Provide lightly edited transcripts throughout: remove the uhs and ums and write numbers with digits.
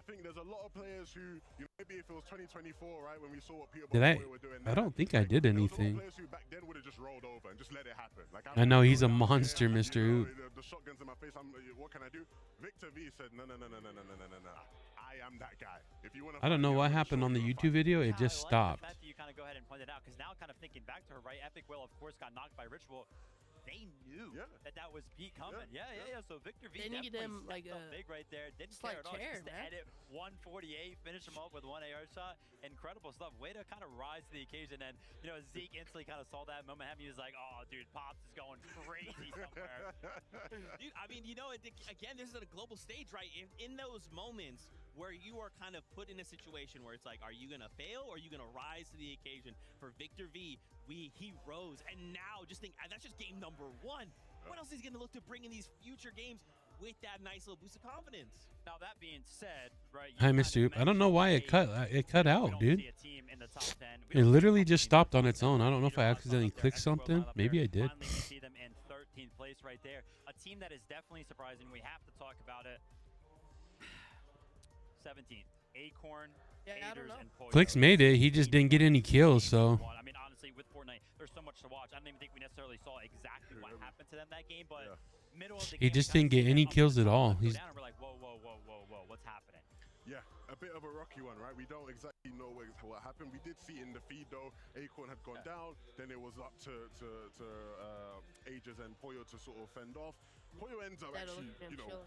think there's a lot of players who, you know, maybe if it was 2024, right, when we saw what Peter Did I? Boy were doing I there, don't think I like, did there was a lot of anything. players who back then would have just rolled over and just let it happen. Like, I know he's a going out monster, there, Mr. you know, Hoop. the shotguns in my face. What can I do? Victor V said, no. I am that guy. If you want to, I don't know what happened on the YouTube video. It just stopped. I like the fact that you kind of go ahead and point it out, because now kind of thinking back to her, right? Epic Will, of course, got knocked by Ritual. They knew that was Pete coming. Yeah. So Victor V needed him like a big right there. Didn't care at all. Just to edit 148, finish him off with one AR shot. Incredible stuff. Way to kind of rise to the occasion. And you know, Zeke instantly kind of saw that moment. He was like, "Oh, dude, Pops is going crazy somewhere." Dude, I mean, you know, again, this is at a global stage, right? In those moments where you are kind of put in a situation where it's like, are you gonna fail or are you gonna rise to the occasion? For Victor V, he rose, and now just think that's just game number 1. What else is he gonna look to bring in these future games with that nice little boost of confidence? Now that being said, right? Hi, Mr. Hoop. I don't know why it cut out, dude. It literally just stopped on its own. I don't know if I accidentally clicked something. Maybe I did. Finally, we see them in 13th place right there. A team that is definitely surprising. We have to talk about it. 17th, Acorn. Yeah, I don't know. Clicks made it. He just didn't get any kills, so. I mean, honestly, with Fortnite, there's so much to watch. I don't even think we necessarily saw exactly what happened to them that game, but middle of the game, He just didn't get any kills at all. He's. We're like, whoa, what's happening? Yeah, a bit of a rocky one, right? We don't exactly know what happened. We did see in the feed, though, Acorn had gone down. Then it was up to Aegis and Poyo to sort of fend off. Poyo ends up actually, you know,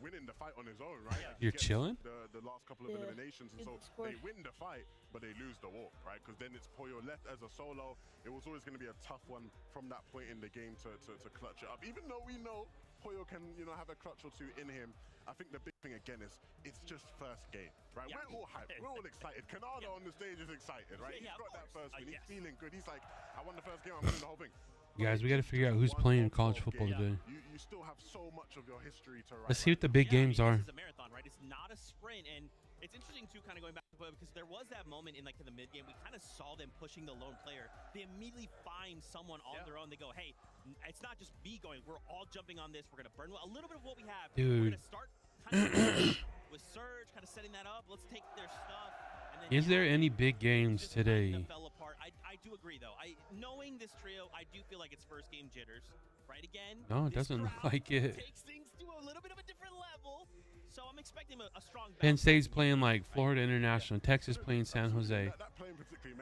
winning the fight on his own, right? Like, You're chilling? The last couple of eliminations, and so they win the fight, but they lose the war, right? Because then it's Poyo left as a solo. It was always going to be a tough one from that point in the game to clutch it up. Even though we know Poyo can, you know, have a clutch or two in him, I think the big thing again is it's just first game, right? We're all hyped, we're all excited. Canada on the stage is excited, right? He's got that first win, he's feeling good. He's like, I won the first game, I'm winning the whole thing. Guys, we got to figure out who's playing college football today. You still have so much of your history to write. Let's see what the big games are. This is a marathon, right? It's not a sprint, and it's interesting too, kind of going back to it, because there was that moment in like the mid game, we kind of saw them pushing the lone player. They immediately find someone on their own. They go, hey, it's not just me going. We're all jumping on this. We're gonna burn a little bit of what we have. Dude. We're gonna start kind of with Surge, kind of setting that up. Let's take their stuff. And then Is there any big games today? Fell apart. I do agree though. Knowing this trio, I do feel like it's first game jitters. Right again. No, it doesn't look like it. Takes things to a little bit of a different level. So I'm expecting a strong Penn State's playing like Florida International, Texas playing San Jose,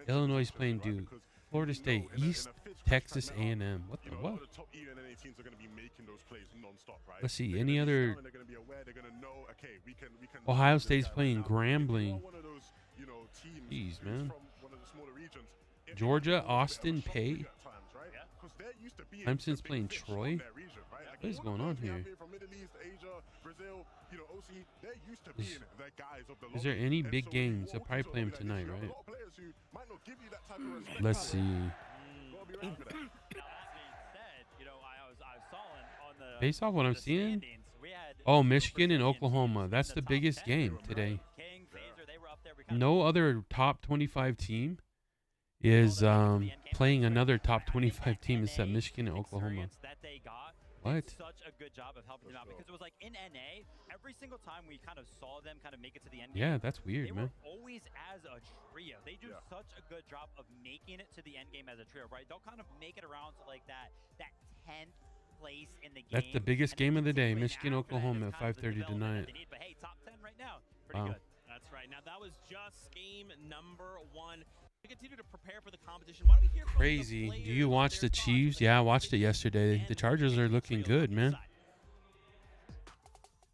Illinois playing Duke, Florida State, East Texas A&M. What the what? Let's see, any other? Ohio State's playing Grambling. Jeez, man. Georgia, Austin, Pay. Clemson's playing Troy. What is going on here? Is there any big games? They'll probably play them tonight, right? Let's see. Based off what I'm seeing, oh, Michigan and Oklahoma. That's the biggest game today. No other top 25 team is playing another top 25 team except Michigan and Oklahoma. What? Such a good job of helping them out, because it was like in NA, every single time we kind of saw them kind of make it to the end game. Yeah, that's weird, man. They were always as a trio. They do such a good job of making it to the end game as a trio, right? They'll kind of make it around to like that 10th place in the game. That's the biggest game of the day. Michigan, Oklahoma at 5:30 tonight. But hey, top 10 right now. Pretty good. That's right. Now that was just game number 1. To continue to prepare for the competition, why don't we hear from Crazy. Do you watch the Chiefs? Yeah, I watched it yesterday. The Chargers are looking good, man.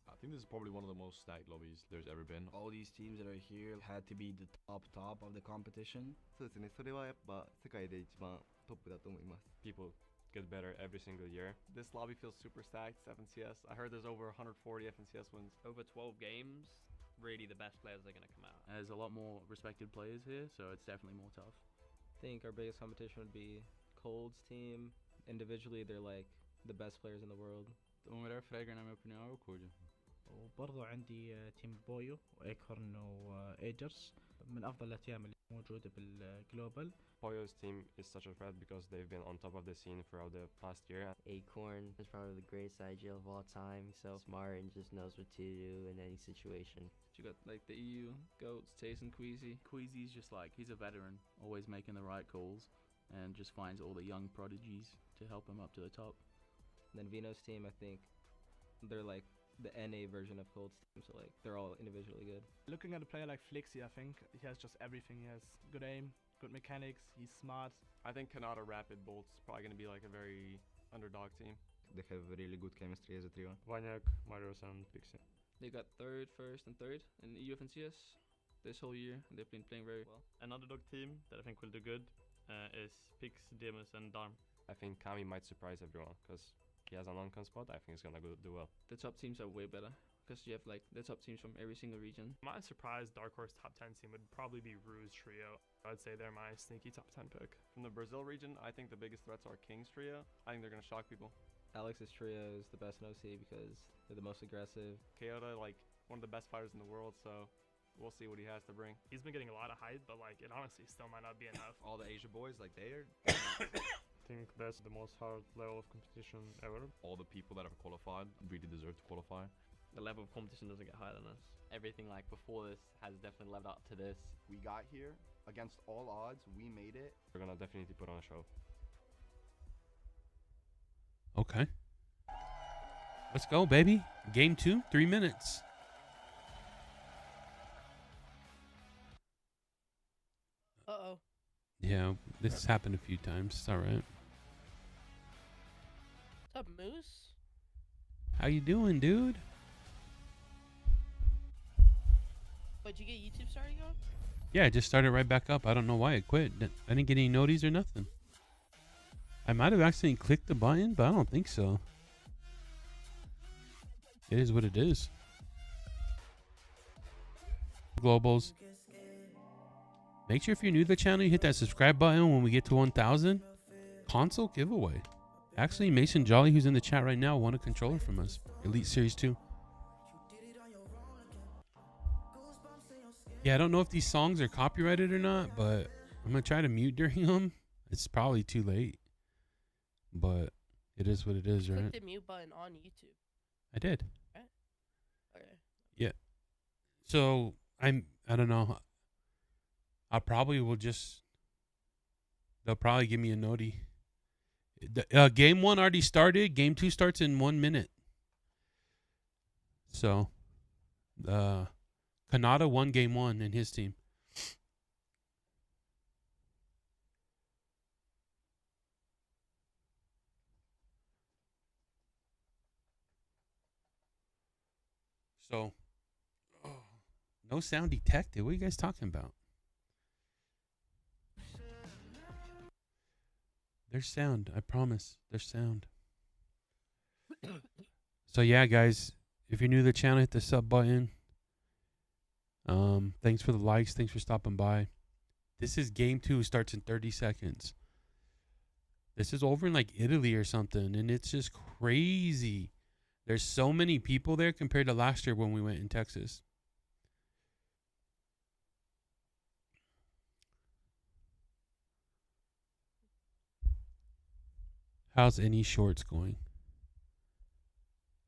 I think this is probably one of the most stacked lobbies there's ever been. All these teams that are here had to be the top of the competition. そうですね。それはやっぱ世界で一番トップだと思います。 People get better every single year. This lobby feels super stacked. FNCS. I heard there's over 140 FNCS wins. Over 12 games. Really, the best players are going to come out. There's a lot more respected players here, so it's definitely more tough. I think our biggest competition would be Cold's team. Individually, they're like the best players in the world. ومدرب فريق أنا مبني وكوجا. وبرضه عندي تيم بويو وإيكورن وإيجرز. من أفضل الأتيام اللي موجودة بالجلوبال. Poyo's team is such a threat because they've been on top of the scene throughout the past year. Acorn is probably the greatest IGL of all time. He's so smart and just knows what to do in any situation. You got like the EU goats, Taze and Queasy. Queasy's just like, he's a veteran, always making the right calls, and just finds all the young prodigies to help him up to the top. And then Vino's team, I think they're like the NA version of Cold's team, so like they're all individually good. Looking at a player like Flixie, I think he has just everything. He has good aim, good mechanics, he's smart. I think Canada Rapid Bolt's probably going to be like a very underdog team. They have really good chemistry as a trio. Vanyak, Marios, and Pixie. They got third, first, and third in the UFNCS this whole year. They've been playing very well. An underdog team that I think will do good is Pix, Demus, and Darm. I think Kami might surprise everyone because he has an on-con spot. I think he's gonna do well. The top teams are way better because you have like the top teams from every single region. My surprise Dark Horse top 10 team would probably be Ruse Trio. I'd say they're my sneaky top 10 pick. From the Brazil region, I think the biggest threats are King's Trio. I think they're going to shock people. Alex's trio is the best in OC because they're the most aggressive. Kyoto, like one of the best fighters in the world, so we'll see what he has to bring. He's been getting a lot of hype, but like it honestly still might not be enough. All the Asia boys, like they are. I think that's the most hard level of competition ever. All the people that have qualified really deserve to qualify. The level of competition doesn't get higher than us. Everything like before this has definitely leved up to this. We got here against all odds. We made it. We're gonna definitely put on a show. Okay. Let's go, baby. Game 2, 3 minutes. Uh-oh. Yeah, this has happened a few times. It's all right. What's up, Moose? How you doing, dude? Wait, did you get YouTube started on? Yeah, I just started right back up. I don't know why it quit. I didn't get any noties or nothing. I might have accidentally clicked the button, but I don't think so. It is what it is. Globals. Make sure if you're new to the channel, you hit that subscribe button when we get to 1,000. Console giveaway. Actually, Mason Jolly, who's in the chat right now, won a controller from us. Elite Series 2. Yeah, I don't know if these songs are copyrighted or not, but I'm going to try to mute during them. It's probably too late. But it is what it is, right? Click the mute button on YouTube. I did. Right? Okay. Yeah. So, I don't know. I probably will just... They'll probably give me a noti. Game 1 already started. Game 2 starts in 1 minute. So, Kanata won Game 1 in his team. So, no sound detected. What are you guys talking about? There's sound. I promise. There's sound. So yeah, guys, if you're new to the channel, hit the sub button. Thanks for the likes. Thanks for stopping by. This is game 2. Starts in 30 seconds. This is over in like Italy or something, and it's just crazy. There's so many people there compared to last year when we went in Texas. How's any shorts going?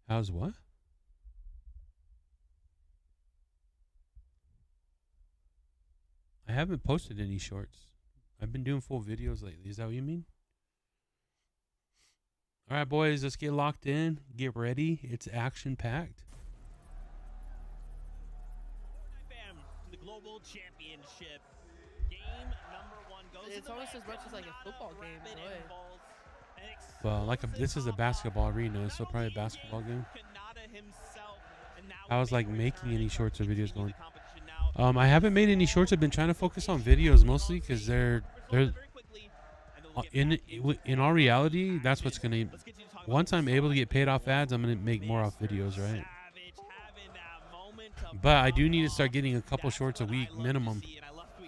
How's what? I haven't posted any shorts. I've been doing full videos lately. Is that what you mean? All right, boys, let's get locked in. Get ready. It's action-packed. The Global Championship. Game number 1 goes. It's almost as much as like a football game. Well, this is a basketball arena, so probably a basketball game. I was like making any shorts or videos going. I haven't made any shorts. I've been trying to focus on videos mostly because they're in all reality, that's what's gonna. Once I'm able to get paid off ads, I'm gonna make more off videos, right? But I do need to start getting a couple shorts a week minimum,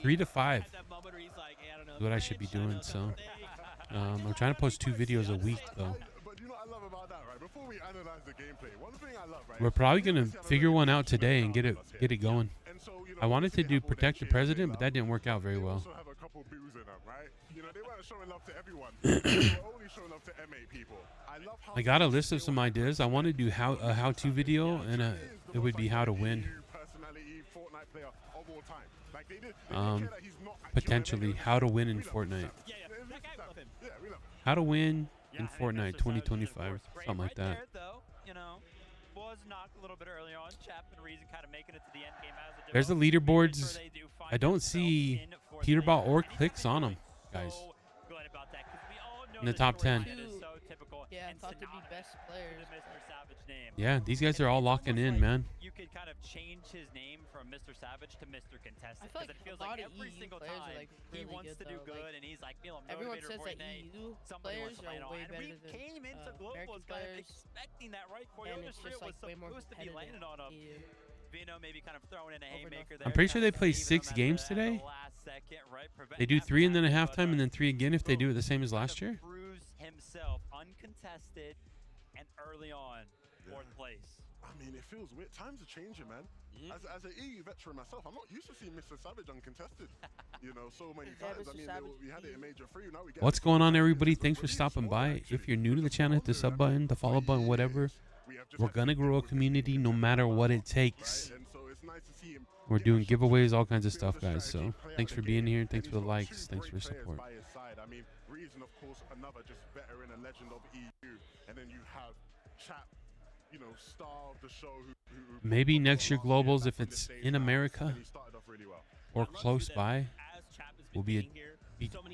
3 to 5. Is what I should be doing. So I'm trying to post 2 videos a week though. But you know what I love about that, right? Before we analyze the gameplay, one thing I love, right? We're probably gonna figure one out today and get it going. And so, you know, I wanted to obviously do have all their Protect the cheers President, and but that didn't work out very they well. also have a couple boos in them, right? You know, they weren't showing love to everyone. They were only showing love to M8 people. I love how I got a list of some ideas. I want to do a how-to video, and it would be how to win. personality Fortnite player of all time. Like they did care that he's not Potentially how to win in Fortnite. That guy, we love him. Yeah, we love him. How to win in Fortnite 2025, something like that. There, though, you know, was knocked a little bit earlier on. Chapman Reason kind of making it to the end game as a There's the leaderboards. I don't see Peterball or clicks on them, guys. In the top 10. Yeah, I thought to be best players. Yeah, these guys are all locking in, man. You could kind of change his name from Mr. Savage to Mr. Contested. I feel like it feels a lot like of every EU single players time are like he really wants to do though. good and he's like feeling Everyone motivated says for that Fortnite. EU Somebody players wants to are land on. way And better we than came into Global American kind of players, expecting that, right? and Coriolis it's Trio just was like way more supposed to be landing on him. Vino maybe kind of throwing in a haymaker there. I'm pretty sure they play 6 games today. They do 3 and then a halftime and then 3 again if they do it the same as last year. Proves himself uncontested and early on, 4th place. I mean, it feels weird. Times are changing, man. As an EU veteran myself, I'm not used to seeing Mr. Savage uncontested. You know, so many times. I mean, we had it in Major 3. Now we get What's going on, everybody? Thanks for stopping by. If you're new to the channel, hit the sub button, the follow button, whatever. We're gonna grow a community no matter what it takes. We're doing giveaways, all kinds of stuff, guys. So thanks for being here. Thanks for the likes. Thanks for the support. By his side. I mean, Reason, of course, another just veteran and legend of EU. And then you have Chap, you know, star of the show. Who Maybe next year globals, if it's in America or close by, we'll be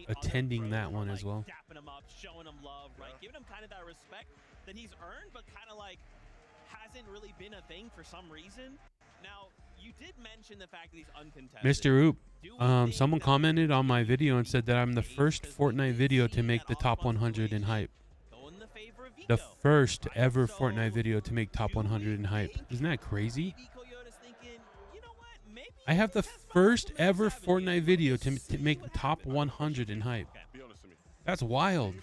attending that one as well. Dapping him up, showing him love, right? Giving him kind of that respect that he's earned, but kind of like hasn't really been a thing for some reason. Now, you did mention the fact that he's uncontested. Mr. Oop, someone commented on my video and said that I'm the first Fortnite video to make the top 100 in hype. The first ever Fortnite video to make top 100 in hype. Isn't that crazy? I have the first ever Fortnite video to make top 100 in hype. That's wild.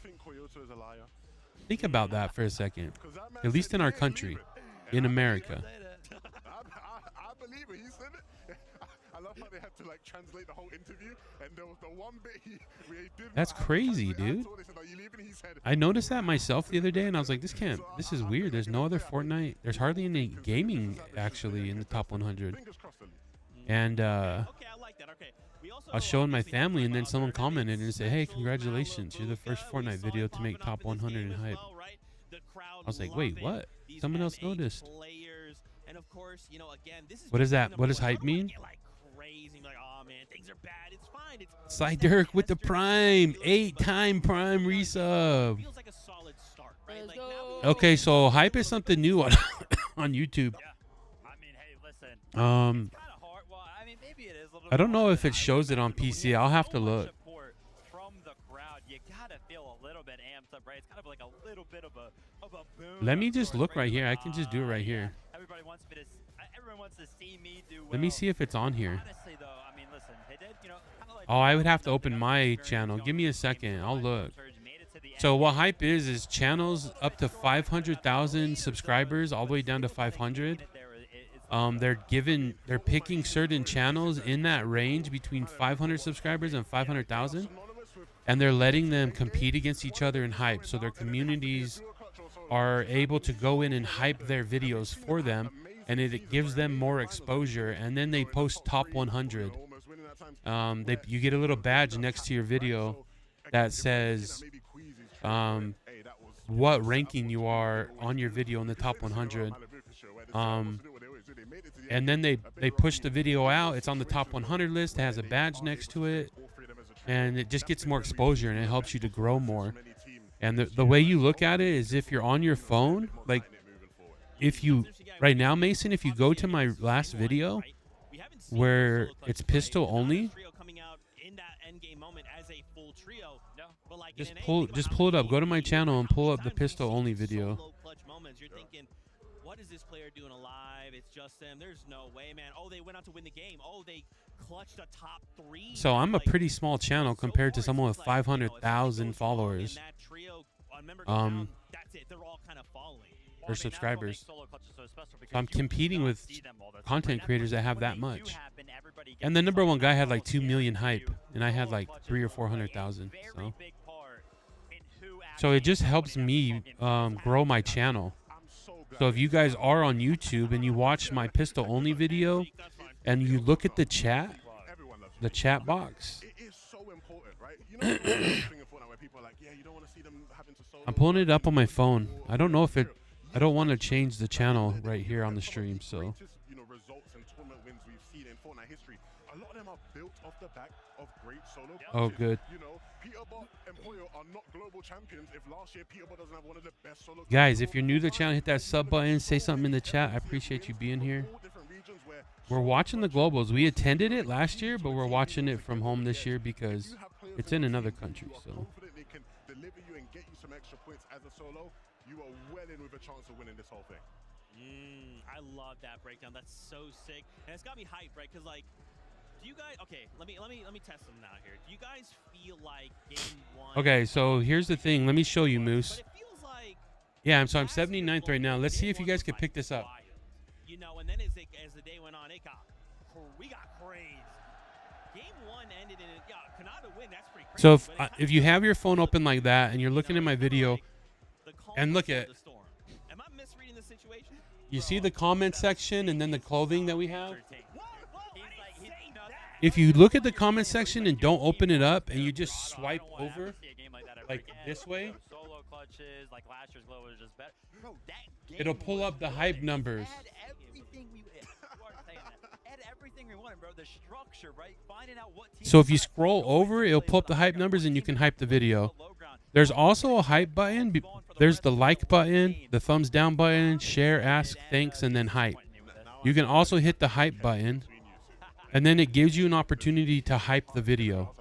Think about that for a second. At least in our country, in America. I believe it. He said it. I love how they had to like translate the whole interview, and there was the one bit where he did. That's crazy, dude. I noticed that myself the other day, and I was like, this is weird. There's no other Fortnite. There's hardly any gaming actually in the top 100. And I was showing my family, and then someone commented and said, "Hey, congratulations! You're the first Fortnite video to make top 100 in hype." I was like, "Wait, what?" Someone else noticed. What is that? What does hype mean? Sly Dirk with the Prime, 8-time Prime resub. Okay, so hype is something new on on YouTube. I don't know if it shows it on PC. I'll have to look. Let me just look right here. I can just do it right here. Let me see if it's on here. Oh, I would have to open my channel. Give me a second. I'll look. So what hype is channels up to 500,000 subscribers all the way down to 500. They're picking certain channels in that range between 500 subscribers and 500,000, and they're letting them compete against each other in hype. So their communities are able to go in and hype their videos for them, and it gives them more exposure. And then they post top 100. You get a little badge next to your video that says what ranking you are on your video in the top 100. And then they push the video out. It's on the top 100 list. It has a badge next to it, and it just gets more exposure, and it helps you to grow more. And the way you look at it is if you're on your phone, like right now, Mason, if you go to my last video where it's pistol only, just pull it up. Go to my channel and pull up the pistol only video. What is this player doing alive? It's just them. There's no way, man. Oh, they went out to win the game. Oh, they clutched a top 3. So I'm a pretty small channel compared to someone with 500,000 followers. That's it. They're all kind of following. Or subscribers. So I'm competing with content creators that have that much. And the number one guy had like 2 million hype, and I had like 300,000 or 400,000. So it just helps me grow my channel. So if you guys are on YouTube and you watch my pistol only video, and you look at the chat box. I'm pulling it up on my phone. I don't know if it. I don't want to change the channel right here on the stream. So. Oh, good. Guys, if you're new to the channel, hit that sub button. Say something in the chat. I appreciate you being here. We're watching the Globals. We attended it last year, but we're watching it from home this year because it's in another country. So. You are well in with a chance of winning this whole thing. I love that breakdown. That's so sick, and it's got me hyped, right? Because like, do you guys? Okay, let me test them now here. Do you guys feel like game one? Okay, so here's the thing. Let me show you, Moose. But it feels like yeah, I'm 79th right now. Let's see if you guys can pick this up. You know, and then as the day went on, we got crazed. Game one ended in Canada win. That's pretty crazy. So if you have your phone open like that and you're looking at my video. And look at, am I misreading the situation? You see the comment section and then the clothing that we have? If you look at the comment section and don't open it up and you just swipe over like this way, it'll pull up the hype numbers. So if you scroll over, it'll pull up the hype numbers and you can hype the video. There's also a hype button. There's the like button, the thumbs down button, share, ask, thanks, and then hype. You can also hit the hype button, and then it gives you an opportunity to hype the video.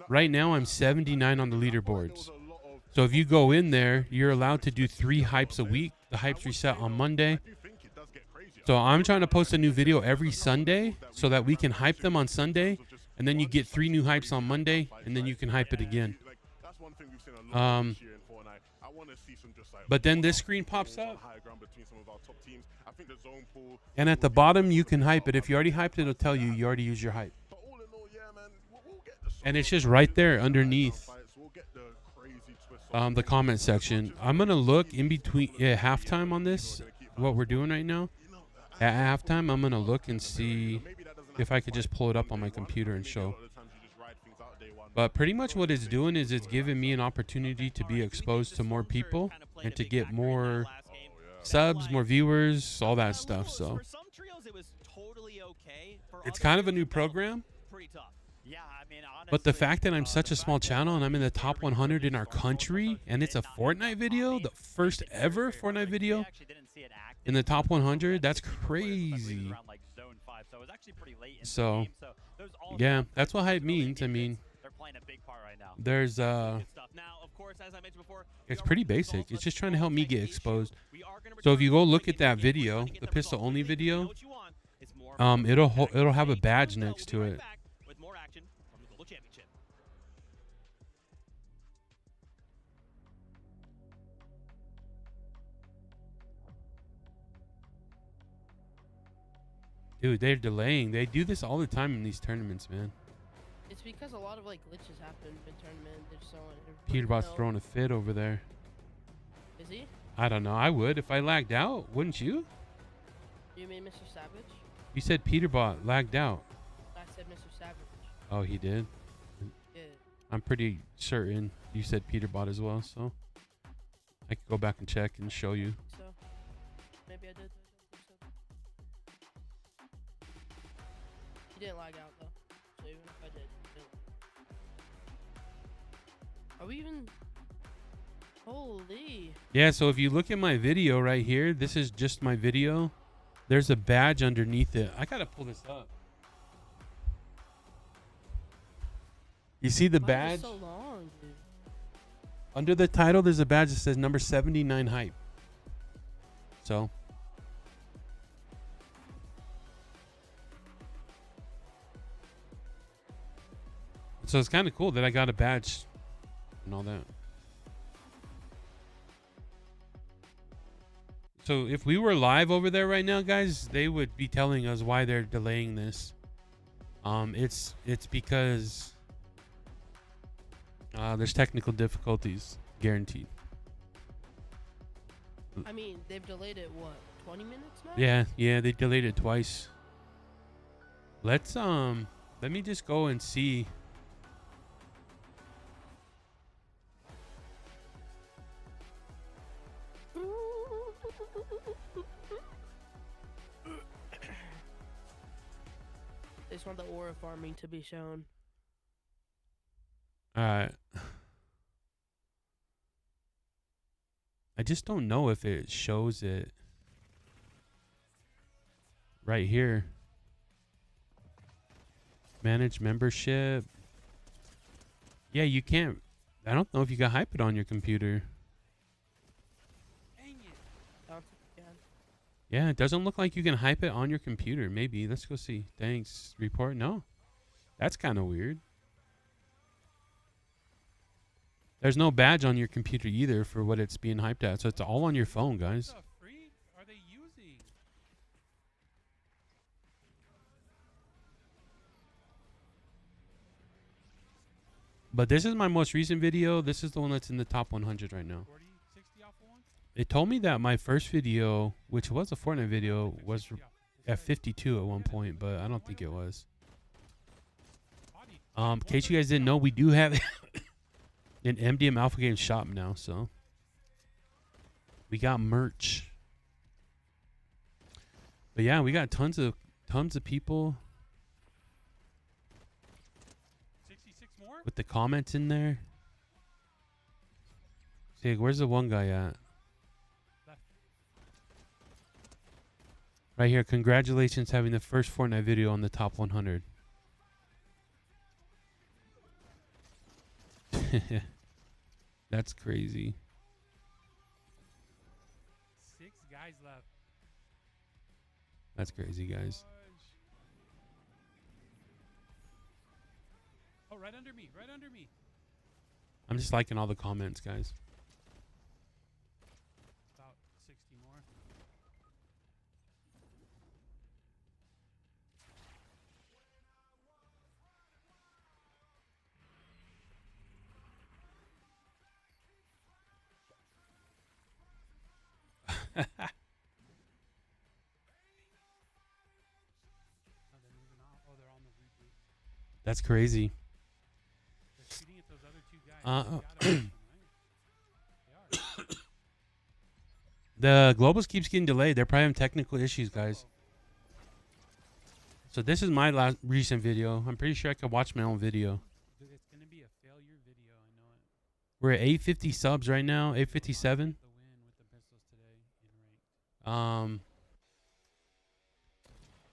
Right now, I'm 79 on the leaderboards. So if you go in there, you're allowed to do 3 hypes a week. The hypes reset on Monday. So I'm trying to post a new video every Sunday so that we can hype them on Sunday, and then you get 3 new hypes on Monday, and then you can hype it again. But then this screen pops up, and at the bottom you can hype it. If you already hyped it, it'll tell you already used your hype, and it's just right there underneath the comment section. I'm gonna look in between halftime on this, what we're doing right now. At halftime, I'm gonna look and see if I could just pull it up on my computer and show. But pretty much what it's doing is it's giving me an opportunity to be exposed to more people and to get more subs, more viewers, all that stuff. So it's kind of a new program. But the fact that I'm such a small channel and I'm in the top 100 in our country and it's a Fortnite video, the first ever Fortnite video in the top 100, that's crazy. So, yeah, that's what hype means. I mean, there's it's pretty basic. It's just trying to help me get exposed. So if you go look at that video, the pistol only video, it'll have a badge next to it. Dude, they're delaying. They do this all the time in these tournaments, man. It's because a lot of like glitches happen in tournament. They're so Peterbot's throwing a fit over there. Is he? I don't know. I would if I lagged out, wouldn't you? You mean Mr. Savage? You said Peterbot lagged out. I said Mr. Savage. Oh, he did? Yeah. I'm pretty certain you said Peterbot as well, so I could go back and check and show you. So maybe I did. He didn't lag out though. So even if I did, are we even? Holy. Yeah, so if you look at my video right here, this is just my video. There's a badge underneath it. I gotta pull this up. You see the badge? So long, dude. Under the title, there's a badge that says number 79 hype. So. So it's kind of cool that I got a badge and all that. So if we were live over there right now, guys, they would be telling us why they're delaying this. It's because there's technical difficulties, guaranteed. I mean, they've delayed it, what, 20 minutes now? Yeah, they delayed it twice. Let me just go and see. They just want the aura farming to be shown. I just don't know if it shows it right here. Manage membership. Yeah, you can't. I don't know if you can hype it on your computer. Yeah, it doesn't look like you can hype it on your computer. Maybe. Let's go see. Thanks. Report. No. That's kind of weird. There's no badge on your computer either for what it's being hyped at. So it's all on your phone, guys. What the freak are they using? But this is my most recent video. This is the one that's in the top 100 right now. It told me that my first video, which was a Fortnite video, was at 52 at one point, but I don't think it was. In case you guys didn't know, we do have an MDM Alpha Game shop now, so we got merch. But yeah, we got tons of people with the comments in there. See, where's the one guy at? Right here, congratulations having the first Fortnite video on the top 100. That's crazy. 6 guys left. That's crazy, guys. Oh, right under me, right under me. I'm just liking all the comments, guys. About 60 more. That's crazy. They're shooting at those other 2 guys. The Globals keeps getting delayed. They're probably having technical issues, guys. So this is my last recent video. I'm pretty sure I could watch my own video. Dude, it's gonna be a failure video. I know it. We're at 850 subs right now. 857.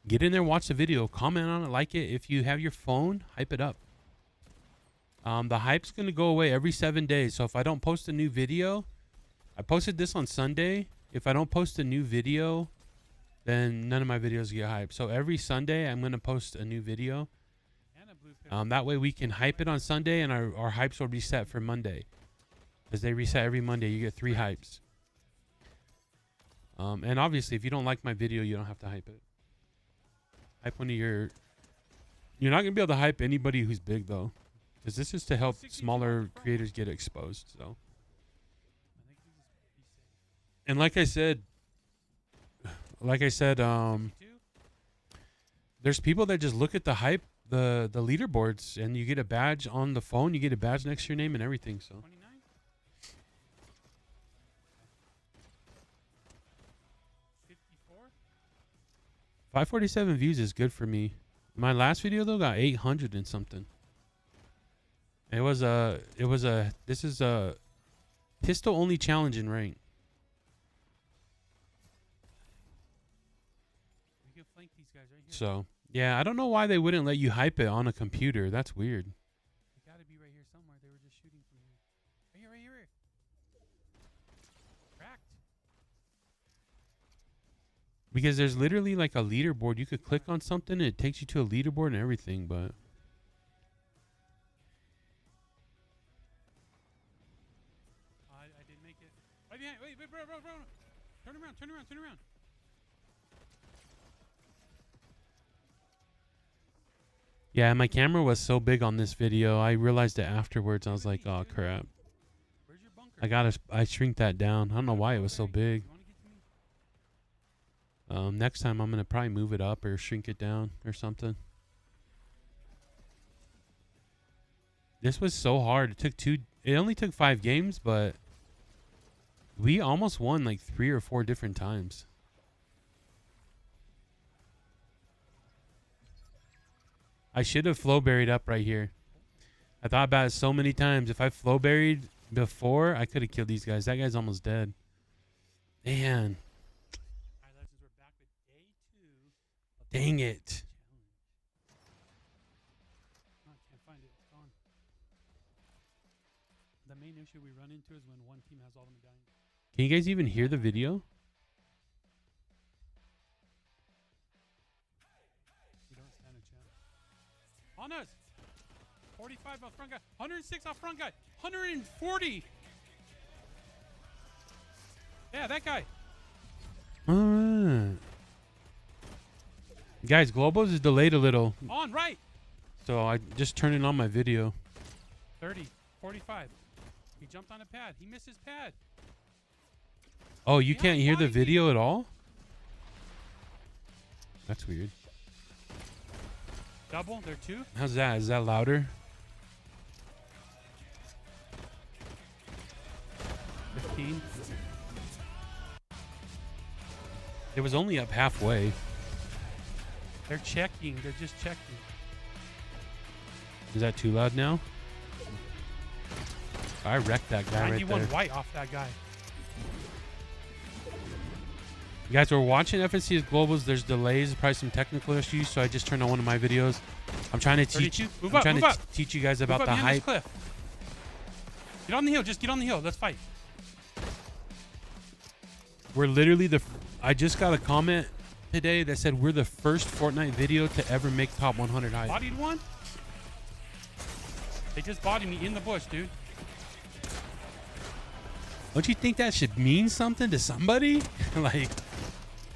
Get in there, watch the video, comment on it, like it. If you have your phone, hype it up. The hype's gonna go away every 7 days. So if I don't post a new video, I posted this on Sunday. If I don't post a new video, then none of my videos get hyped. So every Sunday, I'm gonna post a new video. That way we can hype it on Sunday, and our hypes will reset for Monday. Because they reset every Monday, you get 3 hypes. And obviously, if you don't like my video, you don't have to hype it. Hype one of your... You're not going to be able to hype anybody who's big, though. Because this is to help smaller creators get exposed, so... And like I said, there's people that just look at the hype, the leaderboards, and you get a badge on the phone, you get a badge next to your name and everything, so... 547 views is good for me. My last video though got 800 and something. This is a pistol only challenge in rank. We can flank these guys right here. So yeah, I don't know why they wouldn't let you hype it on a computer. That's weird. They gotta be right here somewhere. They were just shooting from here. Right here, right here. Cracked. Because there's literally like a leaderboard. You could click on something and it takes you to a leaderboard and everything, but... I didn't make it. Right behind. Wait, bro. Turn around. Yeah, my camera was so big on this video. I realized it afterwards. I was like, oh, crap. I shrink that down. I don't know why it was so big. Next time I'm going to probably move it up or shrink it down or something. This was so hard. It only took 5 games, but we almost won like 3 or 4 different times. I should have flow buried up right here. I thought about it so many times. If I flow buried before, I could have killed these guys. That guy's almost dead. Man. Dang it. I can't find it. It's gone. The main issue we run into is when one team has all the medallions. Can you guys even hear the video? We don't stand a chance. On us! 45 off front guy. 106 off front guy. 140! Yeah, that guy. Alright. Guys, Globos is delayed a little. On right. So I just turned it on my video. 30, 45. He jumped on a pad. He missed his pad. Oh, you can't hear the video at all? That's weird. Double, they're 2. How's that? Is that louder? 15. It was only up halfway. They're checking. They're just checking. Is that too loud now? I wrecked that guy right 91 there. white off that guy. You guys are watching FNCS Globals. There's delays, probably some technical issues, so I just turned on one of my videos. I'm trying to teach. Move I'm up, trying move to up. teach you guys Move about up the behind this hype. cliff. Get on the hill. Just get on the hill. Let's fight. We're literally I just got a comment today that said we're the first Fortnite video to ever make top 100 hype. Bodied one. They just bodied me in the bush, dude. Don't you think that should mean something to somebody? Like,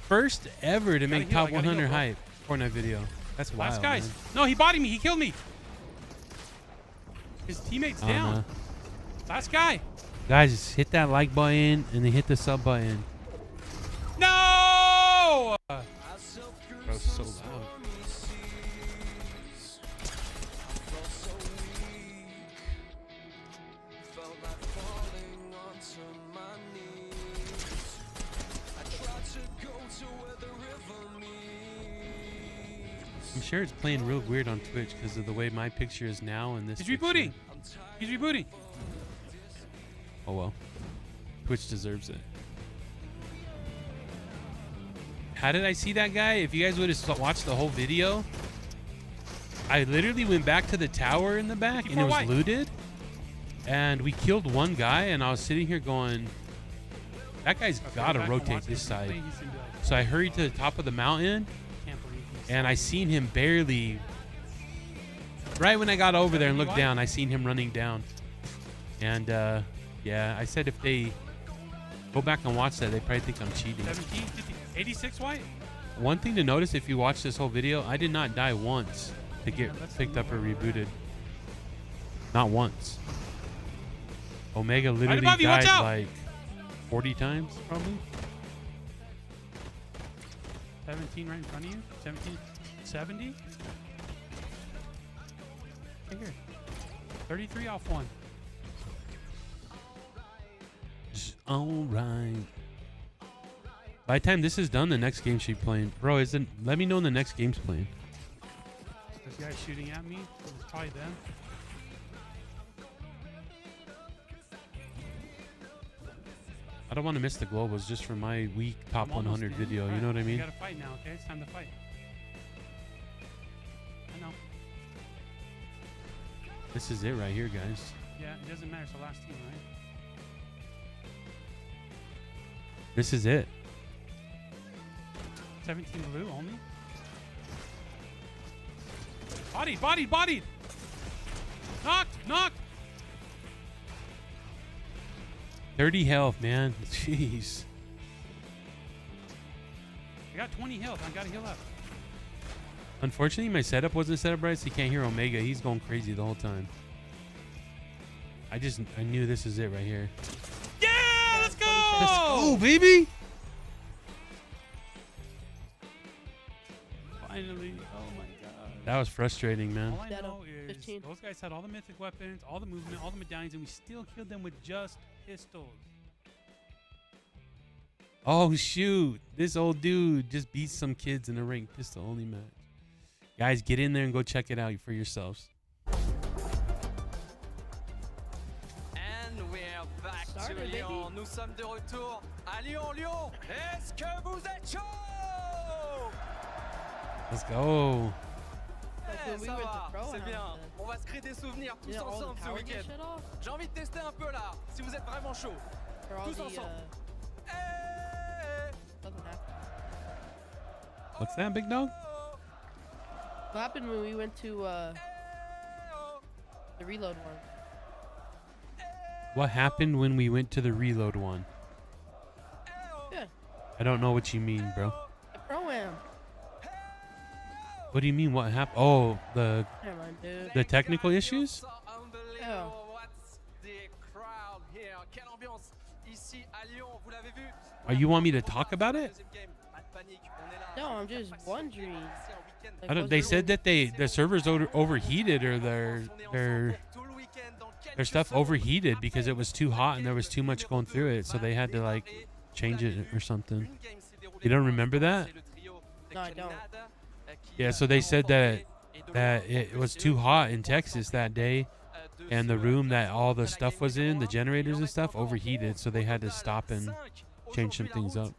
first ever to make top 100 hype Fortnite video. That's wild. Last guys. Man. No, he bodied me. He killed me. His teammate's down. Last guy. Guys, just hit that like button and then hit the sub button. No! That was so loud. I'm sure it's playing real weird on Twitch because of the way my picture is now and this. He's rebooting. He's rebooting. Oh well. Twitch deserves it. How did I see that guy? If you guys would have watched the whole video, I literally went back to the tower in the back and it was looted. And we killed one guy and I was sitting here going, that guy's gotta rotate this side. So I hurried to the top of the mountain and I seen him barely. Right when I got over there and looked down, I seen him running down. And yeah, I said if they go back and watch that, they probably think I'm cheating. 17, 50, 86 white. One thing to notice if you watch this whole video, I did not die once to get picked up or rebooted. Not once. Omega literally died like 40 times, probably. 17 right in front of you. 17, 70. Right here. 33 off one. All right. By the time this is done, the next game should be playing. Bro, let me know when the next game's playing. This guy's shooting at me. It's probably them. I don't want to miss the globals just for my week top 100 video. You know what I mean? You gotta fight now, okay? It's time to fight. I know. This is it right here, guys. Yeah, it doesn't matter. It's the last team, right? This is it. 17 blue only. Bodied, bodied, bodied. Knocked, knocked. 30 health, man. Jeez. I got 20 health. I gotta heal up. Unfortunately, my setup wasn't set up right, so you can't hear Omega. He's going crazy the whole time. I knew this is it right here. Yeah, let's go! Let's go, baby! Finally. Oh my god. That was frustrating, man. All I know is those guys had all the mythic weapons, all the movement, all the medallions, and we still killed them with just pistols. Oh, shoot. This old dude just beat some kids in a ranked pistol only match. Guys, get in there and go check it out for yourselves. And we're back to Lyon. Nous sommes de retour à Lyon. Lyon, est-ce que vous êtes chaud? Let's go. Ouais, ça va, c'est bien. On va se créer des souvenirs tous ensemble ce week-end. J'ai envie de tester un peu là, si vous êtes vraiment chaud. Tous ensemble. What's that, big dog? What happened when we went to the reload one? What happened when we went to the reload one? Yeah. I don't know what you mean, bro. The Pro-Am. What do you mean? What happened? Oh, Never mind, dude. the technical issues? Yeah. Oh, you want me to talk about it? No, I'm just wondering. Like, I don't. They said that the servers overheated, or their stuff overheated because it was too hot and there was too much going through it, so they had to like change it or something. You don't remember that? No, I don't. Yeah. So they said that it was too hot in Texas that day, and the room that all the stuff was in, the generators and stuff, overheated, so they had to stop and change some things up.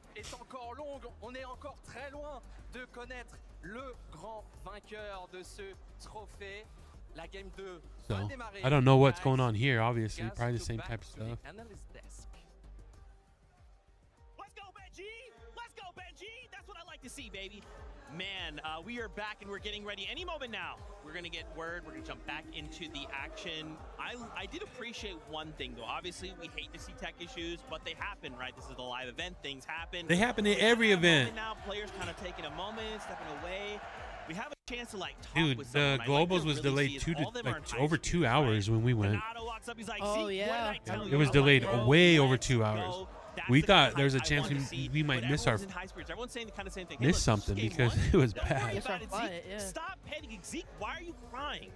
So I don't know what's going on here. Obviously, probably the same type of stuff. Let's go, Benji! Let's go, Benji! That's what I like to see, baby. Man, we are back and we're getting ready any moment now. We're going to get word. We're going to jump back into the action. I did appreciate one thing, though. Obviously, we hate to see tech issues, but they happen, right? This is a live event. Things happen. They happen at every event. Now, players kind of taking a moment, stepping away. We have a chance to, like, talk Dude, with the someone. Globals was delayed over 2 hours when we went. Oh, yeah. It was delayed way over 2 hours. We thought there was a chance we might miss something because it was bad. Stop petting Zeke. Why are you crying?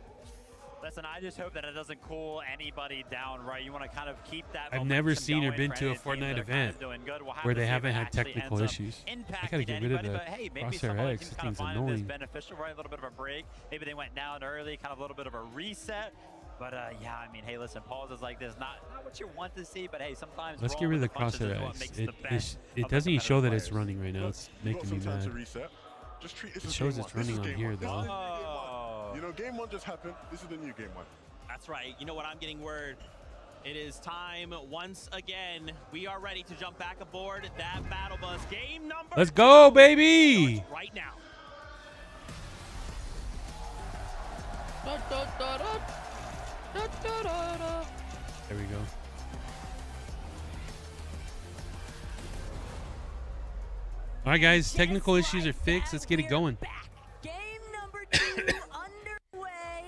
Listen, I just hope that it doesn't cool anybody down, right? You want to kind of keep that. I've never seen or been to a Fortnite event where they haven't had technical issues. I gotta get rid of the Crosshair X. This thing's annoying. Beneficial, right? A little bit of a break. Maybe they went down early, kind of a little bit of a reset. But yeah, I mean, hey, listen, pauses like this, not what you want to see, but hey, sometimes. Let's get rid of the Crosshair X. It doesn't even show that it's running right now. It's making me mad. It shows it's running on here though. You know, game one just happened. This is the new game one. That's right. You know what? I'm getting word. It is time once again. We are ready to jump back aboard that battle bus. Game number. Let's go, baby! Right now. There we go. All right, guys. Technical issues are fixed. Let's get it going.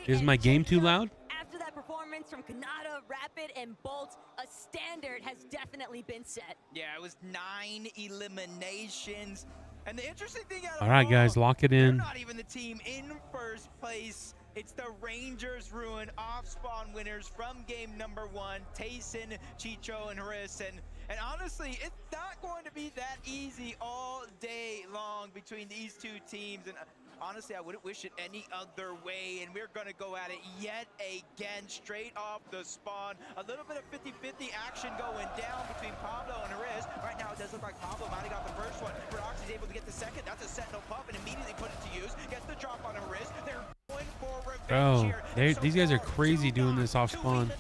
Is my game too loud? After that performance from Kanata, Rapid, and Bolt, a standard has definitely been set. Yeah, it was 9 eliminations. And the interesting thing out of All right, guys, lock it in. not even the team in first place. It's the Rangers Ruin off-spawn winners from game number 1, Tayson, Chicho, and Harrison. And honestly, it's not going to be that easy all day long between these two teams. And honestly, I wouldn't wish it any other way. And we're going to go at it yet again, straight off the spawn. A little bit of 50-50 action going down between Pablo and Riz. Right now, it does look like Pablo might have got the first one. Rox is able to get the second. That's a Sentinel pump and immediately put it to use. Gets the drop on Riz. They're going for revenge here. These guys are crazy doing this off spawn.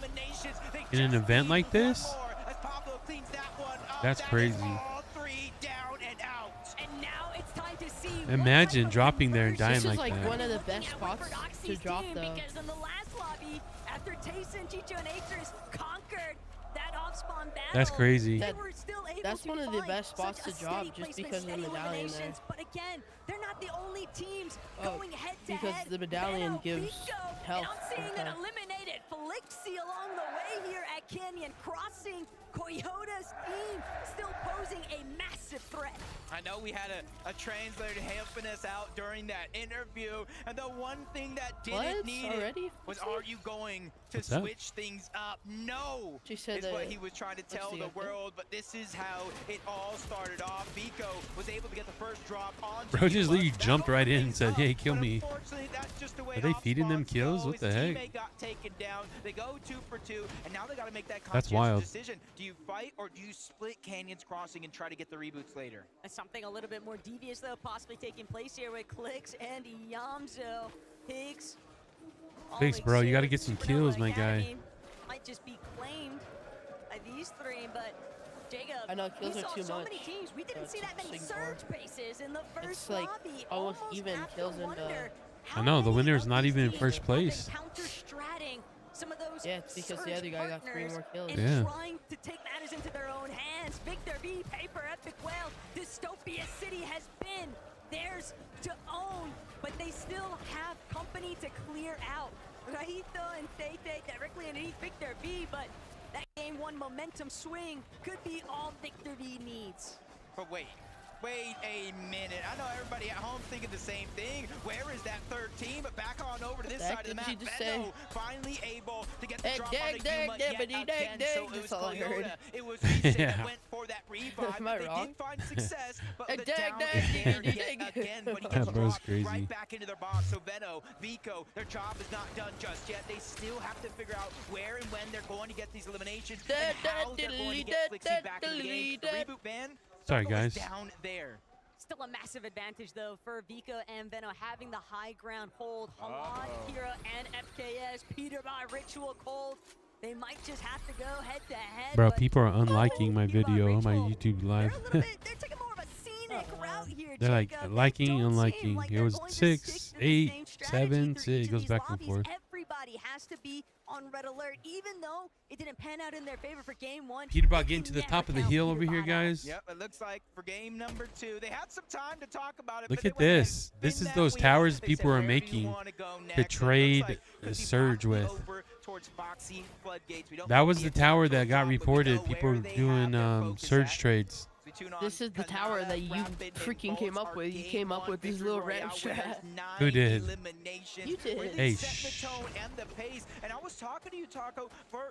In an event like this? That's crazy. Imagine dropping there and dying like that. This is like one of the best spots to drop though. Because in the last lobby, after Tayson, Chicho, and Atrus conquered that off-spawn battle. That's crazy. They were still able That's to one of the find best spots such to a drop steady just placement, because of the steady medallion there. eliminations. But again, they're not the only teams going head to because head. the medallion Venom, gives Vico, health and I'm seeing and an health. eliminated Felixi along the way here at Canyon Crossing. Coyota's team still posing a massive threat. I know we had a translator helping us out during that interview, and the one thing that didn't need it was, are you going to What's that? switch things up? No, She said is what that- he was trying to let's tell see, the I think. world, but this is how it all started off. Vico was able to get the first drop on. Bro just literally jumped right in and said, "Hey, kill me." Unfortunately, that's just the way Are they feeding them Off-Spawn's kills? go. What the His heck? teammate got taken down. They go 2 for 2, and now they got to make that That's conscientious wild. decision. Do you fight or do you split Canyons Crossing and try to get the reboots later? Something a little bit more devious, though, possibly taking place here with Clicks and Yamzo. Higgs. Thanks, bro. You got to get some kills, my guy. Might just be claimed by these three, but Jacob, I know, kills we are saw too so much. many teams. We didn't see that many Singapore. surge bases in the first It's like lobby. almost even have to kills in wonder I know the winner is not even in first how they place. counter-stratting some of those Yeah, it's because the surge other guy got 3 partners more kills. and Yeah. trying to take matters into their own hands. Victor V, Paper, Epic Whale, Dystopia City has been theirs to own, but they still have company to clear out. Rahito and Tete directly underneath Victor V, but that game one momentum swing could be all Victor V needs. But wait a minute. I know everybody at home thinking the same thing. Where is that third team? But back on over to this What the side of the heck map. did you just Benno say? finally able to get the Egg, drop dig, on the dig, Yuma yet dibbity, dig, again. dig. So it was That's all I heard. Coyota. It was Reset Yeah. that went for that revive. Am I but they wrong? did find success, but Egg, the dig, down dig, is there diggity, yet dig. again. But he That gets bro's dropped crazy. right back into their box. So Benno, Vico, their job is not done just yet. They still have to figure out where and when they're going to get these eliminations and how they're going to get Flixie back in the game. The reboot ban Sorry, is guys. down there. Still a massive advantage, though, for Vico and Venno having the high ground hold. Hamad, Kira, and FKS, Peter by Ritual Cold. They might just have to go head to head. Bro, but people are unliking my video on my YouTube live. they're taking more of a scenic route here. They're like Jacob. liking, Don't seem unliking. like It they're was going to stick 6, to the 8, same strategy 7, through 6. each It of goes these back and lobbies. forth. Everybody has to be on red alert, even though it didn't pan out in their favor for game one. Peterbot they getting can to the never top of the count hill over here, Peterbot out. guys. Yep, it looks like for game number 2, they had some time to talk about it. Look but at they went ahead this. and This spin is that those wheel. towers They people said, are "Wherever you making wanna go next." to And it looks trade like could be Surge possibly with. over towards Foxy Floodgates. We don't That know was the the exact tower that got profile, but we reported. know People where were they have doing their focus surge at. trades. We tune on This is the tower Kanata, that you Rapid, and freaking came Bolts up are with. You game came up one with these victory little royale ram winners, strats. 9 Who did? eliminations. You did. Really Hey, set the shh. tone and the pace. And I was talking to you, Taco,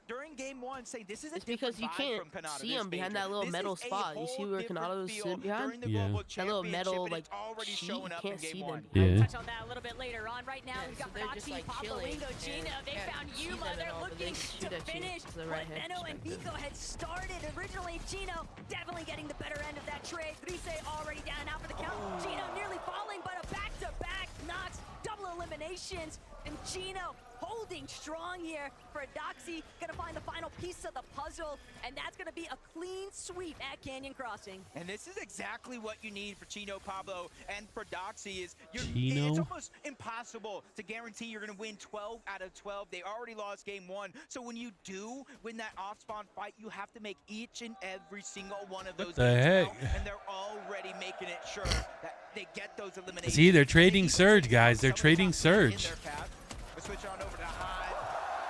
during game 1, saying this is a It's because you different vibe can't from Kanata see this him behind major. that little This metal is a spot. You see whole where different Kanato's feel sitting behind? during the Yeah. Global That little Championship, metal, and like, it's already sheet, showing you up can't in game see 1. them. Yeah. Touch on that a little bit later on. Right now, Yeah, we've so got they're just, Roxy, like, Papa chilling, Wingo, Gina. and They yeah, found you see Yuma. them and They're all, but looking they shoot to at you finish to the what right-hand Benno and perspective. Vico had started. Originally, Gino definitely getting the better end of that trade. Rise already down out for the count. Gino nearly falling, but a back-to-back knocks, double eliminations, and Gino holding strong here for Doxy. Gonna find the final piece of the puzzle, and that's gonna be a clean sweep at Canyon Crossing. And this is exactly what you need for Chino, Pablo, and for Doxy. It's Chino? almost impossible to guarantee you're going to win 12 out of 12. They already lost game 1. So when you do win that off-spawn fight, you have to make each and every single one of those What the games heck? count, and they're already making it sure that they get those eliminations. See, they're trading They need to Surge, take guys. out They're some of the trading top teams in Surge. their path. We switch on over to Hive.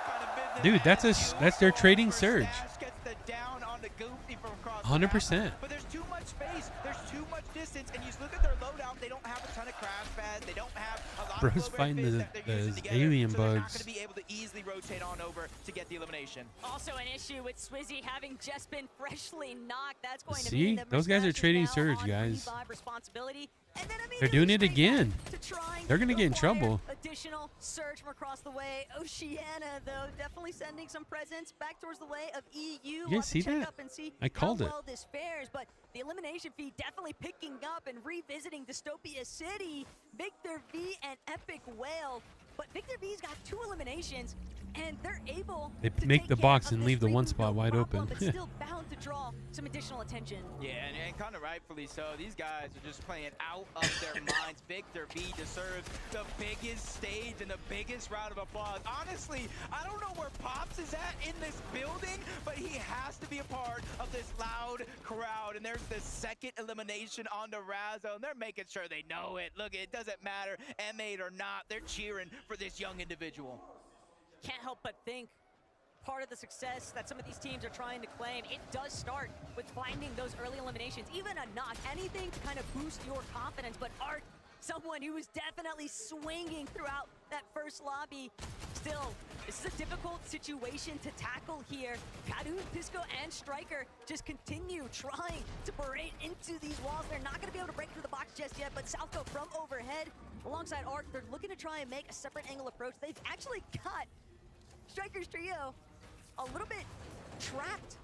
Kind of business Dude, that's as that's their usual trading for Surge. Stash gets the down on the Goofy from across the 100%. map. But there's too much space, there's too much distance, and you look at their loadout, they don't have a ton of crash pads, they don't have a lot Bro's of low-rate fighting fists the- that they're using those together, alien so they're not bugs. going to be able to easily rotate on over to get the elimination. Also an issue with Swizzy having just been freshly knocked. That's going to See? mean that Those guys are Mustache is trading now Surge, on guys. revive responsibility. And then They're doing it immediately again. straight back to trying They're gonna to get in acquire trouble. Additional Surge from across the way. Oceania, though, definitely sending some presence back towards the way of EU. You We'll guys have to see check that? up and see I called how it. well this fares, but the elimination feed definitely picking up and revisiting Dystopia City. Victor V and Epic Whale. But Victor V's got 2 eliminations, and they're able They to make take the care box of and this leave the one lead, spot no wide problem, open. but still bound to draw some additional attention. Yeah, and kind of rightfully so. These guys are just playing out of their minds. Victor V deserves the biggest stage and the biggest round of applause. Honestly, I don't know where Pops is at in this building, but he has to be a part of this loud crowd. And there's the second elimination onto Razzo, and they're making sure they know it. Look, it doesn't matter, M8 or not, they're cheering for this young individual. Can't help but think part of the success that some of these teams are trying to claim, it does start with finding those early eliminations, even a knock, anything to kind of boost your confidence. But Arc, someone who was definitely swinging throughout that first lobby. Still, this is a difficult situation to tackle here. Kadu, Pisco, and Striker just continue trying to berate into these walls. They're not going to be able to break through the box just yet, but Southco from overhead, alongside Arc, they're looking to try and make a separate angle approach. They've actually got Striker's trio a little bit trapped,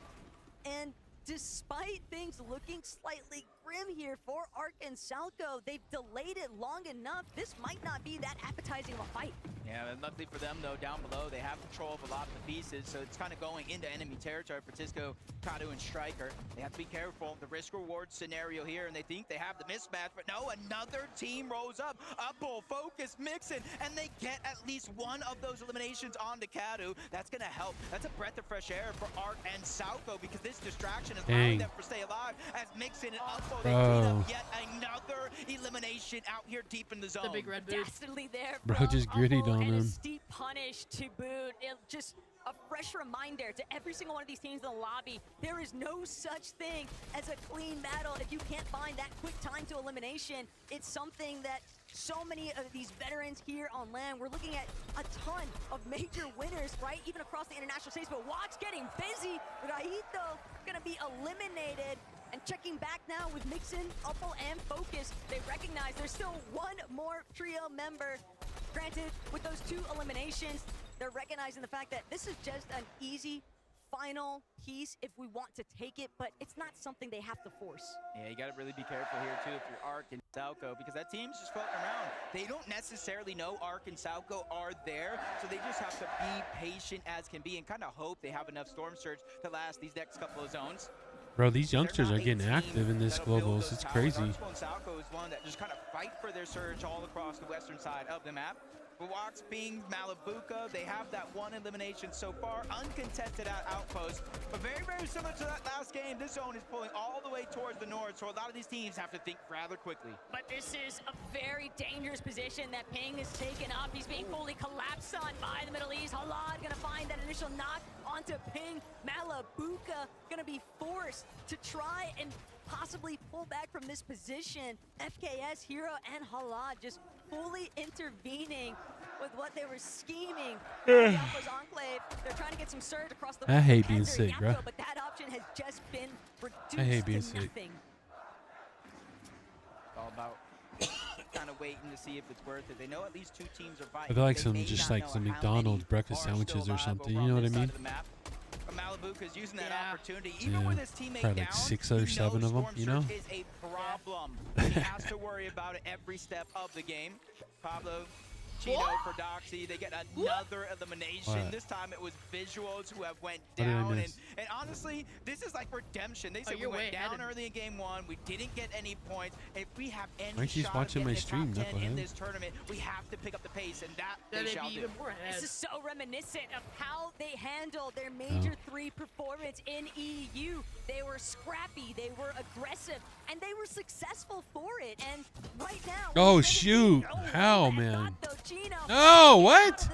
and despite things looking slightly grim here for Arc and Salco, they've delayed it long enough. This might not be that appetizing of a fight. Yeah, and luckily for them, though, down below, they have control of a lot of the pieces, so it's kind of going into enemy territory for Tisco, Kadu, and Striker. They have to be careful. The risk-reward scenario here, and they think they have the mismatch, but no, another team rolls up. Upbull, Focus, Mixin, and they get at least one of those eliminations onto Kadu. That's going to help. That's a breath of fresh air for Arc and Salco, because this distraction is allowing them to stay alive as Mixin and Upbull, they clean up yet another elimination out here deep in the zone. The big red boot. Dastardly there. Bro just grittied on and a him. steep punish to boot. It just a fresh reminder to every single one of these teams in the lobby, there is no such thing as a clean battle if you can't find that quick time to elimination. It's something that so many of these veterans here on LAN, we're looking at a ton of major winners, right? Even across the international stage, but Watch getting busy. Raito gonna be eliminated. And checking back now with Mixin, Upbull, and Focus, they recognize there's still one more trio member. Granted, with those two eliminations, they're recognizing the fact that this is just an easy final piece if we want to take it, but it's not something they have to force. Yeah, you gotta really be careful here too if you're Arc and Salco, because that team's just floating around. They don't necessarily know Arc and Salco are there, so they just have to be patient as can be and kind of hope they have enough Storm Surge to last these next couple of zones. Bro, these youngsters are getting active in this globals. It's crazy. Salco is one that just kind of fight for their surge all across the western side of the map. Wax, Bing, Malabuka, they have that one elimination so far, uncontested at Outpost, but very, very similar to that last game. This zone is pulling all the way towards the north, so a lot of these teams have to think rather quickly. But this is a very dangerous position that Ping has taken up. He's being fully collapsed on by the Middle East. Halad gonna find that initial knock onto Ping. Malabuka gonna be forced to try and possibly pull back from this position. FKS, Hero, and Halad just fully intervening with what they were scheming. Yappa's Enclave, they're trying to get some surge across the I hate board. being sick, bro. But that option has just been reduced I hate being to sick. nothing. All about kind of waiting to see if it's worth it. They know at least two teams are I fighting. feel like They some may just not like know some how McDonald's many breakfast are still sandwiches or alive something. over You know on what I this side mean? of the map. But Malabuka is using that opportunity. Yeah, Even with his teammate probably down, like 6 he or knows 7 of them, Storm you know? Surge is a problem. He has to worry about it every step of the game. Pablo, Chino for Doxy, they get another elimination. What? This time it was Visuals who have went What did I down. miss? And honestly, this is like redemption. They said we you're went way down ahead. early in game 1. We didn't get any points. If we have any Aren't you shot watching of my getting stream, the top 10 in knucklehead? this tournament, we have to pick up the pace, and that Then they they'd shall be do. even more ahead. This is so reminiscent of how they handled their Major 3 performance in EU. They were scrappy, they were aggressive, and they were successful for it. And right now, Oh shoot! How, man? No, what?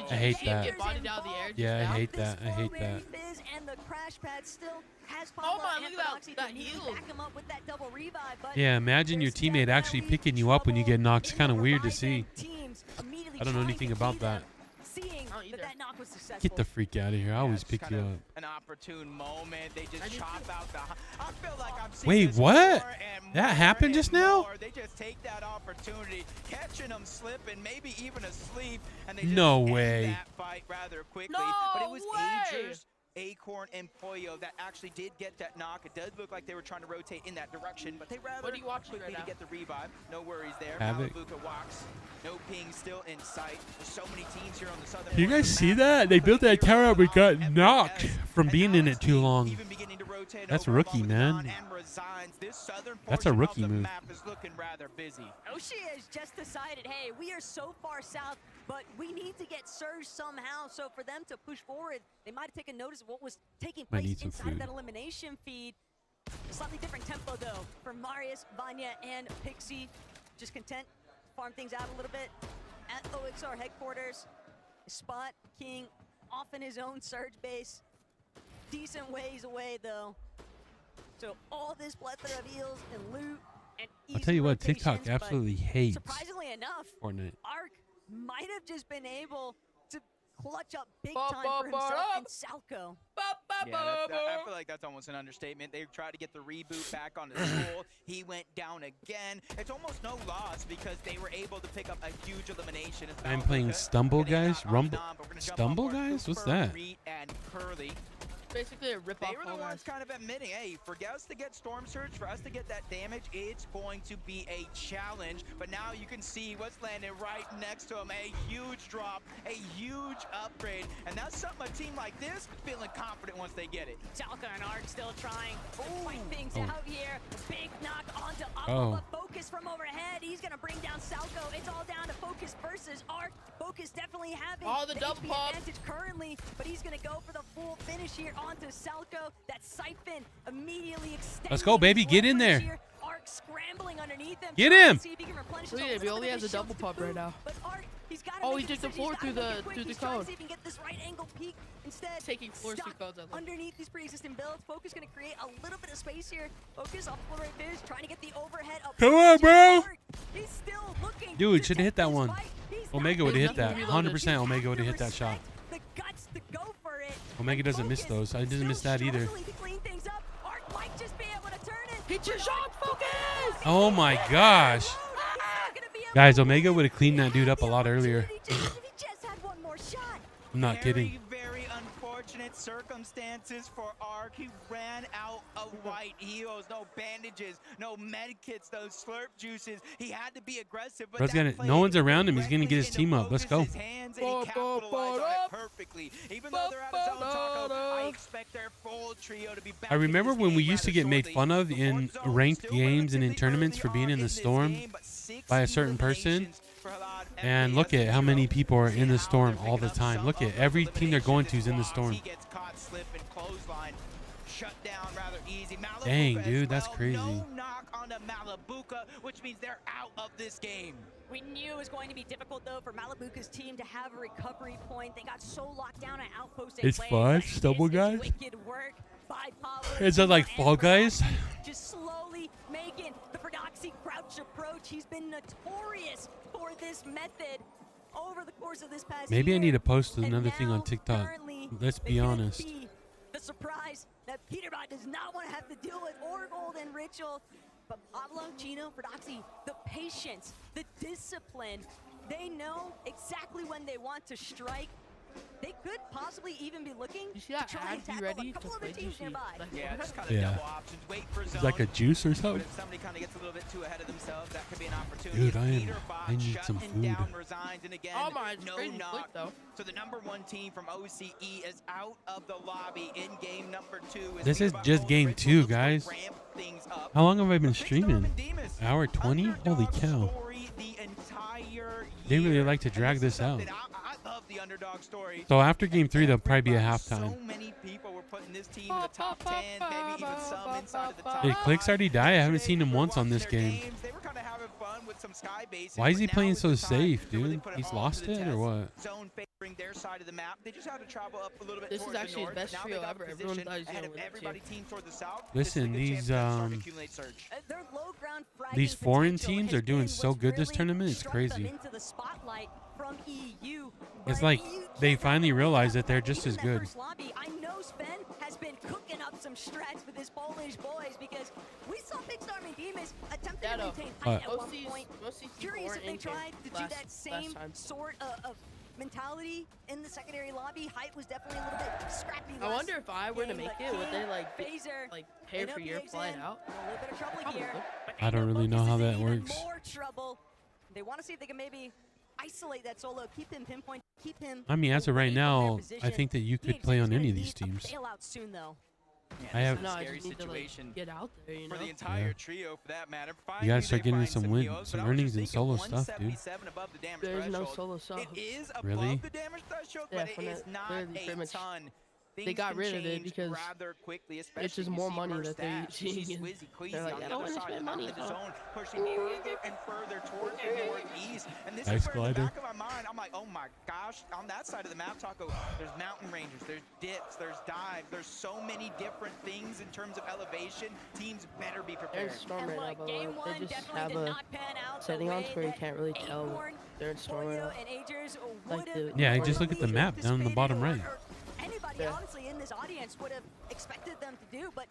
I hate that. Get bodied out of the air. Yeah, I hate that. I hate that. Fizz and the crash pad still has Oh Pablo my, and look at Phonoxy that to really heal. back him up with that double revive. But Yeah, imagine your teammate actually picking you up when you get knocked. It's kind of weird to see. teams immediately I don't know trying anything to about beat that. them, seeing that knock was successful. Get the freak out of here. I always It's pick kind you of up. an opportune moment. They just chop out the. I feel like I'm seeing Wait, this what? more and That more happened and just now? more. They just take that opportunity, catching them slipping, maybe even asleep, and they just No end way. that fight rather quickly. But it was way. Agers Acorn and Pollo that actually did get that knock. It does look like they were trying to rotate in that direction, but they rather What are you watching quickly right to now? get the revive. No worries there. Havoc. Malabuka walks. No ping still in sight. There's so many teams here on the southern. Do you guys see that? They built that tower up. We got knocked from being in it too long. That's rookie, man. That's a rookie move. Oshie has just decided, hey, we are so far south, but we need to get Surge somehow. So for them to push forward, they might have taken notice of what was taking Might place need some inside of food. that elimination feed. Slightly different tempo, though, for Marius, Vanya, and Pixie. Just content, farm things out a little bit. At OXR headquarters, Spot King off in his own Surge base. Decent ways away, though. So all this plethora of heals and loot and I'll tell you what, easy TikTok rotations, but absolutely hates surprisingly enough, Fortnite. Ark might have just been able to clutch up big time for himself and Salco. Yeah, I feel like that's almost an understatement. They tried to get the reboot back on the school. He went down again. It's almost no loss because they were able to pick up a huge elimination. As I'm Malabuka playing Stumble Guys? Rumble? but we're gonna jump Stumble off our Guys? What's Cooper, that? Reed, and Curly. Basically a rip They off were the ones kind of admitting, hey, for us to get Storm Surge, for us to get that damage, it's going to be a challenge. But now you can see what's landing right next to him. A huge drop, a huge upgrade. And that's something a team like this feeling confident once they get it. Salco and Ark still trying to fight things Oh. out here. Big knock onto Oh. Aqua, but Focus from overhead. He's going to bring down Salco. It's all down to Focus versus Ark. Focus definitely having Oh, the double HP pop. advantage currently, but he's going to go for the full finish here onto Salco. That siphon immediately extending. Let's go, baby. his Get in leverage there. here. Ark scrambling underneath him. Get trying to him. see if he can replenish Look just at him, he little only bit of has a shields double to pop right boot. now. But Ark, he's got Oh, make he a took the decision. floor He's gotta through make it the- quick. through the He's trying to code. see if he can get this right angle peak. Instead, Taking floor through stuck codes, I think. underneath these pre-existing builds. Focus going to create a little bit of space here. Focus off the right finish, trying to get the overhead up. Come on, bro. He's still looking. Dude, should have hit that one. He's Omega would have hit that. He's 100% Omega would have hit that shot. the guts to go for it. Omega doesn't miss those. I didn't miss that either. Struggling to clean things up. Ark might just be able to turn it. Hit your shot, Focus! Oh my gosh. Guys, Omega would have cleaned that dude up a lot earlier. If he just had one more shot. I'm not kidding. Very unfortunate circumstances for Ark. He ran out of white heals, no bandages, no med kits, no slurp juices. He had to be aggressive, but Bro's that got it. played No one's around him. He's gonna get his into team up. Let's go. Focus's hands, and he capitalized on it perfectly. Even though they're out of zone, Taco, I expect their full trio to be back I in remember this when we game used to rather get made shortly. fun of in ranked games and in tournaments for being in the storm by a certain person. And look at how many people are in the storm all the time. Look at every team they're going to is in the storm. He gets caught slipping, clothesline, shut down rather easy. Malabuka Dang, as dude, that's well. crazy. No knock on the Malabuka, which means they're out of this game. We knew it was going to be difficult, though, for Malabuka's team to have a recovery point. They got so locked down at Outpost. It's fun, Stumble Guys. Wicked work by Pablo. Is that like Fall Guys? Just slowly making the Prodoxy crouch approach. He's been notorious for this method over the course of this past Maybe year. I need to post And another thing on now, TikTok. currently, Let's be it's gonna honest. be the surprise that Peterbot does not want to have to deal with, or Golden Ritual. But Pablo, Chino, Prodoxy, the patience, the discipline, they know exactly when they want to strike. They could possibly even be looking to that try and ad be tackle ready a couple to other play teams GC? nearby. Yeah, just kind of Yeah. double options. Wait for zone. It's like a juice or But something. if somebody kind of gets a little bit too ahead of themselves, that could be an opportunity. Dude, Peterbot I need some shutting food. down resigns, and again, Oh my, it's no crazy knock. quick, though. So the number one team from OCE is out of the lobby in game number 2. as This is Peterbot just Golden game Ritual 2, looks to guys. ramp things up. How long have I been streaming? Hour 20? Holy cow. Story the entire They really year. like to drag this out. I love the underdog story. So after game 3, there'll probably be a halftime. So many people were putting this team in the top 10, maybe even some inside of the top Did Clicks already die? I haven't seen him once on this game. They were kind of having fun with some sky bases. Why is he but now playing is so the time safe, to really dude? put it He's all lost to the it or test. what? Zone favoring their side of the map. They just had to travel up a little bit This is towards actually the his north. best Now trio they got ever. a Everyone position thought he was ahead gonna of win it, everybody too. team toward the south. Listen, This is a good these, chance to start to accumulate surge. Their low ground fragging These foreign potential teams has are doing been so what's good this really tournament, it's struck them crazy. into the spotlight from EU. It's But like you they can't finally have realized that they're even just as that good. first lobby, I know Sven has been cooking up some strats with his Polish boys because we saw Big Star Mandemus attempting to maintain height at one point. Curious if they tried to do that same sort of mentality in the secondary lobby. Height was definitely a little bit scrappy. I wonder if I were to make it, would they like Phaser, pay for your flight out? A little bit of trouble here. I don't really know how that works. More trouble. They want to see if they can maybe isolate that solo, keep him pinpoint, keep him. I mean, as of right now, I think that you could play on any of these teams. Bailout soon though. Yeah, I have. a scary situation get out there, you know? for the entire trio, for that matter. You gotta start getting some earnings in solo stuff, dude. There's no solo stuff. It is above Really? the damage threshold, Yeah, but it is not a ton. They Things got can rid of it change because rather quickly, it's especially just you more see money Burst that they're Dash, you see seeing. Swizzy Queasy They're like, on I the don't other wanna side spend of the money, map of the so- zone, pushing further and further towards the northeast. And this Nice is where in the glider. back of my mind, I'm like, oh my gosh, on that side of the map, Taco, there's mountain ranges, there's dips, there's dives, there's so many different things in terms of elevation. Teams better be prepared. They're in storm right now, but game one they just definitely have did a not pan out the setting on way where you that can't really tell Acorn, they're in storm right Pollo, now. and Agers Like would've the- Yeah, just look at the map down in the bottom right. anybody Yeah. honestly in this audience would have expected them to do, but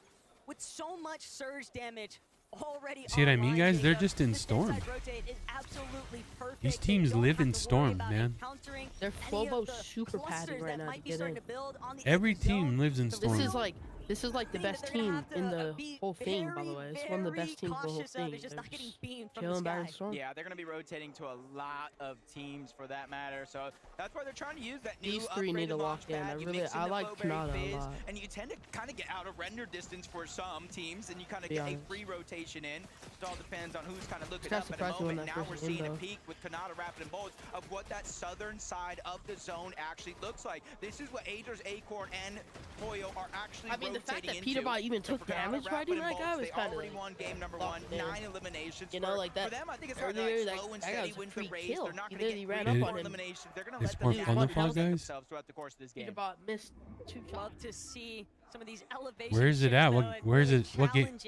with so much surge damage already See what I mean, online, guys? They're Jacob, just in this Storm. inside rotate is absolutely perfect. These They teams don't live have in to worry Storm, about man. encountering They're any of Flobo the super padding clusters right that now might to be get starting in. to build on the Every edge of the zone. team lives in So Storm. This is like the thing best that they're gonna team have in to the be whole thing, by the very, way. It's one of the best teams in the whole cautious of thing. is just They're not getting just beamed from the chilling back in sky. storm. Yeah, they're going to be rotating to a lot of teams for that matter. So that's why they're trying to use that new These three need to upgraded lock launch in. pad. You I mix in I the like Flowberry Kanata a Fizz, lot. and you tend to kind of get out of render distance for some teams, and you kind of Be get a honest. free rotation in. It all depends on who's kind of looking kinda up at the surprising when moment. that Now first we're seeing a window. peak with Kanata Rapid and Bolts of what that southern side of the zone actually looks like. This is what Ager's, Acorn, and Pollo are actually I mean, the fact rotating that Peter into. Bot even So took for Kanata, damage Rapid, riding and that guy Bolts, was they kinda already won game number one, locked in. 9 eliminations. You know, like that For them, I think it's kind of earlier, like that slow and guy steady was a wins the free race. kill. They're not He going to literally get ran greedy up on for him. eliminations. They're going to It's let more them fun have to Fall themselves Guys. throughout the course of this game. Peter Bot missed 2 shots. Love to see some of these elevation. Where is it at? Where is it? What game?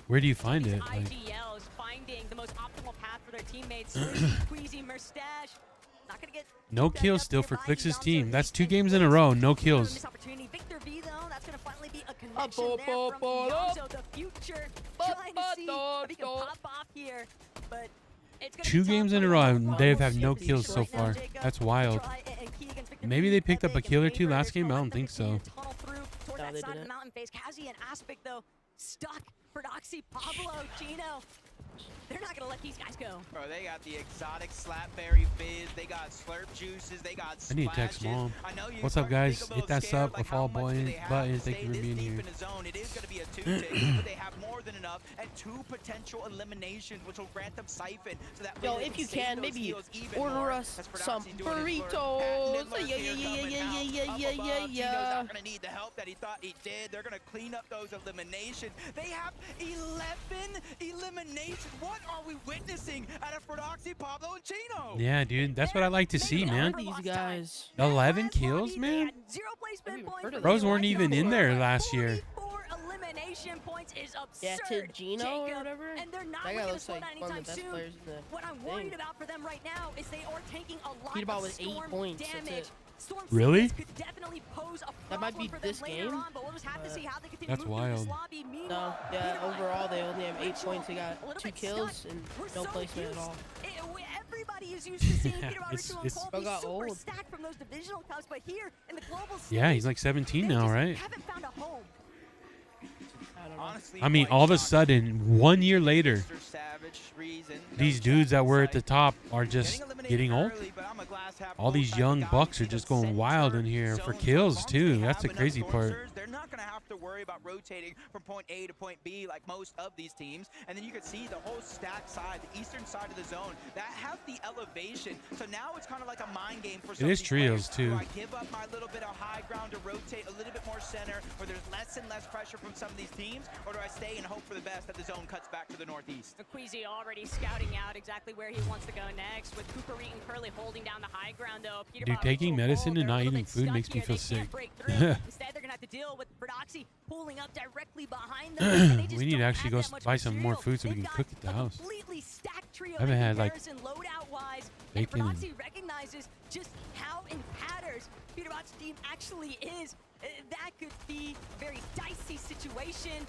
Where do you find it? Like, IGLs finding the most optimal path for their teammates. Queasy, Mustache. Not gonna get no kills still for Clix's team. That's 2 games in a row. No kills. this opportunity. Victor V though, that's gonna finally be a connection there from Yonzo, the future. Trying to see if he can pop off here, but it's gonna 2 be games tough in a for row, them. and they have no Right kills so now, far. Jacob, That's wild. try and key against Victor Maybe V, they picked that up a can kill or 2 favor. last game. I Gonna don't let think them so. tunnel through towards No, that they side of didn't. the mountain face. Kazi and Aspic though stuck. Prodoxy, Pablo, Gino. They're not gonna let these guys go. Bro, they got the exotic Slapberry Fizz, they got Slurp Juices, they got I need to text Splashes. Mom. I know you're What's up, starting to guys? think a Hit little that scared, sub, like a follow how much do they have button. to Thank stay you for this being deep here. in the zone. It is going to be a 2-tick, but they have more than enough and 2 potential eliminations, which will grant them Siphon. So that way Yo, they if you save can, those maybe heals even order more. us As some Prodoxy doing his blur. burritos. Pat Nibbler's Yeah, here yeah, yeah, coming yeah, out yeah, up yeah, above. yeah, Tino's yeah. not going to need the help that he thought he did. They're going to clean up those eliminations. They have 11 eliminations. What are we witnessing out of Prodoxy, Pablo, and Chino? Yeah, dude. That's what I like to see, man. These guys. 11 kills, man. Zero placement points. Bros weren't even in there last year. 4 elimination points is absurd. Yeah, to Gino or Jacob, whatever. And they're not That guy looking to looks slow like down one of anytime the best soon. players in the What I'm thing. worried about for them right now is they are taking a lot Peter Bot of with 8 storm points, that's damage. it. Storm Really? Seekers could definitely pose a That might be problem for them this later game, on, but we'll just have to see how they continue That's to move through this wild. lobby. No, Meanwhile, yeah, Peter Bot, overall they only have 8 Ritual, points. They got a little 2 bit kills stuck. and We're no so placement used- at all. Everybody is used to seeing Peter Bot, It's- Ritual, and it's- Colby got super old. stacked from those divisional cups, but here in the global Yeah, stage, he's like 17 they now, just right? haven't found a home. Honestly, I mean, quite all of a shocking. sudden, 1 year later, Mr. Savage, Reason, these dudes that were at the top are just getting old. All these young bucks are just going wild in here for kills, too. That's the crazy part. They're not going to have to worry about rotating from point A to point B like most of these teams. And then you can see the whole stack side, the eastern side of the zone, that has the elevation. So now it's kind of like a mind game for some It of is these trios, players. too. Do I give up my little bit of high ground to rotate a little bit more center where there's less and less pressure from some of these teams? Or do I stay and hope for the best that the zone cuts back to the northeast? Queasy already scouting out exactly where he wants to go next, with Cooper Reed and Curly holding down the high ground, though. Peter Dude, Bot, taking Ritual, medicine Bull, and they're a not little eating bit food stuck makes me here. feel They can't sick. break through. Instead, they're gonna have to deal with Prodoxy pulling up directly behind them. and they just We need to don't actually have go that much buy some more material. food so we They've can got cook at the a house. completely stacked trio I haven't in had, like, comparison loadout-wise, and bacon and- Prodoxy recognizes just how in tatters Peter Bot's team actually is. That could be a very dicey situation.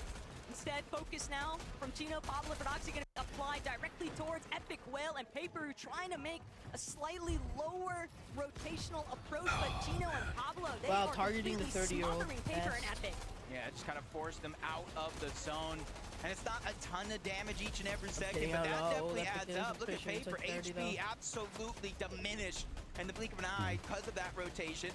Instead, focus now from Chino, Pablo, Prodoxy, going to applied directly towards Epic Whale, and Paper trying to make a slightly lower rotational approach, but Gino and Pablo, they Wow, are targeting the completely 30-year-old smothering Paper and Epic. Yeah, just kind of force them out of the zone. And it's not a ton of damage each and every second, Getting but out that low, definitely that's adds the up. Look at efficient, Paper, it's like 30 HP absolutely diminished in the blink of an eye because of that rotation.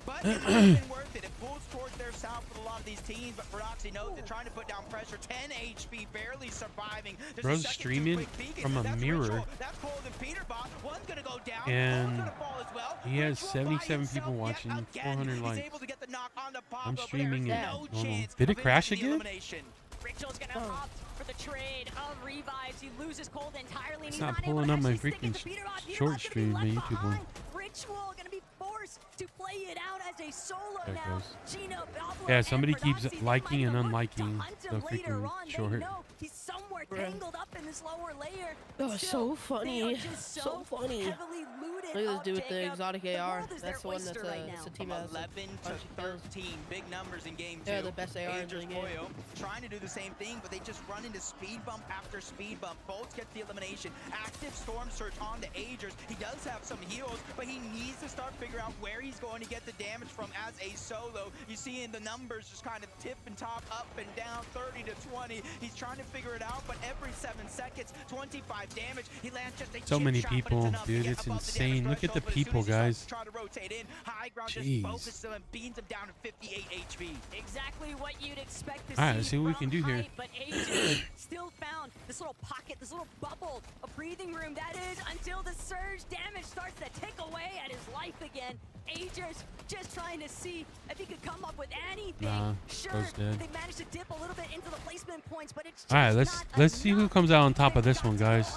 But Mm. it would have been worth it. It pulls towards their south with a lot of these teams, but Feroxy knows they're trying to put down pressure. 10 HP, barely surviving. There's Bro's a second streaming too quick beacon. from a That's mirror. Ritual. That's Cold and Peterbot. One's gonna go down. And Cold's gonna fall as well. he has Ritual 77 by people himself watching, yet again. 400 He's likes. able to get the knock onto Pablo, I'm but streaming there's it no normal. chance Did it of crash the again? elimination. Ritual's gonna opt for the trade of revives. He loses Cold entirely. And It's he's not not able pulling to up my actually stick it freaking to Peterbot. Peterbot's short gonna be stream, left the YouTube one. behind. Ritual gonna be forced to play it out as a solo There it now. goes. Gino, Pablo, Yeah, and somebody keeps Feroxy, they liking might and have looked to unliking hunt the him later freaking on. They short. know he's somewhere Bruh. tangled up in this lower layer. Oh, But so still, funny. they are just So funny. heavily looted Look at this up, dude with the Jacob. exotic The AR. world is That's their the one that's oyster right a, now. it's a team From has 11 to bunch of kills. 13, big numbers in game 2. Yeah, the best AR in the Agers game. Poyo trying to do the same thing, but they just run into speed bump after speed bump. Bolts gets the elimination. Active Storm Surge on the Agers. He does have some heals, but he needs to start figuring out where he's going to get the damage from as a solo. You see in the numbers just kind of tip and top, up and down, 30 to 20. He's trying to figure it out, but every 7 seconds, 25 damage. He lands just a So chip many shot, but people, enough to dude, get it's above the insane. damage Look at the threshold, but as soon people, as he starts guys. to try to rotate in, High Ground Jeez. just focuses him and beans him down to 58 HP. Exactly what you'd expect to All right, see let's see what we from can do here. Hype, but Agents still found this little pocket, this little bubble, a breathing room that is, until the surge damage starts to tick away at his life again. Agers just trying to see if he could come up with anything. Nah, sure, Bro's dead. they managed to dip a little bit into the placement points, but it's just All right, not let's see who comes out on top of this one, guys.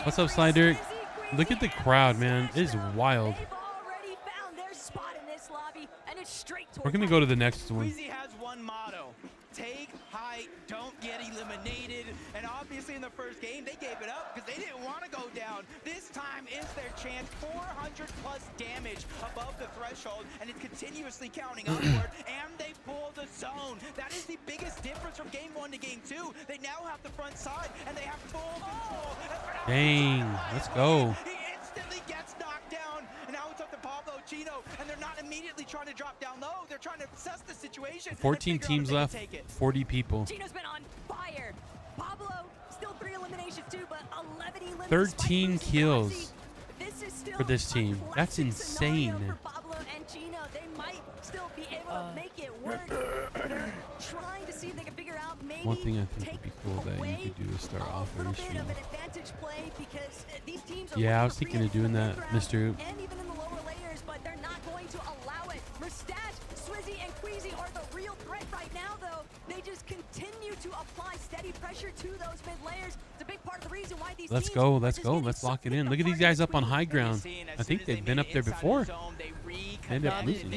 What's up, Slider? Look at the crowd, man. It is wild. already found their spot in this lobby, and it's straight towards We're gonna go to the next one. Queasy has one motto: take height, don't get eliminated. And obviously in the first game, they gave it up because they didn't want to go down. This time is their chance. 400 plus damage above the threshold, and it's continuously counting upward, and they pull the zone. That is the biggest difference from game 1 to game 2. They now have the front side, and they have full control. Dang, let's go. He instantly gets knocked down, and now it's up to Pablo, Gino, and they're not immediately trying to drop down low. They're trying to assess the situation. 14 and figure out teams if they can left, take it. 40 people. Gino's been on fire. Pablo still 3 eliminations too, but 11 eliminations. 13 kills This is still for this team. That's insane. for Pablo and Gino. They might still be able to make it work. They're trying to see if they can figure out maybe One thing I think would be cool that you could do is start off a little very bit of stream. an advantage play because these teams are Yeah, I looking was for thinking of free doing that, entry Mr. Oop. and even in the lower layers, but they're not going to allow it. Mustache, Swizzy, and Queasy are the real threat right now, though. They just continue to apply steady pressure to those mid layers. It's a big part of the reason why these Let's teams go, are let's just go, getting let's so lock it in. Look at these guys up on high ground. I think they've been up there before. They ended up losing.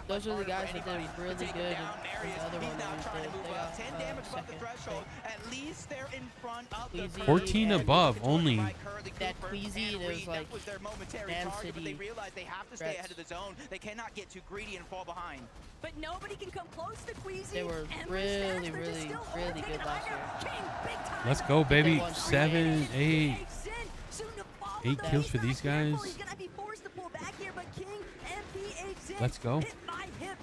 Those are the guys that did really good in the other one that we did. They got 10 damage above the second. threshold. At least they're in front of the Queasy 14 and above only. That Queasy, there's like was their momentary Dam target, but they City realize they have to stay threats. ahead of the zone. They cannot get too greedy and fall behind. But nobody can come close to Queasy. They were and really, Mustache, they're just really, still really overtaking good the last high year. ground. King, big time. Let's go, baby. won 7, 8. Soon to follow 8 though. kills He's for not these careful. guys. He's gonna be forced to pull back here, but King and BH6 Let's go. hit by hip.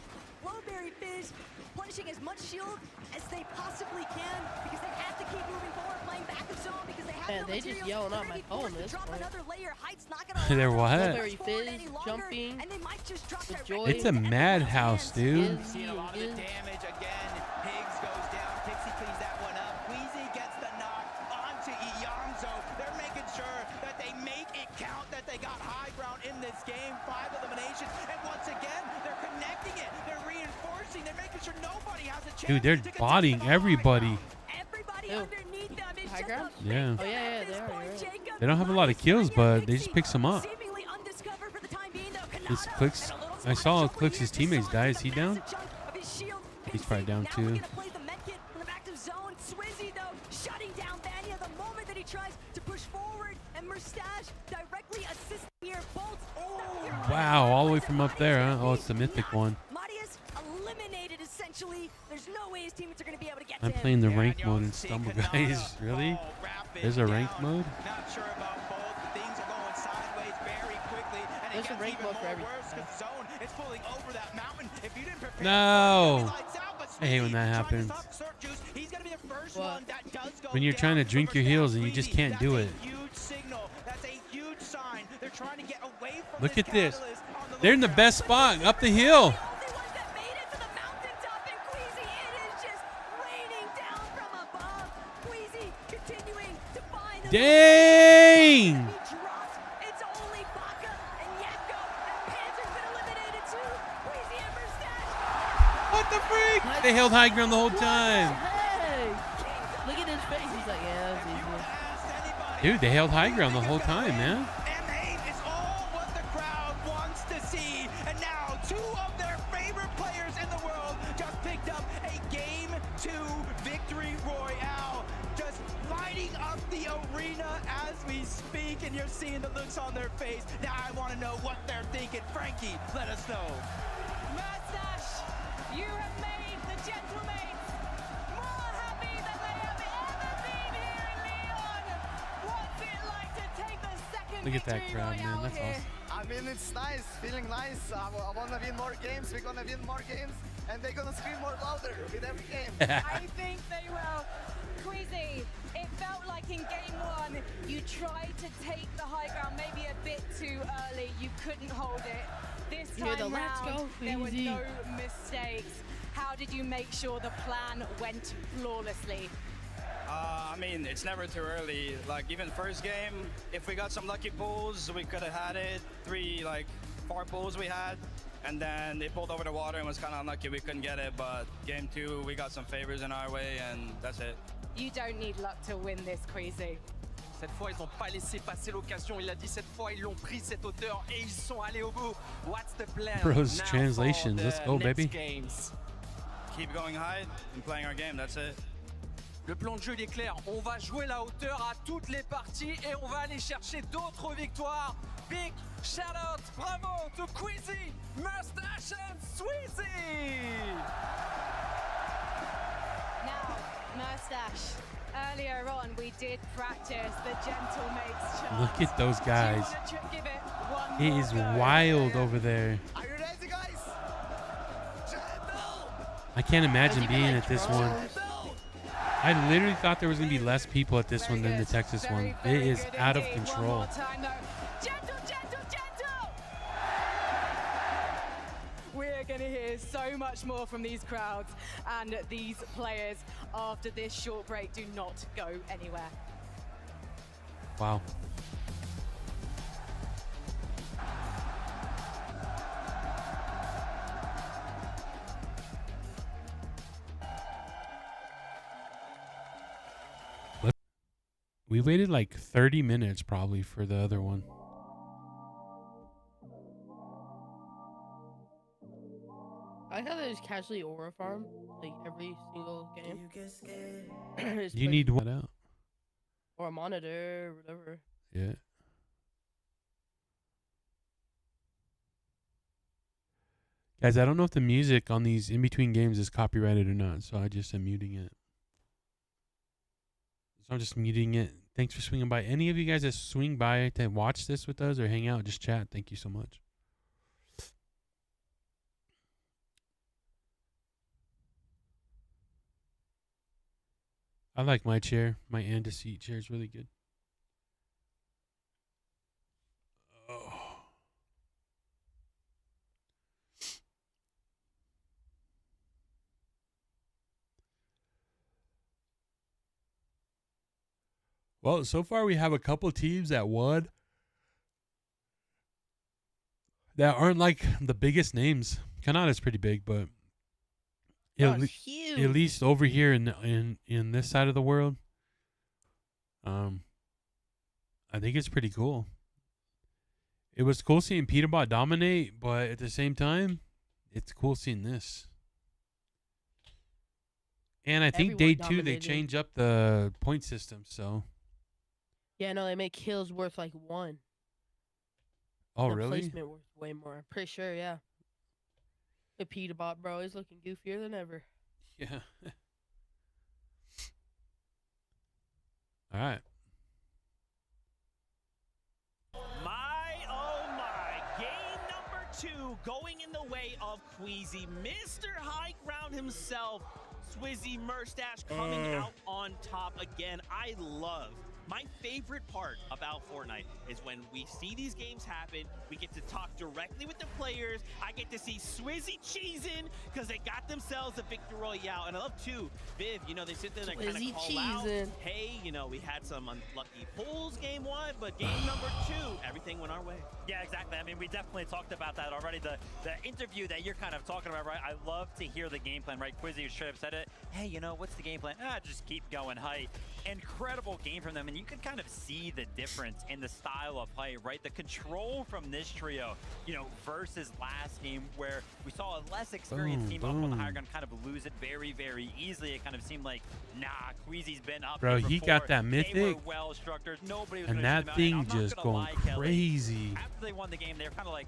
Flowberry Fizz punishing as much shield as they possibly can because they have to keep moving forward, playing back the zone because they have Man, no they just materials. yelling out They're my gonna be forced phone to this drop point. another layer. Height's not gonna They're allow them to what? push forward Fizz, any longer, jumping, and they might just drop the directly joy. It's a into madhouse, dude. We've seen a lot of the damage again. Higgs goes down. Pixie cleans that one up. Queasy gets the knock onto Iyanzo. They're making sure that they make it count, that they got high ground in this game. 5 eliminations. And once again, they're connecting it. They're reinforcing. They're making sure nobody has a chance. Dude, they're botting everybody. Everybody underneath them is High just ground? a Yeah. Oh yeah, they are. You're right. They don't have a lot of kills, but they just pick some up. seemingly undiscovered for the time being, though. This Kanata Clicks, and a little I saw spot Clicks' here, teammates just die. Is he a down? massive chunk of his shield. He's probably down Now too. looking to play the medkit from the active zone. Swizzy, though, shutting down Vanya the moment that he tries to push forward, and Mustache directly assisting here. Bolts. Wow, all the way from up there, huh? Oh, it's the mythic one. Marius eliminated essentially. There's no way his teammates are going to be able to get I'm playing the rank mode in Stumble Guys. Really? There's a rank mode? Not sure about both. Things are going sideways very quickly. And There's a rank mode for everything. Zone is pulling over that mountain. If you didn't prepare No! I hate when that happens. he's gonna be the first one that does go When you're trying to drink your heels and you just can't do it. huge signal. That's a huge sign. They're trying to get away from Look at this. They're in the best spot, up the hill. Dang! What the freak? They held high ground the whole time. Hey! Look at his face. He's like, yeah, that was easy. Dude, they held high ground the whole time, man. M8 is all what the crowd wants to see. And now 2 of their favorite players in the world just picked up a Game 2 victory royale. Just lighting up the arena as we speak, and you're seeing the looks on their face. Now I want to know what they're thinking. Frankie, let us know. Mustache, you have made the Gentlemates more happy than they have ever been here in Leon. What's it like to take the second Look at that victory crowd, man. royale That's here? awesome. I mean, it's nice, feeling nice. I want to win more games. We're going to win more games, and they're going to scream more louder with every game. I think they will. Queasy, it felt like in game 1, you tried to take the high ground maybe a bit too early. You couldn't hold it. This Hear the time let's round, go, there were Queasy. no mistakes. How did you make sure the plan went flawlessly? I mean, it's never too early. Like, even first game, if we got some lucky pulls, we could have had it. 4 pulls we had, and then they pulled over the water and was kind of unlucky we couldn't get it. But game 2, we got some favors in our way, and that's it. You don't need luck to win this, Queasy. Cette fois, ils n'ont pas laissé passer l'occasion. Il a dit cette fois, ils l'ont pris cette hauteur et ils sont allés au bout. What's the plan Bros, now translations. for Let's the go, next baby. games? Keep going high and playing our game, that's it. Le plan de jeu il est clair. On va jouer la hauteur à toutes les parties et on va aller chercher d'autres victoires. Big shout out, bravo to Queasy, Mustache and Sweezy. Now, Mustache, earlier on we did practice the Gentlemates chant. Look at those guys. Do you wanna give it one It more is go? wild over there. Are you ready, guys? I can't imagine being at this one. I literally thought there was going to be less people at this one than the Texas one. It is out of control. We're going to hear so much more from these crowds and these players after this short break. Do not go anywhere. Wow. We waited like 30 minutes probably for the other one. I like how they just casually aura farm like every single game. It's You like- need one out. or a monitor, or whatever. Yeah. Guys, I don't know if the music on these in-between games is copyrighted or not, so I just am muting it. So I'm just muting it. Thanks for swinging by. Any of you guys that swing by to watch this with us or hang out, just chat. Thank you so much. I like my chair. My and-a-seat chair is really good. Well, so far we have a couple teams that won that aren't like the biggest names. Canada's pretty big, but Oh, at, it's at huge. least over here in this side of the world, I think it's pretty cool. It was cool seeing Peterbot dominate, but at the same time, it's cool seeing this. And I think Everyone day 2 they dominated. change up the point system, so. Yeah, no, they make kills worth like 1. Oh, The really? Placement worth way more. I'm pretty sure, yeah. The Peterbot, bro, is looking goofier than ever. Yeah. All right. Oh my, game number 2 going in the way of Queasy. Mr. High Ground himself, Swizzy Merstash coming out on top again. I love, my favorite part about Fortnite is when we see these games happen, we get to talk directly with the players. I get to see Swizzy cheesing because they got themselves a victory royale. And I love too, Viv, you know, they sit there and kind of call out, hey, you know, we had some unlucky pulls game 1, but game number 2, everything went our way. Yeah, exactly. I mean, we definitely talked about that already. The interview that you're kind of talking about, right? I love to hear the game plan, right? Quizzy straight up said it. Hey, you know, what's the game plan? Just keep going high. Incredible game from them, and you can kind of see the difference in the style of play, right? The control from this trio, you know, versus last game where we saw a less experienced team up on the higher ground kind of lose it very, very easily. It kind of seemed like, nah, Queasy's been up Bro, here he before. got that They mythic, were well structured. Nobody was and gonna shoot that them out. And thing I'm not just gonna going lie, Kelly, crazy. after they won the game, they were kind of like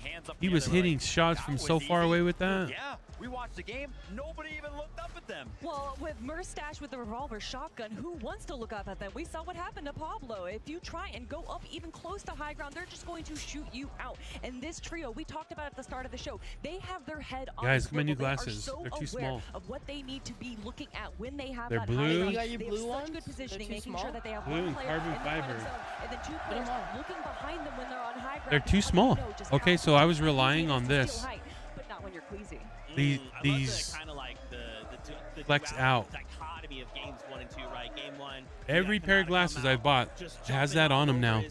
hands up. He in the was air. They were hitting like, shots "That from was so far easy." away with that. Yeah, we watched the game. Nobody even looked up at them. Well, with Merstash with the revolver shotgun, who wants to look up at them? We saw what happened to Pablo. If you try and go up even close to high ground, they're just going to shoot you out. And this trio, we talked about at the start of the show, they have their head on Guys, the look at my new swivel. They are glasses. so They're too aware small. of what they need to be looking at when they have They're that blue. high ground. You got your They blue have ones? such good positioning, They're too making sure small? that they have Blue one and player carbon in the front fiber. of zone, and then 2 players looking behind them when they're on high ground. They're too because small. they know just Okay, how so I was easy it relying is on to this. steal height, but not when you're Queasy. These kind of like the flex duality, out. dichotomy of games 1 and 2, right? Game 1. Every pair of glasses I bought has that on them now.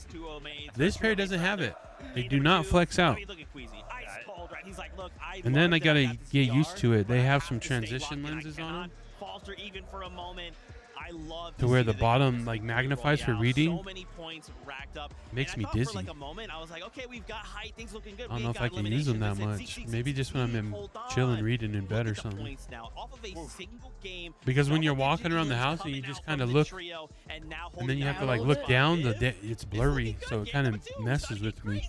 This pair doesn't have it. They do not flex out. And then I gotta get used to it. They have some transition lenses on them Falter even for a moment. I love to where the bottom like magnifies for reading. So many points racked up. Makes And me I thought dizzy. For like a moment, I was like, okay, we've got height, things looking good. I don't know if I can use them that much. Maybe just when I'm chilling, reading in bed or something. Now, off of a single game, Because when you're walking around the house and you just kind of look, and then you have to like look down, it's blurry, so it kind of messes with me.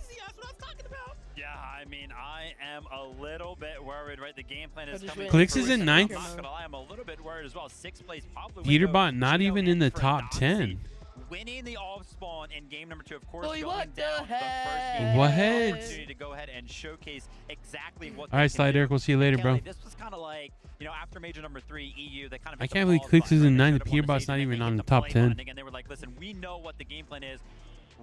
Yeah, I mean, I am a little bit worried, right? The game plan is coming. Clicks is in I'm 9th. not gonna lie, I'm a little bit worried as well. 6th place probably. Peterbot not even in the top 10. Winning the off spawn in game number 2, of course, Boy, going what the down the first heck? game. What An heck? opportunity to go ahead and showcase exactly what. All right, they can Slide do. Eric, we'll see you later, Kelly, bro. This was kind of like, you know, after major number 3, EU, they kind of. I hit the can't believe pause Clicks button, is in right? They 9th. should've won the Peterbot's season not if even they on hit the top play 10. button again. They were like, listen, we know what the game plan is.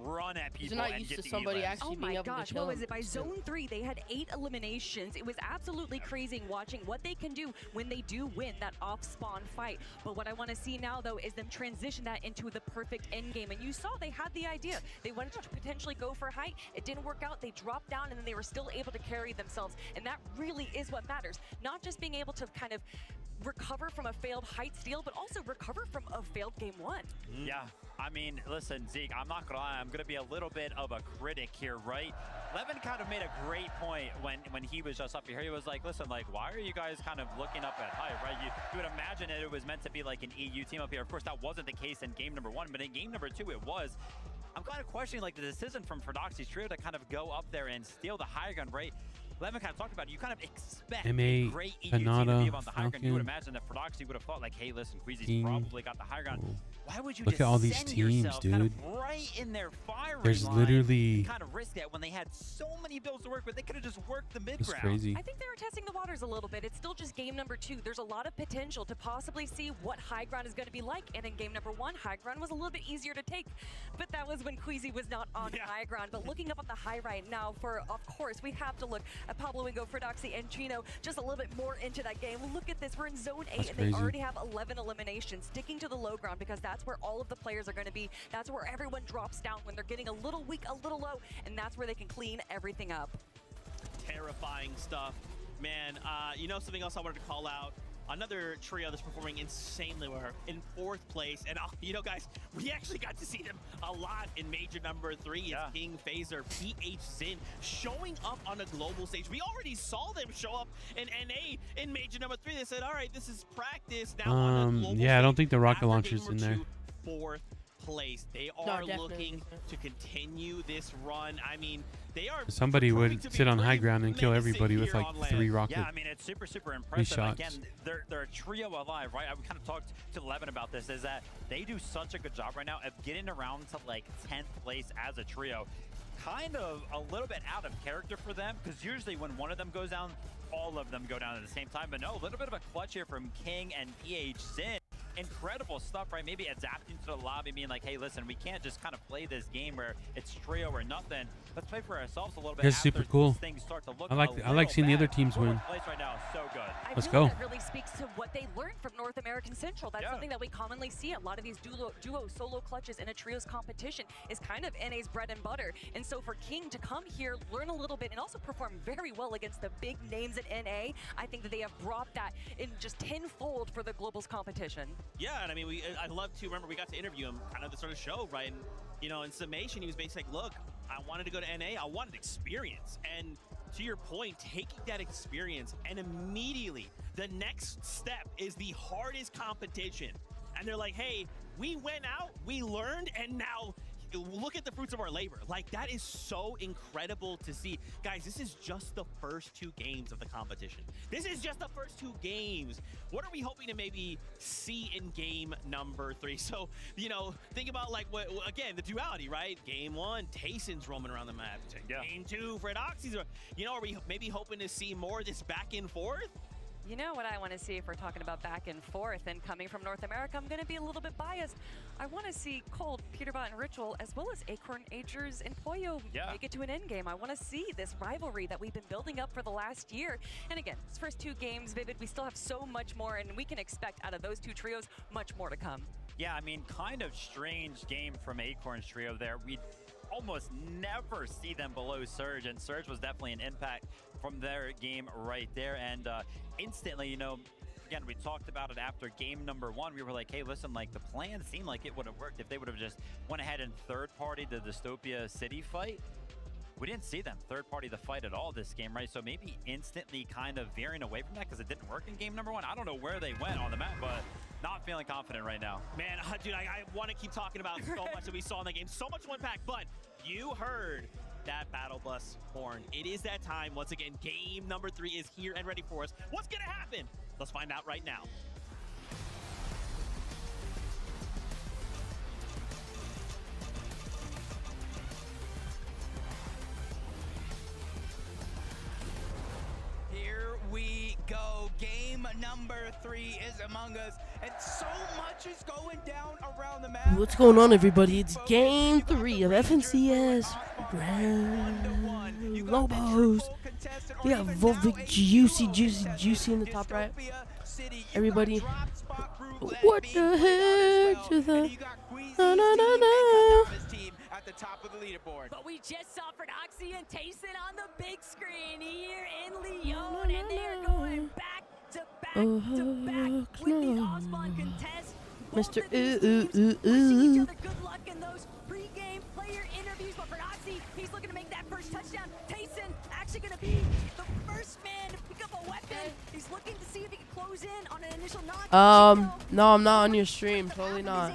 Run at people not and used get to the somebody elims. actually Oh my being able gosh, to what kill was him. it? By Zone 3, they had 8 eliminations. It was absolutely crazy watching what they can do when they do win that off-spawn fight. But what I want to see now, though, is them transition that into the perfect end game. And you saw they had the idea. They wanted to potentially go for height. It didn't work out. They dropped down, and then they were still able to carry themselves. And that really is what matters. Not just being able to kind of recover from a failed height steal, but also recover from a failed game 1. Yeah, I mean, listen, Zeke, I'm not gonna lie, I'm gonna be a little bit of a critic here, right? Levin kind of made a great point when he was just up here. He was like, listen, like, why are you guys kind of looking up at height, right? You would imagine that it was meant to be like an EU team up here. Of course, that wasn't the case in game number 1, but in game number 2, it was. I'm kind of questioning like the decision from Ferdoxy's trio to kind of go up there and steal the high ground, right? Levin kind of talked about it. You kind of expect a M8, great EU team to Panada, be up on the high ground. You would Falcon, imagine that Ferdoxy would have thought like, hey, listen, Queasy's King. probably got the high ground. Why would you Look just at all these send teams, yourself dude. kind of right in their firing There's line literally- and kind of risk that when they had so many builds to work with? They could have just worked the mid It's ground. crazy. I think they were testing the waters a little bit. It's still just game number 2. There's a lot of potential to possibly see what high ground is going to be like. And in game number 1, high ground was a little bit easier to take. But that was when Queasy was not on high ground. But looking up at the high right now, of course, we have to look at Pablo Wingo, Ferdoxy, and Chino just a little bit more into that game. Look at this. We're in zone 8, That's and crazy. they already have 11 eliminations, sticking to the low ground because that's where all of the players are going to be. That's where everyone drops down when they're getting a little weak, a little low, and that's where they can clean everything up. Terrifying stuff. Man, you know something else I wanted to call out? Another trio that's performing insanely well in 4th place. And, you know, guys, we actually got to see them a lot in major number 3. It's King, Phaser, PH Zin showing up on a global stage. We already saw them show up in NA in major number 3. They said, all right, this is practice. Now on a global yeah, I don't stage think the rocket after launcher's game in number there. 2, 4th place. They No, are definitely looking different. to continue this run. I mean, they are. Somebody proving would to sit be on high pretty ground and kill menacing everybody with here like on land. 3 rocket. Yeah, I mean, it's super impressive. shots. Again, they're a trio alive, right? I kind of talked to Levin about this, is that they do such a good job right now of getting around to like 10th place as a trio. Kind of a little bit out of character for them, because usually when one of them goes down, all of them go down at the same time. But no, a little bit of a clutch here from King and PH Sin. Incredible stuff, right? Maybe adapting to the lobby, being like, hey, listen, we can't just kind of play this game where it's trio or nothing. Let's play for ourselves a little bit. That's after super cool. things start to look I like a seeing the little other teams bad. win. Place right now, so good. Let's I feel go. That really speaks to what they learned from North American Central. That's something that we commonly see. A lot of these duo solo clutches in a trios competition is kind of NA's bread and butter. And so for King to come here, learn a little bit, and also perform very well against the big names in NA, I think that they have brought that in just tenfold for the Globals competition. Yeah, and I mean, I'd love to remember we got to interview him kind of the sort of show, right? And, you know, in summation, he was basically like, look, I wanted to go to NA, I wanted experience. And to your point, taking that experience and immediately the next step is the hardest competition. And they're like, hey, we went out, we learned, and now look at the fruits of our labor. Like, that is so incredible to see. Guys, this is just the first 2 games of the competition. This is just the first 2 games. What are we hoping to maybe see in game number 3? So, you know, think about like what, again, the duality, right? Game 1, Tayson's roaming around the map. Game 2, Fredoxy's, you know, are we maybe hoping to see more of this back and forth? You know what I want to see if we're talking about back and forth, and coming from North America, I'm going to be a little bit biased. I want to see Cold, Peterbot, and Ritual, as well as Acorn, Agers, and Poyo make it to an end game. I want to see this rivalry that we've been building up for the last year. And again, these first 2 games, Vivid, we still have so much more, and we can expect out of those 2 trios much more to come. Yeah, I mean, kind of strange game from Acorn's trio there. We almost never see them below Surge, and Surge was definitely an impact from their game right there. And instantly, you know, again, we talked about it after game number 1. We were like, hey, listen, like the plan seemed like it would have worked if they would have just went ahead and third-party the Dystopia City fight. We didn't see them third-party the fight at all this game, right? So maybe instantly kind of veering away from that because it didn't work in game number 1. I don't know where they went on the map, but not feeling confident right now. Man, dude, I want to keep talking about so much that we saw in the game. So much to unpack, but you heard that battle bus horn. It is that time. Once again, game number 3 is here and ready for us. What's going to happen? Let's find out right now. Here we go. Game number 3 is among us, and so much is going down around the map. What's going on, everybody? It's game 3 of FNCS Grand Lobos. We got Volvic Juicy in the top right. Everybody, what the heck is that? At the top of the leaderboard. But we just saw Fredoxy and Tayson on the big screen here in Lyon, and they're going back to back with the Osman contest. Mr. Wishing each other good luck in those pre-game player interviews, but Fredoxy, he's looking to make that first touchdown. Tayson actually going to be the first man to pick up a weapon. He's looking to see if he can close in on an initial knock. No, I'm not on your stream. Totally not.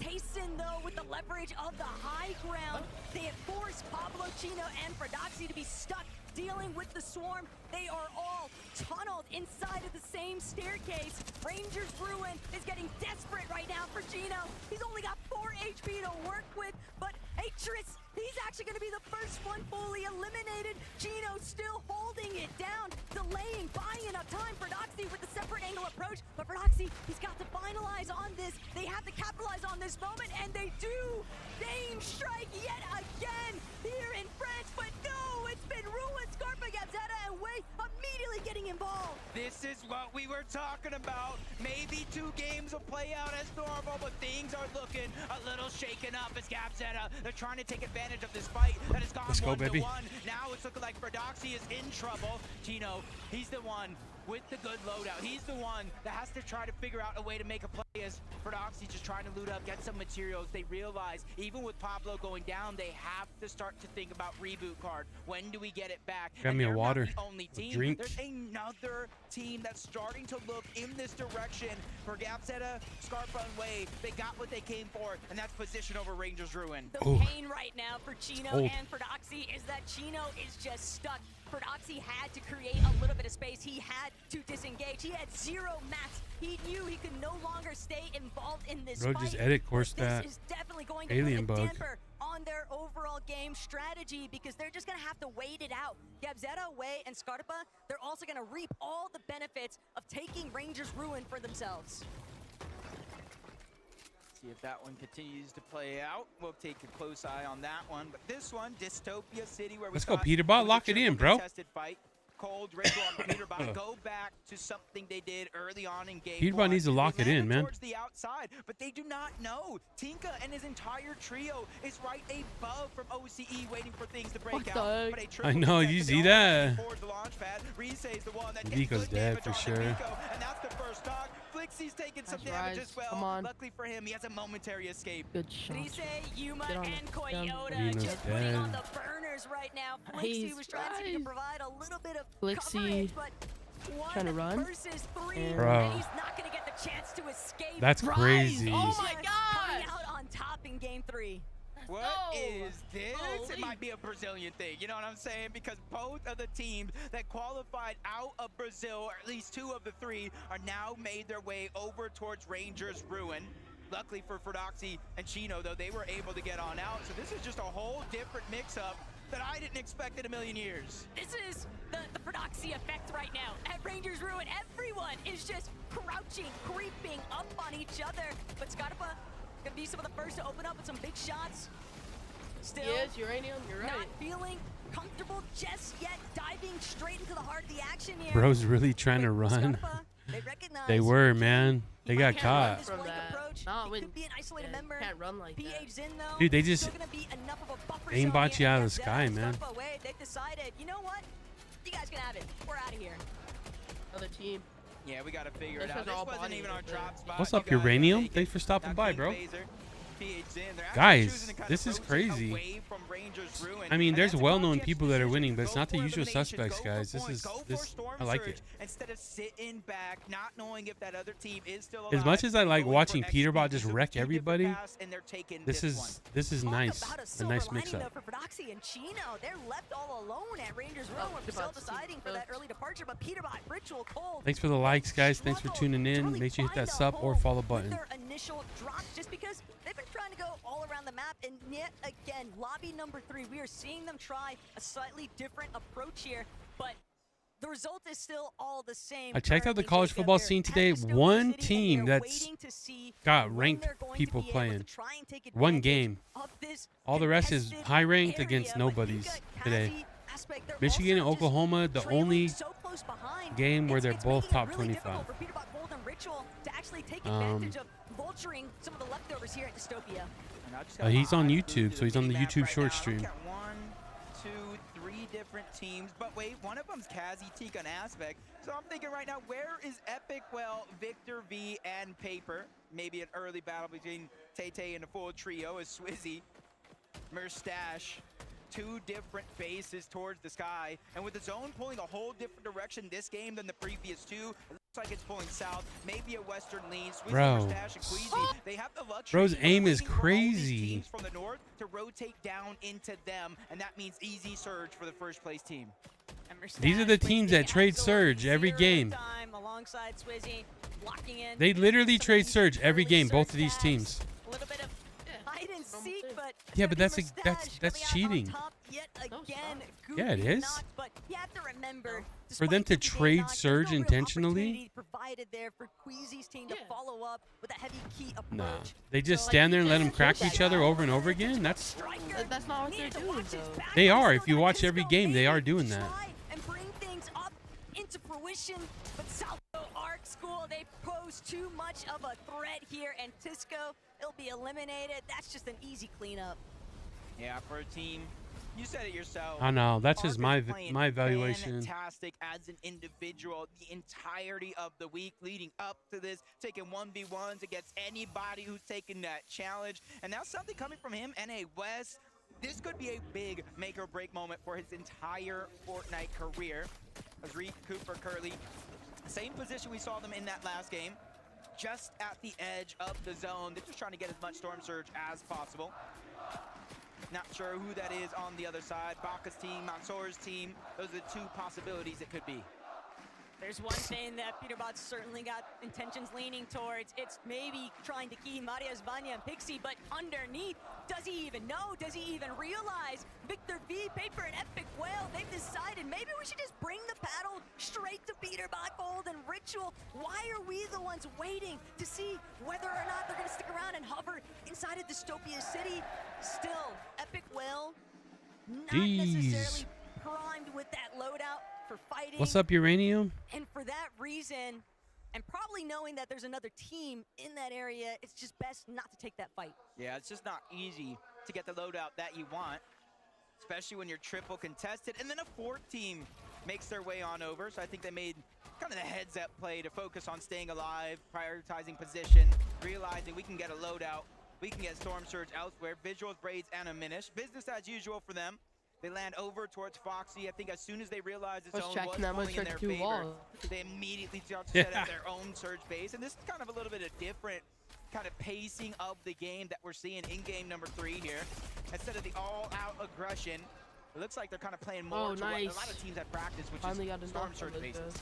Tayson, though, with the leverage of the high ground, they have forced Pablo, Chino, and Fredoxy to be stuck dealing with the swarm. They are all tunneled inside of the same staircase. Ranger's Ruin is getting desperate right now for Gino. He's only got 4 HP to work with, but Atris, he's actually going to be the first one fully eliminated. Gino still holding it down, delaying, buying enough time. Fredoxy with the separate angle approach, but Fredoxy, he's got to finalize on this. They have to capitalize on this moment, and they do. Dame strike yet again here in France, but no, it's been Ruin, Scarpa, Gabzetta, and Way immediately getting involved. This is what we were talking about. Maybe 2 games will play out as normal, but things are looking a little shaken up as Gabzetta. They're trying to take advantage of this fight that has gone 1-1. Now it's looking like Fredoxy is in trouble. Gino, he's the one with the good loadout. He's the one that has to try to figure out a way to make a play as Ferdoxy just trying to loot up, get some materials. They realize even with Pablo going down, they have to start to think about reboot card. When do we get it back? Got me a water. The only team. Drink. There's another team that's starting to look in this direction. For Gapzeta, Scarpa, and Wave, they got what they came for, and that's position over Rangers Ruin. The pain right now for Chino cold. and Ferdoxy is that Chino is just stuck. Ferdoxy had to create a little bit of space. He had to disengage. He had 0 mats. He knew he could no longer stay involved in this Bro, fight. just edit course that This is definitely going to alien put a bug. damper on their overall game strategy because they're just going to have to wait it out. Gapzeta, Way, and Scarpa, they're also going to reap all the benefits of taking Rangers Ruin for themselves. See if that one continues to play out. We'll take a close eye on that one. But this one, Dystopia City, where Let's we go, Peterbot. Lock it in, bro. Fight. Cold, Rachel, and Peterbot go back to something they did early on in game Peterbot one. needs to lock They it in, landed man. Towards the outside, but they do not know. Tinka and his entire trio is right above from OCE, waiting for things to break What out. the But a I triple know, detected you the see all that? towards the launch pad. Rise is the one that gets Vico's good dead damage for on the sure. Vico, and that's the first stock. Flixie's taking some Nice damage rise. as well. Come on. Luckily for him, he has a momentary escape. Good shot. Rise, Yuma, Get on and it. Coyote Reno's just putting on dead. the burners right now. Flixie He's was trying to provide a little bit of Flixie coverage, but trying to run. versus 3, And Bro. and he's not going to get the chance to escape. That's Rise. crazy. Oh my Just god! coming out on top in game 3. What go. is this? Holy. It might be a Brazilian thing, you know what I'm saying? Because both of the teams that qualified out of Brazil, or at least 2 of the 3, are now made their way over towards Rangers Ruin. Luckily for Ferdoxy and Chino, though, they were able to get on out. So this is just a whole different mix-up that I didn't expect in a million years. This is the Ferdoxy effect right now. At Rangers Ruin, everyone is just crouching, creeping up on each other. But Scarpa gonna be some of the first to open up with some big shots. Still, Yes, Uranium, you're right. not feeling comfortable just yet, diving straight into the heart of the action here. Bro's really trying to run. Scarpa, they recognize They were, man. They got can't run caught. this From flank that. approach. No, It when- could be an isolated member. Can't run like that. PH Zin, though, Dude, they just still gonna be enough of a buffer aimbot zone you here. out of the Gapzeta sky, and man. Scarpa away. They've decided, you know what? You guys can have it. We're out of here. Other team. Yeah, we got to figure it This out. is This all wasn't body even our right there. drop spot. What's You up, guys Uranium? take it. Thanks for stopping Now by, King bro. Phaser, PH Zin, they're actually Guys, choosing to kind this of is rotate crazy. away from Rangers Ruin. I mean, And there's that's a well-known conscious people that are decision. winning, but it's Go not the for usual elimination, suspects, go for guys. This points, is go for this. Storm I like Surge it. Instead of sitting back, not knowing if that other team is still alive. As much as I like going watching for Peterbot XP, just so wreck 2 different everybody, paths, and they're taking this one. is Talk nice. about A silver nice lining, mix-up. though, for Ferdoxy and Chino. They're left all alone at Rangers Ruin. Oh, We're still Peterbot's deciding for that early departure, but Peterbot, Ritual, Cold. Thanks for the likes, guys. Thanks for tuning in. Make sure you hit that sub or follow button. Their initial drop, just because they've been trying to go all around the map, and yet again, lobby number 3, we are seeing them try a slightly different approach here, but the result is still all the same. I checked out the currently, college Jacob. football They're scene at today. Dystopia One City, team and they're that's waiting to see got when ranked they're going to people be able to playing. try and take One advantage game. of this All the rest is contested high ranked area, against but nobodies you got today. Kazi aspect. They're Michigan and also just Oklahoma, the trailing only so close behind. game where they're It's both making it top really 25. difficult for Peterbot, Gold, and Ritual to actually take advantage of vulturing some of the leftovers here at Dystopia. And I just got He's my on eyes YouTube, glued to so he's on the mini-map YouTube right short now. stream. Look at 1, 2, 3 different teams. But wait, one of them's Kazi, Tika, and Aspect. So I'm thinking right now, where is Epic? Well, Victor V and Paper. Maybe an early battle between Tay and the full trio is Swizzy, Merstash. 2 different faces towards the sky, and with the zone pulling a whole different direction this game than the previous 2, it looks like it's pulling south, maybe a western lean. Swizzy, Bro. Merstash, and Queasy, they have the luxury Bro's of aim is waiting for all these crazy. teams from the north to rotate down into them, and that means easy surge for the first place team. These are the teams that trade Surge every game. Time alongside Swizzy, locking in. They literally trade Surge every game, both of these teams. A little bit of hide and seek, but Yeah, but that's Mustache that's coming out on cheating. top yet again. Yeah, it Goofy is. knocked, but you have to remember, For them to despite Goofy being trade knocked, there's Surge no real intentionally, opportunity provided there for Queasy's team to follow up with a heavy key approach. nah. They just stand there and let them crack each other over and over again. That's That's not what they're doing, though. they are. If you watch every game, they are doing that. And bring things up into fruition, but Salto Arc School, they pose too much of a threat here, and Tisco, it'll be eliminated. That's just an easy cleanup. Yeah, for a team You said it yourself. I know. That's just Parker's my playing evaluation. Fantastic as an individual the entirety of the week leading up to this, taking 1v1s against anybody who's taking that challenge. And now something coming from him, NA West. This could be a big make or break moment for his entire Fortnite career. As Reed, Cooper, Curly, same position we saw them in that last game. Just at the edge of the zone. They're just trying to get as much Storm Surge as possible. Not sure who that is on the other side. Baka's team, Mansoor's team. Those are the two possibilities it could be. There's one thing that Peterbot's certainly got intentions leaning towards. It's maybe trying to key Marius, Vanya, and Pixie, but underneath, does he even know? Does he even realize? Victor V, Paper, and Epic Whale, they've decided maybe we should just bring the paddle straight to Peterbot, Gold, and Ritual. Why are we the ones waiting to see whether or not they're gonna stick around and hover inside of Dystopia City? Still, Epic Whale, not necessarily primed with that loadout for fighting. What's up, Uranium? And for that reason, and probably knowing that there's another team in that area, it's just best not to take that fight. Yeah, it's just not easy to get the loadout that you want, especially when you're triple contested. And then a fourth team makes their way on over. So I think they made kind of the heads up play to focus on staying alive, prioritizing position, realizing we can get a loadout, we can get Storm Surge elsewhere. Visuals, Braids, and a Minish. Business as usual for them. They land over towards Foxy. I think as soon as they realized the zone was pulling in their favor, they immediately start to set up their own Surge base. And this is kind of a little bit of different kind of pacing of the game that we're seeing in game number 3 here. Instead of the all-out aggression, it looks like they're kind of playing more to what a lot of teams have practiced, which is Storm Surge bases.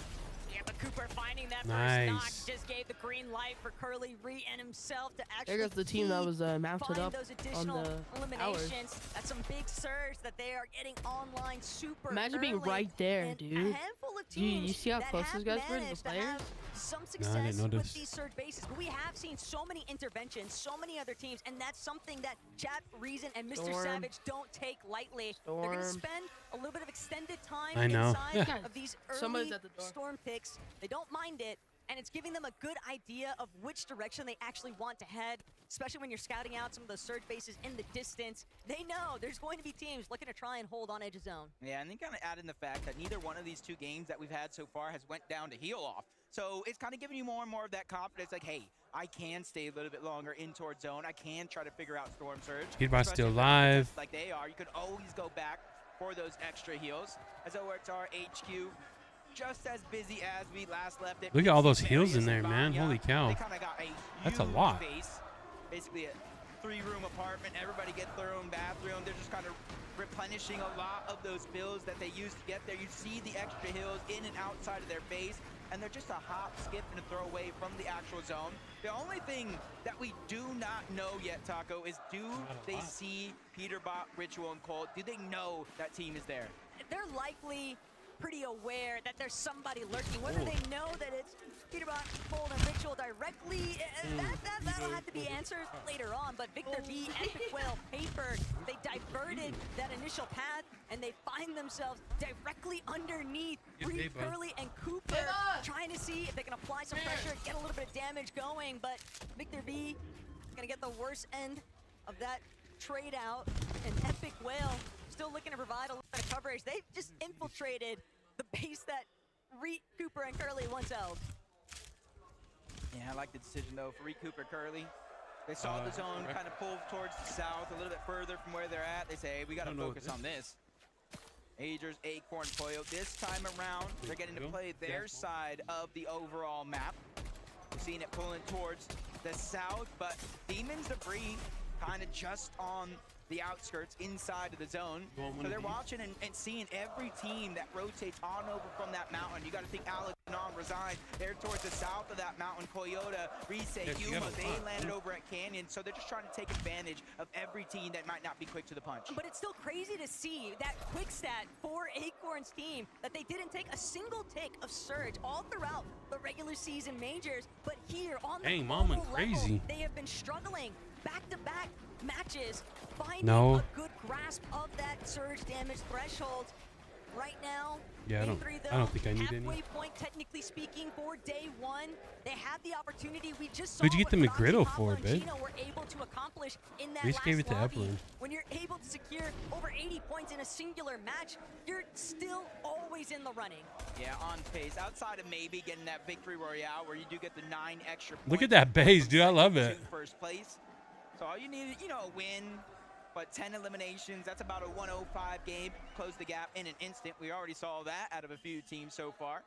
Yeah, but Cooper finding that Nice. first knock just gave the green light for Curly, Ree, and himself to actually There goes the team that was mounted find up those on additional the eliminations. towers. That's some big surge that they are getting online super Imagine being early. right there, And dude. A handful of teams You see how that close have those guys were to the managed to players? have some I success didn't with notice. these surge bases, but we have seen so many interventions, so many other teams, and that's something that Chap, Reason, and Mr. Storm. Savage don't take lightly. They're going to Storm. spend a little bit of extended time I know. inside Yeah. of these Somebody's early at the door. storm picks. They don't mind it, and it's giving them a good idea of which direction they actually want to head, especially when you're scouting out some of those surge bases in the distance. They know there's going to be teams looking to try and hold on edge of zone. Yeah, and then kind of add in the fact that neither one of these two games that we've had so far has went down to heal off. So it's kind of giving you more and more of that confidence, like, hey, I can stay a little bit longer in towards zone. I can try to figure out Storm Surge. Peterbot's still Especially if live. contested like they are, you can always go back for those extra heals. As OXR HQ, just as busy as we last left it. Look at all those Marius heals in and there, man. Vanya, Holy cow. They kind of got a That's a huge lot. base, basically a 3-room apartment. Everybody gets their own bathroom. They're just kind of replenishing a lot of those bills that they used to get there. You see the extra hills in and outside of their base, and they're just a hop, skip, and a throw away from the actual zone. The only thing that we do not know yet, Taco, is do they see Peterbot, Ritual, and Cold? Do they know that team is there? They're likely pretty aware that there's somebody lurking. Whether they know that it's Peterbot, Cold, and Ritual directly, that'll have to be answered later on. But Victor V, Epic Whale, Paper, they diverted that initial path, and they find themselves directly underneath Reed, Curly, and Cooper, trying to see if they can apply some pressure, get a little bit of damage going. But Victor V is going to get the worst end of that trade out, and Epic Whale still looking to provide a little bit of coverage. They've just infiltrated the base that Reed, Cooper, and Curly once held. Yeah, I like the decision, though, for Reed, Cooper, Curly. They saw the zone kind of pull towards the south, a little bit further from where they're at. They say, hey, we got to focus on this. Agers, Acorn, Toyo. This time around, they're getting to play their side of the overall map. We're seeing it pulling towards the south, but Demon's Debris kind of just on the outskirts inside of the zone. So they're watching and seeing every team that rotates on over from that mountain. You got to think Alaknon resigned there towards the south of that mountain. Coyote, Rise, Yuma, they landed over at Canyon. So they're just trying to take advantage of every team that might not be quick to the punch. But it's still crazy to see that quick stat for Acorn's team, that they didn't take a single tick of surge all throughout the regular season majors. But here on the Mom went global crazy. level, they have been struggling back-to-back matches, finding No. a good grasp of that surge damage threshold. right now. Yeah, I don't think I need any. Halfway point, technically speaking, for day one. They had the opportunity. We just saw Who'd you get the what McGriddle Foxy, for, Pablo, and babe? Gino were able to accomplish in that We just last gave it to lobby. Evelyn. When you're able to secure over 80 points in a singular match, you're still always in the running. Yeah, on pace. Outside of maybe getting that victory royale where you do get the 9 extra points. Look at that base, dude. I love to it. first place. So all you need is, you know, a win, but 10 eliminations. That's about a 105 game. Close the gap in an instant. We already saw that out of a few teams so far.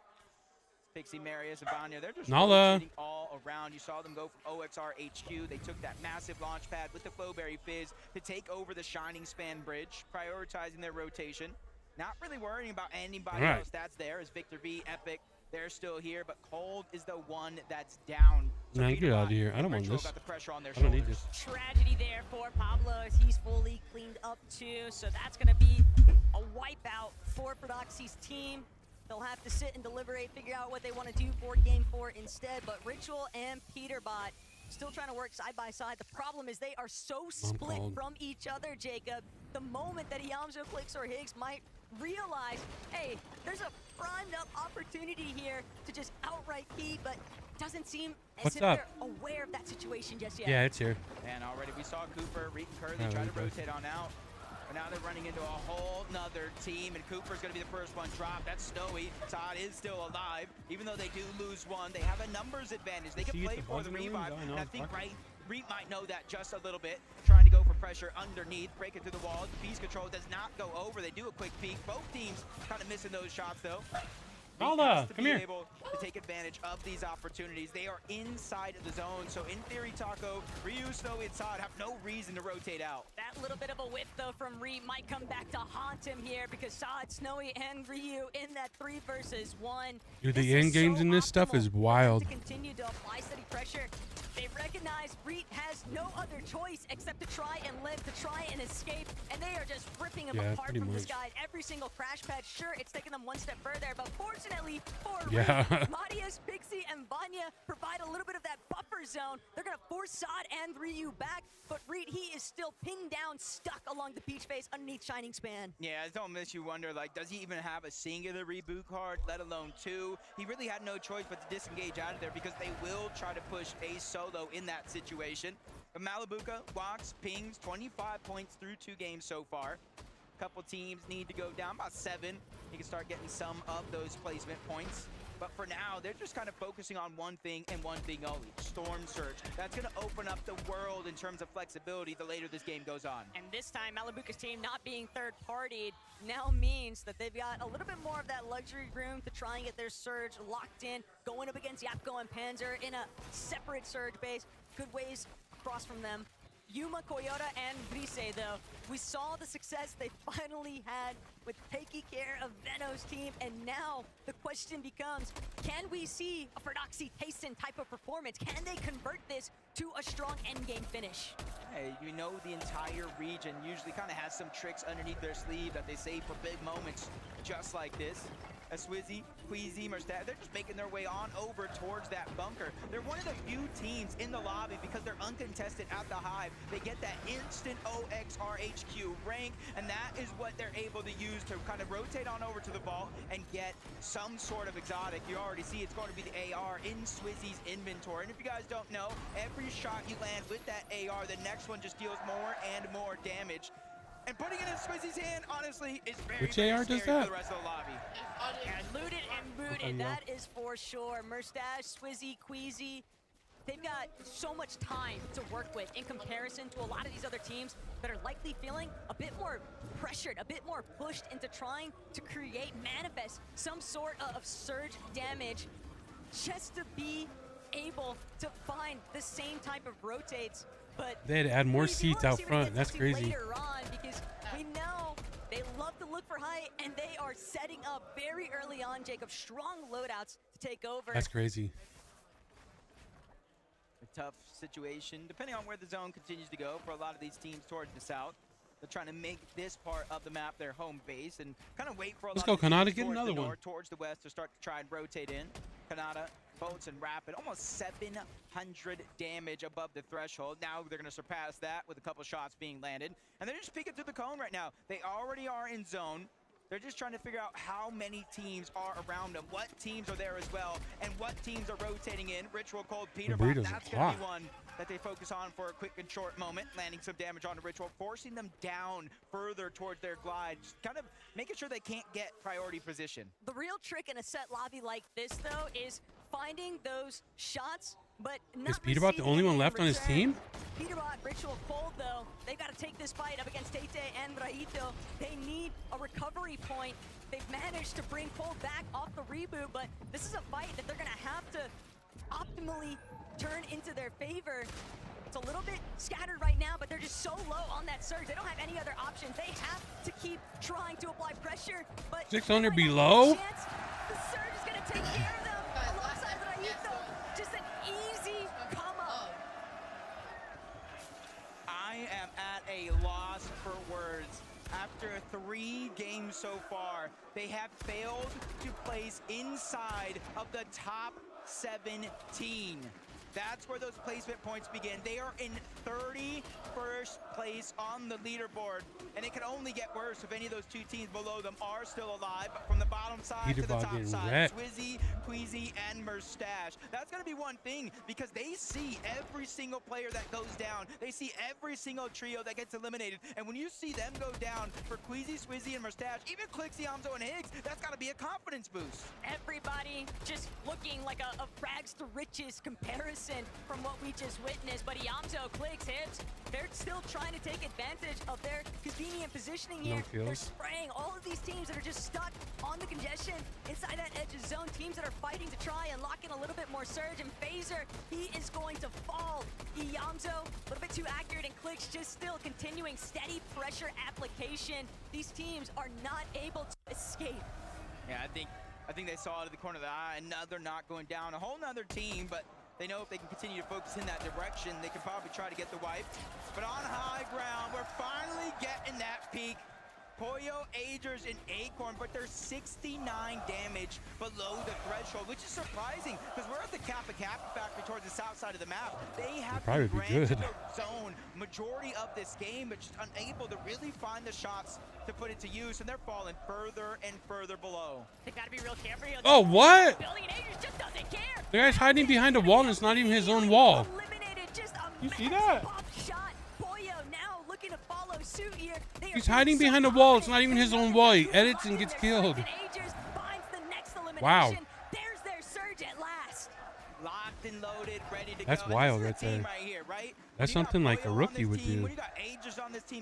Pixie, Marius, and Vanya, they're just rotating all around. You saw them go from OXR HQ. They took that massive launch pad with the Flowberry Fizz to take over the Shining Span Bridge, prioritizing their rotation. Not really worrying about anybody else that's there, as Victor V, Epic, they're still here, but Cold is the one that's down. So Man, get out of here. I don't want this. got the pressure on their I don't need this. Tragedy there for Pablo as he's fully cleaned up too. So that's going to be a wipeout for Prodoxy's team. They'll have to sit and deliberate, figure out what they want to do for Game 4 instead. But Ritual and Peterbot still trying to work side by side. The problem is they are so split from each other, Jacob. The moment that Yamzo, Clicks, or Higgs might realize, hey, there's a primed up opportunity here to just outright key, but doesn't seem as if they're aware of that situation just yet. Yeah, it's here. And already we saw Cooper, Reed, and Curly try to rotate on out. But now they're running into a whole nother team, and Cooper's going to be the first one dropped. That's Snowy. Todd is still alive. Even though they do lose one, they have a numbers advantage. They can play for the revive. And I think Reed might know that just a little bit. Trying to go for pressure underneath, break it through the wall. Beast Control does not go over. They do a quick peek. Both teams kind of missing those shots, though. Nalda, to come be here. able to take advantage of these opportunities. They are inside of the zone, so in theory, Taco, Ryu, Snowy, and Todd have no reason to rotate out. That little bit of a whip, though, from Reed might come back to haunt him here because Todd, Snowy, and Ryu in that 3 versus 1. Dude, the end games in this stuff is wild. To continue to apply steady pressure. They recognize Reed has no other choice except to try and live, to try and escape, and they are just ripping him apart from this guy. Every single crash pad, sure, it's taken them one step further, but fortunately for Reed, Matias, Pixie, and Vanya provide a little bit of that buffer zone. They're going to force Sod and Ryu back, but Reed, he is still pinned down, stuck along the beach face underneath Shining Span. Yeah, it don't miss you wonder, like, does he even have a singular reboot card, let alone 2? He really had no choice but to disengage out of there because they will try to push a solo in that situation. But Malibuca, Wox, Pings, 25 points through 2 games so far. Couple teams need to go down about 7. You can start getting some of those placement points. But for now, they're just kind of focusing on one thing and one thing only, Storm Surge. That's going to open up the world in terms of flexibility the later this game goes on. And this time, Malibuca's team not being third-partied now means that they've got a little bit more of that luxury room to try and get their Surge locked in, going up against Yapko and Panzer in a separate Surge base. Good ways across from them. Yuma, Koyota, and Brise, though, we saw the success they finally had with taking care of Veno's team, and now the question becomes, can we see a Prodoxy Tyson type of performance? Can they convert this to a strong endgame finish? Hey, you know the entire region usually kind of has some tricks underneath their sleeve that they save for big moments just like this. Swizzy, Queasy, Merstad, they're just making their way on over towards that bunker. They're one of the few teams in the lobby because they're uncontested at the Hive. They get that instant OXR HQ rank, and that is what they're able to use to kind of rotate on over to the vault and get some sort of exotic. You already see it's going to be the AR in Swizzy's inventory. And if you guys don't know, every shot you land with that AR, the next one just deals more and more damage. And putting it in Swizzy's hand, honestly, is very, Which very AR scary does that? for the rest of the lobby. And looted and booted, that is for sure. Merstash, Swizzy, Queasy, they've got so much time to work with in comparison to a lot of these other teams that are likely feeling a bit more pressured, a bit more pushed into trying to create, manifest some sort of surge damage just to be able to find the same type of rotates. But they had to add more seats out front. That's crazy. Later on, because we know they love to look for height, and they are setting up very early on, Jacob, strong loadouts to take over. That's crazy. A tough situation, depending on where the zone continues to go for a lot of these teams towards the south. They're trying to make this part of the map their home base and kind of wait for a Let's lot go, of Kanata, teams get towards another the one. north, towards the west to start to try and rotate in. Kanata, Boats, and Rapid, almost 700 damage above the threshold. Now they're going to surpass that with a couple shots being landed. And they're just peeking through the cone right now. They already are in zone. They're just trying to figure out how many teams are around them, what teams are there as well, and what teams are rotating in. Ritual, Cold, Peterbot, that's going to be one that they focus on for a quick and short moment, landing some damage on the Ritual, forcing them down further towards their glide, just kind of making sure they can't get priority position. The real trick in a set lobby like this, though, is finding those shots, but not Is Peterbot the only one left on his team? Peterbot, Ritual, Cold, though, they've got to take this fight up against Tate and Raito. They need a recovery point. They've managed to bring Cold back off the reboot, but this is a fight that they're going to have to optimally turn into their favor. It's a little bit scattered right now, but they're just so low on that surge. They don't have any other options. They have to keep trying to apply pressure, but 600 below? the surge is going to take care of them alongside Raito. Just an easy come up. I am at a loss for words. After 3 games so far, they have failed to place inside of the top 17. That's where those placement points begin. They are in 31st place on the leaderboard, and it can only get worse if any of those 2 teams below them are still alive. But from the bottom side to the top side, Swizzy, Queasy, and Mustache. That's going to be one thing, because they see every single player that goes down. They see every single trio that gets eliminated. And when you see them go down for Queasy, Swizzy, and Mustache, even Clixie, Yamzo, and Higgs, that's got to be a confidence boost. Everybody just looking like a rags to riches comparison from what we just witnessed, but Yamzo, Clicks, Hips, they're still trying to take advantage of their convenient positioning here. They're spraying all of these teams that are just stuck on the congestion inside that edge of zone, teams that are fighting to try and lock in a little bit more surge, and Phaser, he is going to fall. Yamzo, a little bit too accurate, and Clicks just still continuing steady pressure application. These teams are not able to escape. Yeah, I think they saw it at the corner of the eye, and now they're not going down. A whole nother team, but they know if they can continue to focus in that direction, they can probably try to get the wipe. But on high ground, we're finally getting that peak. Poyo, Agers, and Acorn, but they're 69 damage below the threshold, which is surprising because we're at the Kappa factory towards the south side of the map. They have the grand zone majority of this game, but just unable to really find the shots to put it to use, and they're falling further and further below. They've got to be real careful. Oh, what? Billy and Agers just doesn't care. The guy's hiding behind a wall, and it's not even his own wall. You see that? Shot. Poyo now looking to follow suit here. He's hiding behind a wall. It's not even his own wall. He edits and gets killed. Wow. There's their surge at last. Locked and loaded, ready to That's go. wild right there. That's something like a rookie would do.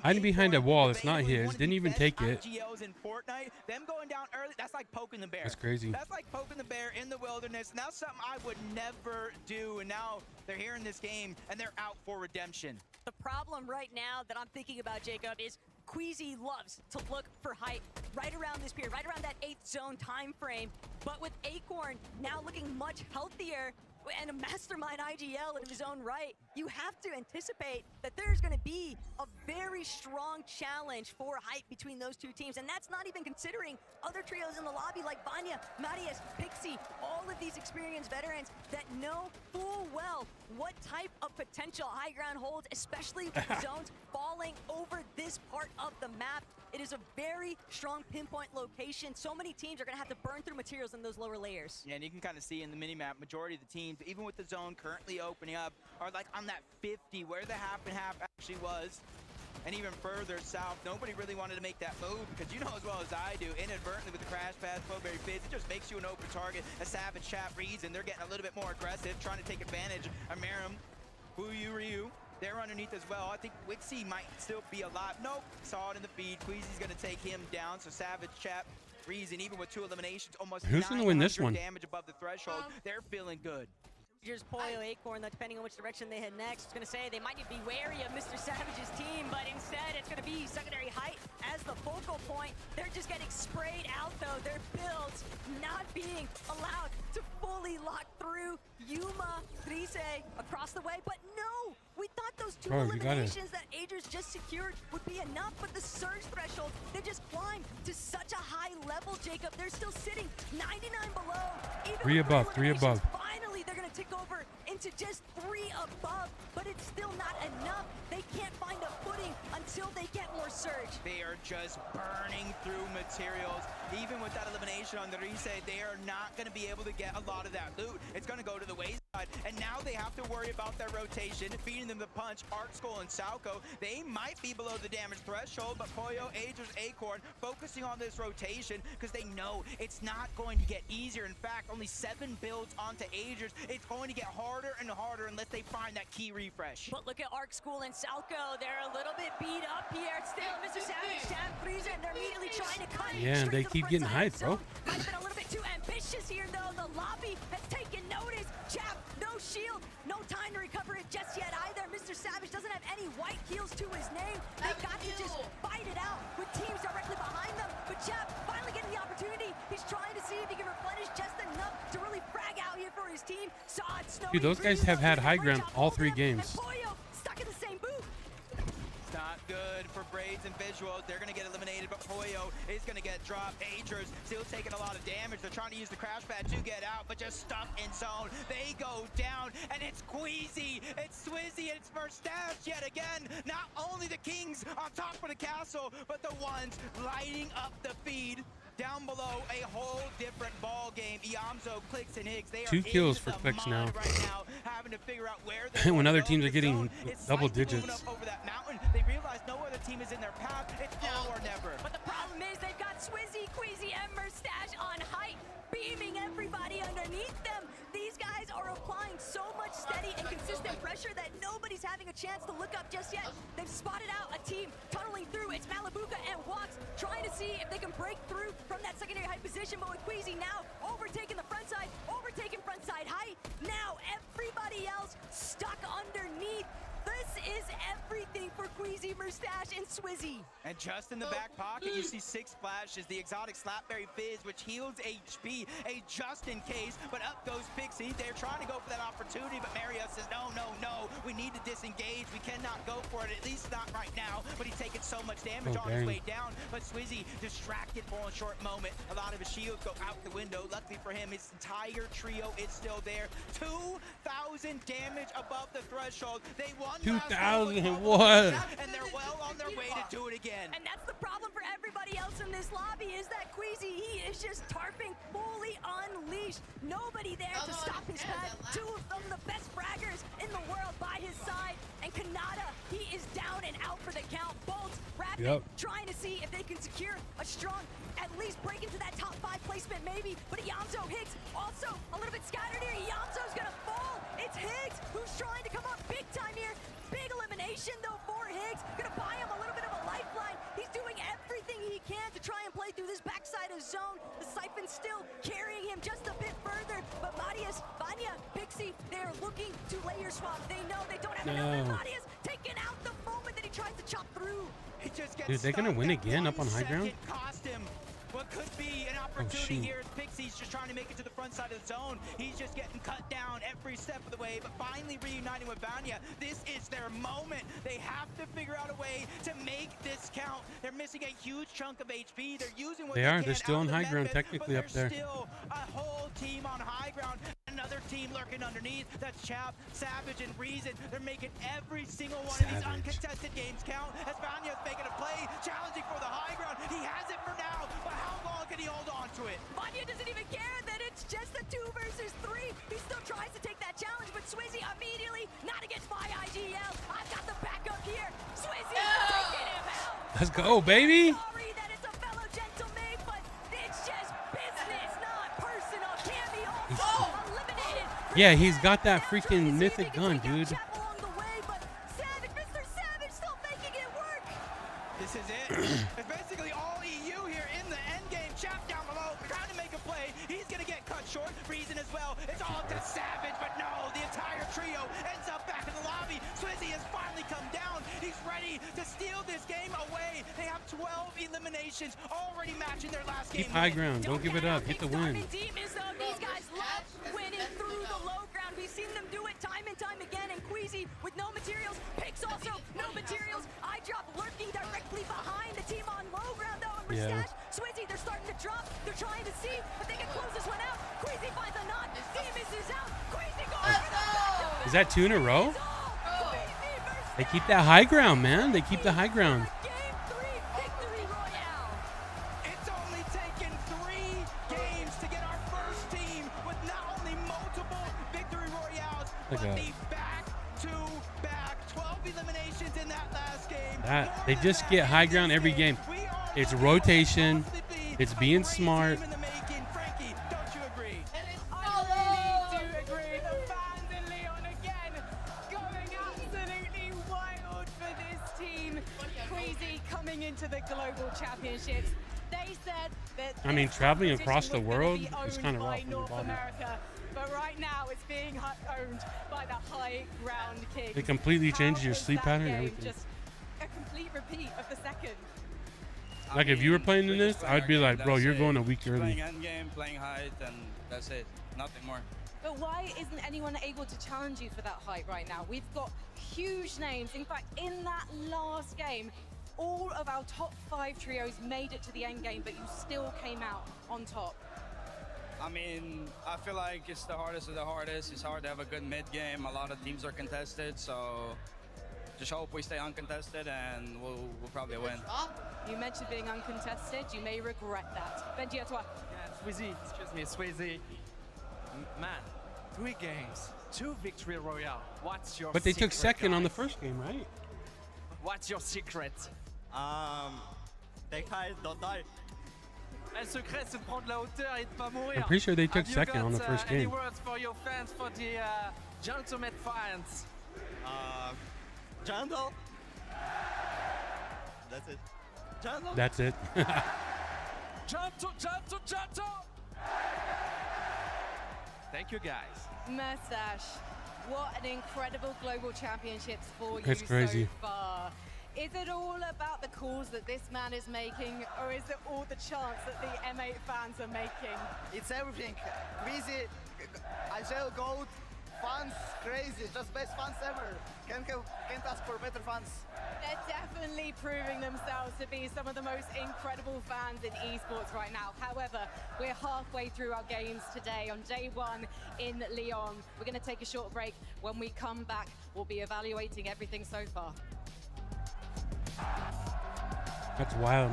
Hiding behind a wall that's not his. Didn't even take it. In Fortnite, them going down early, that's like poking the bear. That's crazy. That's like poking the bear in the wilderness. Now something I would never do, and now they're here in this game, and they're out for redemption. The problem right now that I'm thinking about, Jacob, is Queasy loves to look for height right around this period, right around that 8th zone time frame. But with Acorn now looking much healthier, and a mastermind IGL in his own right, you have to anticipate that there's going to be a very strong challenge for height between those 2 teams. And that's not even considering other trios in the lobby like Vanya, Marius, Pixie, all of these experienced veterans that know full well what type of potential high ground holds, especially with the zones falling over this part of the map. It is a very strong pinpoint location. So many teams are going to have to burn through materials in those lower layers. Yeah, and you can kind of see in the minimap, majority of the teams, even with the zone currently opening up, are like on that 50 where the half and half actually was. And even further south, nobody really wanted to make that move because you know as well as I do, inadvertently with the crash pads, Flowberry Fizz, it just makes you an open target. A Savage Chat reads, and they're getting a little bit more aggressive, trying to take advantage of Meram, Buyu Ryu. They're underneath as well. I think Wixie might still be alive. Nope, saw it in the feed. Queasy's gonna take him down, so Savage Chat Reason, even with 2 eliminations, almost Who's gonna win this one? damage above the threshold. They're feeling good. Here's Poyo, Acorn, though, depending on which direction they head next. I was going to say they might need to be wary of Mr. Savage's team, but instead it's going to be secondary height as the focal point. They're just getting sprayed out, though. Their builds not being allowed to fully lock through. Yuma, Trise across the way, but no! We thought those 2 eliminations that Agers just secured would be enough, but the surge threshold, they just climbed to such a high level, Jacob. They're still sitting 99 below. Even 3 above, 3 above. Finally, they're going to tick over into just 3 above, but it's still not enough. They can't find a footing until they get more surge. They are just burning through materials. Even with that elimination on the reset, they are not going to be able to get a lot of that loot. It's going to go to the wayside. And now they have to worry about their rotation, feeding them the punch. ArcSkull and Sauco, they might be below the damage threshold, but Poyo, Agers, Acorn focusing on this rotation because they know it's not going to get easier. In fact, only 7 builds onto Agers. It's going to get harder and harder unless they find that key refresh. But look at ArcSkull and Sauco. They're a little bit beat up here. Still, Mr. Savage, Chap, Frieza, and they're immediately trying to cut Yeah, and they keep getting hyped, bro. Might have been a little bit too ambitious here, though. The lobby has taken notice. Chap, no shield, no time to recover it just yet either. Mr. Savage doesn't have any white heals to his name. They got to just fight it out with teams directly behind them. But Chap finally getting the opportunity. He's trying to see if he can replenish just enough to really frag out here for his team. Dude, those guys have had high ground all 3 games. Poyo stuck in the same booth. It's not good for Braids and Visuals. They're going to get eliminated, but Poyo is going to get dropped. Agers still taking a lot of damage. They're trying to use the crash pad to get out, but just stuck in zone. They go down, and it's Queasy, it's Swizzy, and it's Mustache yet again. Not only the kings on top of the castle, but the ones lighting up the feed. Down below, a whole different ball game. Iamzo, Clicks, and Higgs, they are 2 kills for Clicks now. Right now, having to figure out where they're When other going teams are to getting zone. It's double like moving digits. up over that mountain. They realize no other team is in their path. It's now or never. But the problem is they've got Swizzy, Queasy, and Mustache on height, beaming everybody underneath them. These guys are applying so much steady and consistent pressure that nobody's having a chance to look up just yet. They've spotted out a team tunneling through. It's Malibuka and Walks trying to see if they can break through from that secondary height position. But with Queasy now overtaking the front side, overtaking front side height. Now everybody else stuck underneath. This is everything for Queasy, Mustache, and Swizzy. And just in the back pocket, you see 6 flashes, the exotic Slapberry Fizz, which heals HP, a just in case, but up goes Pixie. They're trying to go for that opportunity, but Mario says, no, no, no, we need to disengage. We cannot go for it, at least not right now, but he's taking so much damage on his way down. But Swizzy, distracted for a short moment. A lot of his shields go out the window. Luckily for him, his entire trio is still there. 2,000 damage above the threshold. They won 2,000, what? and they're well on their way to do it again. And that's the problem for everybody else in this lobby is that Queasy, he is just tarping fully unleashed. Nobody there to stop his path. 2 of them, the best fraggers in the world by his side. And Kanata, he is down and out for the count. Bolts, Rapid, trying to see if they can secure a strong, at least break into that top 5 placement maybe. But Iamzo, Higgs, also a little bit scattered here. Iamzo's gonna fall. It's Higgs who's trying to come up big time here. Big elimination though for Higgs. Gonna buy him a little bit of a lifeline. He's doing everything he can to try and play through this backside of zone. The Siphon still carrying him just a bit further. But Marius, Vanya, Pixie, they're looking to layer swap. They know they don't have enough. And Marius taking out the moment that he tries to chop through. He just gets Dude, they're gonna win again up on high ground? Cost him what could be an opportunity here. Pixie's just trying to make it to the front side of the zone. He's just getting cut down every step of the way, but finally reuniting with Vanya. This is their moment. They have to figure out a way to make this count. They're missing a huge chunk of HP. They're using what They they are. can They're still out on of the high ground, method, technically but up there. there's still a whole team on high ground. Another team lurking underneath. That's Chap, Savage, and Reason. They're making every single one of these uncontested games count as Vanya's making a play, challenging for the high ground. He has it for now, but how long can he hold on to it? Vanya doesn't even care that it's just a 2 versus 3. He still tries to take that challenge, but Swizzy immediately, not against my IGL. I've got the backup here. Swizzy taking him out. Let's go, baby. Sorry that it's a fellow gentleman, but it's just business, not personal. Cammy also eliminated. Yeah, he's got that freaking mythic gun, dude. Along the way, but Savage, Mr. Savage still making it work. This is it. It's basically all EU here in the end game. Chap down below, trying to make a play. He's gonna get cut short. Reason as well. It's all to Savage, but no, the entire trio ends up back in the lobby. Swizzy has finally come down. He's ready to steal this game away. They have 12 eliminations already matching their last game. Keep high ground. Don't give it up. Get the win. Demons, though, these guys love winning through the low ground. We've seen them do it time and time again. And Queasy with no materials. Pix also no materials. I drop lurking directly behind the team on low ground, though. And Mustache, Swizzy, they're starting to drop. They're trying to see, but they can close this one out. Queasy finds a knot. Demons is out. Queasy goes for the backup. Is that 2 in a row? They keep that high ground, man. They keep the high ground. It's only taken 3 games to get our first team with not only multiple victory royales, but the back-to-back 12 eliminations in that last game. They just get high ground every game. It's rotation. It's being smart. Into the global championships. They said that I mean, traveling across the was gonna world be is owned kind of by rough on the North body. America, but right now it's being owned by the High Ground King. It completely changes your How is sleep that pattern and game everything. Just a complete repeat of the second. Like if you were playing in this, I'd be like, bro, you're going a week early. Playing endgame, playing height, and that's it. Nothing more. But why isn't anyone able to challenge you for that height right now? We've got huge names. In fact, in that last game, all of our top 5 trios made it to the end game, but you still came out on top. I mean, I feel like it's the hardest of the hardest. It's hard to have a good mid game. A lot of teams are contested, so just hope we stay uncontested and we'll probably win. You mentioned being uncontested. You may regret that. Benji, à toi. Yeah, Sweezy, excuse me, Sweezy. Man, 3 games, 2 victory royale. What's your But they took secret, second on the guys? first game, right? What's your secret? Take height, don't die. Le secret, c'est de prendre la hauteur et de pas mourir. I'm pretty sure they took Have you second on the got, first any game. words for your fans, for the Gentleman fans? Jungle. That's it. Jungle. That's it. Janto! Thank you, guys. Mustache, what an incredible global championships for It's you crazy. so far. Is it all about the calls that this man is making, or is it all the chants that the M8 fans are making? It's everything. Queasy, Agile Gold, fans, crazy, just best fans ever. Can't ask for better fans. They're definitely proving themselves to be some of the most incredible fans in esports right now. However, we're halfway through our games today on day 1 in Lyon. We're going to take a short break. When we come back, we'll be evaluating everything so far. That's wild.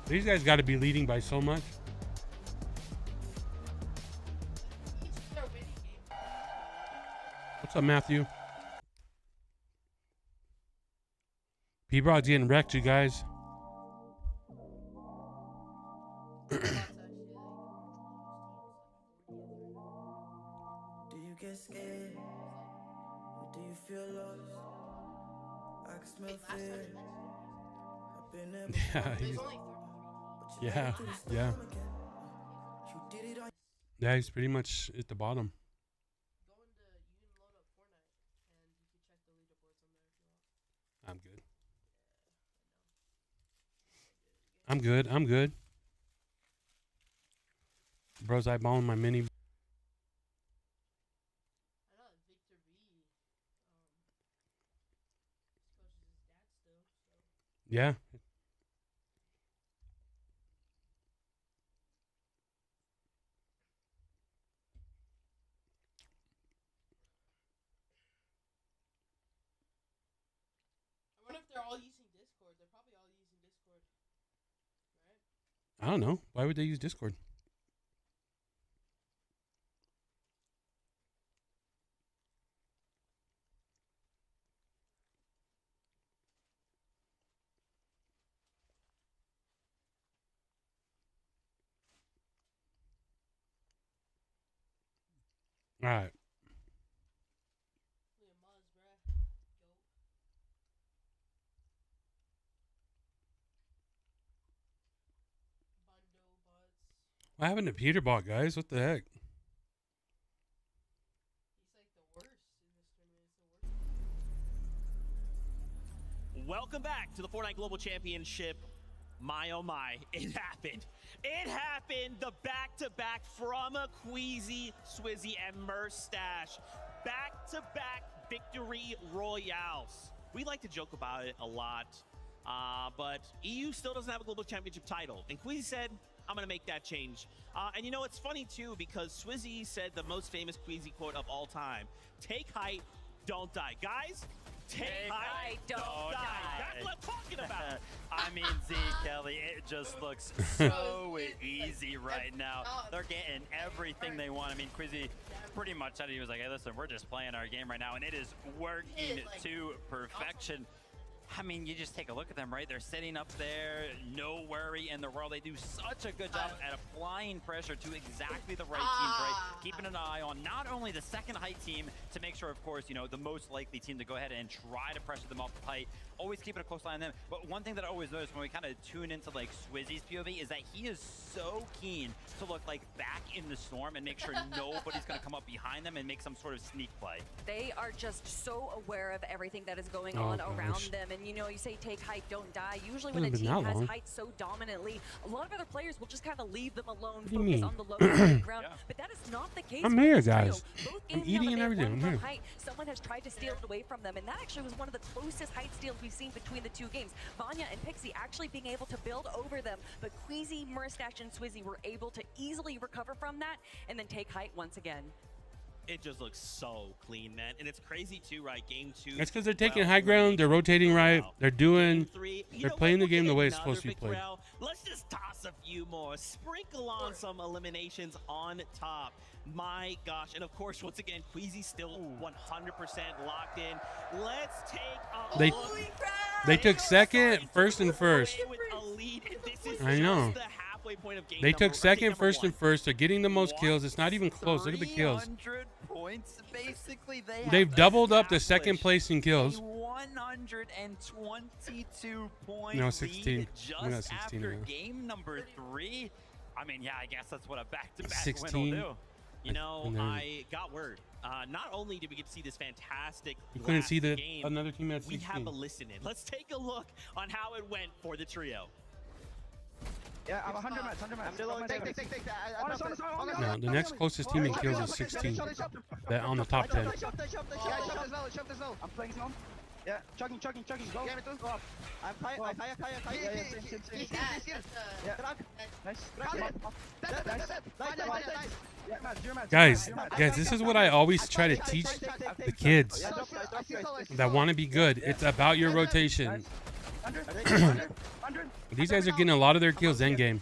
These guys got to be leading by so much. What's up, Matthew? P-Broad's getting wrecked, you guys. Do you get scared? Or do you feel lost? I can smell fear. I've been there before. Yeah. Yeah, he's pretty much at the bottom. I'm good. Bro's eyeballing my mini. Yeah. I wonder if they're all using Discord. They're probably all using Discord, right? I don't know. Why would they use Discord? All right. What happened to Peterbot, guys? What the heck? Welcome back to the Fortnite Global Championship. My oh my, it happened. It happened. The back-to-back from Queasy, Swizzy, and Mustache. Back-to-back victory royales. We like to joke about it a lot, but EU still doesn't have a global championship title. And Queasy said, I'm going to make that change. And you know, it's funny too, because Swizzy said the most famous Queasy quote of all time: take height, don't die. Guys, take height, don't die. That's what I'm talking about. I mean, Z, Kelly, it just looks so easy right now. They're getting everything they want. I mean, Quizzy pretty much said, he was like, hey, listen, we're just playing our game right now, and it is working to perfection. I mean, you just take a look at them, right? They're sitting up there, no worry in the world. They do such a good job at applying pressure to exactly the right teams, right? Keeping an eye on not only the second height team to make sure, of course, you know, the most likely team to go ahead and try to pressure them off the height. Always keeping a close eye on them. But one thing that I always notice when we kind of tune into like Swizzy's POV is that he is so keen to look like back in the storm and make sure nobody's going to come up behind them and make some sort of sneak play. They are just so aware of everything that is going on around them. And you know, you say take height, don't die. Usually when a team has height so dominantly, a lot of other players will just kind of leave them alone, focus on the low ground. But that is not the case. I'm here, guys. I'm eating and everything. I'm here. Height, someone has tried to steal it away from them, and that actually was one of the closest height steals we've seen between the two games. Vanya and Pixie actually being able to build over them, but Queasy, Murstache, and Swizzy were able to easily recover from that and then take height once again. It just looks so clean, man. And it's crazy too, right? Game 2. That's because they're taking high ground, they're rotating right, they're playing the game the way it's supposed to be played. Let's just toss a few more. Sprinkle on some eliminations on top. My gosh. And of course, once again, Queasy still 100% locked in. Let's take a They took second, first, and first. I know. They took second, first, and first. They're getting the most kills. It's not even close. Look at the kills. Points, basically, They've doubled up the second place in kills. 122 points. No, 16. Just We got 16 after now. game number 3. I mean, yeah, I guess that's what a back-to-back 16. win will do. You know, I got word. Not only did we get to see this fantastic You couldn't see the game, another team at we 16. have a listen in. Let's take a look on how it went for the trio. Yeah, I'm 100 match, 100 match. Take. No, the next closest team in kills is 16. That on the top 10. I'm playing zone. Yeah, chugging. Go. Yeah, me too. Go up. I'm high. Nice. Guys, this is what I always try to teach the kids that want to be good. It's about your rotation. These guys are getting a lot of their kills end game.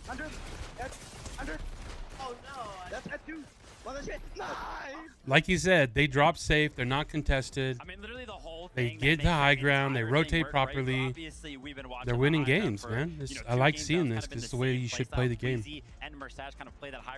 Like you said, they drop safe. They're not contested. I mean, literally the whole They thing get to high ground. They rotate properly. They're winning games, man. I like seeing this. This is the way you should play the game.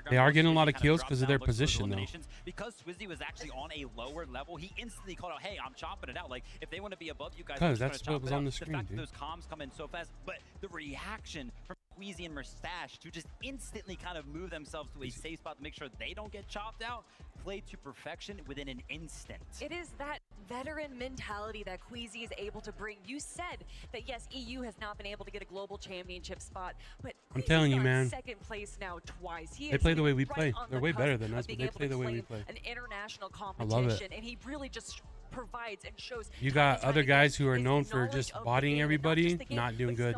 They are getting a lot of kills because of their position, though. Because Swizzy was actually on a lower level, he instantly called out, hey, I'm chopping it out. Like, if they want to be above you guys, Because that's what was on the screen, fact that dude. those comms come in so fast, but the reaction from Queasy and Murstache to just instantly kind of move themselves to a safe spot to make sure they don't get chopped out, played to perfection within an instant. It is that veteran mentality that Queasy is able to bring. You said that, yes, EU has not been able to get a global championship spot, but I'm telling you, Queasy's man. on second place now twice. He They is play the way we right play. on They're the way better cusp than of us, but being they able play to the way we claim play. An international I love it. competition, and he really just provides and shows. You got other guys who are known for just bodying everybody, not doing good.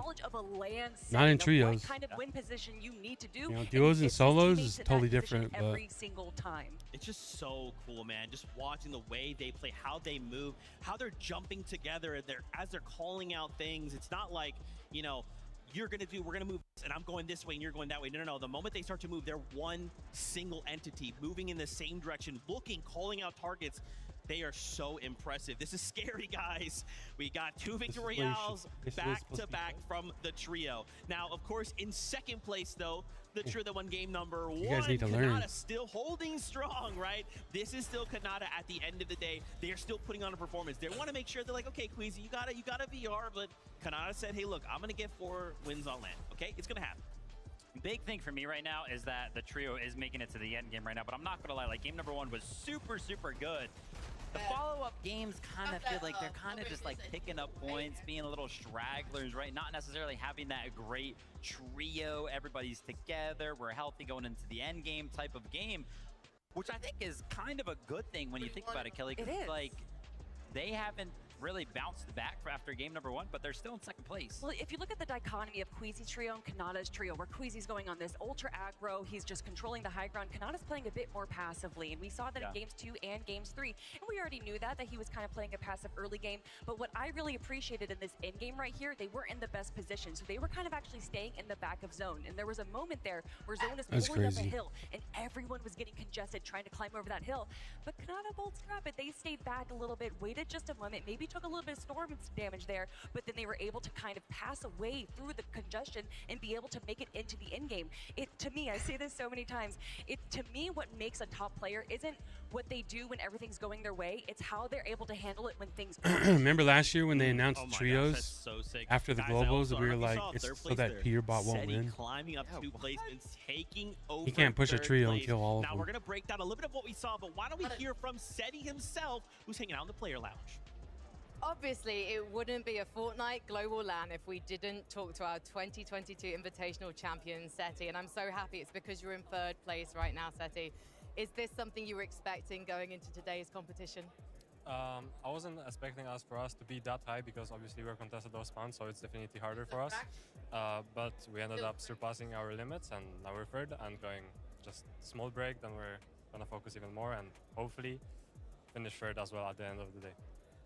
Not in trios. What kind of win position you need to do. You know, and duos he and gets his solos teammates is to that totally position different, but every single time. It's just so cool, man. Just watching the way they play, how they move, how they're jumping together, and as they're calling out things. It's not like, you know, we're gonna move this, and I'm going this way and you're going that way. No. The moment they start to move, they're one single entity moving in the same direction, looking, calling out targets. They are so impressive. This is scary, guys. We got 2 victory royales back to back from the trio. Now, of course, in second place, though, the trio that won game number 1. You guys need to learn. Kanata still holding strong, right? This is still Kanata at the end of the day. They are still putting on a performance. They want to make sure they're like, okay, Queasy, you got a VR, but Kanata said, hey, look, I'm going to get 4 wins on land, okay? It's going to happen. Big thing for me right now is that the trio is making it to the end game right now, but I'm not gonna lie, like game number 1 was super good. The follow-up games kind of feel like they're kind of just like picking up points, being a little stragglers, right? Not necessarily having that great trio, everybody's together, we're healthy going into the end game type of game, which I think is kind of a good thing when you think about it, Kelly. 'Cause it's like they haven't really bounced back after game number 1, but they're still in second place. Well, if you look at the dichotomy of Queasy's trio and Kanata's trio, where Queasy's going on this ultra aggro, he's just controlling the high ground. Kanata's playing a bit more passively, and we saw that in games 2 and games 3. And we already knew that he was kind of playing a passive early game. But what I really appreciated in this end game right here, they were in the best position. So they were kind of actually staying in the back of zone. And there was a moment there where zone is pulling up a hill, and everyone was getting congested trying to climb over that hill. But Kanata Bolt Scrap it. They stayed back a little bit, waited just a moment, maybe took a little bit of storm damage there, but then they were able to kind of pass away through the congestion and be able to make it into the end game. To me, I say this so many times, to me what makes a top player isn't what they do when everything's going their way, it's how they're able to handle it when things Remember last year when they announced trios after the globals, we were like, it's so that Peterbot won't win. Climbing up 2 placements, taking over. He can't push a trio and kill all of Now them. we're going to break down a little bit of what we saw, but why don't we hear from Seti himself, who's hanging out in the player lounge. Obviously, it wouldn't be a Fortnite Global LAN if we didn't talk to our 2022 Invitational champion, Seti, and I'm so happy it's because you're in 3rd place right now, Seti. Is this something you were expecting going into today's competition? I wasn't expecting for us to be that high because obviously we're contested those spawns, so it's definitely harder for us. But we ended up surpassing our limits, and now we're 3rd and going just small break, then we're gonna focus even more and hopefully finish 3rd as well at the end of the day.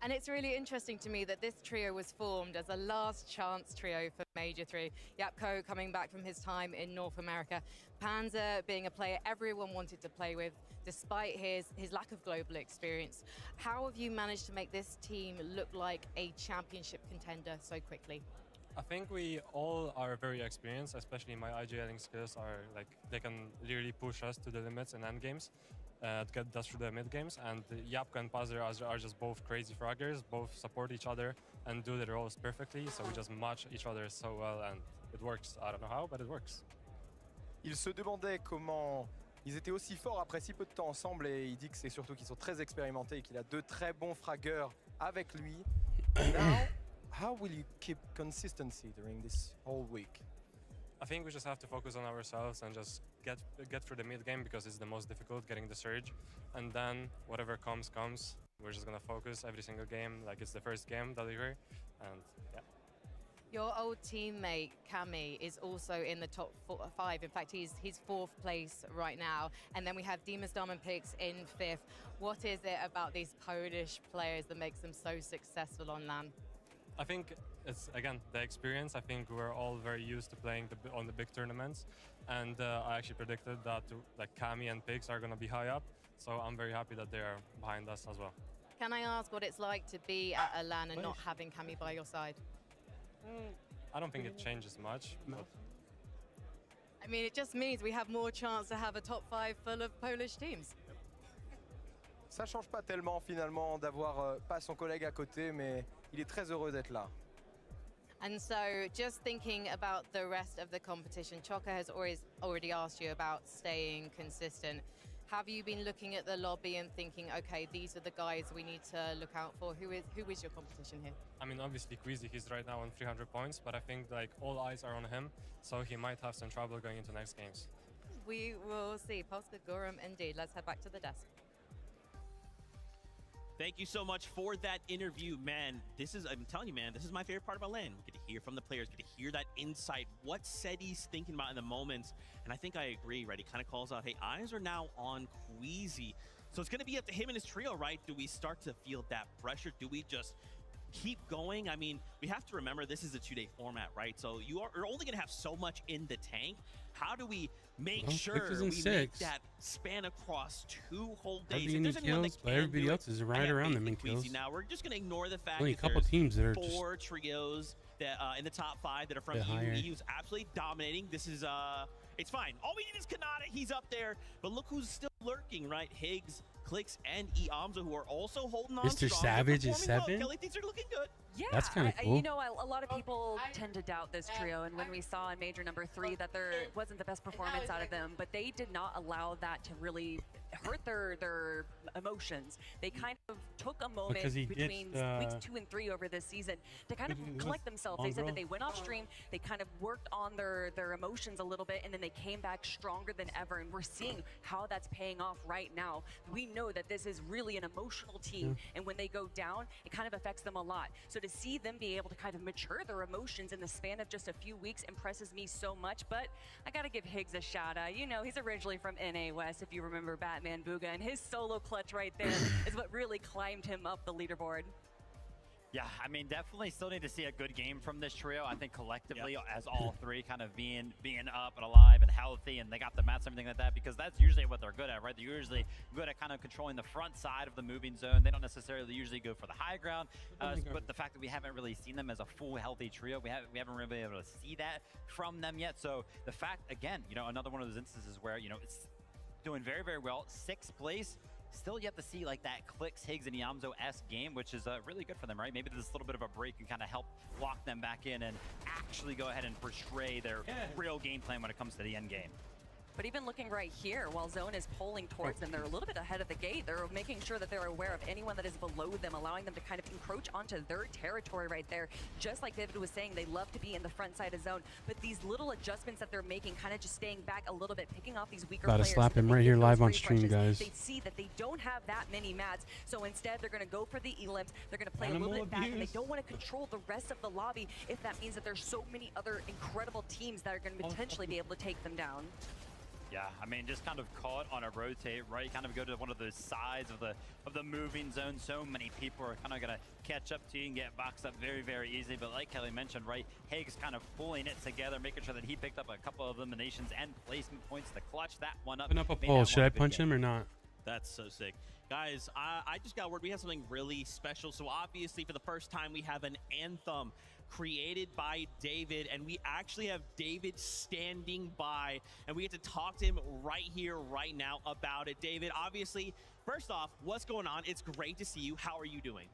And it's really interesting to me that this trio was formed as a last chance trio for Major 3. Yapko coming back from his time in North America. Panzer being a player everyone wanted to play with despite his lack of global experience. How have you managed to make this team look like a championship contender so quickly? I think we all are very experienced, especially my IGLing skills are like, they can really push us to the limits in end games. To get us through the mid games, and Yapko and Panzer are just both crazy fraggers, both support each other and do their roles perfectly, so we just match each other so well and it works. I don't know how, but it works. Il se demandait comment ils étaient aussi forts après si peu de temps ensemble, et il dit que c'est surtout qu'ils sont très expérimentés et qu'il a 2 très bons fraggeurs avec lui. Now, how will you keep consistency during this whole week? I think we just have to focus on ourselves and just get through the mid game because it's the most difficult, getting the surge, and then whatever comes. We're just gonna focus every single game like it's the first game that we're here, and yeah. Your old teammate Cami is also in the top 5. In fact, he's 4th place right now, and then we have Dimas Diamond Picks in 5th. What is it about these Polish players that makes them so successful on LAN? I think it's, again, the experience. I think we're all very used to playing on the big tournaments, and I actually predicted that like Cami and Pigs are going to be high up, so I'm very happy that they are behind us as well. Can I ask what it's like to be at a LAN and not having Cami by your side? I don't think it changes much. But I mean, it just means we have more chance to have a top 5 full of Polish teams. Ça change pas tellement finalement d'avoir pas son collègue à côté, mais il est très heureux d'être là. And so, just thinking about the rest of the competition, Choka has already asked you about staying consistent. Have you been looking at the lobby and thinking, okay, these are the guys we need to look out for? Who is your competition here? I mean, obviously Queasy, he's right now on 300 points, but I think like all eyes are on him, so he might have some trouble going into next games. We will see. Polska Gurum, indeed. Let's head back to the desk. Thank you so much for that interview, man. I'm telling you, man, this is my favorite part about LAN. We get to hear from the players, get to hear that insight, what Seti's thinking about in the moments. And I think I agree, right? He kind of calls out, hey, eyes are now on Queasy. So it's going to be up to him and his trio, right? Do we start to feel that pressure? Do we just keep going? I mean, we have to remember this is a 2-day format, right? So you're only going to have so much in the tank. How do we make sure we make that span across 2 whole days? If there's anyone that can everybody else is right around them in kills. Now we're just going to ignore the fact only a that couple teams that are 4 trios that in the top 5 that are from EU. EU's absolutely dominating. This is it's fine. All we need is Kanata. He's up there, but look who's still lurking, right? Higgs, Clicks, and Eamza, who are also holding on. Mr. Savage is 7. Kelly, things are looking good. Yeah, that's kind of cool. You know, a lot of people tend to doubt this trio, and when we saw in Major number 3 that there wasn't the best performance out of them, but they did not allow that to really hurt their emotions. They kind of took a moment Because he between ditched, weeks 2 and 3 over this season to kind of collect themselves. They said that they went off stream, they kind of worked on their emotions a little bit, and then they came back stronger than ever. And we're seeing how that's paying off right now. We know that this is really an emotional team, and when they go down, it kind of affects them a lot. So to see them be able to kind of mature their emotions in the span of just a few weeks impresses me so much. But I gotta give Higgs a shout out. You know, he's originally from NA West, if you remember Batman Booga, and his solo clutch right there is what really climbed him up the leaderboard. Yeah, I mean, definitely still need to see a good game from this trio. I think collectively, as all three kind of being up and alive and healthy, and they got the mats and everything like that, because that's usually what they're good at, right? They're usually good at kind of controlling the front side of the moving zone. They don't necessarily usually go for the high ground, but the fact that we haven't really seen them as a full healthy trio, we haven't really been able to see that from them yet. So the fact, again, you know, another one of those instances where, you know, it's doing very, very well, 6th place. Still yet to see like that Clix, Higgs, and Yamzo-esque game, which is really good for them, right? Maybe this little bit of a break can kind of help lock them back in and actually go ahead and portray their real game plan when it comes to the end game. But even looking right here, while Zone is pulling towards them, they're a little bit ahead of the gate. They're making sure that they're aware of anyone that is below them, allowing them to kind of encroach onto their territory right there. Just like David was saying, they love to be in the front side of Zone, but these little adjustments that they're making, kind of just staying back a little bit, picking off these weaker Gotta players. slap him right here live on stream, guys. They see that they don't have that many mats, so instead they're going to go for the elims. They're going to play a little bit back, and they don't want to control the rest of the lobby if that means that there's so many other incredible teams that are going to potentially be able to take them down. Yeah, I mean, just kind of caught on a rotate, right? Kind of go to one of those sides of the moving zone. So many people are kind of going to catch up to you and get boxed up very, very easily. But like Kelly mentioned, right, Higgs kind of pulling it together, making sure that he picked up a couple of eliminations and placement points to clutch that one up. Open up a poll. Should I punch him or not? That's so sick. Guys, I just got word. We have something really special. So obviously, for the first time, we have an anthem created by David, and we actually have David standing by, and we get to talk to him right here, right now about it. David, obviously, first off, what's going on? It's great to see you. How are you doing?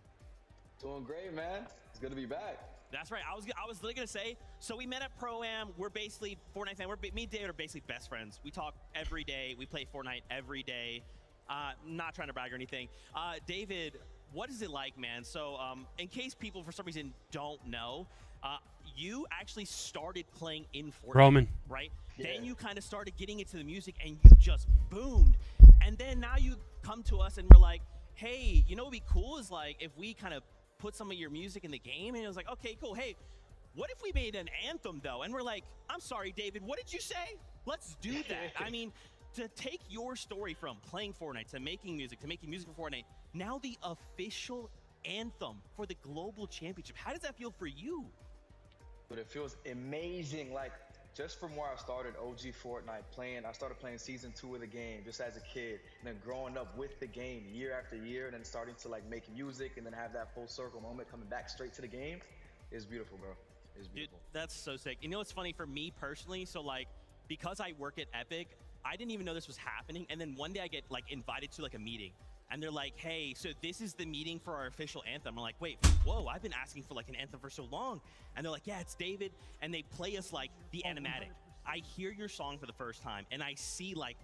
Doing great, man. It's good to be back. That's right. I was literally gonna say. So we met at Pro-Am. We're basically Fortnite fans. Me and David are basically best friends. We talk every day. We play Fortnite every day. Not trying to brag or anything. David, what is it like, man? So in case people for some reason don't know, you actually started playing in Fortnite, Roman. right? Yeah. Then you kind of started getting into the music and you just boomed. And then now you come to us and we're like, hey, you know what would be cool is like if we kind of put some of your music in the game. And it was like, okay, cool. Hey, what if we made an anthem though? And we're like, I'm sorry, David, what did you say? Let's do that. I mean, to take your story from playing Fortnite to making music for Fortnite, now the official anthem for the global championship. How does that feel for you? But it feels amazing. Like just from where I started OG Fortnite I started playing season 2 of the game just as a kid, and then growing up with the game year after year, and then starting to like make music and then have that full circle moment coming back straight to the game is beautiful, bro. It's beautiful. Dude, that's so sick. You know what's funny for me personally? So like, because I work at Epic, I didn't even know this was happening. And then one day I get like invited to like a meeting, and they're like, hey, so this is the meeting for our official anthem. I'm like, wait, whoa, I've been asking for like an anthem for so long. And they're like, yeah, it's David. And they play us like the animatic. I hear your song for the first time and I see like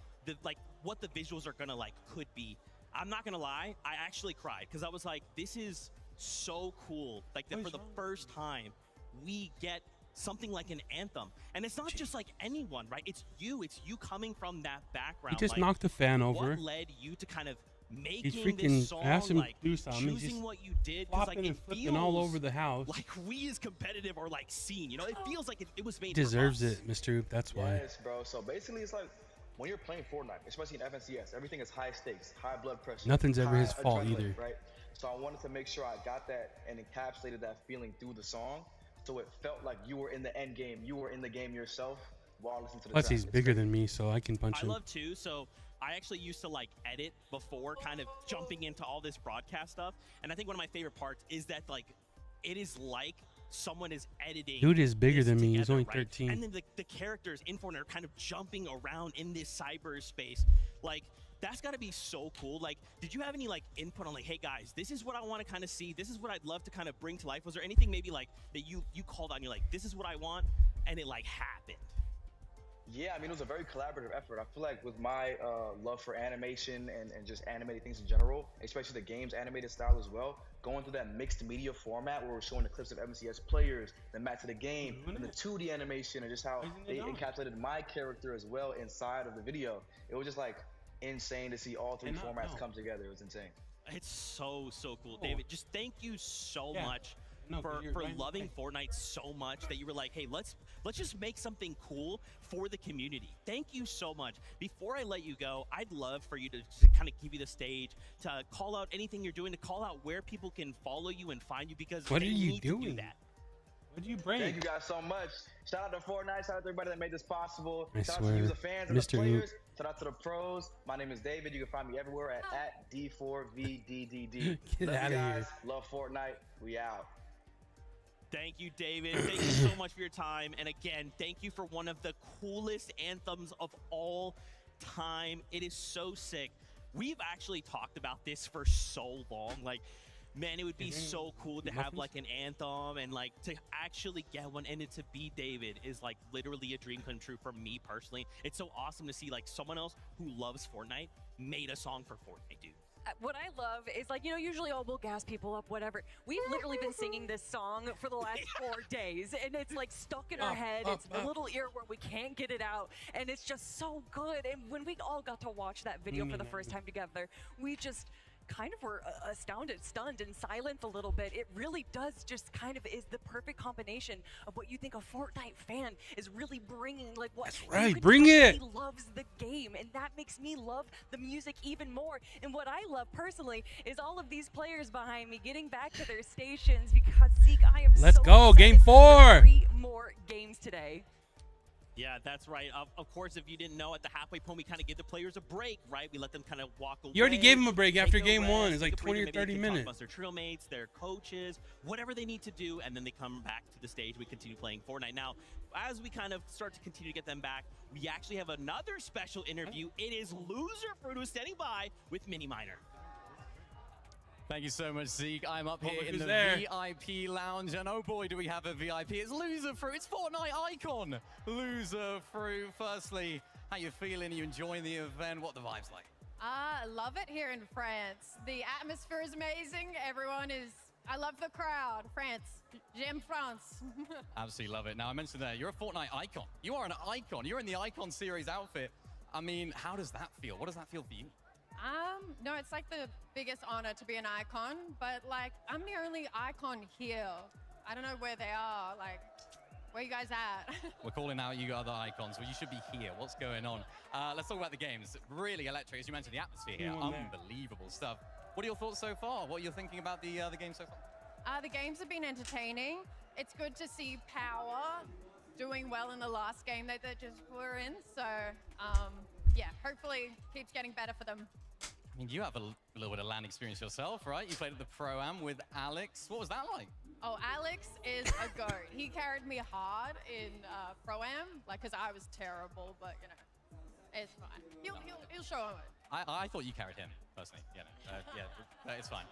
what the visuals are gonna like could be. I'm not gonna lie, I actually cried because I was like, this is so cool. Like that for the first time we get something like an anthem, and it's not just like anyone, right? It's you coming from that background. He just like, knocked a fan over. What led you to kind of making He's freaking this song, asked him like to do something. choosing what you did? Because like Flopping it and flipping feels all over the house. like we as competitive or like seen, you know, it feels like it was made. He deserves for us. it, Mr. Oop. That's why. Yes, bro. So basically, it's like when you're playing Fortnite, especially in FNCS, everything is high stakes, high blood pressure. Nothing's ever high his fault adrenaline, either. Right. So I wanted to make sure I got that and encapsulated that feeling through the song, so it felt like you were in the end game, you were in the game yourself while listening to the Plus, track. he's bigger than me, so I can punch I him. love too. So I actually used to like edit before kind of jumping into all this broadcast stuff. And I think one of my favorite parts is that like it is like someone is editing. Dude is bigger this than me. He's together, only right? 13. And then the characters in Fortnite are kind of jumping around in this cyberspace. Like that's got to be so cool. Like, did you have any like input on like, hey guys, this is what I want to kind of see. This is what I'd love to kind of bring to life. Was there anything maybe like that you called on? You're like, this is what I want, and it like happened. Yeah, I mean, it was a very collaborative effort. I feel like with my love for animation and just animated things in general, especially the game's animated style as well, going through that mixed media format where we're showing the clips of MCS players, the match of the game, and the 2D animation, and just how they encapsulated my character as well inside of the video. It was just like insane to see all three formats come together. It was insane. It's so cool. David, just thank you so much for loving Fortnite so much that you were like, hey, let's just make something cool for the community. Thank you so much. Before I let you go, I'd love for you to kind of give you the stage to call out anything you're doing, to call out where people can follow you and find you, because what are they you need doing? to do that. What do you bring? Thank you guys so much. Shout out to Fortnite. Shout out to everybody that made this possible. I Shout swear. out to you, the fans and Mr. the players. Shout out to the pros. My name is David. You can find me everywhere at D4VDDD. Get Love outta you guys. here. Love Fortnite. We out. Thank you, David. Thank you so much for your time. And again, thank you for one of the coolest anthems of all time. It is so sick. We've actually talked about this for so long. Like, man, it would be so cool to have like an anthem and like to actually get one, and it to be David is like literally a dream come true for me personally. It's so awesome to see like someone else who loves Fortnite made a song for Fortnite, dude. What I love is, like, you know, usually, oh, we'll gas people up, whatever. We've literally been singing this song for the last 4 days, and it's like stuck in our head. It's the little earworm. We can't get it out, and it's just so good. And when we all got to watch that video for the first time together, we just kind of were astounded, stunned, and silent a little bit. It really does just kind of is the perfect combination of what you think a Fortnite fan is really bringing, like what right, bring it. He loves the game, and that makes me love the music even more. And what I love personally is all of these players behind me getting back to their stations, because Zeke, I am Let's so go, excited game 4. for 3 more games today. Yeah, that's right. Of course, if you didn't know, at the halfway point, we kind of give the players a break, right? We let them kind of walk away. You already gave them a break after take game rest, 1. It's take like a 20 or breather, maybe 30 they can talk minutes. about their trail mates, their coaches, whatever they need to do, and then they come back to the stage. We continue playing Fortnite. Now, as we kind of start to continue to get them back, we actually have another special interview. It is Loser Fruit who's standing by with Mini Miner. Thank you so much, Zeke. I'm up here in who's the there. VIP lounge, and oh boy, do we have a VIP. It's Loser Fruit. It's Fortnite icon. Loser Fruit. Firstly, how you feeling? Are you enjoying the event? What are the vibes like? I love it here in France. The atmosphere is amazing. Everyone is, I love the crowd. France, j'aime France. Absolutely love it. Now, I mentioned there, you're a Fortnite icon. You are an icon. You're in the Icon Series outfit. I mean, how does that feel? What does that feel for you? No, it's like the biggest honor to be an icon, but like, I'm the only icon here. I don't know where they are, like, where you guys at? We're calling out you other icons. Well, you should be here. What's going on? Let's talk about the games. Really electric, as you mentioned, the atmosphere here. Unbelievable stuff. What are your thoughts so far? What are you thinking about the game so far? The games have been entertaining. It's good to see Power doing well in the last game that they just were in. So, yeah, hopefully keeps getting better for them. I mean, you have a little bit of LAN experience yourself, right? You played at the Pro-Am with Alex. What was that like? Oh, Alex is a goat. He carried me hard in Pro-Am, like, because I was terrible, but, you know, it's fine. He'll show him it. I thought you carried him, personally. Yeah, it's fine.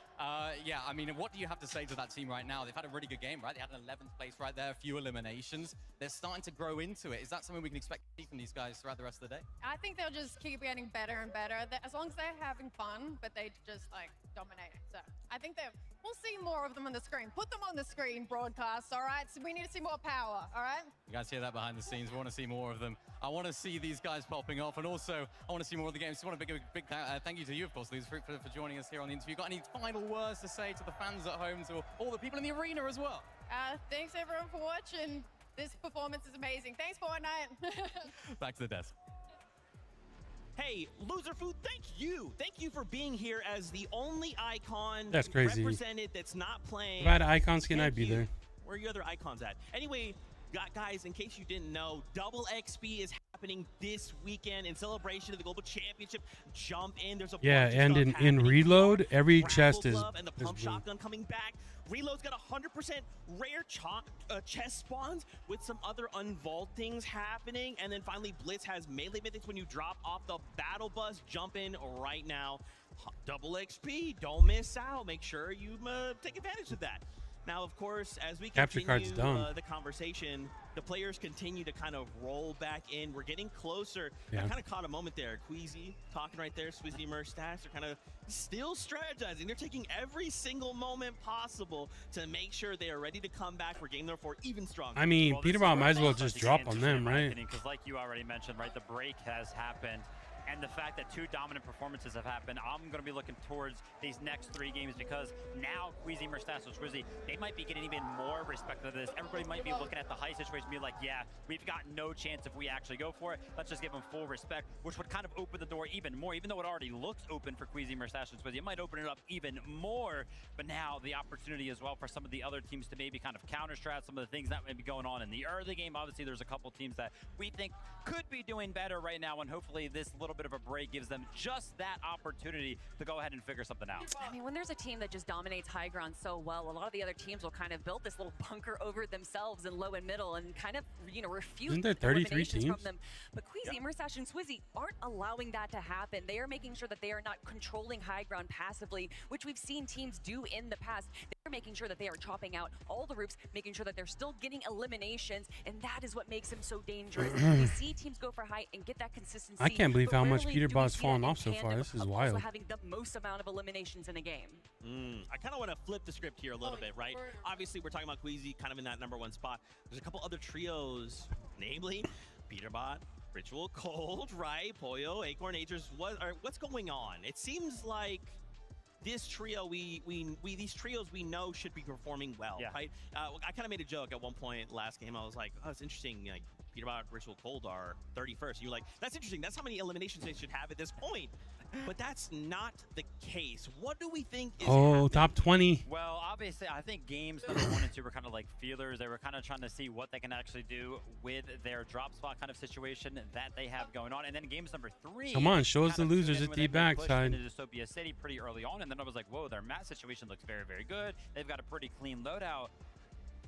Yeah, I mean, what do you have to say to that team right now? They've had a really good game, right? They had an 11th place right there, a few eliminations. They're starting to grow into it. Is that something we can expect to see from these guys throughout the rest of the day? I think they'll just keep getting better and better, as long as they're having fun, but they just, like, dominate it. So I think we'll see more of them on the screen. Put them on the screen, broadcast, all right? So we need to see more Power, all right? You guys hear that behind the scenes. We want to see more of them. I want to see these guys popping off, and also I want to see more of the games. Just want to big thank you to you, of course, Loser Fruit, for joining us here on the interview. Got any final words to say to the fans at home, to all the people in the arena as well? Thanks, everyone, for watching. This performance is amazing. Thanks, Fortnite. Back to the desk. Hey, Loser Fruit, thank you. Thank you for being here as the only icon That's crazy. represented that's not playing. If I had icons, can I be you. there? Where are your other icons at? Anyway, guys, in case you didn't know, Double XP is happening this weekend in celebration of the Global Championship. Jump in. There's a Yeah, bunch of and stuff in happening. Reload, every Grapple chest is Glove and the pump blue. shotgun coming back. Reload's got 100% rare chest spawns with some other unvault things happening. And then finally, Blitz has melee mythics when you drop off the battle bus. Jump in right now. Double XP, don't miss out. Make sure you take advantage of that. Now, of course, as we Capture card's continue done. the conversation, the players continue to kind of roll back in. We're getting closer. Yeah. I kind of caught a moment there. Queasy talking right there. Swizzy Merstash are kind of still strategizing. They're taking every single moment possible to make sure they are ready to come back for game number 4 even stronger. I mean, Peterbot might as well just drop on them, right? Because like you already mentioned, right, the break has happened. And the fact that 2 dominant performances have happened, I'm going to be looking towards these next 3 games because now Queasy, Merstash, Swizzy, they might be getting even more respect for this. Everybody might be looking at the high situation and be like, yeah, we've got no chance if we actually go for it. Let's just give them full respect, which would kind of open the door even more. Even though it already looks open for Queasy, Merstash, and Swizzy, it might open it up even more. But now the opportunity as well for some of the other teams to maybe kind of counter-strat some of the things that may be going on in the early game. Obviously, there's a couple teams that we think could be doing better right now, and hopefully this little bit of a break gives them just that opportunity to go ahead and figure something out. I mean, when there's a team that just dominates high ground so well, a lot of the other teams will kind of build this little bunker over themselves in low and middle and kind of, you know, refuse Isn't there 33 eliminations teams? from them. But Queasy, Merstash, and Swizzy aren't allowing that to happen. They are making sure that they are not controlling high ground passively, which we've seen teams do in the past. They're making sure that they are chopping out all the roofs, making sure that they're still getting eliminations, and that is what makes them so dangerous. We see teams go for height and get that consistency. I can't believe but how much rarely do we Peterbot's see that fallen in off so far. tandem This is of wild. Also having the most amount of eliminations in a game. I kind of want to flip the script here a little bit, right? Obviously, we're talking about Queasy kind of in that #1 spot. There's a couple other trios, namely Peterbot, Ritual, Cold, right? Pollo, Acorn, Agers. What's going on? It seems like this trio, these trios we know should be performing well, right? I kind of made a joke at one point last game. I was like, oh, it's interesting, like Peterbot, Ritual, Cold are 31st. You're like, that's interesting. That's how many eliminations they should have at this point. But that's not the case. What do we think is happening? Top 20. Well, obviously, I think games number 1 and 2 were kind of like feelers. They were kind of trying to see what they can actually do with their drop spot kind of situation that they have going on. And then games number 3. Come on, show us the kind of losers tune in at when the they pushed backside. into Dystopia City pretty early on, and then I was like, whoa, their mat situation looks very, very good. They've got a pretty clean loadout.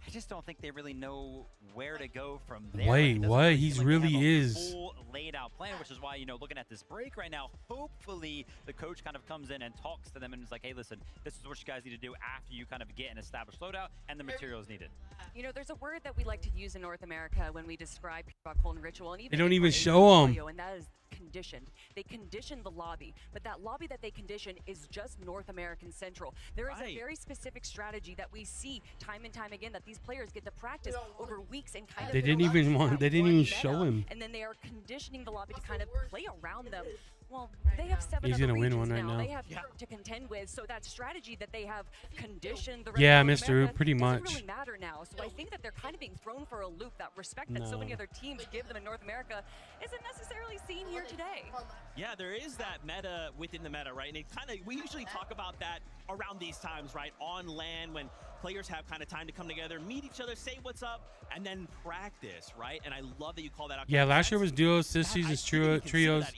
I just don't think they really know where to go from there. Wait, It doesn't what? really He's seem like they really have a is. full laid out plan, which is why, you know, looking at this break right now, hopefully the coach kind of comes in and talks to them and is like, hey, listen, this is what you guys need to do after you kind of get an established loadout and the materials needed. You know, there's a word that we like to use in North America when we describe Peterbot, Cold, and Ritual, and even They don't even Acorn, show 'em. and that is conditioned. They condition the lobby, but that lobby that they condition is just North American Central. There is a very specific strategy that we see time and time again that these players get to practice over weeks and kind of They didn't even want. They didn't even show him. and then they are conditioning the lobby to kind of play around them. Well, they have 7 He's other gonna win regions one right now. They have Europe to contend with, so that strategy that they have conditioned the rest Yeah, of North Mr. America pretty doesn't much. really matter now. So I think that they're kind of being thrown for a loop. That respect that so many No. other teams give them in North America isn't necessarily seen here today. Yeah, there is that meta within the meta, right? And it kind of, we usually talk about that around these times, right? On LAN, when players have kind of time to come together, meet each other, say what's up, and then practice, right? And I love that you call that out. Yeah, last year was duos. This season's trios.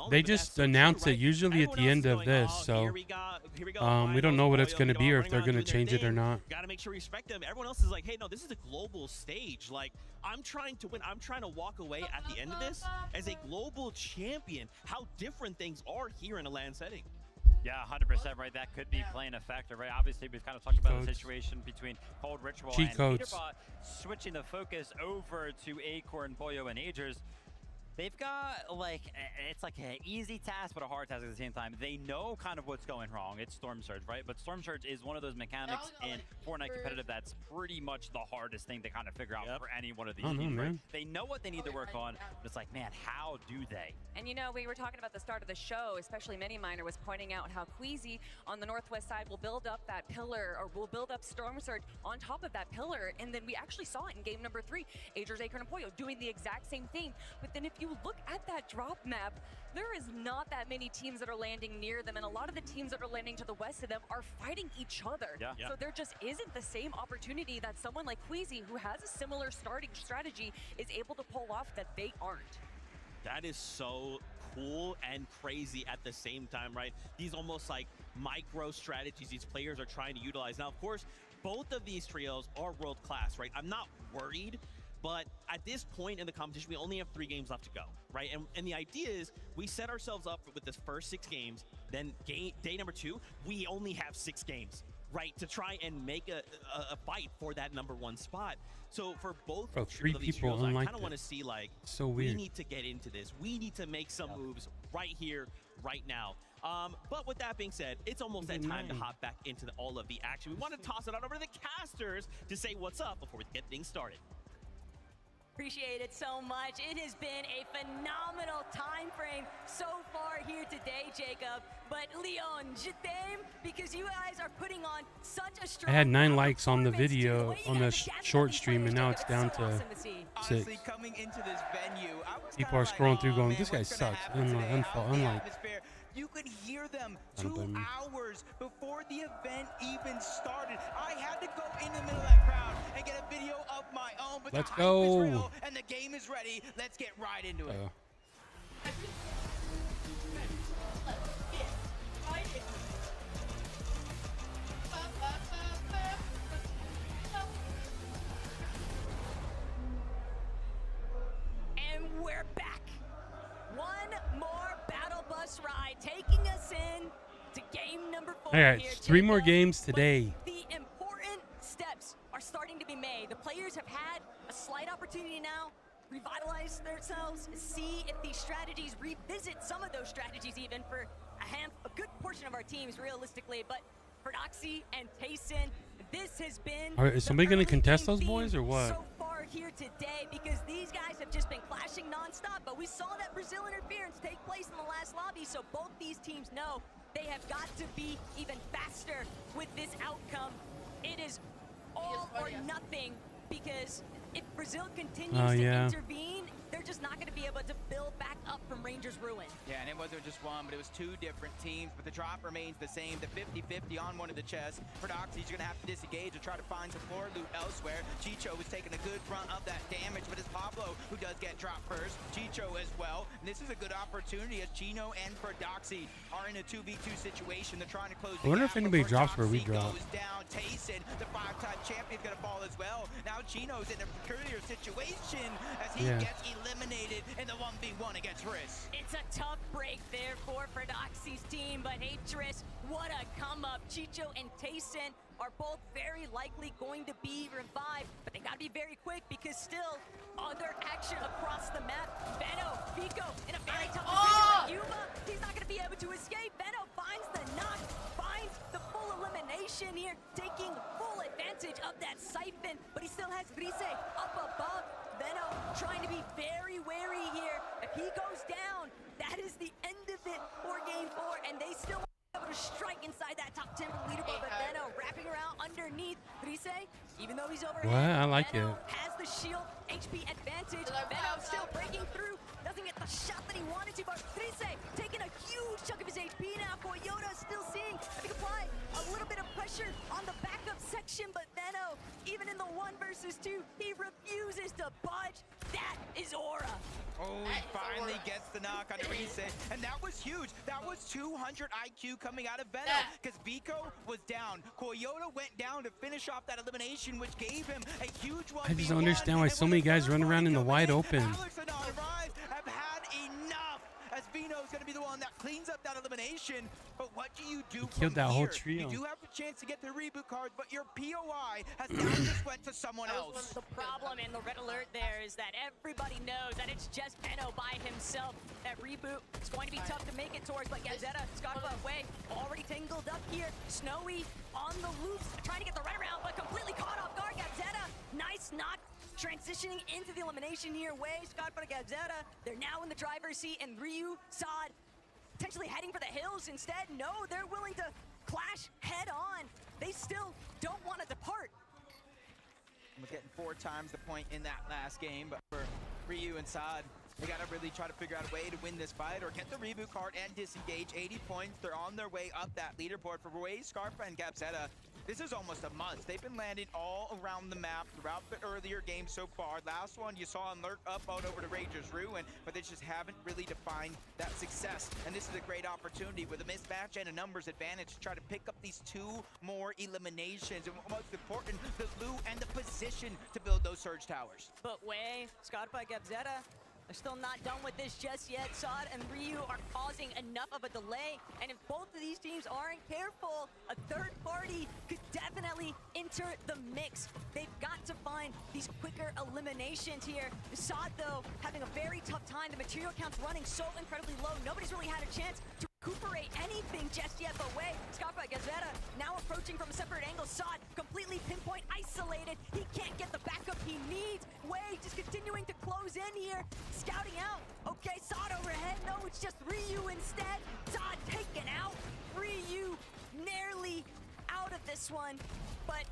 They just announce it usually at the end of this, so we don't know what it's going to be or if they're going to change it or not. Got to make sure we respect them. Everyone else is like, hey, no, this is a global stage. Like, I'm trying to win. I'm trying to walk away at the end of this as a global champion. How different things are here in a LAN setting. Yeah, 100% right. That could be playing a factor, right? Obviously, we've kind of talked about the situation between Cold, Ritual, Cheat and codes. Peterbot, switching the focus over to Acorn, Pollo, and Agers. They've got, like, it's like an easy task, but a hard task at the same time. They know kind of what's going wrong. It's Storm Surge, right? But Storm Surge is one of those mechanics in Fortnite competitive that's pretty much the hardest thing to kind of figure out for any one of these I don't know, teams, right? man. They know what they need to work on, but it's like, man, how do they? And you know, we were talking about the start of the show, especially Miniminer was pointing out how Queasy on the northwest side will build up that pillar, or will build up Storm Surge on top of that pillar. And then we actually saw it in game number 3, Agers, Acorn, and Pollo doing the exact same thing. But then if you look at that drop map, there is not that many teams that are landing near them, and a lot of the teams that are landing to the west of them are fighting each other. So there just isn't the same opportunity that someone like Queasy, who has a similar starting strategy, is able to pull off that they aren't. That is so cool and crazy at the same time, right? These almost like micro strategies these players are trying to utilize. Now, of course, both of these trios are world class, right? I'm not worried, but at this point in the competition, we only have 3 games left to go, right? And the idea is we set ourselves up with this first 6 games, then day number 2, we only have 6 games. right, to try and make a fight for that #1 spot. So for both Bro, 3 of these people trios, I unlike kind of want to see like, so we weird. need to get into this. We need to make some moves right here, right now. But with that being said, it's almost that time to hop back into all of the action. We want to toss it out over to the casters to say what's up before we get things started. Appreciate it so much. It has been a phenomenal time frame so far here today, Jacob. But Leon, je t'aime, because you guys are putting on such a strong. I had 9 likes on the video on the short stream, and now it's down to 6. Honestly, coming into this venue, I was People are scrolling through, going, "This guy sucks." Unlike. You could hear them 2 hours before the event even started. I had to go in the middle of that crowd and get a video of my own. But Let's the hype is go. real and the game is ready. Let's get right into it. And we're back. One more battle bus ride taking us in to game #4. All right, here, 3 more Jacob. games today. The important steps are starting to be made. The players have had a slight opportunity now, revitalize themselves, see if these strategies, revisit some of those strategies even for a good portion of our teams realistically. But for Doxy and Tayson, this has been Is somebody going to contest those boys or what? so far here today, because these guys have just been clashing nonstop. But we saw that Brazil interference take place in the last lobby, so both these teams know they have got to be even faster with this outcome. It is all or nothing, because if Brazil continues to intervene, they're just not going to be able to build back up from Rangers' ruin. Yeah, and it wasn't just one, but it was 2 different teams, but the drop remains the same. The 50-50 on one of the chests. For Doxy, he's going to have to disengage or try to find some floor loot elsewhere. Chicho was taking a good brunt of that damage, but it's Pablo who does get dropped first. Chicho as well. And this is a good opportunity as Chino and for Doxy are in a 2v2 situation. They're trying to close the I wonder gap if anybody before drops where we Doxy drop. goes down. Tayson, the 5-time champion, is going to fall as well. Now Chino's in a peculiar situation as he gets eliminated in the 1v1 against Riss. It's a tough break there for Doxy's team, but hey, Triss, what a come up. Chicho and Tayson are both very likely going to be revived, but they gotta be very quick because still other action across the map. Benno, Vico in a very tough position. Yuma, he's not gonna be able to escape. Benno finds the knock, finds the full elimination here, taking full advantage of that siphon, but he still has Grise up above. Benno trying to be very wary here. If he goes down, that is the end of it for game 4, and they still able to strike inside that top 10 leaderboard, but Benno wrapping around underneath. Grise, even though he's overhead, What? I like Benno it. has the shield HP advantage. Benno still breaking through, doesn't get the shot that he wanted to, but Grise taking a huge chunk of his HP now. Coyota still seeing if he can apply a little bit of pressure on the backup section, but Benno, even in the 1 versus 2, he refuses to budge. That is Aura. Oh, he finally gets the knock on Grise, and that was huge. That was 200 IQ coming out of Benno, because Vico was down. Coyota went down to finish off that elimination, which gave him a huge 1v1. I just don't understand why so many guys run around in the wide open. Alex and Rise have had enough, as Vino's going to be the one that cleans up that elimination. But what do you do Killed that from whole here? trio. You do have a chance to get the reboot card, but your POI has now just went to someone else. The problem in the red alert there is that everybody knows that it's just Benno by himself. That reboot is going to be tough to make it towards, but Gabzetta, Scarpa away, already tangled up here. Snowy on the loose, trying to get the runaround, but completely caught off guard. Gabzetta, nice knock. Transitioning into the elimination here, Way, Scarpa, Gabzetta. They're now in the driver's seat, and Ryu, Sod, potentially heading for the hills instead. No, they're willing to clash head on. They still don't want to depart. We're getting 4 times the point in that last game, but for Ryu and Sod, they gotta really try to figure out a way to win this fight or get the reboot card and disengage. 80 points, they're on their way up that leaderboard. For Way, Scarpa, and Gabzetta, this is almost a must. They've been landing all around the map throughout the earlier games so far. Last one you saw them lurk up out over to Rangers Ruin, but they just haven't really defined that success. And this is a great opportunity with a mismatch and a numbers advantage to try to pick up these 2 more eliminations. And most important, the loot and the position to build those surge towers. But Way, Scarpa, Gabzetta, They're still not done with this just yet. Sod and Ryu are causing enough of a delay, and if both of these teams aren't careful, a third party could definitely enter the mix. They've got to find these quicker eliminations here. Sod, though, having a very tough time. The material count's running so incredibly low. Nobody's really had a chance to recuperate anything just yet, but Way, Scarpa, Gazetta now approaching from a separate angle. Sod completely pinpoint isolated. He can't get the backup he needs. Way just continuing to close in here, scouting out. Okay, Sod overhead. No, it's just Ryu instead. Sod taken out. Ryu nearly out of this one, but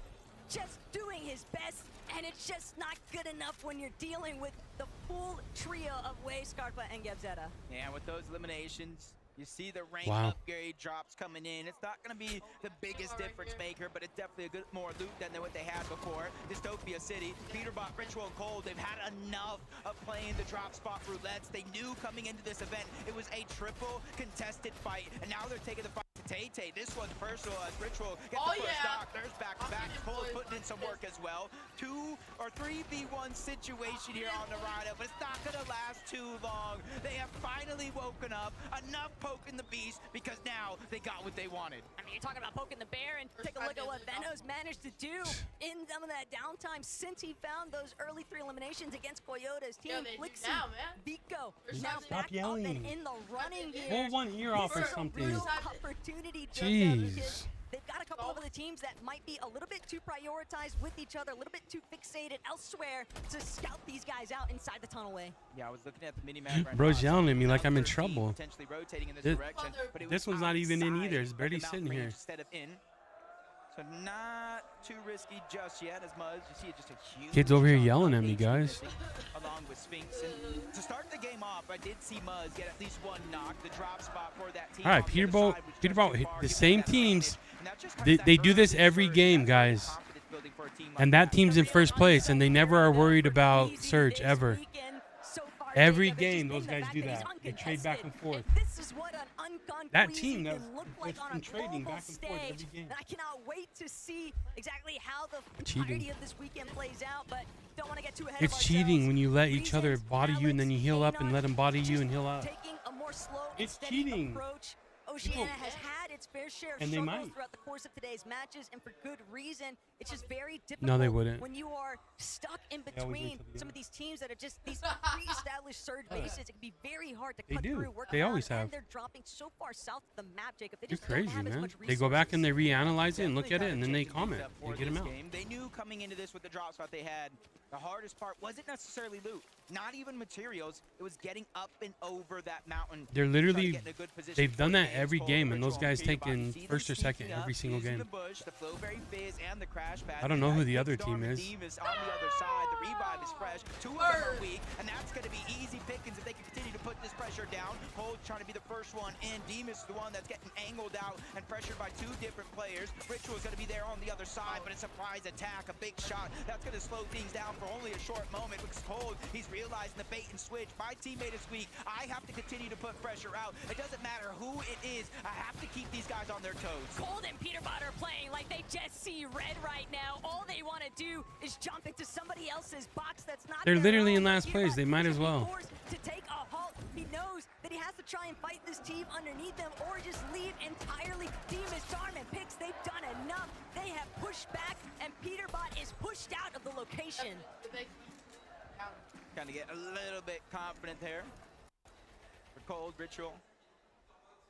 just doing his best, and it's just not good enough when you're dealing with the full trio of Way, Scarpa, and Gabzetta. Yeah, with those eliminations, you see the rank Wow. upgrade drops coming in. It's not going to be the biggest difference maker, but it's definitely a good more loot than what they had before. Dystopia City, Peterbot, Ritual, and Cold, they've had enough of playing the drop spot roulettes. They knew coming into this event it was a triple contested fight, and now they're taking the fight to Tay-Tay. This one's personal as Ritual gets the first stock. There's back-to-back. Cold putting in some work as well. 2 or 3v1 situation here on the Rhino, but it's not going to last too long. They have finally woken up. Enough poking the beast because now they got what they wanted. I mean, you're talking about poking the bear, and take a look at what Venos managed to do in some of that downtime since he found those early 3 eliminations against Coyotes. Team Flixen, Vico, now Stop back up yelling. and in the running here. Pull one ear off or This is a something. real opportunity just now Jeez. because they've got a couple of the teams that might be a little bit too prioritized with each other, a little bit too fixated elsewhere to scout these guys out inside the tunnel Way. Yeah, I was looking at the mini-map right Bro's now. yelling at me like I'm in trouble. Potentially rotating in this This- direction, but it this was one's not even in outside either. It's of barely the mountain sitting range here. Instead of in. So not too risky just yet, as Muzz, you see just a huge Kids over here chunk yelling of at me, HP guys. missing, along with Sphinx. And to start the game off, I did see Muzz get at least one knock. The drop spot for that team. All right, Peterboat, the same teams. They do this every game, guys. And that team's in first place, and they never are worried about Surge ever. Every game, those guys do that. They trade back and forth. This is what an uncon That team can that's look like on been a trading global back and forth every stage. game. And I cannot wait to see exactly how the Cheating. entirety of this weekend plays out, but don't want to get too ahead It's of cheating when you let each other body you and then you heal up and let them body you and heal up. taking a more slow and It's steady cheating. approach. Oceania has had its fair share of And they struggles might. throughout the course of today's matches, and for good reason. It's just very difficult No, they wouldn't. when you are stuck in They always wait between till the some end. of these teams that are just these pre-established Surge bases. It can be very hard to They cut do. through, work They around, always have. and they're dropping so far south of the map, Jacob. They You're just don't crazy, have as man. much They go back and they resources. reanalyze it and look at it, and then they comment. They get them out. Game. They knew coming into this with the drop spot they had, the hardest part wasn't necessarily loot, not even materials. It was getting up and over that mountain. They're trying to literally, get in a good position they've for done the that game's every cold game, and those Ritual guys and Peterbot. taking See them first or second sneaking every up, single using game. The bush, the Flowberry Fizz, and the Crash Pad. I don't know who the That other Storm team and is. Demas on the other side. The revive is fresh. 2 of them are weak, and that's going to be easy pickings if they can continue to put this pressure down. Cold trying to be the first one in. Demas is the one that's getting angled out and pressured by 2 different players. Ritual is going to be there on the other side, but a surprise attack, a big shot. That's going to slow things down for only a short moment because Cold, he's realizing the bait and switch. My teammate is weak. I have to continue to put pressure out. It doesn't matter who it is. I have to keep these guys on their toes. Cold and Peterbot are playing like they just see red right now. All they want to do is jump into somebody else's box that's not They're their literally own. in last place. They might as well. Forced to take a halt. He knows that he has to try and fight this team underneath them or just leave entirely. Demas, Darm, and Pix, they've done enough. They have pushed back, and Peterbot is pushed out of the location. Kind of get a little bit confident there for Cold, Ritual,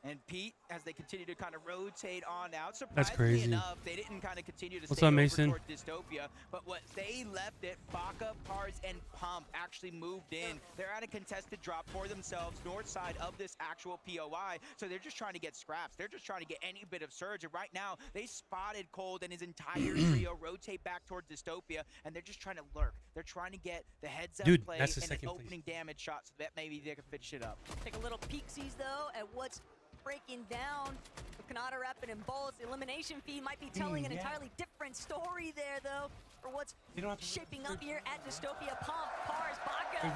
and Pete as they continue to kind of rotate on out. That's Surprisingly crazy. enough, they didn't kind of continue to What's stay up, over Mason? toward Dystopia, but what they left it, Baka, Pars, and Pump actually moved in. They're at a contested drop for themselves, north side of this actual POI, so they're just trying to get scraps. They're just trying to get any bit of surge, and right now, they spotted Cold and his entire trio rotate back toward Dystopia, and they're just trying to lurk. They're trying to get the heads-up Dude, play that's the and an second place. opening damage shot so that maybe they can finish it up. Take a little peeksies, though, at what's breaking down. The Kanata Rapid and Bolts, the elimination feed might be telling an yeah. entirely different story there, though, for what's shaping up here at Dystopia. Pump, Pars, Baka,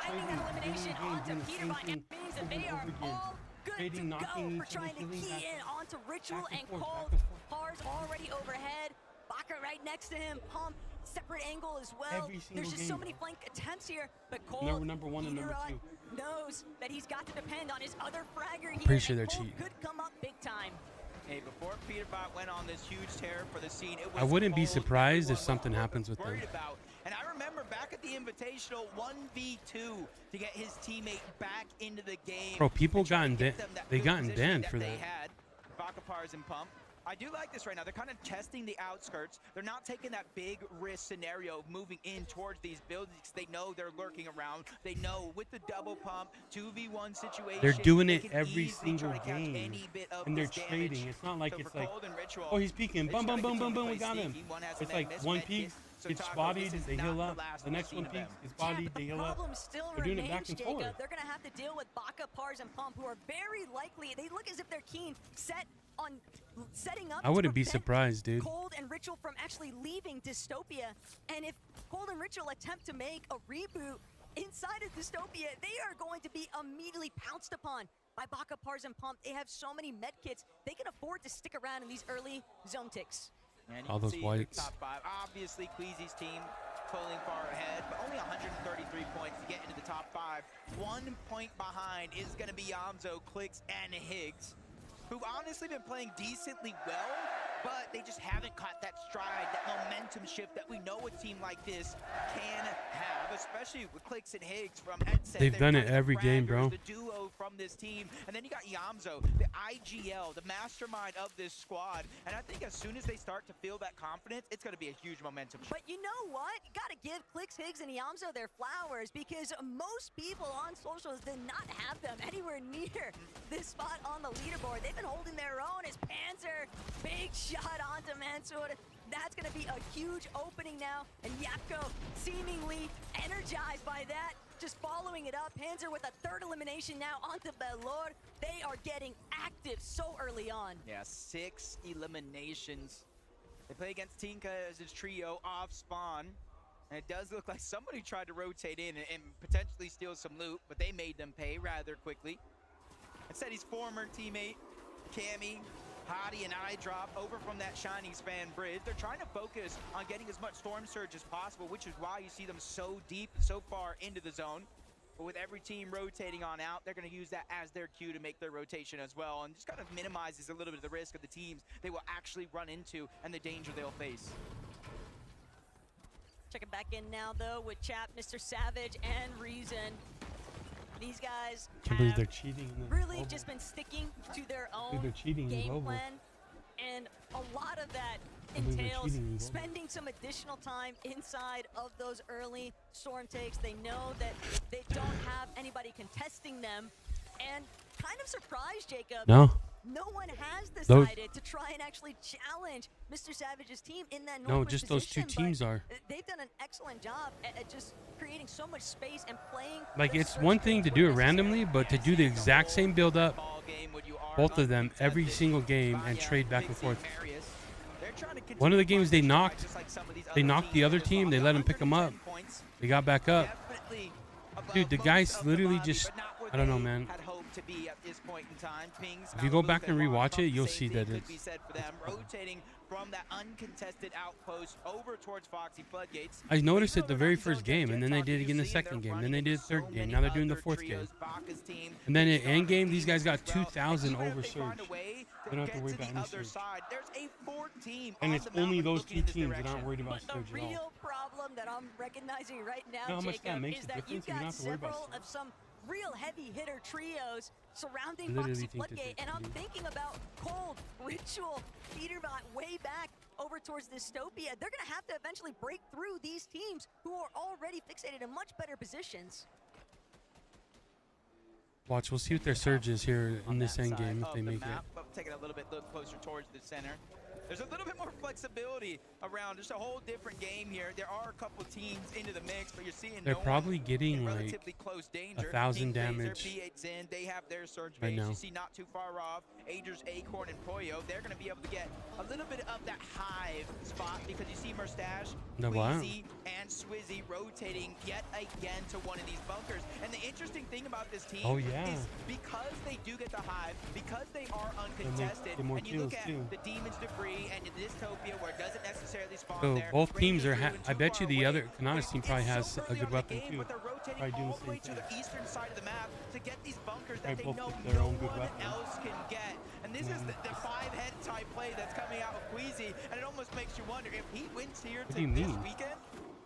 finding that elimination onto Peterbot. It means that they are all good to go for trying to key in onto Ritual and Cold. Pars already overhead. Baka right next to him. Pump separate angle as well. Every single There's just game, so many bro. flank attempts here, but Cold, Number one and number Peterot two. knows that he's got to depend on his other fragger here. Pretty sure and they're Cold cheating. could come up big time. Hey, before Peterbot went on this huge tear for the scene, it was I wouldn't be Cold surprised if everyone something was happens with them. worried about. And I remember back at the Invitational 1v2 to get his teammate back into the game. Bro, people and try to gotten get ban- them that they good gotten positioning banned for They that. had Bakapars and Pump. I do like this right now. They're kind of testing the outskirts. They're not taking that big risk scenario of moving in towards these buildings. They know they're lurking around. They know with the double pump, 2v1 situation. They're doing they it can every easily try single to catch game, any bit of and they're this trading. damage. It's not like So it's for like, Cold and Ritual, oh, he's peeking, they boom, try boom, to boom, boom, continue boom, to we play got him. sneaky. One has It's a like missed one med peaks, kit. So gets Taco, bodied, this is they heal not up. the last The we've next seen one of peaks, them. gets bodied, they The heal up. problem still They're doing it back remains, and Jacob. forth. They're going to have to deal with Baka, Pars, and Pump, who are very likely. They look as if they're keen, set on setting up. I wouldn't to be prevent surprised, dude. Cold and Ritual from actually leaving Dystopia, and if Cold and Ritual attempt to make a reboot inside of Dystopia, they are going to be immediately pounced upon by Baka, Pars, and Pump. They have so many med kits, they can afford to stick around in these early zone ticks. And All you can those see whites. the top five. Obviously, Queasy's team pulling far ahead, but only 133 points to get into the top five. 1 point behind is going to be Yamzo, Clicks, and Higgs, who've honestly been playing decently well, but they just haven't caught that stride, that momentum shift that we know a team like this can have, especially with Clicks and Higgs from Headset. They've They're done it kind of the every game, fraggers, bro. The duo from this team, and then you got Yamzo, the IGL, the mastermind of this squad, and I think as soon as they start to feel that confidence, it's going to be a huge momentum shift. But you know what? You gotta give Clicks, Higgs, and Yamzo their flowers, because most people on socials did not have them anywhere near this spot on the leaderboard. They've been holding their own as Panzer, big shot onto Mansoor. That's gonna be a huge opening now, and Yapko seemingly energized by that, just following it up. Panzer with a third elimination now onto Belor. They are getting active so early on. Yeah, 6 eliminations. They play against Tinka as his trio off spawn. And it does look like somebody tried to rotate in and potentially steal some loot, but they made them pay rather quickly. Instead, his former teammate, Cammy, Hadi, and iDrop over from that Shining Span bridge. They're trying to focus on getting as much Storm Surge as possible, which is why you see them so deep, so far into the zone. But with every team rotating on out, they're going to use that as their cue to make their rotation as well, and just kind of minimizes a little bit of the risk of the teams they will actually run into and the danger they'll face. Checking back in now, though, with Chap, Mr. Savage, and Reason. These guys Can't believe have they're cheating in the really global. just been sticking to their Dude, own they're cheating in game global. plan, and a lot of that Can't believe they're entails cheating in global. spending some additional time inside of those early storm takes. They know that they don't have anybody contesting them, and kind of surprised, Jacob. No. No one has Those- decided to try and actually challenge Mr. Savage's team in that No, northwest just those two position, but teams are. They've done an excellent job at just creating so much space and playing. Like, the it's search one thing to do it when randomly, but to do the exact same build up, both of them, every single game, and trade back and forth. One of the games they knocked the other team, they let them pick them up. They got back up. Dude, the guys literally just, I don't know, man. Had hoped to be at this point in time. Pings, If you go Malibu, back and Long rewatch Pump, it, you'll same see thing that could be it's. said for them, rotating from that uncontested outpost over towards Foxy Floodgates. I noticed it the very first game, and then they did it again the second game, then they did the third game, now they're doing the fourth game. And then in end game, these guys got 2,000 over surge. They don't have to worry about any surge. There's a 4th team And on it's the mountain only those looking two in teams this that aren't direction. worried about But the surge at all. real problem that I'm recognizing right now, You know how much that Jacob, makes is a that difference? you've You don't got have to worry about several surge. of some real heavy hitter trios surrounding I literally Foxy think that Floodgate, they and I'm do. thinking about Cold, Ritual, Peterbot way back over towards Dystopia. They're going to have to eventually break through these teams who are already fixated in much better positions. Watch, we'll see what their surge is here in this end game if of they the make map, it. but taking a little bit look closer towards the center. There's a little bit more flexibility around, just a whole different game here. There are a couple teams into the mix, but you're seeing They're no probably one getting in like relatively close danger. 1,000 King Phaser, damage P8 Zen, they have their surge right base. now. You see not too far off, Agers, Acorn, and Poyo. They're going to be able to get a little bit of that hive spot because you see Mustache, The what? Queasy, and Swizzy rotating yet again to one of these bunkers. And the interesting thing about this team Oh, yeah. is because they do get the hive, because they are they uncontested, get more and you look kills, at too. the Demon's Debris, 3 and in Dystopia where it doesn't necessarily spawn So there. both teams are. Rangers I bet you the other Kanata team probably has a good weapon too. but they're rotating Probably doing all the the way same to thing. the eastern side of the map to get these bunkers that Probably they both know pick their no own good one weapon. else can get. And this is the 5-head type play that's coming out of Queasy, and it almost makes you wonder if he wins here What do you this mean? weekend.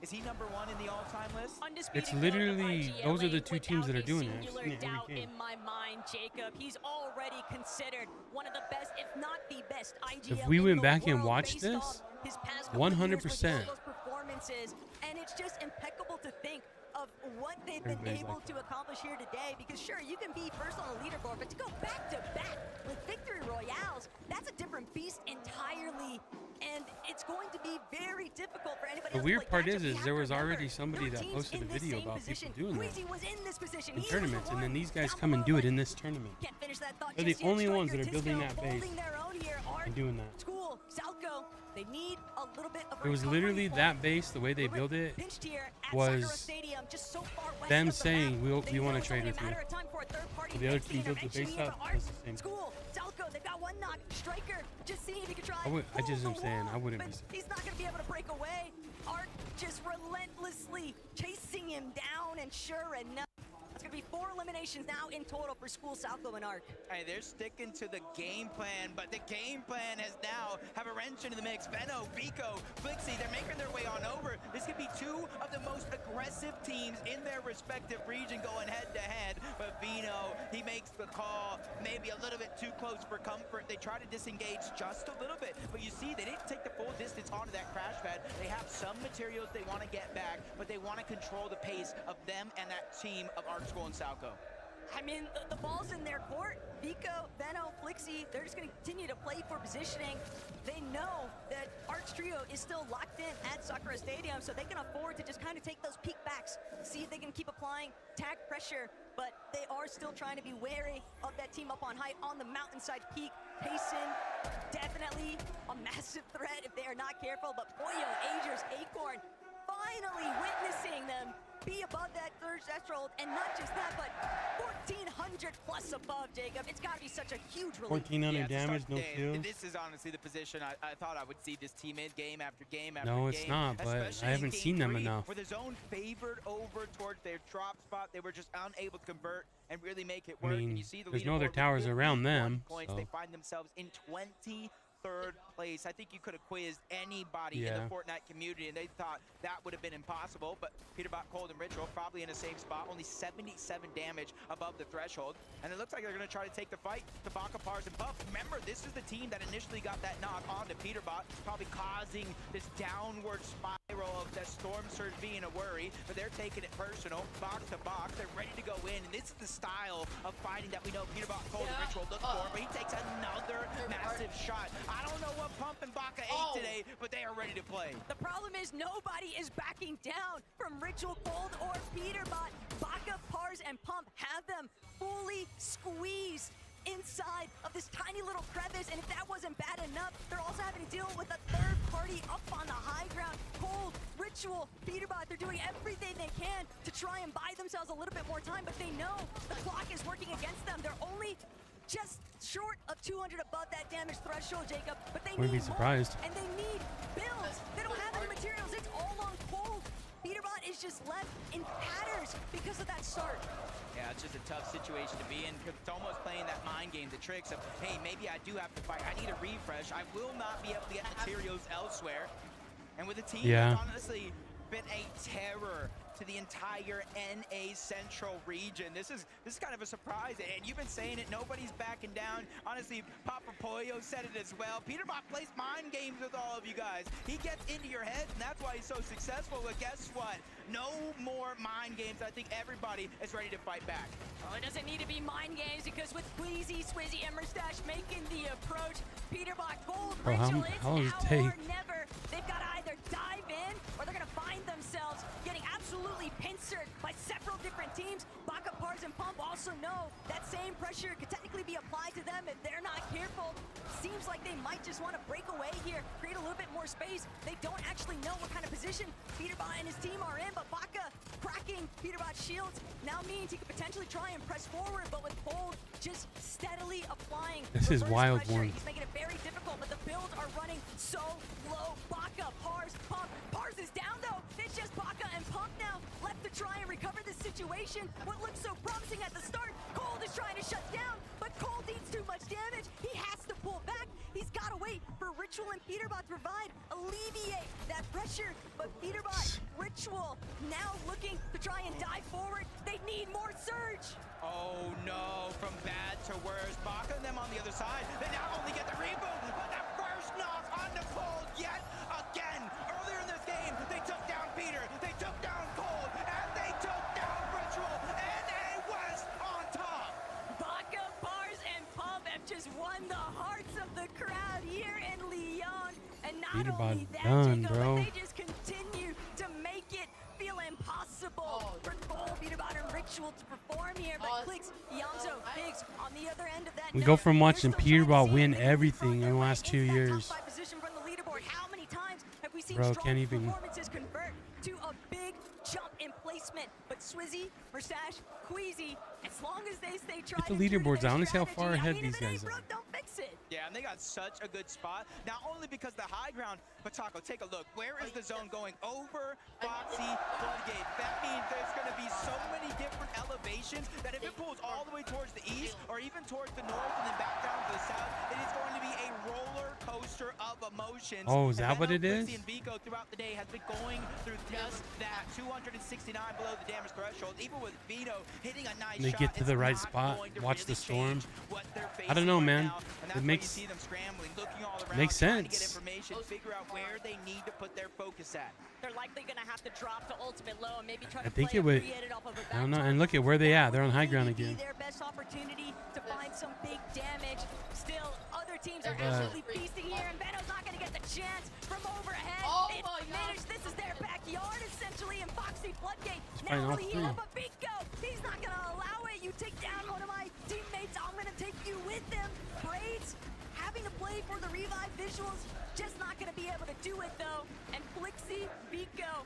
Is he #1 in the all-time list? It's literally those are the two teams that are doing it. I've seen it every doubt game. in my mind, Jacob. He's already considered one of the best, if not the best, IGL If we in went the back and world watched based this, off his past couple of years with 100%. all those performances, and it's just impeccable to think of what they've been Everybody's able like to accomplish here today. Because sure, you can be first on the leaderboard, but to go back to back with victory royales, that's a different beast entirely. And it's going to be very difficult for anybody The else weird to play part catch up. is We there have was to remember, already somebody there that were posted a teams in video the same about position. people doing that Queasy was in this position. in He was tournaments, the and then one these guys down come and below, do it but in this tournament. can't finish that thought They're the just yet. only ones that Striker are building that Tisco base holding their own here. Art, and doing that. School, Salco, they need a little bit of It was recovery literally point. that base, the way they built it, Pinched here at was Sakura Stadium, just so far west them of the saying, map. we want to It's trade only with a you. matter of time before a third party So the other makes team built the intervention. base You have up, Art, that's the same thing. School, Salco, they've got one knock. Striker, just seeing if he can try. I just pull am the saying, wall, I wouldn't but be. he's not going to be able to break away. Art just relentlessly chasing him down, and sure enough, it's going to be 4 eliminations now in total for School, Salco, and Arc. Hey, they're sticking to the game plan, but the game plan has now have a wrench into the mix. Veno, Vico, Flixie, they're making their way on over. This could be 2 of the most aggressive teams in their respective region going head-to-head. But Vino, he makes the call, maybe a little bit too close for comfort. They try to disengage just a little bit, but you see they didn't take the full distance onto that crash pad. They have some materials they want to get back, but they want to control the pace of them and that team of Art School and Salco. I mean, the ball's in their court. Vico, Veno, Flixie, they're just going to continue to play for positioning. They know that Arch Trio is still locked in at Sakura Stadium, so they can afford to just kind of take those peek backs, see if they can keep applying tag pressure, but they are still trying to be wary of that team up on height on the mountainside peak. Payson, definitely a massive threat if they are not careful, but Pollo, Agers, Acorn, finally witnessing them be above that third threshold, and not just that, but 1,400 plus above, Jacob. It's got to be such a huge relief. 1,400 damage, no kills. This is honestly the position I thought I would see this team in game after game after No, game. it's not, but especially I in haven't game seen them 3, enough. Where the zone favored over towards their drop spot, they were just unable to convert and really make it I work. mean, and you see the there's no other leaderboard with towers around 51 them, Points. so. They find themselves in 23rd place. I think you could have quizzed anybody in Yeah. the Fortnite community, and they thought that would have been impossible. But Peterbot, Cold, and Ritual probably in the same spot, only 77 damage above the threshold. And it looks like they're going to try to take the fight to Baka, Pars, and Puff. Remember, this is the team that initially got that knock onto Peterbot, probably causing this downward spiral of the Storm Surge being a worry. But they're taking it personal, box to box. They're ready to go in. And this is the style of fighting that we know Peterbot, Cold, and Ritual look for. But he takes another massive shot. I don't know what Pump and Baka ate today, but they are ready to play. The problem is nobody is backing down from Ritual, Cold, or Peterbot. Baka, Pars, and Pump have them fully squeezed inside of this tiny little crevice, and if that wasn't bad enough, they're also having to deal with a third party up on the high ground. Cold, Ritual, Peterbot, they're doing everything they can to try and buy themselves a little bit more time, but they know the clock is working against them. They're only just short of 200 above that damage threshold, Jacob, but they Wouldn't need be surprised. more, and they need builds. They don't have any materials. It's all on Cold. Peterbot is just left in tatters because of that start. Yeah, it's just a tough situation to be in because it's almost playing that mind game, the tricks of, hey, maybe I do have to fight. I need a refresh. I will not be able to get materials elsewhere. And with a team that's honestly been a terror to the entire NA Central region. This is kind of a surprise, and you've been saying it, nobody's backing down. Honestly, Papa Pollo said it as well. Peterbot plays mind games with all of you guys. He gets into your head, and that's why he's so successful. But guess what? No more mind games. I think everybody is ready to fight back. Oh, it doesn't need to be mind games because with Queasy, Swizzy, and Mustache making the approach, Peterbot, Gold, Bro, Rachel, how does it's it now or take? never. They've got to either dive in or they're going to find themselves getting absolutely absolutely pincered by several different teams. Baka, Pars, and Pump also know that same pressure could technically be applied to them if they're not careful. Seems like they might just want to break away here, create a little bit more space. They don't actually know what kind of position Peterbot and his team are in, but Baka cracking Peterbot's shields now means he could potentially try and press forward, but with Cold just steadily applying This is reverse wild pressure, one. he's making it very difficult, but the builds are running so low. Baka, Pars, Pump. Pars is down though. It's just Baka and Pump now left to try and recover this situation. What looks so promising at the start, Cold is trying to shut down, but Cold needs too much damage. He has to pull back. He's got to wait for Ritual and Peterbot to provide, alleviate that pressure. But Peterbot, Ritual, now looking to try and dive forward. They need more surge. Oh no, from bad to worse. Baka and them on the other side. They not only get the reboot, but the first knock on the Cold yet again. Earlier in this game, they took down Peter, they took down Cold, and they took down Ritual, and they was on top. Baka, Pars, and Pump have just won the hearts of the crowd here in Lyon. And not Peterbot only that, done, Jacob, bro. but they just continue to make it feel impossible for Cold, Peterbot, and Ritual to perform here. But Clicks, Yamzo, Biggs on the other end of that. We go from watching Peterbot win everything in the last 2 years. Position from the leaderboard. How many times have we seen Bro, strong can't even- performances convert to a big jump in placement? But Swizzy, Merstash, Queasy, as long as they stay Look tried at the and true to leaderboards. their I want to see how strategy, far I ahead mean, these if it ain't guys are. broke, don't fix it. Yeah, and they got such a good spot. Not only because the high ground, but Taco, take a look. Where is the zone going? Over Foxy Floodgate. That means there's going to be so many different elevations that if it pulls all the way towards the east or even towards the north and then back down to the south, it is going to be a roller coaster of emotions. Oh, is that And what Venom, it is? Quincy, and Vico throughout the day has been going through just that 269 below the damage threshold. Even with Vito hitting a nice They shot, get to it's the right not spot, going to watch the really storm. change what they're I don't know, facing right man. now. And It that's makes why you see them scrambling, looking all around, makes trying to get sense. information, figure out where they need to put their focus at. They're likely going to have to drop to ultimate low and maybe try I to think play it would. a pre-edit off of a I don't know. back And look at where they at. They're on high ground again. their best opportunity to find some big damage. Still, other teams are Uh, absolutely feasting here, and Veno's not going to get the chance from overhead. It's managed. This is their backyard, essentially, and Foxy Floodgate fighting now all really three. up a Vico. He's not going to allow it. You take down one of my teammates. I'm going to take you with them. Braids having to play for the revive visuals, just not going to be able to do it, though. And Flixie, Vico.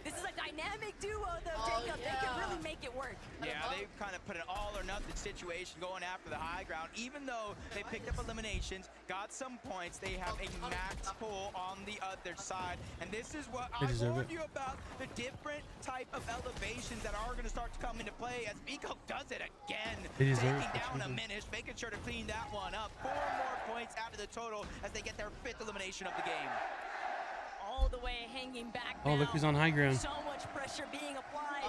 This is a dynamic duo, though, Jacob. They can really make it work. Yeah, they've kind of put an all-or-nothing situation going after the high ground. Even though they picked up eliminations, got some points, they have a max pull on the other side. And this is what They I deserve warned it. you about, the different type of elevations that are going to start to come into play as Vico does it again. They deserve Taking it, down a absolutely. Minish, making sure to clean that one up. 4 more points out of the total as they get their 5th elimination of the game. All the way hanging back Oh, look now. who's on high ground. So much pressure being applied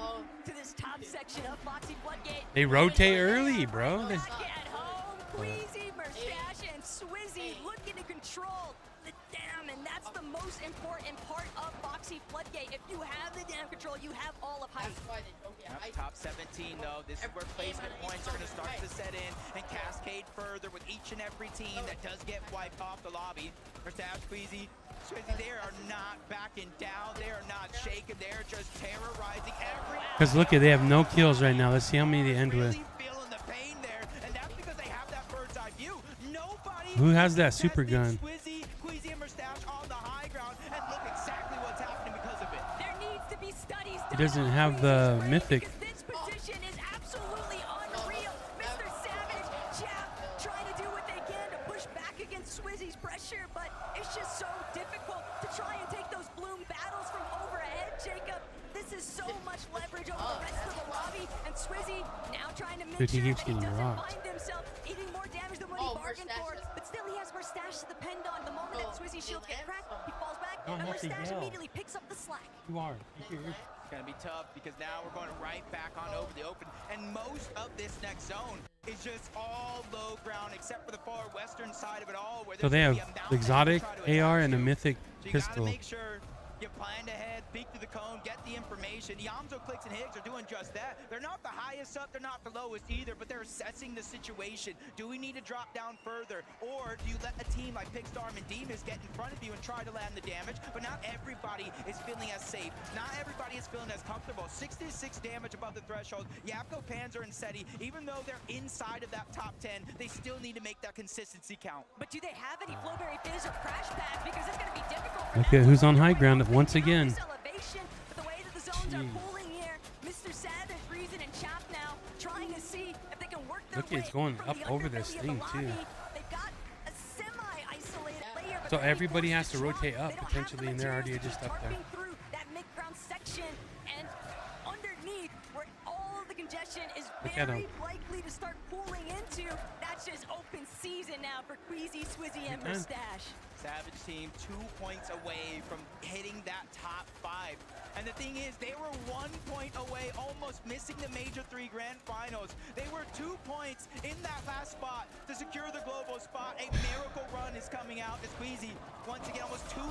to this top section of Foxy Floodgate. They rotate early, bro. They- Back at home, Queasy, Merstash, and Swizzy looking to control the dam, and that's the most important part of Foxy Floodgate. If you have the dam control, you have all of height. Yep, top 17 though, this is where placement points are going to start to set in and cascade further with each and every team that does get wiped off the lobby. Merstash, Queasy, Swizzy, they are not backing down, they are not shaking, they're just terrorizing every. Because look at, they have no kills right now. Let's see how many they end with. Feeling the pain there, and that's because they have that bird's eye view. Nobody Who has that super gun? Swizzy, Queasy, and Merstash on the high ground, and look exactly what's happening because of it. There needs to be studies He doesn't have the mythic. This position is absolutely unreal. Mr. Savage, Chap, trying to do what they can to push back against Swizzy's pressure, but it's just so difficult to try and take those bloom battles from overhead, Jacob. This is so much leverage over the rest of the lobby, and Swizzy now trying to make Dude, he sure keeps that he getting doesn't rocked. find himself eating more damage than what he bargained for, but still he has Merstash to depend on. The moment that Swizzy's shields get cracked, he falls back, Don't and have to Merstash yell. immediately picks up the slack. You are. It's going to be tough because now we're going right back on over the open. And most of this next zone is just all low ground except for the far western side of it all. Where So they there's have gonna be a mountain exotic to try to AR attack and a you. mythic So you got to pistol. make sure You plan ahead, peek through the cone, get the information. Yamzo, Clix, and Higgs are doing just that. They're not the highest up, they're not the lowest either, but they're assessing the situation. Do we need to drop down further? Or do you let a team like Pigstorm and Demas get in front of you and try to land the damage? But not everybody is feeling as safe. Not everybody is feeling as comfortable. 66 damage above the threshold. Yapko, Panzer, and Seti, even though they're inside of that top 10, they still need to make that consistency count. But do they have any Flowberry Fizz or Crash Pads? Because it's going to be difficult for Okay, who's on high ground once again? Elevation, but the way that the zones are pooling here, Mr. Savage, Reason, and Chap now trying to see if they can work their Look, it's going up over this thing too. They've got a semi-isolated layer. So everybody has to rotate up potentially, and they're already just up there. Through that mid-ground section and underneath where all of the congestion is very likely to start pooling into. That's just open season now for Queasy, Swizzy, and Mustache. Savage team 2 points away from hitting that top 5. And the thing is, they were 1 point away, almost missing the Major 3 Grand Finals. They were 2 points in that last spot to secure the global spot. A miracle run is coming out as Queasy, once again, almost 2,000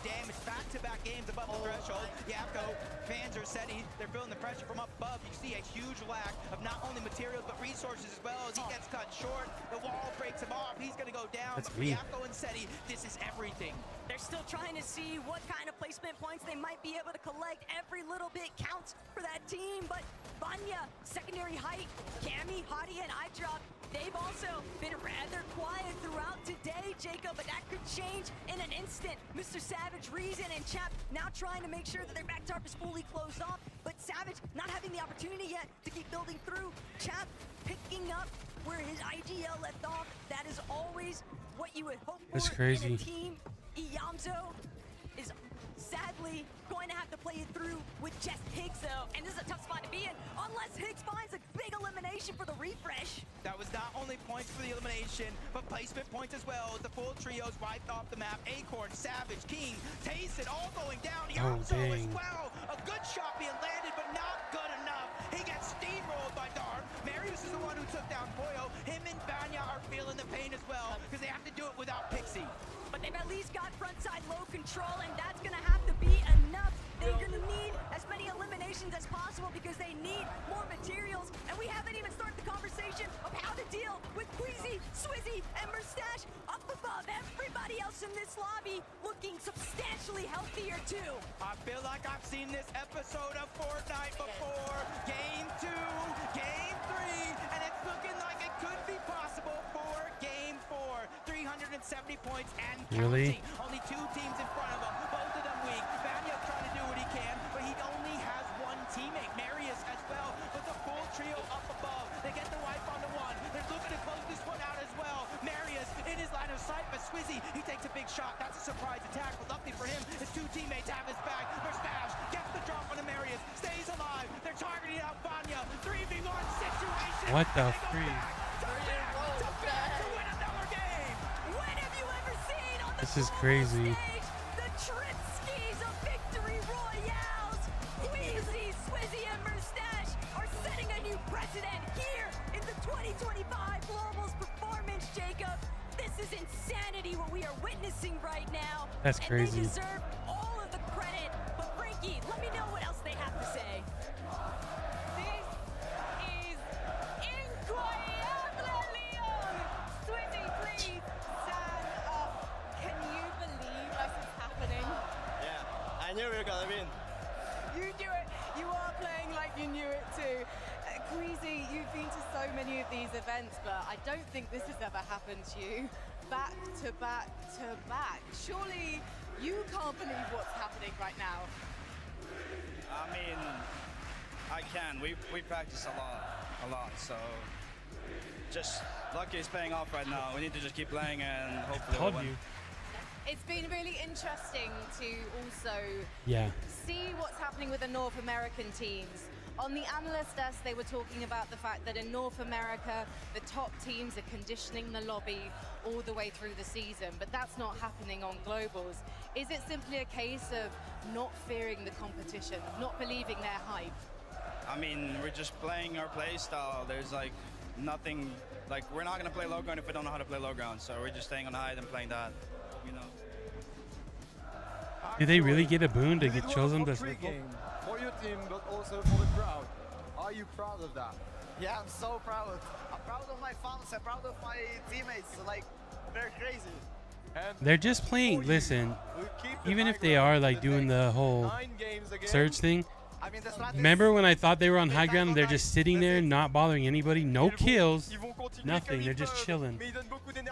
damage, back-to-back games above the threshold. Yapko, Panzer, Seti, they're feeling the pressure from up above. You see a huge lack of not only materials, but resources as well as he gets cut short. The wall breaks him off. He's going to go down. That's For Yapko and Seti, this is everything. They're still trying to see what kind of placement points they might be able to collect. Every little bit counts for that team, but Vanya, secondary height, Cammy, Hottie, and iDrop, they've also been rather quiet throughout today, Jacob, but that could change in an instant. Mr. Savage, Reason, and Chap now trying to make sure that their back tarp is fully closed off, but Savage not having the opportunity yet to keep building through. Chap picking up where his IGL left off. That is always what you would hope for. That's crazy. In a team. Yamzo is sadly going to have to play it through with just Higgs, though, and this is a tough spot to be in, unless Higgs finds a big elimination for the refresh. That was not only points for the elimination, but placement points as well, as the full trios wiped off the map. Acorn, Savage, King, Tayson, all going down. Yamzo as well. A good shot being landed, but not good enough. He gets steamrolled by Darm. Marius is the one who took down Poyo. Him and Vanya are feeling the pain as well, because they have to do it without Pixie. But they've at least got frontside low control, and that's going to have to be enough. They're going to need as many eliminations as possible because they need more materials. And we haven't even started the conversation of how to deal with Queasy, Swizzy, and Mustache up above. Everybody else in this lobby looking substantially healthier too. I feel like I've seen this episode of Fortnite before. Game 2, Game 3, and it's looking like it could be possible for Game 4. 370 points and counting. Only 2 teams in front of him, both of them weak. Vanya trying to do what he can, but he only has 1 teammate, Marius as well. But the full trio up above, they get the wipe onto 1. They're looking to close this one out as well. Marius in his line of sight, but Swizzy, he takes a big shot. That's a surprise attack, but luckily for him, his 2 teammates have his back. Mustache gets the drop on Marius, stays alive. They're targeting out Vanya. 3v1 situation. What the freak? This is crazy. The Trip Skis of Victory Royales. Queasy, Swizzy, and Mustache are setting a new precedent here in the 2025 Globals performance, Jacob. This is insanity what we are witnessing right now. That's crazy. And they deserve all of the credit. But Frankie, let me know what else they have to say. This is incroyable, Leon. Swizzy, please stand up. Can you believe this is happening? Yeah, I knew we were gonna win. You knew it. You are playing like you knew it too. Queasy, you've been to so many of these events, but I don't think this has ever happened to you. Back to back to back. Surely you can't believe what's happening right now. I mean, I can. We practice a lot. So just lucky it's paying off right now. We need to just keep playing and hopefully we'll win. It's been really interesting to also see what's happening with the North American teams. On the analyst desk, they were talking about the fact that in North America, the top teams are conditioning the lobby all the way through the season, but that's not happening on Globals. Is it simply a case of not fearing the competition, not believing their hype? I mean, we're just playing our play style. There's like nothing, like we're not gonna play low ground if we don't know how to play low ground. So we're just staying on high and playing that, you know. Did they really get a boon to get chosen to free circle? game for your team, but also for the crowd. Are you proud of that? Yeah, I'm so proud. I'm proud of my fans. I'm proud of my teammates. Like, they're crazy. They're just playing. Listen, even if they are like doing the whole surge thing. Remember when I thought they were on high ground and they're just sitting there, not bothering anybody, no kills, nothing. They're just chilling.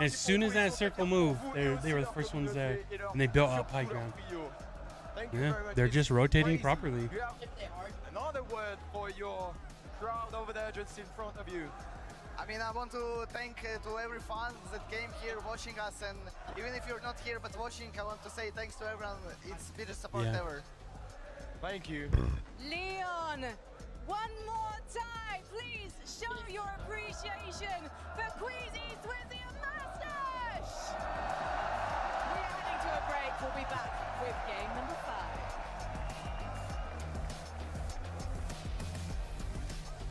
As soon as that circle moved, they were the first ones there, and they built up high ground. Yeah, they're just rotating properly. You have another word for your crowd over there just in front of you. I mean, I want to thank to every fan that came here watching us, and even if you're not here but watching, I want to say thanks to everyone. It's the biggest support ever. Thank you. Leon, one more time, please show your appreciation for Queasy, Swizzy, and Mustache! We are heading to a break. We'll be back with game number 5.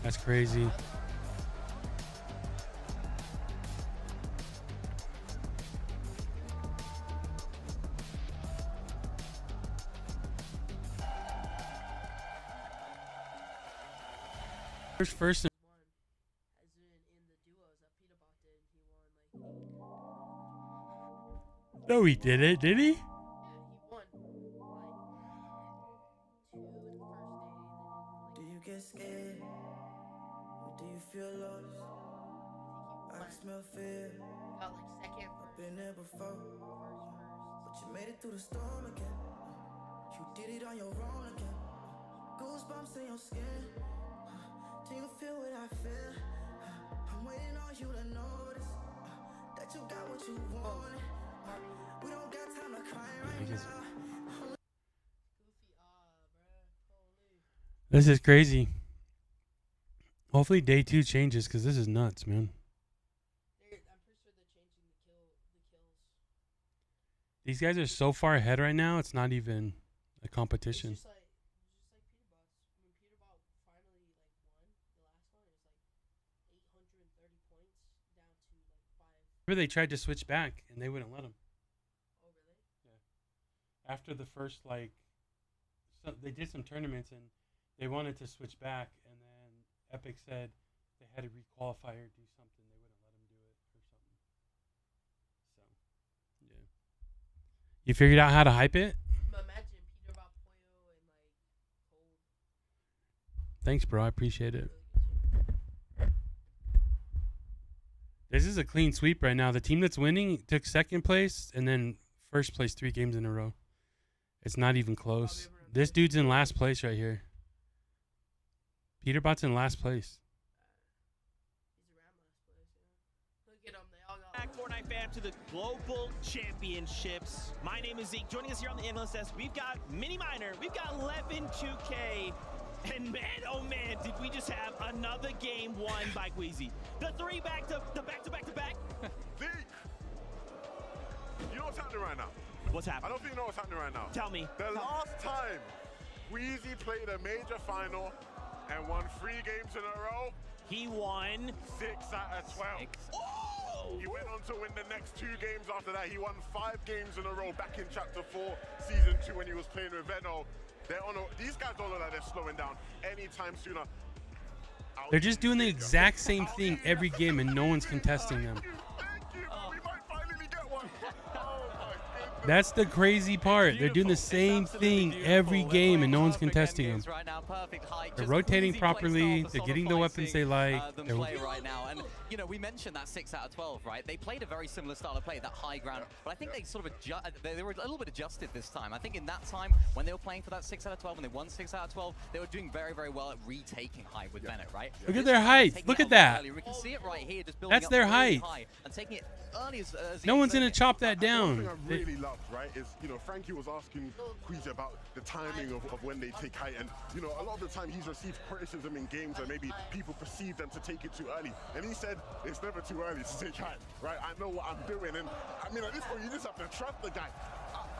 That's crazy. First. No, he didn't, did he? Do you get scared? Or do you feel lost? I can smell fear. I've been there before. But you made it through the storm again. You did it on your own again. Goosebumps in your skin. Do you feel what I feel? I'm waiting on you to notice that you got what you wanted. We don't got time to cry right now. This is crazy. Hopefully day 2 changes because this is nuts, man. These guys are so far ahead right now, it's not even a competition. Remember they tried to switch back and they wouldn't let them. Yeah. After the first, like, they did some tournaments and they wanted to switch back, and then Epic said they had to requalify or do something. They wouldn't let them do it or something. So, yeah. You figured out how to hype it? Thanks, bro. I appreciate it. This is a clean sweep right now. The team that's winning took second place and then first place 3 games in a row. It's not even close. This dude's in last place right here. Peterbot's in last place. Back Fortnite fam to the Global Championships. My name is Zeke. Joining us here on the Analyst Desk, we've got Mini Miner, we've got 11-2K, and man, oh man, did we just have another game won by Queasy. The 3 back to back. Zeke, you know what's happening right now? What's happening? I don't think you know what's happening right now. Tell me. The last time Queasy played a major final and won 3 games in a row, he won 6 out of 12. Oh! He went on to win the next 2 games after that. He won 5 games in a row back in Chapter 4, Season 2 when he was playing with Veno. These guys don't look like they're slowing down anytime sooner. They're just doing the exact same thing every game and no one's contesting them. That's the crazy part. They're doing the same thing every game and no one's contesting them. They're rotating properly. They're getting the weapons they like. Play right now. And, you know, we mentioned that 6 out of 12, right? They played a very similar style of play, that high ground. But I think they sort of they were a little bit adjusted this time. I think in that time, when they were playing for that 6 out of 12, when they won 6 out of 12, they were doing very, very well at retaking high with Bennett, right? Look at their height. Look at that. We can see it right here, just building That's up their really height. high and taking it early as No one's going to chop that down. One thing I really loved, right, is, you know, Frankie was asking Queasy about the timing of when they take height. And, you know, a lot of the time he's received criticism in games and maybe people perceive them to take it too early. And he said, it's never too early to take height, right? I know what I'm doing. And, I mean, at this point, you just have to trust the guy.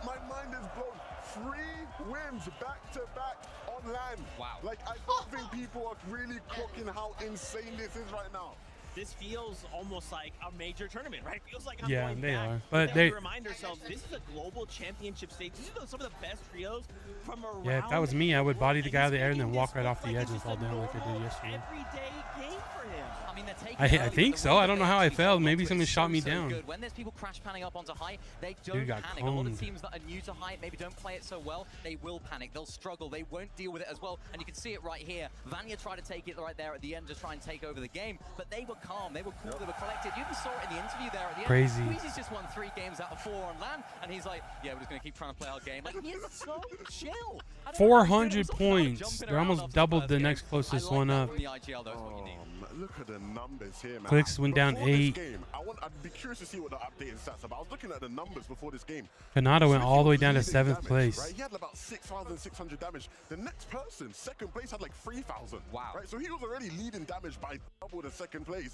My mind is blown. 3 wins back-to-back on land. Wow. Like, I don't think people are really clocking how insane this is right now. this feels almost like a major tournament, right? It feels like I'm Yeah, going they back. are. But then we they. remind ourselves this is a global championship stage. These are some of the best trios from around. Yeah, if that was me, I would body the guy out of the air and then walk right off the edge and fall down like I did yesterday. Everyday game for him. I mean, they're taking I think so. I don't know how I fell. Maybe someone shot me so down. good. When there's people crash panning up onto high, they don't Dude got panic. A lot of coned. teams that are new to high maybe don't play it so well. They will panic. They'll struggle. They won't deal with it as well. And you can see it right here. Vanya tried to take it right there at the end to try and take over the game, but they were calm. They were cool. They were collected. You even saw it in the interview there at the Crazy. end. Squeezy's just won 3 games out of 4 on LAN, and he's like, yeah, we're just going to keep trying to play our game. Like, he's so chill. 400 points. They're almost doubled the next closest one up. From the IGL, though, is what you need. Look at the numbers here, man. Clicks went down Before 8. This game, I'd be curious to see what the updated stats are. But I was looking at the numbers before this game. Kanata went all the way was down to leading 7th damage, place. Right? He had about 6,600 damage. The next person, second place, had like 3,000. Wow. Right? So he was already leading damage by double the second place.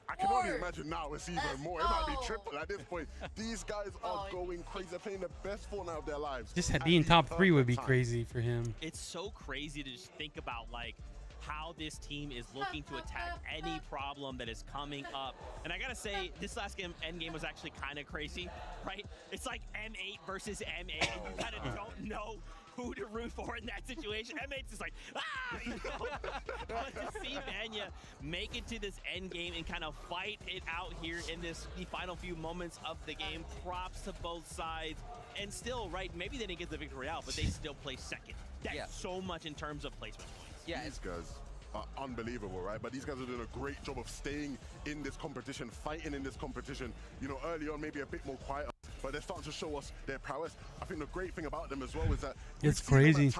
I can only imagine now it's even more. It might be triple at this point. These guys are going crazy. They're playing the best Fortnite of their lives. Just at being the top 3 would be perfect time. crazy for him. It's so crazy to just think about like how this team is looking to attack any problem that is coming up. And I gotta say, this last game, endgame, was actually kind of crazy, right? It's like M8 versus M8, and you kind of don't know who to root for in that situation. M8's just like, ah! You know? But to see Vanya make it to this end game and kind of fight it out here in the final few moments of the game, props to both sides. And still, right, maybe they didn't get the victory out, but they still placed second. That's so much in terms of placement points. Yeah, these guys are unbelievable, right? But these guys are doing a great job of staying in this competition, fighting in this competition. You know, early on, maybe a bit more quiet, but they're starting to show us their prowess. I think the great thing about them as well is that It's crazy.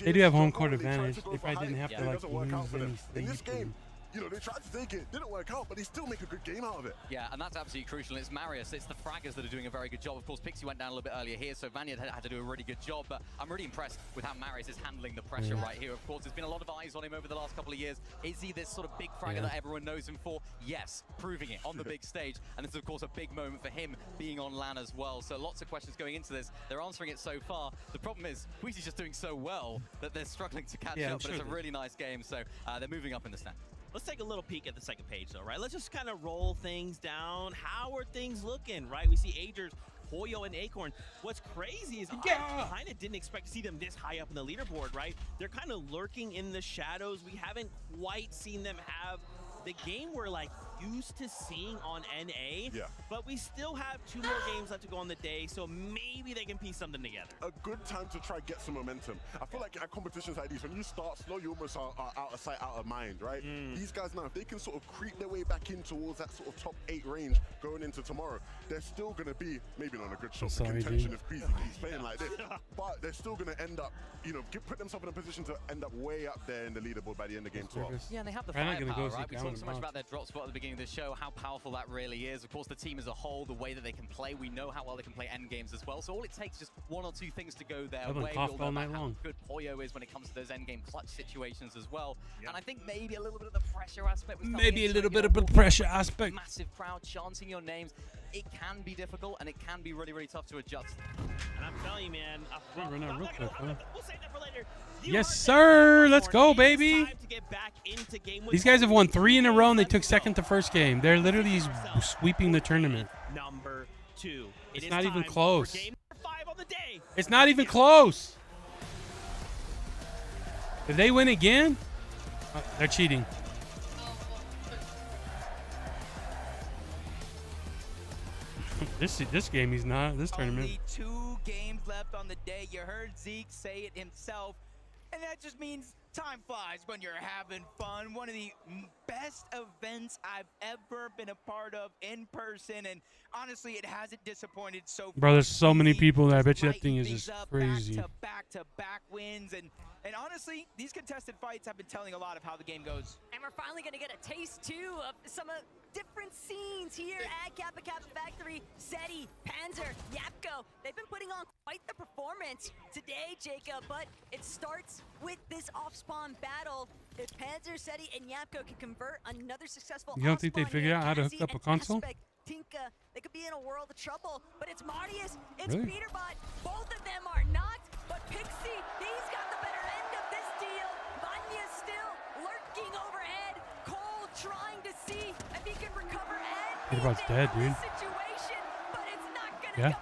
They do have home court advantage. They probably didn't have to like lose any in this sleep. game. You know, they tried to take it, didn't work out, but they still make a good game out of it. Yeah, and that's absolutely crucial. It's Marius, it's the fraggers that are doing a very good job. Of course, Pixie went down a little bit earlier here, so Vanya had to do a really good job, but I'm really impressed with how Marius is handling the pressure right here. Of course, there's been a lot of eyes on him over the last couple of years. Is he this sort of big fragger that everyone knows him for? Yes, proving it on the big stage. And this is, of course, a big moment for him being on LAN as well. So lots of questions going into this. They're answering it so far. The problem is, Queasy's just doing so well that they're struggling to catch up, but it's a really nice game, so they're moving up in the stand. Let's take a little peek at the second page, though, right? Let's just kind of roll things down. How are things looking, right? We see Agers, Hoyo, and Acorn. What's crazy is I kind of didn't expect to see them this high up in the leaderboard, right? They're kind of lurking in the shadows. We haven't quite seen them have the game we're like used to seeing on NA, but we still have 2 more games left to go on the day, so maybe they can piece something together. A good time to try get some momentum. I feel like at competitions like these, when you start slow, you almost are out of sight, out of mind, right? These guys now, if they can sort of creep their way back in towards that sort of top 8 range going into tomorrow, they're still going to be, maybe not a good shot for contention if Queasy keeps playing like this, but they're still going to end up, you know, put themselves in a position to end up way up there in the leaderboard by the end of game 12. Yeah, and they have the firepower, right? We talked so much about their drop spot at the beginning of the show, how powerful that really is. Of course, the team as a whole, the way that they can play, we know how well they can play end games as well. So all it takes is just 1 or 2 things to go their way. Coughed all night long. Good Poyo is when it comes to those end game clutch situations as well. And I think maybe a little bit of the pressure aspect was Maybe a little bit of the pressure aspect. Massive crowd chanting your names. It can be difficult and it can be really, really tough to adjust. And I'm telling you, man, Run out real quick, huh? we'll save that for later. Yes, sir. Let's go, baby. These guys have won 3 in a row, and they took second the first game. They're literally sweeping the tournament. Number 2. It's not even close. Game number 5 on the day. It's not even close. If they win again, they're cheating. This game he's not. This tournament. Only 2 games left on the day. You heard Zeke say it himself, and that just means time flies when you're having fun. One of the best events I've ever been a part of in person, and honestly, it hasn't disappointed so far. Bro, there's so many people there. I bet you that thing is just crazy. Back-to-back wins, and honestly, these contested fights have been telling a lot of how the game goes. And we're finally going to get a taste, too, of some different scenes here at Kappa Kappa Factory. Seti, Panzer, Yapko, they've been putting on quite the performance today, Jacob, but it starts with this off-spawn battle. If Panzer, Seti, and Yapko can convert another successful You don't think they figured out how to hook up a console? Tinka, they could be in a world of trouble, but it's Marius, it's Really? Peterbot, both of them are not, but Pixie, he's got the better end of this deal. Vanya's still lurking overhead, Cole trying to see if he Peterbot's dead, dude. Yeah. Yet.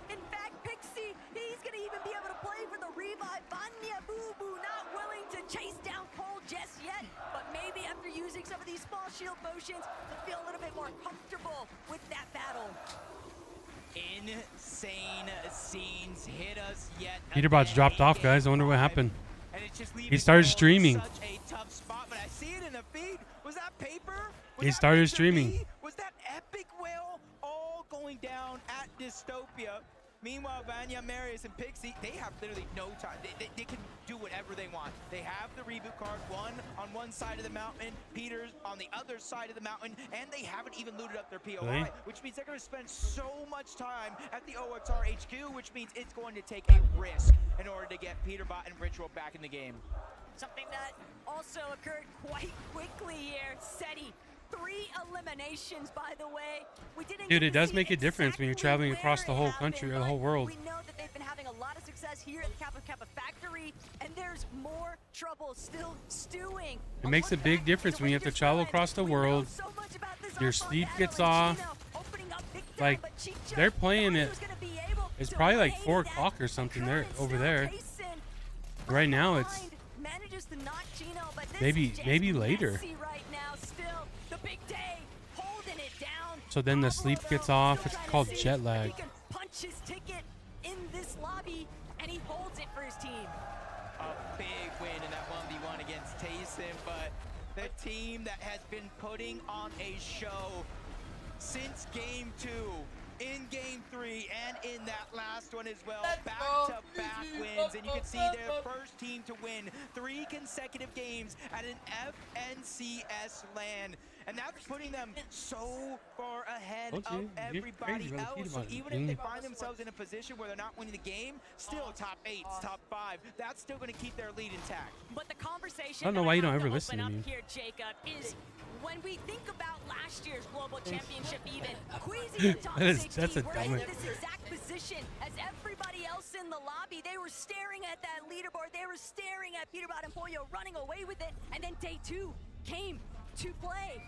In fact, Pixie, he's going to even be able to play for the revive. Vanya Boo not willing to chase down Cole just yet, but maybe after using some of these small shield potions, he'll feel a little bit more comfortable with that battle. Insane scenes hit us yet. Peterbot's dropped off, guys. I wonder what happened. He started streaming. Such a tough spot, but I see it in the feed. Was that paper? He started streaming. Was that epic whale all going down at Dystopia? Meanwhile, Vanya, Marius, and Pixie, they have literally no time. They can do whatever they want. They have the reboot card, one on one side of the mountain, Peter's on the other side of the mountain, and they haven't even looted up their POI, Really? which means they're going to spend so much time at the OXR HQ, which means it's going to take a risk in order to get Peterbot and Ritual back in the game. Something that also occurred quite quickly here. SETI, 3 eliminations, by the way. We didn't Dude, get it to does see make a difference when you're traveling across the whole happened, country or the but whole world. We know that they've been having a lot of success here at the Kappa Kappa factory, and there's more trouble still stewing. It makes a big difference when you have to travel across the world. Your sleep gets off. Like, they're playing it. It's probably like 4 o'clock or something there over there. Right now, it's maybe later. So then the sleep gets off. It's called jet lag. Punch his ticket in this lobby, and he holds it for his team. A big win in that 1v1 against Tayson, but the team that has been putting on a show since game 2, in game 3, and in that last one as well, back-to-back wins, and you can see their first team to win 3 consecutive games at an FNCS LAN, and that's putting them so far ahead of everybody else. So even if they find themselves in a position where they're not winning the game, still top 8, top 5, that's still going to keep their lead intact. But the conversation I don't know why you don't ever listen to me. here, Jacob, is when we think about last year's Global Championship even, Queasy and Toxic that's a were dumb in one. this exact position as everybody else in the lobby. They were staring at that leaderboard. They were staring at Peterbot and Pollo running away with it. And then day 2 came to play.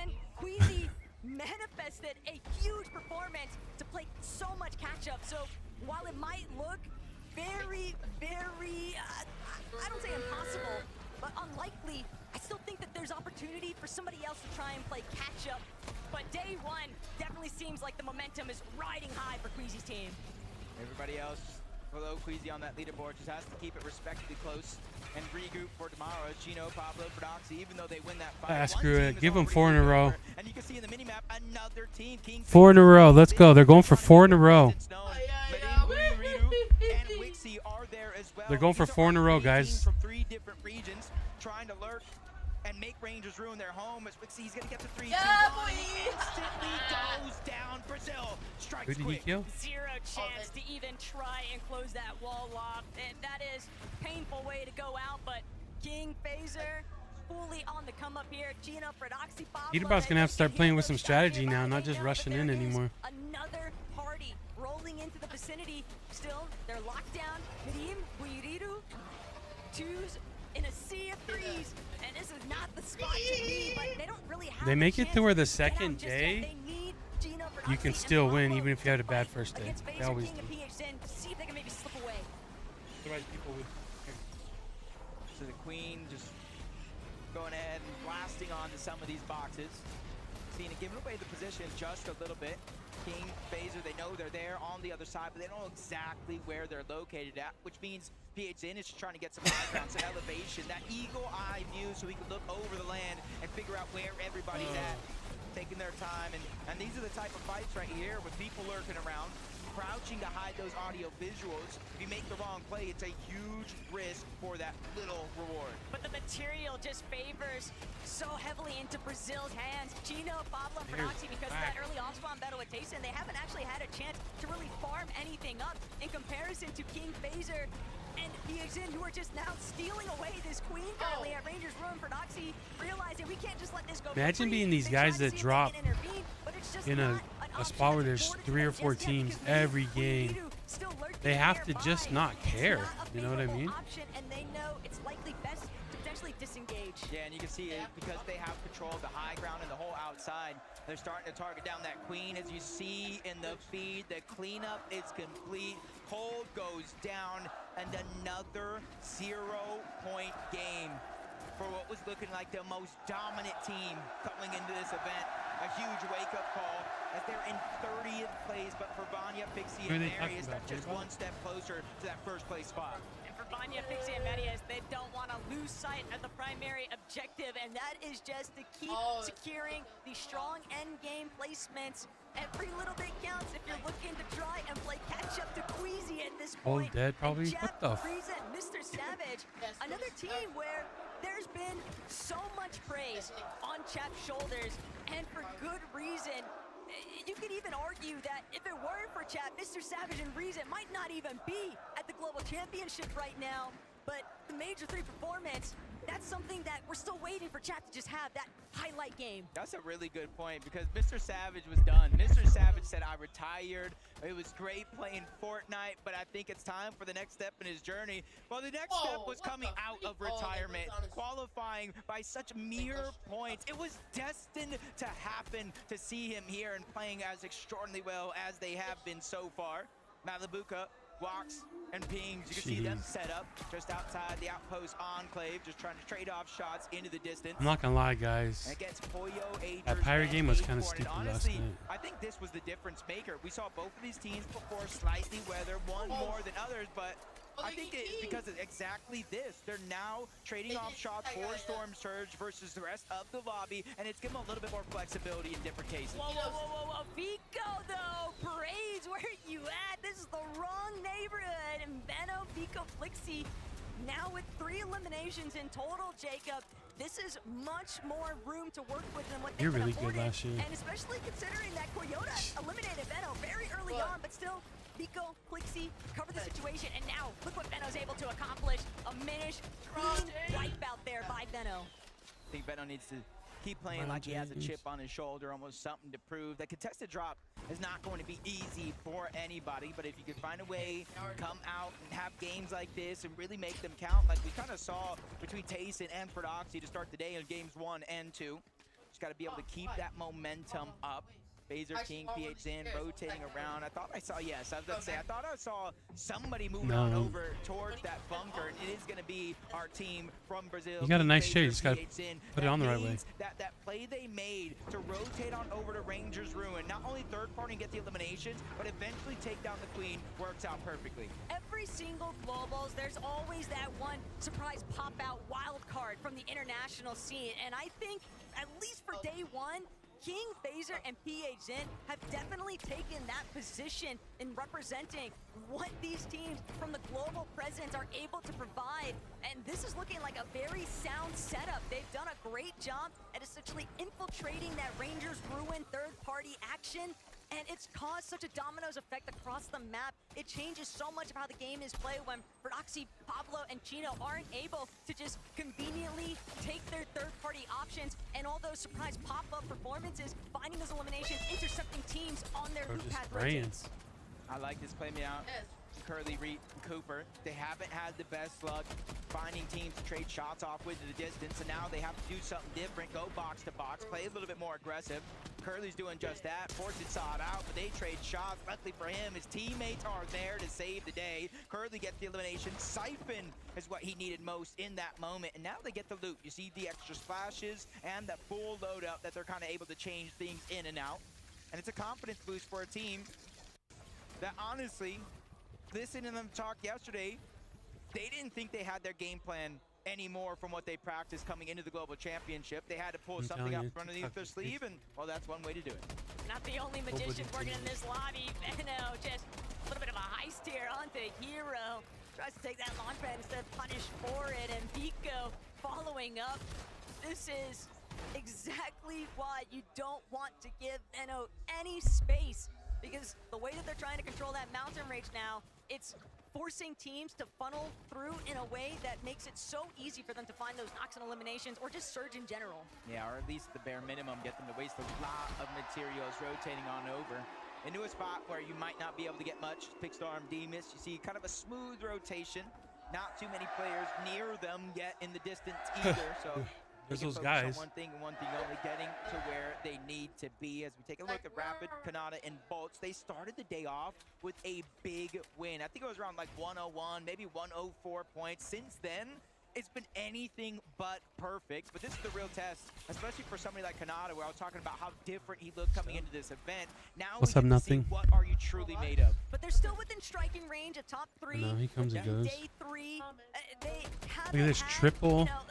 And Queasy manifested a huge performance to play so much catch-up. So while it might look very, I don't say impossible, but unlikely, I still think that there's opportunity for somebody else to try and play catch-up. But day 1 definitely seems like the momentum is riding high for Queasy's team. Everybody else below Queasy on that leaderboard just has to keep it respectably close and regroup for tomorrow. Gino, Pablo, Prodoxy, even though they win that fight. Screw it. Give them 4 in a row. And you can see in the minimap another team, King 4 in a row. Let's go. They're going for 4 in a row. They're going for 4 in a row, guys. From 3 different regions, trying to lurk and make Rangers ruin their home. As Wixie, he's gonna get the 3. He instantly goes down. Brazil strikes Who did he quick. kill? Zero chance to even try and close that wall off. And that is a painful way to go out, but King Phaser fully on the come up here. Gino, Prodoxy, Pablo. Peterbot's going to have to start playing with some strategy now, not just rushing in anymore. Another party rolling into the vicinity. Still, they're locked down. Mirim, Buiriru, 2s in a sea of 3s. And this is not the spot to be, but they don't really have They make a it to where the chance to get out second just yet. day, They need Gino, you can Prodoxy, still and win Pablo even if you had a bad first day. against They Phaser, always King, do. and PHN to see if they can maybe slip away. So the Queen just going ahead and blasting onto some of these boxes. Cena giving away the position just a little bit. King, Phaser, they know they're there on the other side, but they don't know exactly where they're located at, which means PHN is just trying to get some high ground, some elevation, that eagle eye view so he can look over the land and figure out where everybody's at, taking their time. And these are the type of fights right here with people lurking around, crouching to hide those audio visuals. If you make the wrong play, it's a huge risk for that little reward. But the material just favors so heavily into Brazil's hands. Gino, Pablo, and Prodoxy, because of that early off-spawn battle with Tayson, they haven't actually had a chance to really farm anything up in comparison to King Phaser and PXN, who are just now stealing away this Queen currently at Rangers Room. Prodoxy realizing we can't just let this go. Imagine being these guys that drop in a spot where there's 3 or 4 teams every game. They have to just not care. You know what I mean? And they know it's likely best to potentially disengage. stage. Yeah, and you can see it because they have control of the high ground and the whole outside. They're starting to target down that queen. As you see in the feed, the cleanup is complete. Cold goes down, and another 0-point game for what was looking like the most dominant team coming into this event. A huge wake-up call as they're in 30th place, but for Vanya, Pixie, and Marius, that's just one step closer to that first place spot. And for Vanya, Pixie, and Marius, they don't want to lose sight of the primary objective, and that is just to keep securing the strong end game placements. Every little bit counts if you're looking to try and play catch up to Queasy at this point. Oh, dead probably. What the Frieza, Mr. Savage, another team where there's been so much praise on Chap's shoulders, and for good reason. You could even argue that if it weren't for Chap, Mr. Savage and Reason might not even be at the Global Championship right now. But the Major 3 performance, that's something that we're still waiting for Chap to just have that highlight game. That's a really good point because Mr. Savage was done. Mr. Savage said, I retired. It was great playing Fortnite, but I think it's time for the next step in his journey. Well, the next step was coming out of retirement, qualifying by such mere points. It was destined to happen to see him here and playing as extraordinarily well as they have been so far. Malibuca walks and pings. You can see them set up just outside the outpost enclave, just trying to trade off shots into the distance. I'm not gonna lie, guys. Against Poyo, That Pirate game was kind of stupid honestly, last night. I think this was the difference maker. We saw both of these teams perform slightly weather, one more than others, but I think it's because of exactly this. They're now trading off shots for Storm Surge versus the rest of the lobby, and it's given them a little bit more flexibility in different cases. Whoa. Vico, though, Parades, where are you at? This is the wrong neighborhood. And Benno, Vico, Flixie, now with 3 eliminations in total, Jacob. This is much more room to work with than what they've You're really good afforded. last year. And especially considering that Koyota eliminated Benno very early on, but still, Vico, Flixie cover the situation, and now look what Benno's able to accomplish. A Minish clean wipeout there by Benno. I think Benno needs to keep playing like he has a chip on his shoulder, almost something to prove. That contested drop is not going to be easy for anybody, but if you can find a way to come out and have games like this and really make them count, like we kind of saw between Tayson and Prodoxy to start the day in games 1 and 2. Just got to be able to keep that momentum up. Phaser King, PH in, rotating around. I thought I saw, yes, I was going to say, I thought I saw somebody moving on over towards that bunker, and it is going to be our team from Brazil. You got a nice shade, you just got to put it on the right way. That play they made to rotate on over to Rangers Ruin, not only third party and get the eliminations, but eventually take down the Queen, works out perfectly. Every single Globals, there's always that one surprise pop-out wild card from the international scene, and I think, at least for day 1, King, Phaser, and PHN have definitely taken that position in representing what these teams from the global presence are able to provide. And this is looking like a very sound setup. They've done a great job at essentially infiltrating that Rangers Ruin third-party action. And it's caused such a dominoes effect across the map. It changes so much of how the game is played when Prodoxy, Pablo, and Chino aren't able to just conveniently take their third-party options and all those surprise pop-up performances, finding those eliminations, intercepting teams on their loop path rotates. I like this play me out. Curly, Reed, and Cooper, they haven't had the best luck finding teams to trade shots off with to the distance, and now they have to do something different, go box to box, play a little bit more aggressive. Curly's doing just that, forced it saw it out, but they trade shots. Luckily for him, his teammates are there to save the day. Curly gets the elimination. Siphon is what he needed most in that moment, and now they get the loot. You see the extra splashes and that full loadout that they're kind of able to change things in and out, and it's a confidence boost for a team that honestly, listening to them talk yesterday, they didn't think they had their game plan anymore from what they practiced coming into the Global Championship. They had to pull something out from underneath their sleeve, and well, that's one way to do it. Not the only magician working in this lobby. Benno just a little bit of a heist here onto Hero. Tries to take that launch pad instead of punish for it, and Vico following up. This is exactly why you don't want to give Benno any space, because the way that they're trying to control that mountain rage now, it's forcing teams to funnel through in a way that makes it so easy for them to find those knocks and eliminations, or just surge in general. Yeah, or at least the bare minimum, get them to waste a lot of materials rotating on over into a spot where you might not be able to get much. Pickstorm, Demus, you see kind of a smooth rotation. Not too many players near them yet in the distance either, so There's They can those focus on guys. one thing and one thing only, getting to where they need to be. As we take a look at Rapid, Kanata, and Bolts, they started the day off with a big win. I think it was around like 101, maybe 104 points. Since then, it's been anything but perfect, but this is the real test, especially for somebody like Kanata, where I was talking about how different he looked coming into this event. Now What's we up, get to see nothing? what are you truly made of. But they're still within striking range of top 3. No, he comes and goes. Day 3. They haven't Look at this had, triple. you know,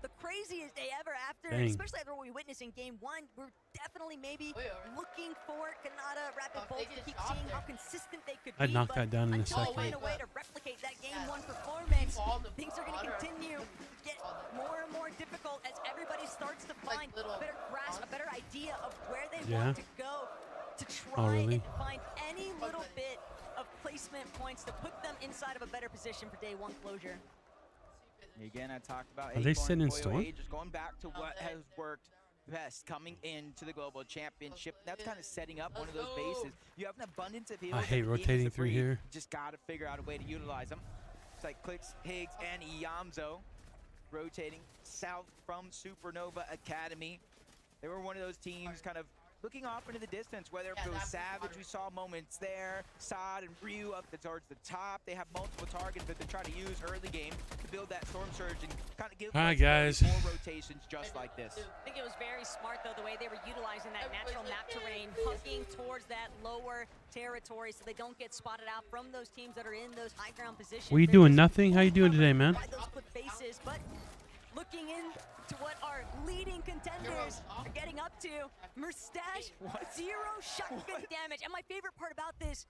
the craziest day ever after, Dang. especially after what we witnessed in game 1. We're definitely maybe looking for Kanata, Rapid Bolts to keep seeing how consistent they could be. I'd knock but that down in a until they second. find a way to replicate that game 1 performance, things are going to continue to get more and more difficult as everybody starts to find a better grasp, a better idea of where they want to go to try and find any little bit of placement points to put them inside of a better position for day 1 closure. Again, I talked about Are they Acorn sitting in Koyo Storm? Age, just going back to what has worked best coming into the Global Championship. That's kind of setting up one of those bases. You have an abundance of heals. I hate and the game is rotating a through breed. here. You just got to figure out a way to utilize them. It's like Clicks, Higgs, and Iamzo rotating south from Supernova Academy. They were one of those teams kind of looking off into the distance, whether it was Savage, we saw moments there, Saad and Ryu up towards the top. They have multiple targets that they're trying to use early game to build that Storm Surge and kind of give All right, flexibility, guys. more rotations just like this. I think it was very smart, though, the way they were utilizing that natural map terrain, hugging towards that lower territory so they don't get spotted out from those teams that are in those high ground positions. We doing nothing? How you doing today, man? By those quick faces, but looking into what our leading contenders are getting up to. Mustache, 0 shotgun damage. And my favorite part about this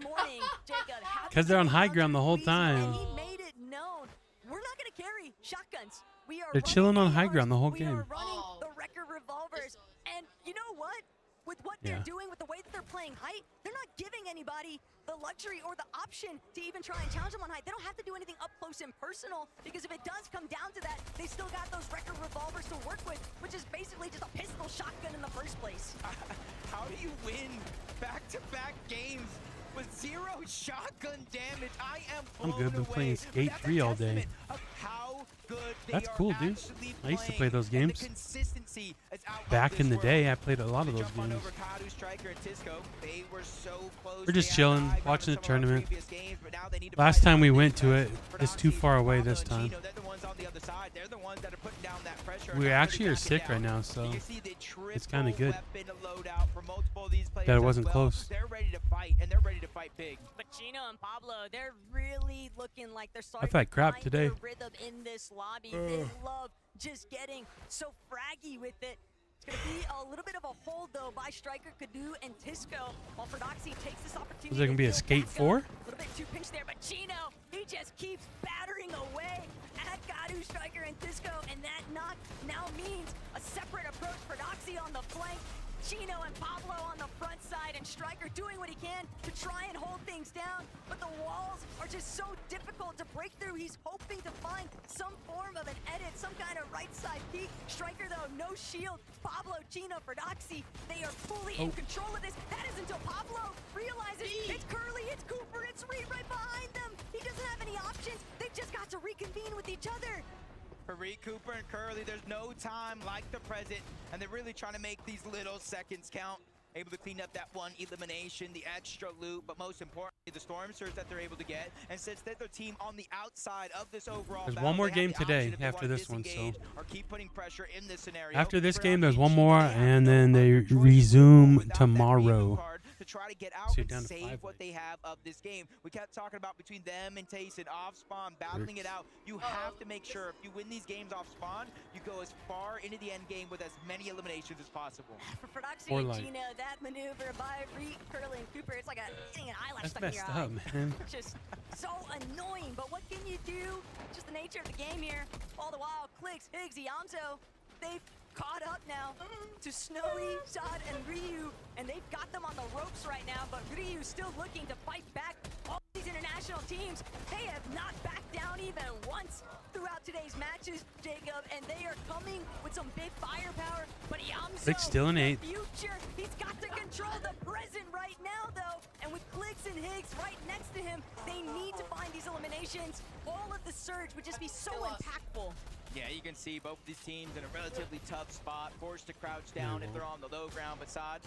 morning, Jacob, Because they're on high ground the whole and time. he made it known. We're not going to carry shotguns. We are They're chilling on high ground the whole we game. are running the record revolvers. And you know what? With what they're doing, with the way that they're playing height, they're not giving anybody the luxury or the option to even try and challenge them on height. They don't have to do anything up close and personal, because if it does come down to that, they still got those record revolvers to work with, which is basically just a pistol shotgun in the first place. How do you win back-to-back games with 0 shotgun damage? I am I'm blown good. Been away. playing Skate 3 all day. Of how good they That's are cool, dude. actually I used to play playing, those and the games. consistency is out of Back this in the world. day, I played a lot of They those jump on games. over Kadu, Striker, and Tisco. They were so close. We're just They had chilling, high ground watching in the some of our tournament. previous games, but now they need to Last fight time we for went this to it, match. it's too far away this Pablo and time. Chino, they're the ones on the other side. They're the ones that are putting down that pressure. We and actually really are backing sick down. right now, so You see the it's kind of good weapon loadout for multiple of these players that it as wasn't well. close. They're ready to fight, and they're ready to fight big. But Chino and Pablo, they're really looking like they're I starting felt to crap find today. their rhythm in this lobby. They love just getting so fraggy with it. It's going to be a little bit of a hold, though, by Striker, Kadu, and Tisco, while Prodoxy takes this opportunity. Was there gonna be a to Skate back 4? up. A little bit too pinched there, but Chino, he just keeps battering away at Kadu, Striker, and Tisco, and that knock now means a separate approach. Prodoxy on the flank, Chino and Pablo on the front side, and Striker doing what he can to try and hold things down, but the walls are just so difficult to break through. He's hoping to find some form of an edit, some kind of right side peek. Striker, though, no shield. Pablo, Chino, Prodoxy, they are fully in control of this. That is until Pablo realizes it's Curly, it's Cooper, it's Reed right behind them. He doesn't have any options. They've just got to reconvene with each other. For Reed, Cooper, and Curly, there's no time like the present, and they're really trying to make these little seconds count. Able to clean up that one elimination, the extra loot, but most importantly, the Storm Surge that they're able to get. And since they're the team on the outside of this overall There's battle, one more they have game the option today if they after wanna this one, so disengage or keep putting pressure in this scenario. after this For game, now, there's in one Chino, more, they have and no then other they choice but resume without that tomorrow. card to try to get out So you're and down to save 5, what they have of this game. We kept talking about between them and Tayson off spawn, battling it out. You have to make sure if you win these games off spawn, you go as far into the end game with as many eliminations as possible. For Prodoxy Or and like- Chino, that maneuver by Reed, Curly, and Cooper, it's like getting an eyelash That's stuck in your messed eye. up, man. Just so annoying, but what can you do? Just the nature of the game here. All the while, Clicks, Higgs, Iamzo, they've caught up now to Snowy, Saad, and Ryu, and they've got them on the ropes right now, but Ryu still looking to fight back. All these international teams, they have not backed down even once throughout today's matches, Jacob, and they are coming with some big firepower, but Iamzo, Clicks still in 8th. future, he's got to control the present right right now, though. And with Clix and Higgs right next to him, they need to find these eliminations. All of the surge would just be so impactful. Yeah, you can see both of these teams in a relatively tough spot, forced to crouch down if they're on the low ground. But Saad,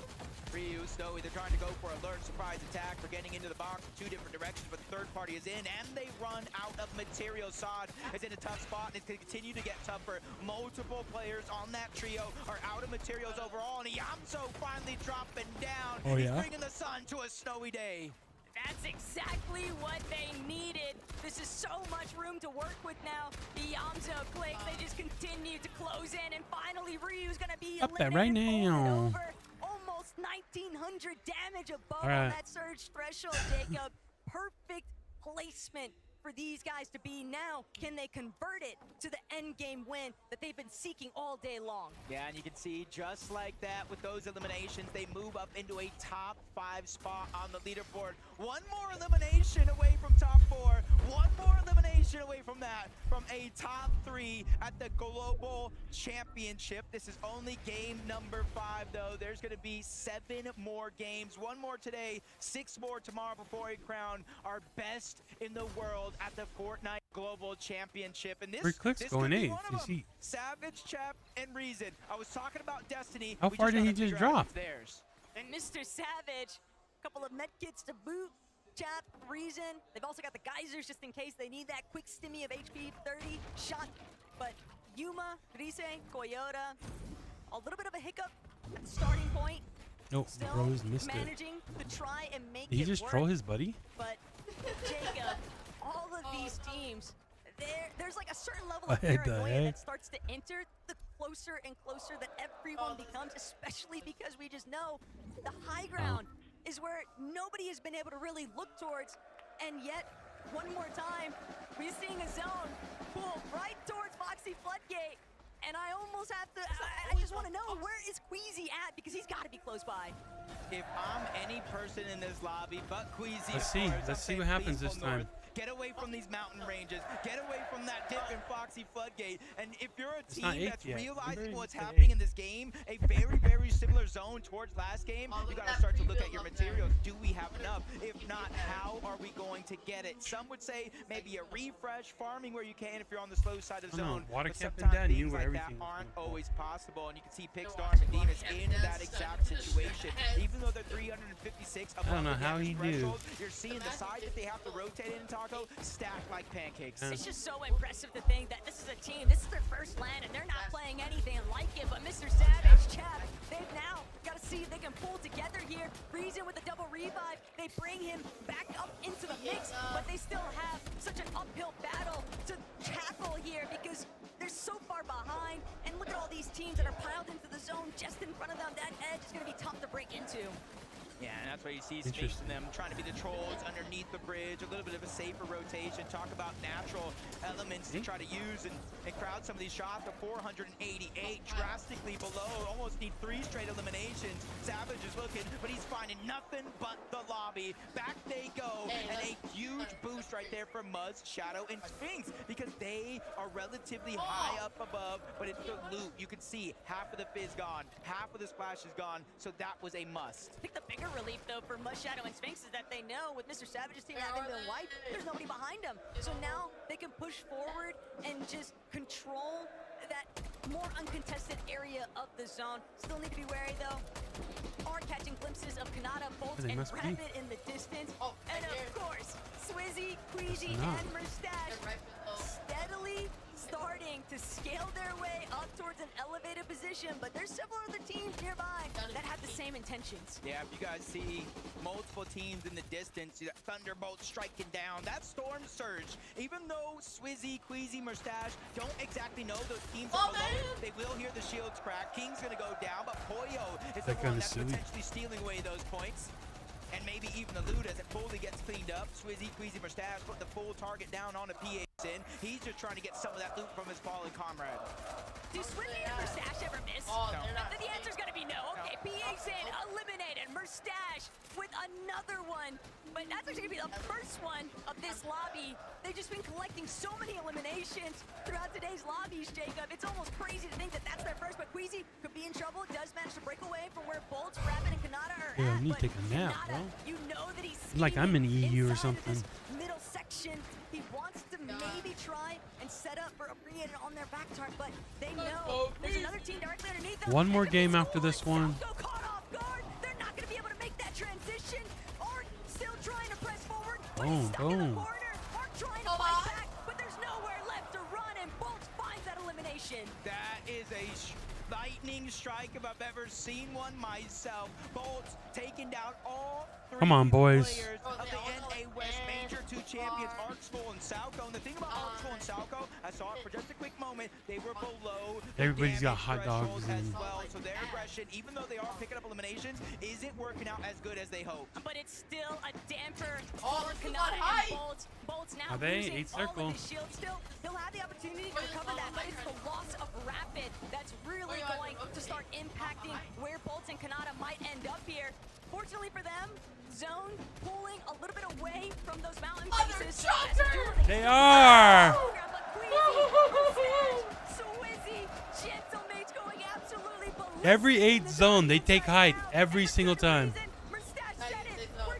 Ryu, Snowy, they're trying to go for a lurk surprise attack. They're getting into the box in 2 different directions, but the third party is in, and they run out of material. Saad is in a tough spot, and it's going to continue to get tougher. Multiple players on that trio are out of materials overall, and Yamso finally dropping down. Oh, He's yeah? bringing the sun to a snowy day. That's exactly what they needed. This is so much room to work with now. The Yamso Click, they just continue to close in, and finally Ryu's gonna be Up that right now. over. Almost 1900 damage above All right. on that surge threshold, Jacob. Perfect placement for these guys to be now. Can they convert it to the end game win that they've been seeking all day long? Yeah, and you can see just like that with those eliminations, they move up into a top 5 spot on the leaderboard. One more elimination away from top 4. One more elimination away from that, from a top 3 at the Global Championship. This is only game number 5, though. There's going to be 7 more games. 1 more today, 6 more tomorrow before we crown our best in the world at the Fortnite Global Championship. And this Clicks could going be eighth. one of Is them. he? Savage, Chap, and Reason. I was talking about Destiny. How We far did gotta he just figure out drop? what's theirs. And Mr. Savage, a couple of medkits to boot. Chap, Reason. They've also got the geysers just in case they need that quick stimmy of HP 30 shot. But Yuma, Rise, Koyota, a little bit of a hiccup at the starting point. Nope, Still Bros missed it. managing to try and make Did he it just work. troll his buddy? But Jacob, all of these teams, there's like a certain level What of the paranoia heck? that starts to enter the closer and closer that everyone becomes, especially because we just know the high ground is where nobody has been able to really look towards. And yet, one more time, we're seeing a zone pull right towards Foxy Floodgate. And I almost have to, I just want to know, where is Queasy at? Because he's got to be close by. If I'm any person in this lobby but Queasy, Let's of see. course, Let's I'm see what saying happens please this pull north. time. Get away from these mountain ranges. Get away from that dip in Foxy Floodgate. And if you're a It's not team eighth that's yet. realizing Remember, what's it's happening eighth. in this game, a very, very similar zone towards last game, you got to start to look at your materials. Do we have enough? If not, how are we going to get it? Some would say maybe a refresh, farming where you can if you're on the slow side of the I don't know, zone. Water But Cap and sometimes Dad knew things where like that everything was aren't gonna always possible. And you can see Pixstorm and Demus in that exact situation. Even though they're 356 above I don't know the how damage he threshold, knew. you're seeing the side that they have to rotate in, Taco, stacked like pancakes. It's just so impressive to think that this is a team, this is their first land, and they're not playing anything like it. But Mr. Savage, Chap, they've now got to see if they can pull together here. Reason with the double revive, they bring him back up into the mix, but they still have such an uphill battle to tackle here because they're so far behind. And look at all these teams that are piled into the zone just in front of them. That edge is going to be tough to break into. Yeah, and that's why you see Space in them trying to be the trolls underneath the bridge, a little bit of a safer rotation. Talk about natural elements to try to use and crowd some of these shots. But 488, drastically below, almost need 3 straight eliminations. Savage is looking, but he's finding nothing but the lobby. Back they go, and a huge boost right there for Muzz, Shadow, and Sphinx, because they are relatively high up above, but it's the loot. You can see half of the fizz gone, half of the splash is gone, so that was a must. I think the bigger relief, though, for Muzz, Shadow, and Sphinx is that they know with Mr. Savage's team having been wiped, there's nobody behind them. So now they can push forward and just control that more uncontested area of the zone. Still need to be wary, though. Are catching glimpses of Kanata, Bolt, They and must be. Rabbit in the distance. And of course, Swizzy, Queasy, No. and Mustache steadily starting to scale their way up towards an elevated position, but there's several other teams nearby that have the same intentions. Yeah, if you guys see multiple teams in the distance, you got Thunderbolt striking down, that Storm Surge, even though Swizzy, Queasy, Mustache don't exactly know those teams are below, they will hear the shields crack. King's gonna go down, but Poyo is the That one kinda that's silly. potentially stealing away those points. And maybe even the loot as it fully gets cleaned up. Swizzy, Queasy, Mustache put the full target down on a PA in. He's just trying to get some of that loot from his fallen comrade. Do Swizzy and Mustache ever miss? No. The answer's gonna be no. Okay, PA's in, eliminated. Mustache with another one. But that's actually gonna be the first one of this lobby. They've just been collecting so many eliminations throughout today's lobbies, Jacob. It's almost crazy to think that that's their first, but Queasy could be in trouble. Does manage to break away from where Bolts, Rabbit, and Kanata are Yeah, I need to take a nap, bro. You know that he's Like I'm in EU or something. middle section. He wants to maybe try and set up for a Brian on their back target, but they know there's another team directly underneath them. One more game after this one. Caught off guard. They're not going to be able to make that transition. Art still trying to press forward. Boom, boom. Art trying to fight back, but there's nowhere left to run, and Bolts finds that elimination. That is a lightning strike if I've ever seen one myself. Bolts taking down all three Come on, boys. players of the NA West Major 2 champions, Arksville and Salco. And the thing about Arksville and Salco, I saw it for just a quick moment, they were below the Everybody's got damage hot dogs threshold as and well. So their aggression, even though they are picking up eliminations, isn't working out as good as they hoped. But it's still a damper Oh, for this is Kanata not and Bolts. Bolts now Are they? losing 8th all circle. of his shield. Still, he'll have the opportunity to recover that, but it's the loss of Rapid that's really going to start impacting where Bolts and Kanata might end up here. Fortunately for them, Zone pulling a little bit away from those mountain faces. They are. Swizzy, Gentlemage going absolutely ballistic. Every 8th zone, they take height every single time. We're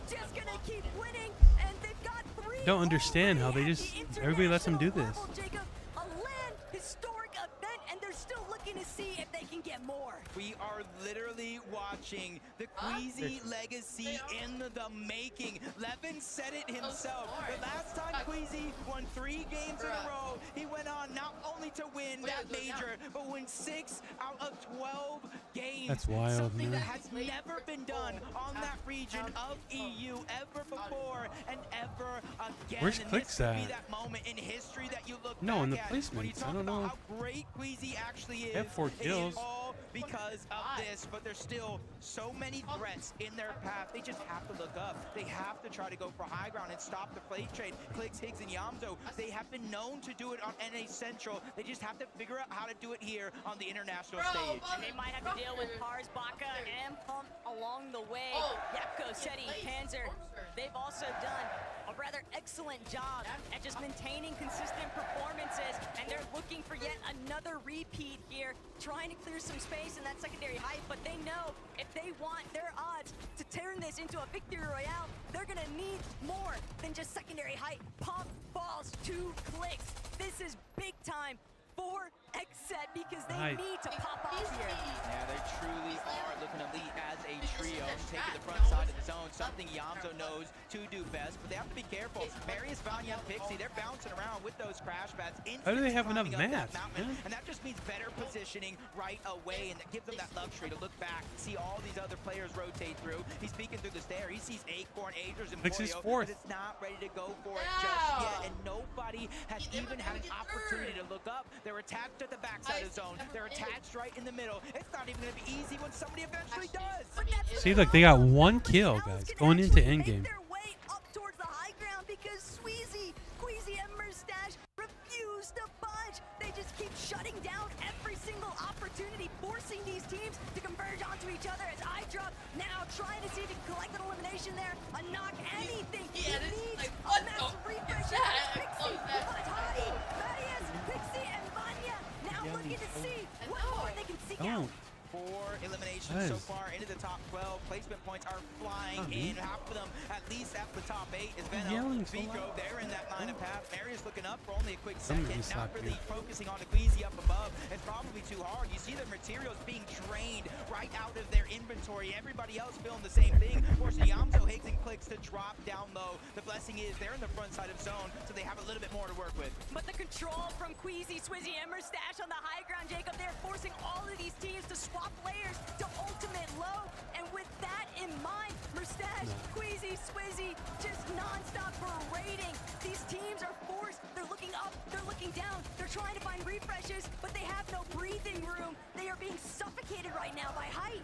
just gonna keep winning, and they've got 3. Don't understand how they just everybody lets them do this. Jacob, a land historic event, and they're still looking to see if they can get more. We are literally watching the Queasy legacy in the making. Levin said it himself. The last time Queasy won 3 games in a row, he went on not only to win that major, but win 6 out of 12 games. That's wild, Something man. that has never been done on that region of EU ever before and ever again. Where's And Clicks this could be at? that moment in history that you look No, back in the at when you placements. talk I don't about know. how great Queasy actually is. They have 4 It is kills. all because of this, but there's still so many threats in their path. They just have to look up. They have to try to go for high ground and stop the plate trade. Clicks, Higgs, and Yamzo, they have been known to do it on NA Central. They just have to figure out how to do it here on the international stage. They might have to deal with Pars, Baka, and Pump along the way. Yapko, Seti, Panzer, they've also done a rather excellent job at just maintaining consistent performances, and they're looking for yet another repeat here, trying to clear some space in that secondary height, but they know if they want their odds to turn this into a victory royale, they're gonna need more than just secondary height. Pump falls to Clicks. This is big time for XSET because they Nice. need to pop off here. Yeah, they truly are looking elite as a trio, taking the front side of the zone, something Yamzo knows to do best, but they have to be careful. Marius, Vanya, and Pixie, they're bouncing around with those crash pads. How do they have enough climbing up that mats, mountain, man? and that just means better positioning right away, and that gives them that luxury to look back, see all these other players rotate through. He's peeking through the stair. He sees Acorn, Agers, and Pixie's Poyo, fourth. but it's not ready to go for it just yet, and nobody has even had an opportunity to look up. They're attached at the backside of the zone. They're attached right in the middle. It's not even going to be easy when somebody eventually does. See, look, they got 1 kill, guys, going into endgame. Way up towards the high ground because Sweezy, Queasy, and Merstash refuse to budge. They just keep shutting down every single opportunity, forcing these teams to converge onto each other as iDrop now trying to see if he can collect an elimination there. A knock, anything. He needs a massive refresh. Pixie, but Hadi, Marius, Pixie, and Vanya now looking to see what more they can seek out. 4 eliminations so Nice. far into the top 12. Placement points are flying Oh, in. neat. Half of them at least at the top 8 is Yelling Venom. so Vico, loud. they're in that line of path. Marius looking up for only a quick Somebody second. Not slap really you. focusing on the Queasy up above. It's probably too hard. You see the materials being drained right out of their inventory. Everybody else feeling the same thing. Forcing Yamzo, Higgs, and Clicks to drop down low. The blessing is they're in the front side of zone, so they have a little bit more to work with. But the control from Queasy, Swizzy, and Merstash on the high ground, Jacob, they're forcing all of these teams to swap layers to ultimate low. And with that in mind, Merstash, Queasy, Swizzy, just non-stop berating. These teams are forced. They're looking up, they're looking down. They're trying to find refreshes, but they have no breathing room. They are being suffocated right now by height.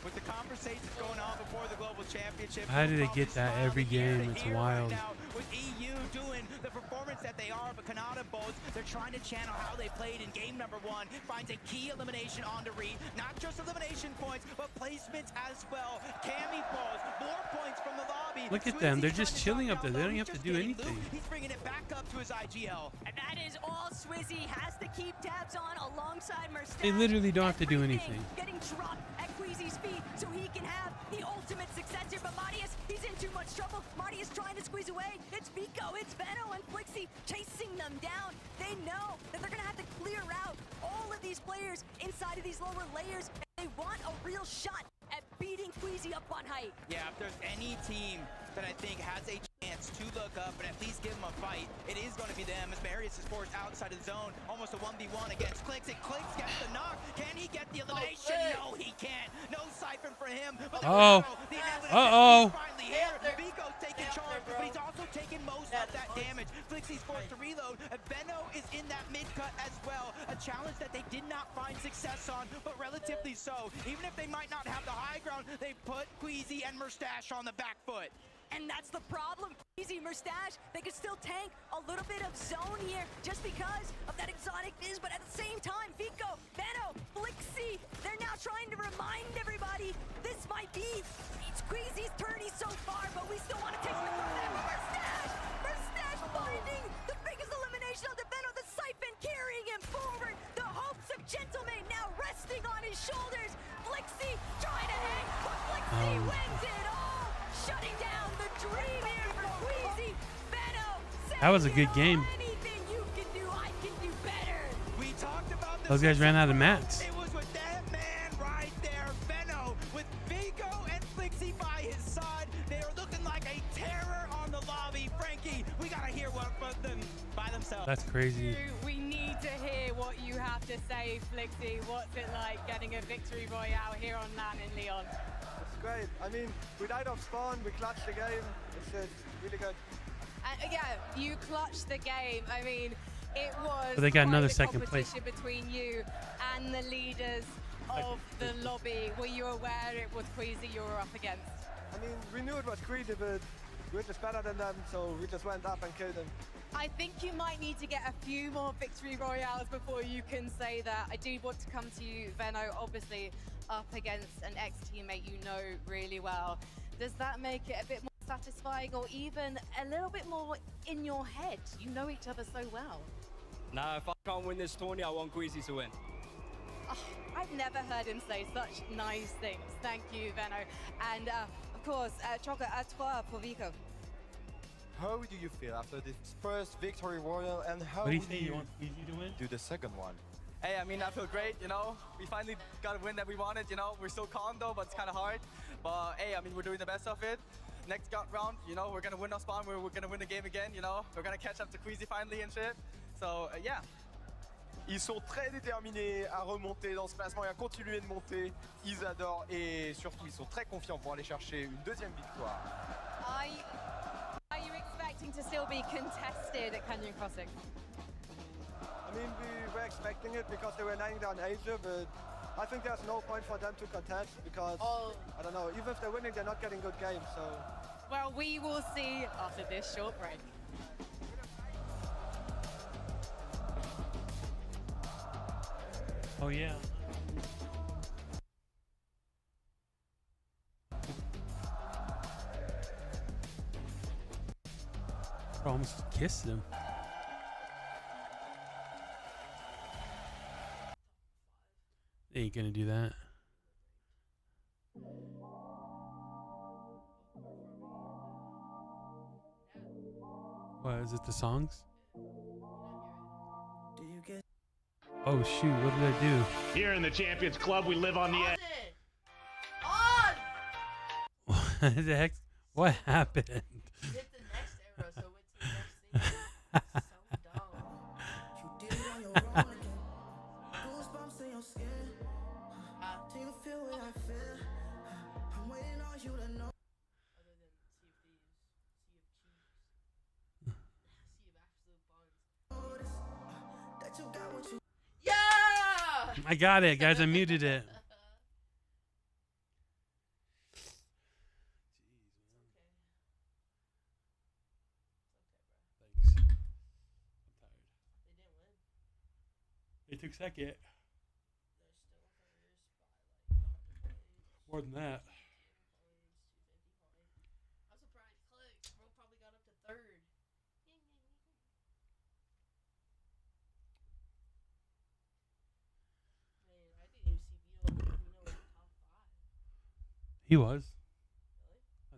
With the conversations going on before the Global Championship. How do they get that every game? It's wild. Now, with EU doing the performance that they are, but Kanata Bolts, they're trying to channel how they played in game number 1. Finds a key elimination on Reed. Not just elimination points, but placements as well. Cammy falls, more points from the lobby. Look at them. They're just chilling up there. They don't have to do anything. He's bringing it back up to his IGL. And that is all Swizzy has to keep tabs on alongside Merstash. They literally don't have to do anything. Getting dropped at Queasy's feet so he can have the ultimate success here, but Marius, he's in too much trouble. Marius trying to squeeze away. It's Vico, it's Veno, and Flixie chasing them down. They know that they're gonna have to clear out all of these players inside of these lower layers, and they want a real shot at beating Queasy up on height. Yeah, if there's any team that I think has a chance to look up and at least give them a fight, it is going to be them, as Marius is forced outside of the zone, almost a 1v1 against Clix, and Clix gets the knock. Can he get the elimination? No, he can't. No siphon for him. But finally here. Vico's taking charge, but he's also taking most of that damage. Flixie's forced to reload. Veno is in that mid-cut as well, a challenge that they did not find success on, but relatively so. Even if they might not have the high ground, they put Queasy and Mustache on the back foot. And that's the problem. Queasy, Mustache, they could still tank a little bit of zone here just because of that exotic viz, but at the same time, Vico, Veno, Flixie, they're now trying to remind everybody this might be Queasy's tourney so far, but we still want to take the Mustache finding the biggest elimination of the Veno, the Siphon carrying him forward. The hopes of Gentleman now resting on his shoulders. Flixie trying to hang, but Flixie wins it all, shutting down the dream here for Queasy. Veno, That was a good game. anything you can do, I can do better. We talked about this. Those guys ran out of mats. It was with that man right there, Veno, with Vico and Flixie by his side. They are looking like a terror on the lobby. Frankie, we gotta hear one from them by themselves. That's crazy. We need to hear what you have to say, Flixie. What's it like getting a victory royale here on LAN in Leon? It's great. I mean, we died off spawn, we clutched the game. It's really good. And yeah, you clutched the game. I mean, it was But they got quite another the second place. competition between you and the leaders of the lobby. Were you aware it was Queasy you were up against? I mean, we knew it was Queasy, but we're just better than them, so we just went up and killed them. I think you might need to get a few more victory royales before you can say that. I do want to come to you, Veno, obviously up against an ex-teammate you know really well. Does that make it a bit more satisfying or even a little bit more in your head? You know each other so well. Nah, if I can't win this tourney, I want Queasy to win. Oh, I've never heard him say such nice things. Thank you, Veno. And of course, Choco, à toi pour Vico. How do you feel after this first victory royal, and how What do you would say? You want Queasy to win? do the second one? Hey, I mean, I feel great, you know. We finally got a win that we wanted, you know. We're still calm though, but it's kind of hard. But hey, I mean, we're doing the best of it. Next round, you know, we're gonna win our spawn. We're gonna win the game again, you know. We're gonna catch up to Queasy finally and shit. So yeah. Ils sont très déterminés à remonter dans ce classement et à continuer de monter. Ils adorent et surtout ils sont très confiants pour aller chercher une deuxième victoire. Are you expecting to still be contested at Canyon Crossing? I mean, we were expecting it because they were laying down Asia, but I think there's no point for them to contest because, I don't know, even if they're winning, they're not getting good games, so. Well, we will see after this short break. Oh yeah. I almost kissed him. They ain't gonna do that. What is it? The songs? Oh shoot! What did I do? Here in the Champions Club, we live on the edge. What the heck? What happened? Hit the next arrow, so it's the next thing. So dumb. You did it on your own again. Goosebumps in your skin. Do you feel what I feel? I'm waiting on you to know. That you got what you. Yeah! I got it, guys. I muted it. They took second. More than that. I'm surprised Clix, bro, probably got up to third. Man, I didn't even see Vito in the top 5. He was.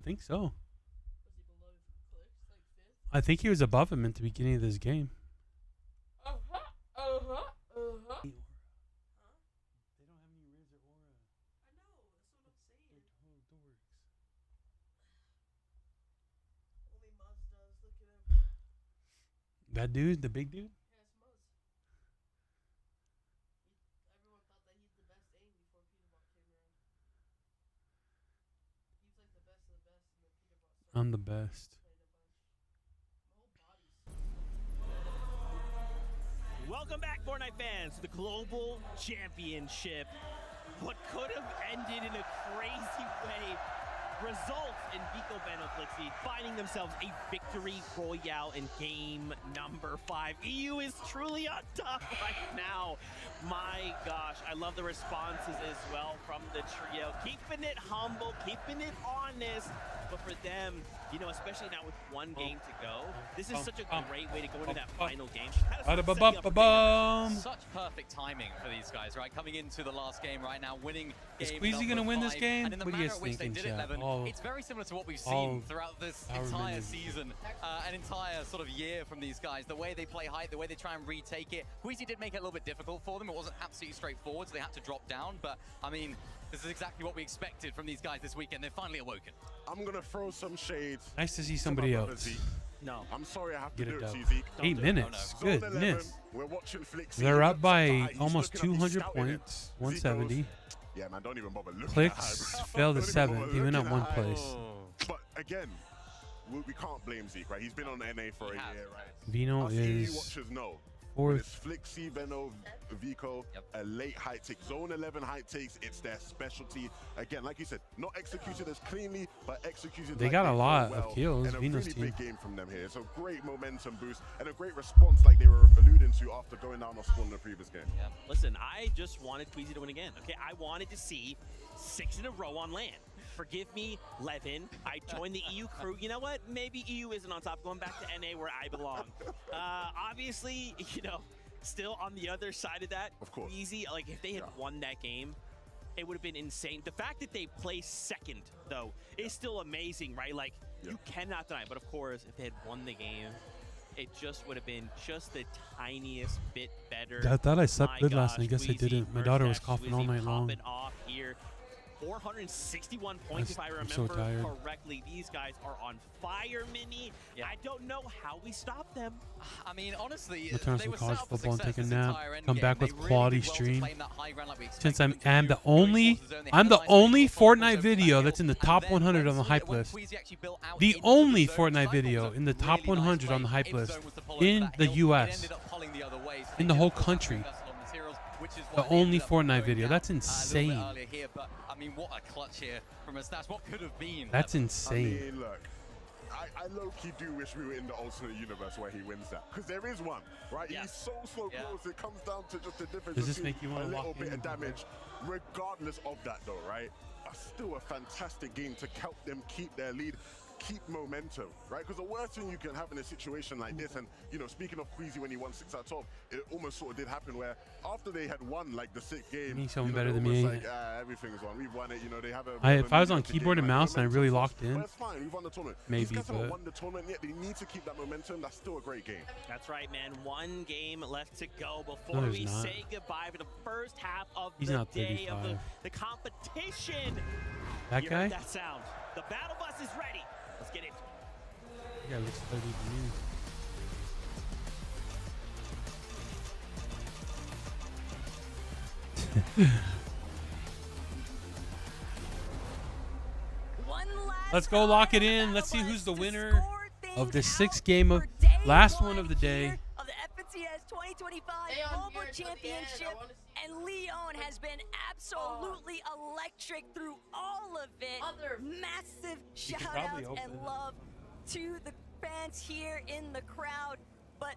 think so. I think he was above him at the beginning of this game. That dude, the big dude? I'm the best. Welcome back, Fortnite fans, to the Global Championship. What could have ended in a crazy way results in Vico Benoflixi finding themselves a victory royale in game number 5. EU is truly on top right now. My gosh, I love the responses as well from the trio. Keeping it humble, keeping it honest. But for them, you know, especially now with one game to go, this is such a great way to go into that final game. Such perfect timing for these guys, right? Coming into the last game right now, winning Is game Squeezy number gonna win this 5, game? and in the What do you manner guys in which they think, did it, chat? Levin, it's very similar to what we've seen throughout this entire minutes. season, an entire sort of year from these guys. The way they play height, the way they try and retake it. Squeezy did make it a little bit difficult for them. It wasn't absolutely straightforward, so they had to drop down. But, I mean, this is exactly what we expected from these guys this weekend. They've finally awoken. I'm going to throw some shades. Nice to see somebody else. No. I'm sorry I have Get to it do it done. to you, Zeke. 8 minutes. Zone 11, Goodness. we're watching Flixie. They're up by He's almost looking up, he's 200 scouting it. points. Zeke 170. goes, yeah, man, don't even bother looking Clicks at high, bro. fell to Don't even 7th. bother He went up looking 1 at high. place. But again, we can't blame Zeke, right? He's been on NA for a year, right? Vino Us EU is watchers know. 4th. It's Flixie, Veno, Vico, a late height take. Zone 11 height takes, it's their specialty. Again, like you said, not executed as cleanly, but executed They like got a know lot of well. kills, And a Vino's really team. big game from them here. So great momentum boost and a great response like they were alluding to after going down off spawn in the previous game. Yeah. Listen, I just wanted Queasy to win again. Okay, I wanted to see 6 in a row on land. Forgive me, Levin. I joined the EU crew. You know what? Maybe EU isn't on top. Going back to NA where I belong. Obviously, you know, still on the other side of that, of course. Easy. Like if they had won that game, it would have been insane. The fact that they placed second, though, is still amazing, right? Like you cannot deny. But of course, if they had won the game, it just would have been just the tiniest bit better. I thought I slept My good last gosh, night. Guess I Queasy didn't. My versus daughter was Dash coughing all Queasy night long. popping off here. 461 points, if I I'm remember so tired. correctly. These guys are on fire, Mini. I don't know how we stop them. I mean, honestly, I'll turn they some were college set up for football and success take a this nap. entire Come endgame. back They with really quality did well to stream. claim that high ground like we Since I'm expected them to the do. only, Going towards the zone, they I'm had the a nice only little fumble, Fortnite so video fail. that's in the And top then 100 on the when hype list. Queasy actually built out The into only zone, Fortnite Cypher video was a in the top really nice 100 on the play. hype If list zone was to pull over in that the hill, it U.S. ended up pulling the other way, so In they the whole didn't pull country. that vessel on materials, which is The why they only ended up Fortnite going video. down That's a little bit insane. earlier here, but I mean, what a clutch here from Astash. What could have been? That's I insane. mean, look, I low-key do wish we were in the alternate universe where he wins that. Because there is one, right? He's so close. It comes down to just the difference Does this between make you a wanna little lock bit in? of damage. Regardless of that, though, right? Still a fantastic game to help them keep their lead, keep momentum, right? Because the worst thing you can have in a situation like this, and, you know, speaking of Queasy when he won 6 out of 12, it almost sort of did happen where after they had won, like, the 6th game, need someone you know, better they're than me. almost like, everything's won. We've won it, you know, they have a... If I was on mediocre keyboard game, and like, mouse and I momentum really toss, locked in, but it's fine, we've won the tournament. maybe, These guys haven't but- won the tournament yet. They need to keep that momentum. That's still a great game. That's right, man. One game left to go No, before there's we not. say goodbye for the first half of He's the not day of 35. the competition. That You guy? heard that sound. The battle bus is ready. Let's get into it. Yeah, looks 30 to me. Let's go lock it in. Let's see who's the winner of the 6th game of last one of the day. Of the FNCS 2025 Global Championship, and Leon has been absolutely electric through all of it. Massive You could shout probably outs open and it. love to the fans here in the crowd. But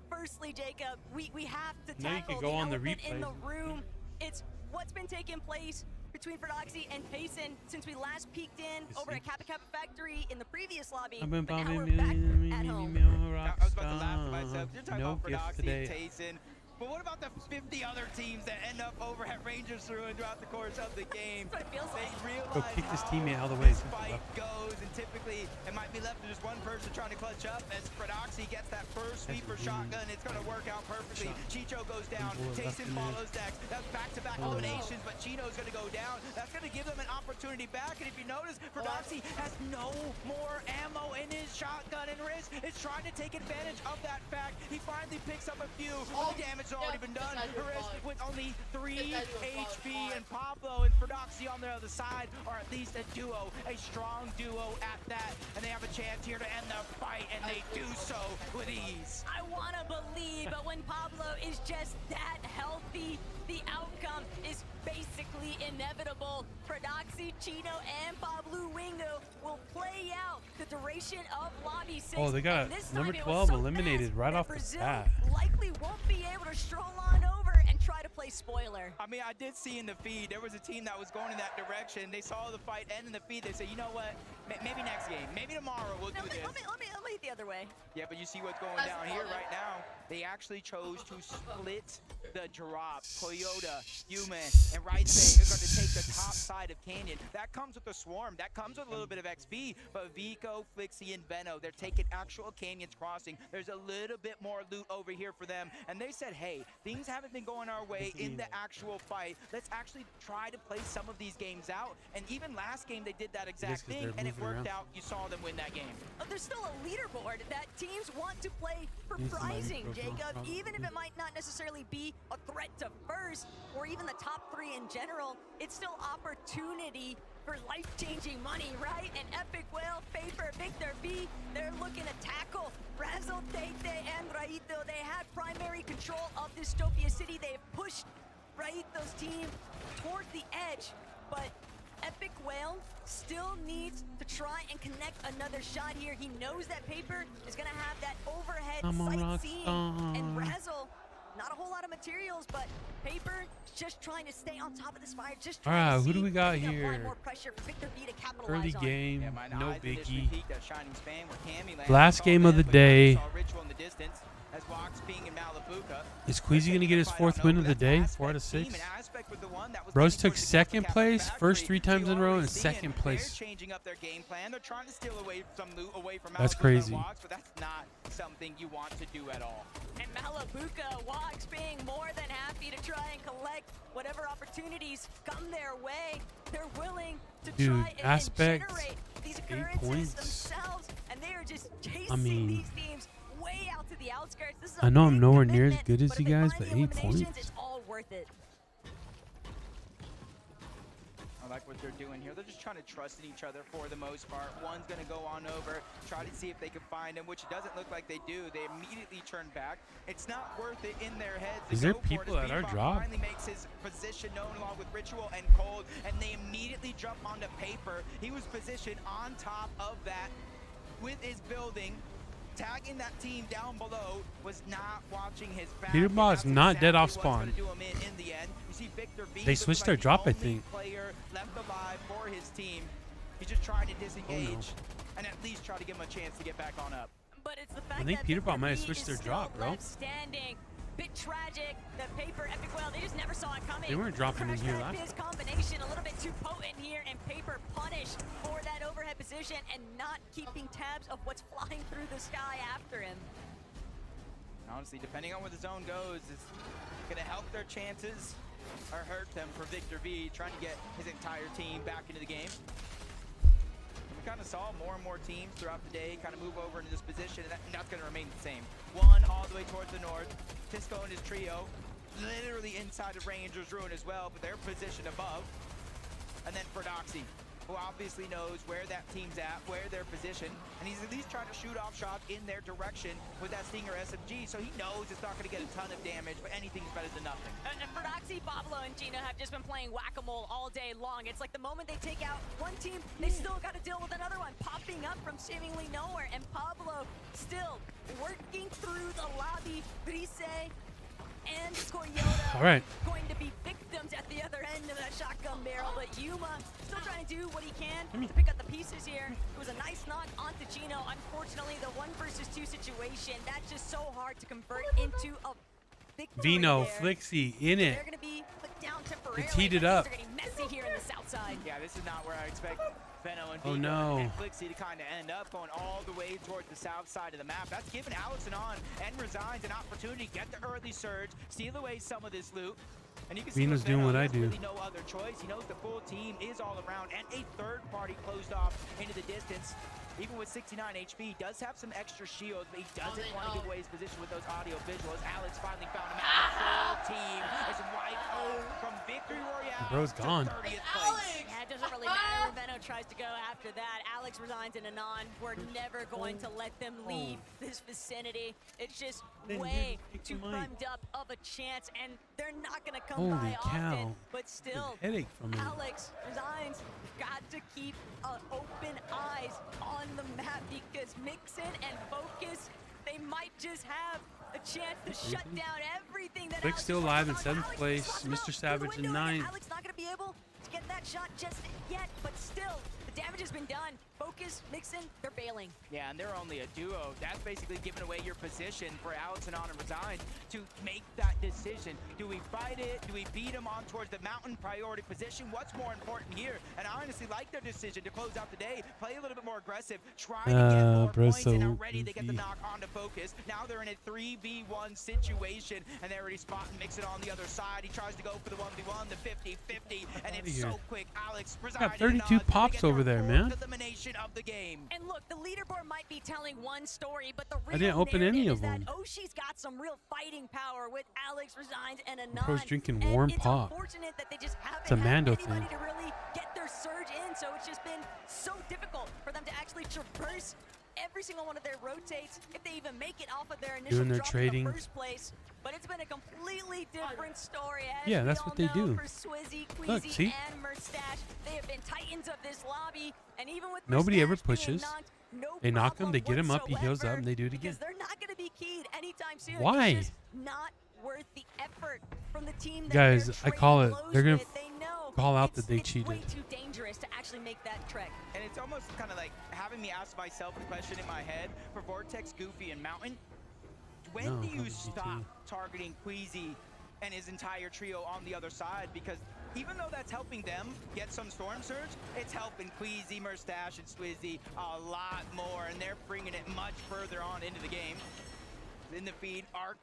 firstly, Jacob, we have to Now you tackle could go on the elephant in the replay. room. It's what's been taking place between Ferdoxy and Payson since we last peeked in over at Kappa Kappa Factory in the previous lobby. I've been But now we're bombing back at home. I was about to laugh to myself. You're talking No about gift Ferdoxy today. and Tayson. But what about the 50 other teams that end up over at Rangers Ruin throughout the course of the game? That's what it feels like. They realize Go kick this how teammate out of the way. this fight goes, and typically it might be left to just one person trying to clutch up. As Prodoxy gets that first sweeper shotgun, it's going to work out perfectly. Chicho goes down, Tayson follows Dex. That's back-to-back eliminations, but Chino's going to go down. That's going to give them an opportunity back, and if you notice, Prodoxy has no more ammo in his shotgun, and Riz is trying to take advantage of that fact. He finally picks up a few, but the damage has already been done. Riz with only 3 HP, and Pablo and Prodoxy on the other side are at least a duo, a strong duo at that, and they have a chance here to end the fight, and they do so with ease. I want to believe, but when Pablo is just that healthy, the outcome is basically inevitable. Prodoxy, Chino, and Pablo Wingo will play out the duration of Lobby 6. Oh, they got number 12 eliminated right off the bat. Likely won't be able to stroll on over and try to play spoiler. I mean, I did see in the feed, there was a team that was going in that direction. They saw the fight end in the feed. They said, you know what? Maybe next game, maybe tomorrow we'll do this. Let me hit the other way. Yeah, but you see what's going down here right now. They actually chose to split the drop. Toyota, Yuma, and Rightsay are going to take the top side of Canyon. That comes with the swarm. That comes with a little bit of XP. But Vico, Flixie, and Veno, they're taking actual Canyons Crossing. There's a little bit more loot over here for them. And they said, hey, things haven't been going our way in the actual fight. Let's actually try to play some of these games out. And even last game, they did that exact thing, and it worked out. You saw them win that game. There's still a leaderboard that teams want to play for prizing, Jacob. Even if it might not necessarily be a threat to first or even the top 3 in general, it's still opportunity for life-changing money, right? And Epic Whale, Paper, Victor V, they're looking to tackle Razzle, Tete, and Raito. They had primary control of Dystopia City. They've pushed Raito's team toward the edge, but Epic Whale still needs to try and connect another shot here. He knows that Paper is going to have that overhead sightseeing, and Razzle, not a whole lot of materials, but Paper just trying to stay on top of this fire. Just trying to see who do we got here? More pressure for Victor V to capitalize Early on. game, Yeah, no biggie. Last Last game of the day. Is Queasy gonna get his 4th win of the day? 4 out of 6. Bros took 2nd place, first 3 times in a row, and 2nd place. Changing up their game plan. They're trying to steal away some loot away from That's Malibuca crazy. and Wox, but that's not something you want to do at all. And Malibuca, Wox being more than happy to try and collect whatever opportunities come their way. They're willing to try and Aspect, generate these 8 occurrences points. themselves, and they are just chasing I mean, these teams way out to the outskirts. This is I know I'm big nowhere near as commitment, good as but you if they guys, find but the 8 eliminations, points. it's all worth it. I like what they're doing here. They're just trying to trust in each other for the most part. One's going to go on over, try to see if they can find him, which it doesn't look like they do. They immediately turn back. It's not worth it in their heads. Is there people at our job? Finally makes his position known along with Ritual and Cold, and they immediately jump onto Paper. He was positioned on top of that with his building. Tagging that team down below, was not watching his back. Peterbot's not dead off spawn. In the end. You see Victor V They switched their drop, I think. Player left alive for his team. He's just trying to disengage and at least try to give him a chance to get back on up. But it's the fact I think that Peterbot Victor might have V switched is their still drop, bro. left standing. Bit tragic. The Paper Epic Whale, they just never saw it coming. They weren't dropping in here last His combination a little bit too potent here, and Paper punished for that overhead position and not keeping tabs of what's flying through the sky after him. Honestly, depending on where the zone goes, it's going to help their chances or hurt them for Victor V trying to get his entire team back into the game. And we kind of saw more and more teams throughout the day kind of move over into this position, and that's going to remain the same. One all the way towards the north. Tisco and his trio literally inside of Rangers Ruin as well, but they're positioned above. And then Prodoxy, who obviously knows where that team's at, where they're positioned, and he's at least trying to shoot off shots in their direction with that Stinger SMG, so he knows it's not going to get a ton of damage, but anything's better than nothing. And Prodoxy, Pablo, and Gino have just been playing whack-a-mole all day long. It's like the moment they take out one team, they still got to deal with another one popping up from seemingly nowhere, and Pablo still working through the lobby. Brise and Toyota All right. going to be victims at the other end of that shotgun barrel, but Yuma still trying to do what he can to pick up the pieces here. It was a nice knock onto Gino. Unfortunately, the 1 versus 2 situation, that's just so hard to convert into a victory Vino, there. Flixie in it. They're going to be put down temporarily. It's heated but up. things are getting messy here in the south side. Yeah, this is not where I expect Veno and Oh, Vika no. and Flixie to kind of end up, going all the way towards the south side of the map. That's given Alex and Resigns an opportunity to get the early surge, steal away some of this loot. And you can see Vino's with doing Veno, what he I has do. really no other choice. He knows the full team is all around, and a third party closed off into the distance. Even with 69 HP, he does have some extra shields, but he doesn't want to give away his position with those audio visuals. Alex finally found him out. The full team is wiped out from Victory Royale Bro's gone. to 30th place. Yeah, it doesn't really matter where Veno tries to go after that. Alex Resigns and Anon, we're never going to let them leave this vicinity. It's just way too primed up of a chance, and they're not going to come Holy by cow. often. But still, Headache from it. Alex Resigns got to keep open eyes on the map, because Mixin and Focus, they might just have a chance to shut down everything that Flick Alex still is alive in working on. 7th Alex place. is Mr. through Savage the in window, and 9th. Alex not going to be able to get that shot just yet, but still, the damage has been done. Focus, Mixin, they're bailing. Yeah, and they're only a duo. That's basically giving away your position for Alex and Resigns to make that decision. Do we fight it? Do we beat them on towards the mountain priority position? What's more important here? And I honestly like their decision to close out the day, play a little bit more aggressive, try to get more bro's points, and so already they get the goofy. knock onto Focus. Now they're in a 3v1 situation, and they're already spotting Mixin on the other side. He tries to go for the 1v1, the 50-50, and it's so quick. Alex Resigns Got 32 pops over there, man. elimination of the game. And look, the leaderboard might be telling one story, but the real I didn't open any narrative of is that them. Oshi's got some real fighting power with Alex Resigns and Anon. Bro's drinking And warm it's pop. unfortunate that they just haven't It's a had Mando anybody thing. to really get their surge in, so it's just been so difficult for them to actually traverse every single one of their rotates, if they even make it off of their initial Doing their drop trading. in the first place. But it's been a completely different story. As Yeah, we that's all what they know, do. For Swizzy, Look, Queasy, see? and Mustache, they have been titans of this lobby, and even with Nobody ever Mustache being pushes. knocked, no They knock him, problem they get him up, he heals up, whatsoever, and they do it again. because they're not going to be keyed anytime soon. Why? It's just not worth the effort from the team that Guys, they're I call it. trading blows They're going with. They know call out that it's they way cheated. too dangerous to actually make that trek. And it's almost kind of like having me ask myself the question in my head for Vortex, Goofy, and Mountain. When No, do you I'm stop GT. targeting Queasy and his entire trio on the other side? Because even though that's helping them get some Storm Surge, it's helping Queasy, Mustache, and Swizzy a lot more, and they're bringing it much further on into the game. In the feed, Arc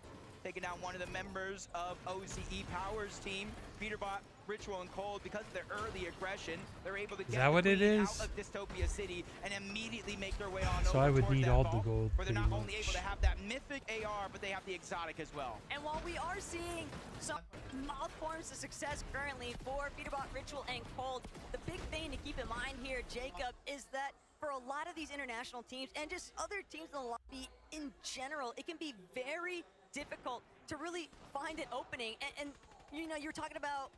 taking down one of the members of OCE Power's team, Peterbot, Ritual, and Cold. Because of their early aggression, they're able to get that what the it Queen is? out of Dystopia City and immediately make their way on So over I would towards need that all the vault, gold, where they're pretty not only much. able to have that mythic AR, but they have the exotic as well. And while we are seeing some mild forms of success currently for Peterbot, Ritual, and Cold, the big thing to keep in mind here, Jacob, is that for a lot of these international teams and just other teams in the lobby in general, it can be very difficult to really find an opening. And you know, you're talking about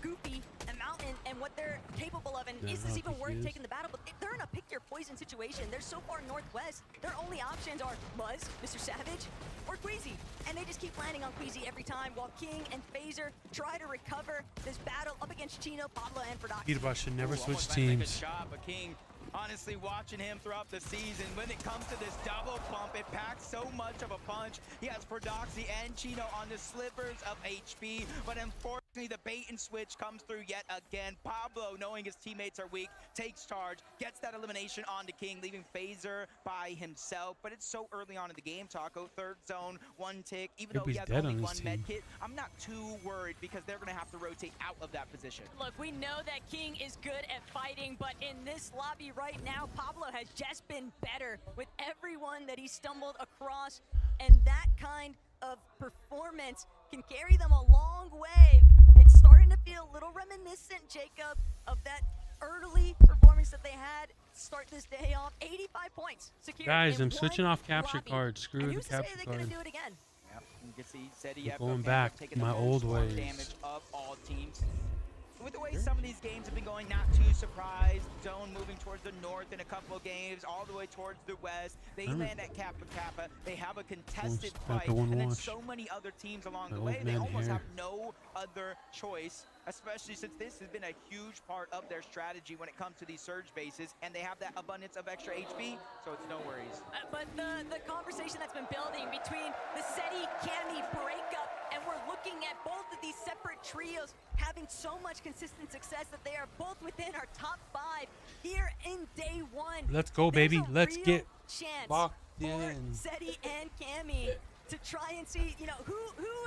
Goofy and Mountain and what they're capable of, and Yeah, is this how even he worth is. taking the battle? But they're in a pick your poison situation. They're so far northwest, their only options are Muzz, Mr. Savage, or Queasy. And they just keep landing on Queasy every time, while King and Phaser try to recover this battle up against Chino, Pablo, and Ferdox. Peterbot should never switch Almost like a good teams. shot, but King, honestly, watching him throughout the season, when it comes to this double pump, it packs so much of a punch. He has Ferdoxy and Chino on the slivers of HP, but unfortunately, the bait and switch comes through yet again. Pablo, knowing his teammates are weak, takes charge, gets that elimination onto King, leaving Phaser by himself. But it's so early on in the game, Taco. Third zone, one tick. Even though he He's has dead only on his one team. med kit, I'm not too worried because they're going to have to rotate out of that position. Look, we know that King is good at fighting, but in this lobby right now, Pablo has just been better with everyone that he stumbled across, and that kind of performance can carry them a long way. It's starting to feel a little reminiscent, Jacob, of that early performance that they had to start this day off. 85 points secured. Guys, in I'm switching one off capture lobby. cards. Screw And the who's to say capture they couldn't card. do it again? Yep, you can see Seti We're Epco going ends up back taking my the most old storm ways. damage of all teams. With the way some of these games have been going, not too surprised. Zone moving towards the north in a couple of games, all the way towards the west. They Alright. land at Kappa Kappa. They have a contested Almost fight, got the one and then wash. so many other teams along My the old way. They man almost hair. have no other choice, especially since this has been a huge part of their strategy when it comes to these surge bases, and they have that abundance of extra HP, so it's no worries. But the conversation that's been building between the SETI Candy breakup And we're looking at both of these separate trios having so much consistent success that they are both within our top 5 here in day 1. Let's go, baby. Let's get chance locked for in. Seti and Cammy to try and see, you know, who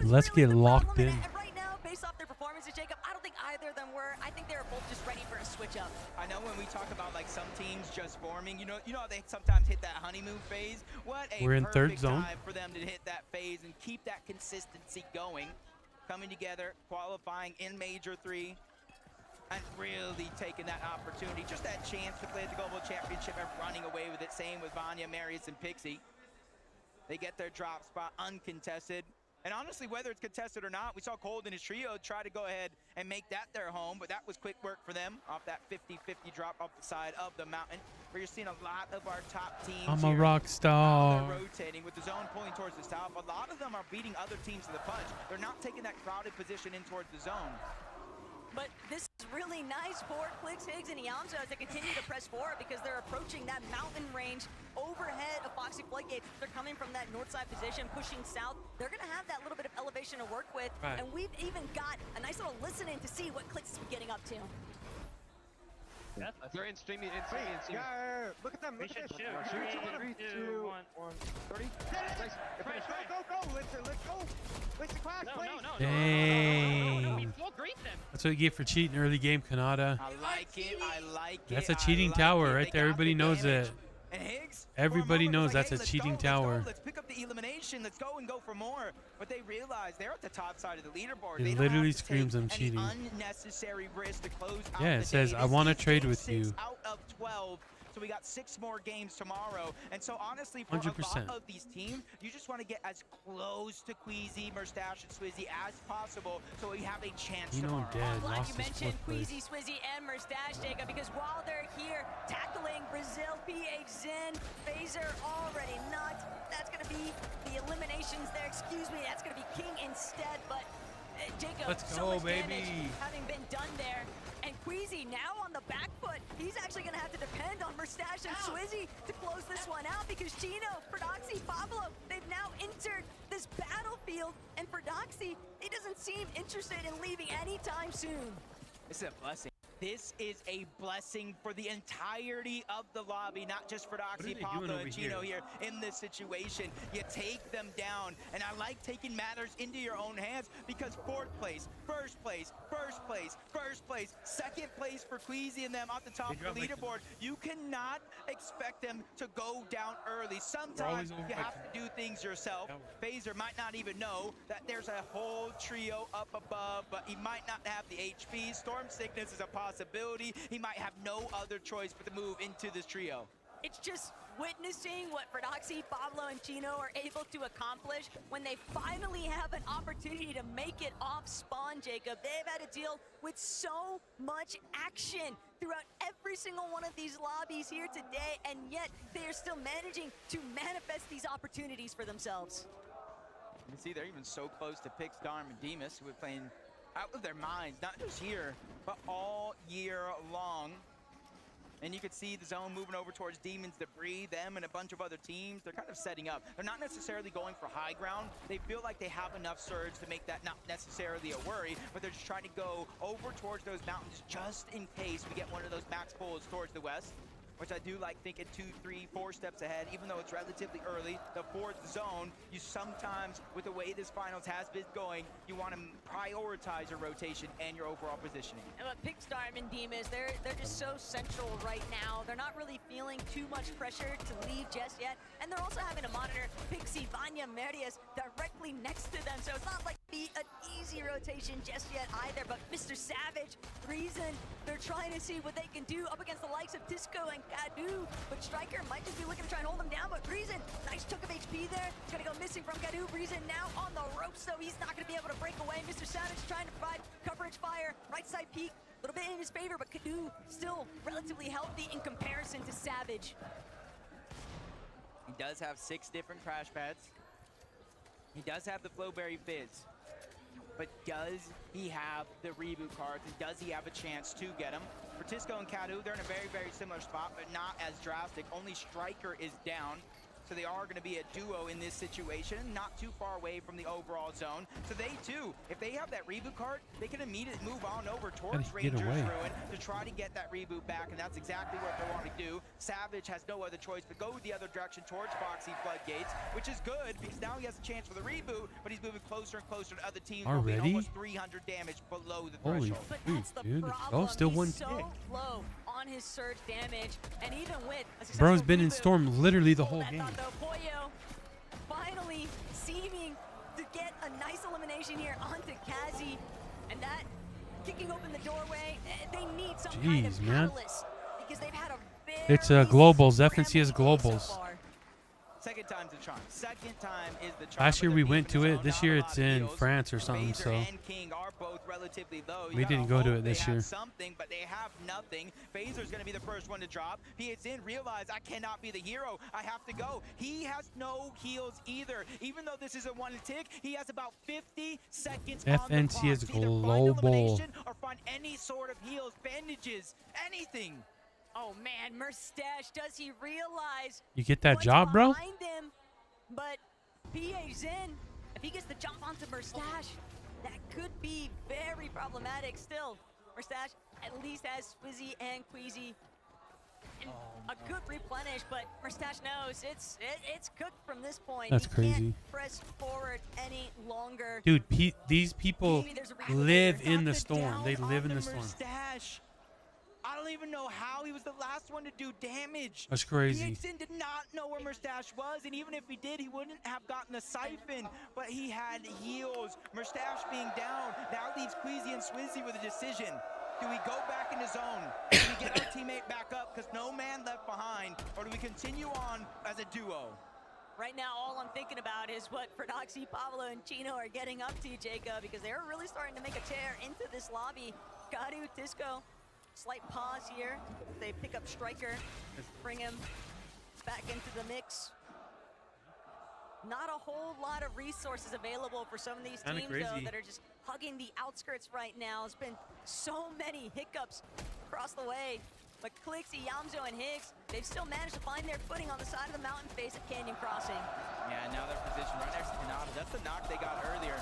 is Let's really get the locked problem. in. And right now, based off their performances, Jacob, I don't think either of them were. I think they were both just ready for a switch up. I know when we talk about like some teams just forming, you know how they sometimes hit that honeymoon phase. What a We're in third perfect zone. time for them to hit that phase and keep that consistency going, coming together, qualifying in Major 3. And really taking that opportunity, just that chance to play at the Global Championship and running away with it. Same with Vanya, Marius, and Pixie. They get their drop spot uncontested. And honestly, whether it's contested or not, we saw Cold and his trio try to go ahead and make that their home, but that was quick work for them off that 50-50 drop off the side of the mountain, where you're seeing a lot of our top teams I'm a here. rock star. They're rotating with the zone pulling towards the south. A lot of them are beating other teams to the punch. They're not taking that crowded position in towards the zone. But this is really nice for Clix, Higgs, and Yamza as they continue to press forward because they're approaching that mountain range overhead of Foxy Floodgates. They're coming from that north side position, pushing south. They're going to have that little bit of elevation to work with. Right. And we've even got a nice little listening to see what Clix is getting up to. They're in streaming. Yeah, look at them. Look at this. Shoot. 3, 2, 1. 30. Go. Let's go. Let's crash, please. Dang. That's what you get for cheating early game, Kanata. I like it. That's a cheating tower right there. Everybody knows it. And Higgs, Everybody knows like, that's hey, a let's cheating go, tower. Let's pick up the elimination. Let's go and go for more. But they realize they're at the top side of the leaderboard. It They don't literally have to screams take I'm any cheating. unnecessary risk to close out Yeah, the it says, day. I This want to is trade game with 6 you. out of 12. So we got 6 more games tomorrow. And so honestly, for 100%. a lot of these teams, you just want to get as close to Queasy, Mustache, and Swizzy as possible so we have a chance You know I'm tomorrow. dead. Glad Lost you his mentioned fourth place. Queasy, Swizzy, and Mustache, Jacob, because while they're here tackling Brazil, PH, Zen, Phaser already knocked. That's going to be the eliminations there. Excuse me, that's going to be King instead. But Jacob, Let's so go, much baby. damage having been done there. And Queasy now on the back foot. He's actually going to have to depend on Mustache and Swizzy to close this one out because Chino, Prodoxy, Pablo, they've now entered this battlefield. And Prodoxy, he doesn't seem interested in leaving anytime soon. This is a blessing. This is a blessing for the entirety of the lobby, not just for are they Doxy, doing Pablo, over and Chino here? here in this situation. You take them down, and I like taking matters into your own hands because 4th place, 1st place, 1st place, 1st place, 2nd place for Queasy and them off the top of the leaderboard. You cannot expect them to go down early. Sometimes you have to do things yourself. Phaser might not even know that there's a whole trio up above, but he might not have the HP. Storm Sickness is a possibility. He might have no other choice but to move into this trio. It's just witnessing what Prodoxy, Pablo, and Chino are able to accomplish when they finally have an opportunity to make it off spawn, Jacob. They've had to deal with so much action throughout every single one of these lobbies here today, and yet they are still managing to manifest these opportunities for themselves. You can see they're even so close to Pix, Darm, and Demus, who are playing out of their minds, not just here, but all year long. And you can see the zone moving over towards Demons, Debris, them, and a bunch of other teams. They're kind of setting up. They're not necessarily going for high ground. They feel like they have enough surge to make that not necessarily a worry, but they're just trying to go over towards those mountains just in case we get one of those max pulls towards the west, which I do like thinking 2, 3, 4 steps ahead, even though it's relatively early. The 4th zone, you sometimes, with the way this finals has been going, you want to prioritize your rotation and your overall positioning. But Pixstar and Demas, they're just so central right now. They're not really feeling too much pressure to leave just yet. And they're also having to monitor Pixie, Vanya, Marius directly next to them. So it's not like an easy rotation just yet either. But Mr. Savage, Reason, they're trying to see what they can do up against the likes of Disco and Kadu. But Striker might just be looking to try and hold them down. But Reason, nice chunk of HP there. It's going to go missing from Kadu. Reason now on the ropes, though. He's not going to be able to break away. Mr. Savage trying to provide coverage fire. Right side peek, a little bit in his favor, but Kadu still relatively healthy in comparison to Savage. He does have 6 different crash pads. He does have the Flowberry Fizz. But does he have the reboot cards, and does he have a chance to get them? For Tisco and Kadu, they're in a very, very similar spot, but not as drastic. Only Striker is down. So they are going to be a duo in this situation, not too far away from the overall zone. So they too, if they have that reboot card, they can immediately move on over towards Rangers Ruin to try to get that reboot back, and that's exactly what they want to do. Savage has no other choice but go the other direction towards Foxy Floodgates, which is good because now he has a chance for the reboot, but he's moving closer and closer to other teams. Already? Almost 300 damage below the Holy threshold. But that's the dude. problem. Oh, still He's one so kick. low on his surge damage, and even with a successful Bro's been in reboot, Storm literally the whole that game. thought, though, Pollo finally seeming to get a nice elimination here onto Kazi, and that kicking open the doorway. They need some kind of Jeez, man. catalyst because they've had a very It's globals. FNC is globals. so far. Second time's the charm. Second time is the charm. Last year we went to it. This year it's in France or something. Phaser So and King are both relatively low. You we gotta didn't go to hope it they this have year. something, but they have nothing. Phaser's going to be the first one to drop. He hits in, realize I cannot be the hero. I have to go. He has no heals either. Even though this is a one tick, he has about 50 seconds on the FNC clock is to either find global. elimination or find any sort of heals, bandages, anything. Oh man, Merstash, does he realize You get that what's job, bro? behind him? But PA Zin, if he gets the jump onto Merstash, that could be very problematic still. Merstash at least has Swizzy and Queasy. And a good replenish, but Merstash knows it's cooked from this point. That's He crazy. Can't press forward any longer. Dude, these people Maybe there's a rabbit live there. in the Got storm. down They live on in the storm. Merstash. I don't even know how he was the last one to do damage. That's crazy. Pixon did not know where Merstash was, and even if he did, he wouldn't have gotten a siphon, but he had heals. Merstash being down now leaves Queasy and Swizzy with a decision. Do we go back in the zone? Do we get our teammate back up because no man left behind, or do we continue on as a duo? Right now, all I'm thinking about is what Prodoxy, Pablo, and Chino are getting up to, Jacob, because they're really starting to make a tear into this lobby. Garu, Tisco, slight pause here. They pick up Striker, bring him back into the mix. Not a whole lot of resources available for some of these Kinda teams, crazy. though, that are just hugging the outskirts right now. It's been so many hiccups across the way. But Clixie, Yamzo, and Higgs, they've still managed to find their footing on the side of the mountain face at Canyon Crossing. Yeah, now they're positioned right next to Kanata. That's the knock they got earlier,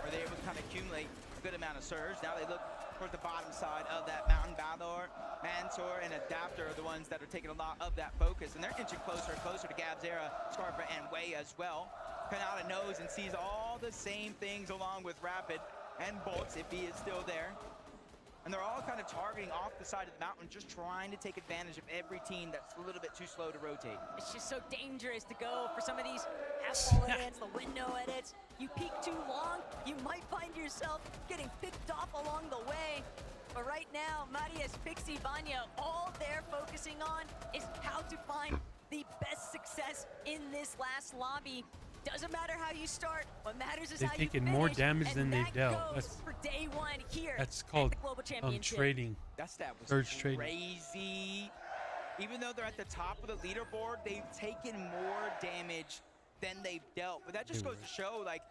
where they were able to kind of accumulate a good amount of surge. Now they look towards the bottom side of that mountain. Balor, Mansour, and Adapter are the ones that are taking a lot of that focus, and they're inching closer and closer to Gabzera, Scarpa, and Way as well. Kanata knows and sees all the same things along with Rapid and Bolts if he is still there. And they're all kind of targeting off the side of the mountain, just trying to take advantage of every team that's a little bit too slow to rotate. It's just so dangerous to go for some of these half-ball edits, the window edits. You peek too long, you might find yourself getting picked off along the way. But right now, Marius, Pixie, Vanya, all they're focusing on is how to find the best success in this last lobby. Doesn't matter how you start, what matters is They've how you taken finish. more damage than they've that dealt. goes That's- for day one here That's at called the Global Championship. trading. That stat was Surge trading. crazy. Even though they're at the top of the leaderboard, they've taken more damage than they've dealt. But that just goes to show, like,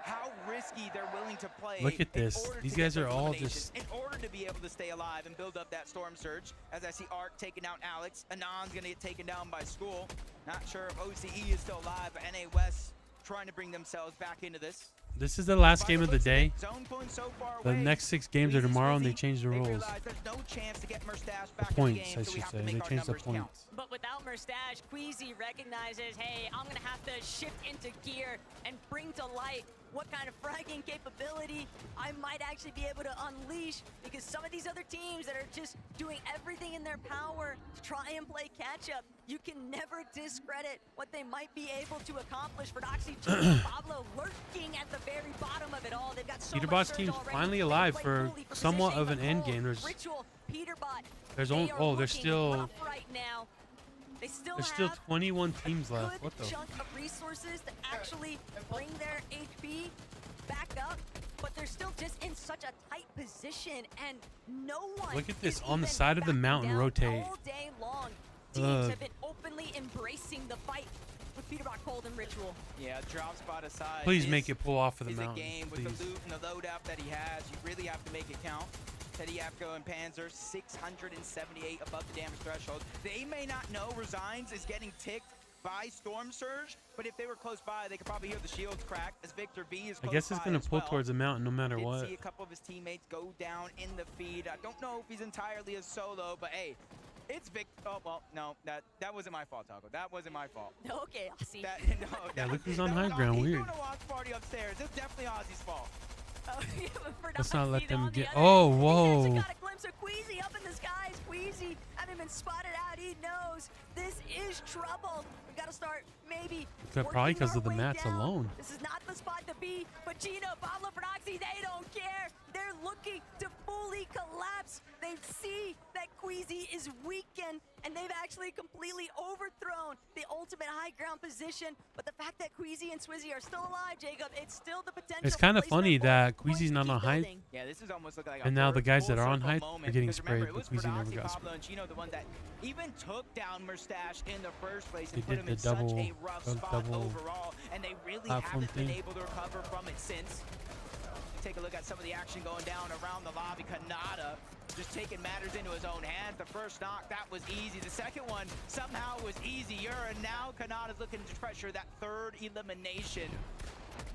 how risky they're willing to play. Look at in this. order These to get guys are those all eliminations, just- in order to be able to stay alive and build up that storm surge. As I see Arc taking out Alex, Anon's gonna get taken down by School. Not sure if OCE is still alive, but NA West trying to bring themselves back into this. This is the last game of the day. Zone pulling so far The away. next 6 games are tomorrow, and they change the They rules. realize there's no chance to get Merstash The back points, in the game, I so we should have to say. make They our changed the numbers count. points. But without Merstash, Queasy recognizes, hey, I'm gonna have to shift into gear and bring to light what kind of fragging capability I might actually be able to unleash, because some of these other teams that are just doing everything in their power to try and play catch up, you can never discredit what they might be able to accomplish. For Doxy, Pablo lurking at the very bottom of it all. They've got so much Peterbot's surge team's already. finally They alive play for fully somewhat positioning, of an but end Cole, game. Ritual, Peterbot, There's they only are there's looking still rough right now. They still there's have still 21 teams a left. good What the? chunk of resources to actually bring their HP back up, but they're still just in such a tight position, and no one Look at this is on the even side of the backing mountain down rotate. all day long. Teams Ugh. have been openly embracing the fight with Peterbot, Cold, and Ritual. Yeah, drop spot aside. Please this make it pull off of the is mountain, a game with please. the loot and the loadout that he has. You really have to make it count. Teddy Apko and Panzer, 678 above the damage threshold. They may not know Resigns is getting ticked by Storm Surge, but if they were close by, they could probably hear the shields crack as Victor V is close I guess it's by gonna as pull well. towards the mountain no matter Did what. see a couple of his teammates go down in the feed. I don't know if he's entirely a solo, but hey, it's Vic. Oh well, no, that wasn't my fault, Taco. That wasn't my fault. Okay, Ozzy. Yeah, look who's on high ground. Weird. He's doing a watch party upstairs. It's definitely Ozzy's fault. Oh, yeah, but for Let's not let them get. other Oh, end, whoa. he got a glimpse of Queasy up in the skies. Queasy having been spotted out. He knows this is trouble. We got to start maybe. Probably because of the way mats down. alone. This is not the spot to be. But Gino, Pablo, Proxy, they don't care. They're looking to fully collapse. They see that Queasy is weakened, and they've actually completely overthrown the ultimate high ground position. But the fact that Queasy and Swizzy are still alive, Jacob, it's still the potential. It's kind of placement funny for that Queasy's not on height. Yeah, this is almost looking like a And now the guys that are on full height circle are getting moment, because remember, sprayed, it but was Queasy never Prodoxy, got Pablo, sprayed. and Gino, the one that even took down Mustache in the first place They and put did him the in such double- a rough the spot double overall, and they really platform haven't been thing. able to recover from it since. Take a look at some of the action going down around the lobby. Kanata just taking matters into his own hands. The first knock, that was easy. The second one somehow was easier, and now Kanata's looking to pressure that third elimination.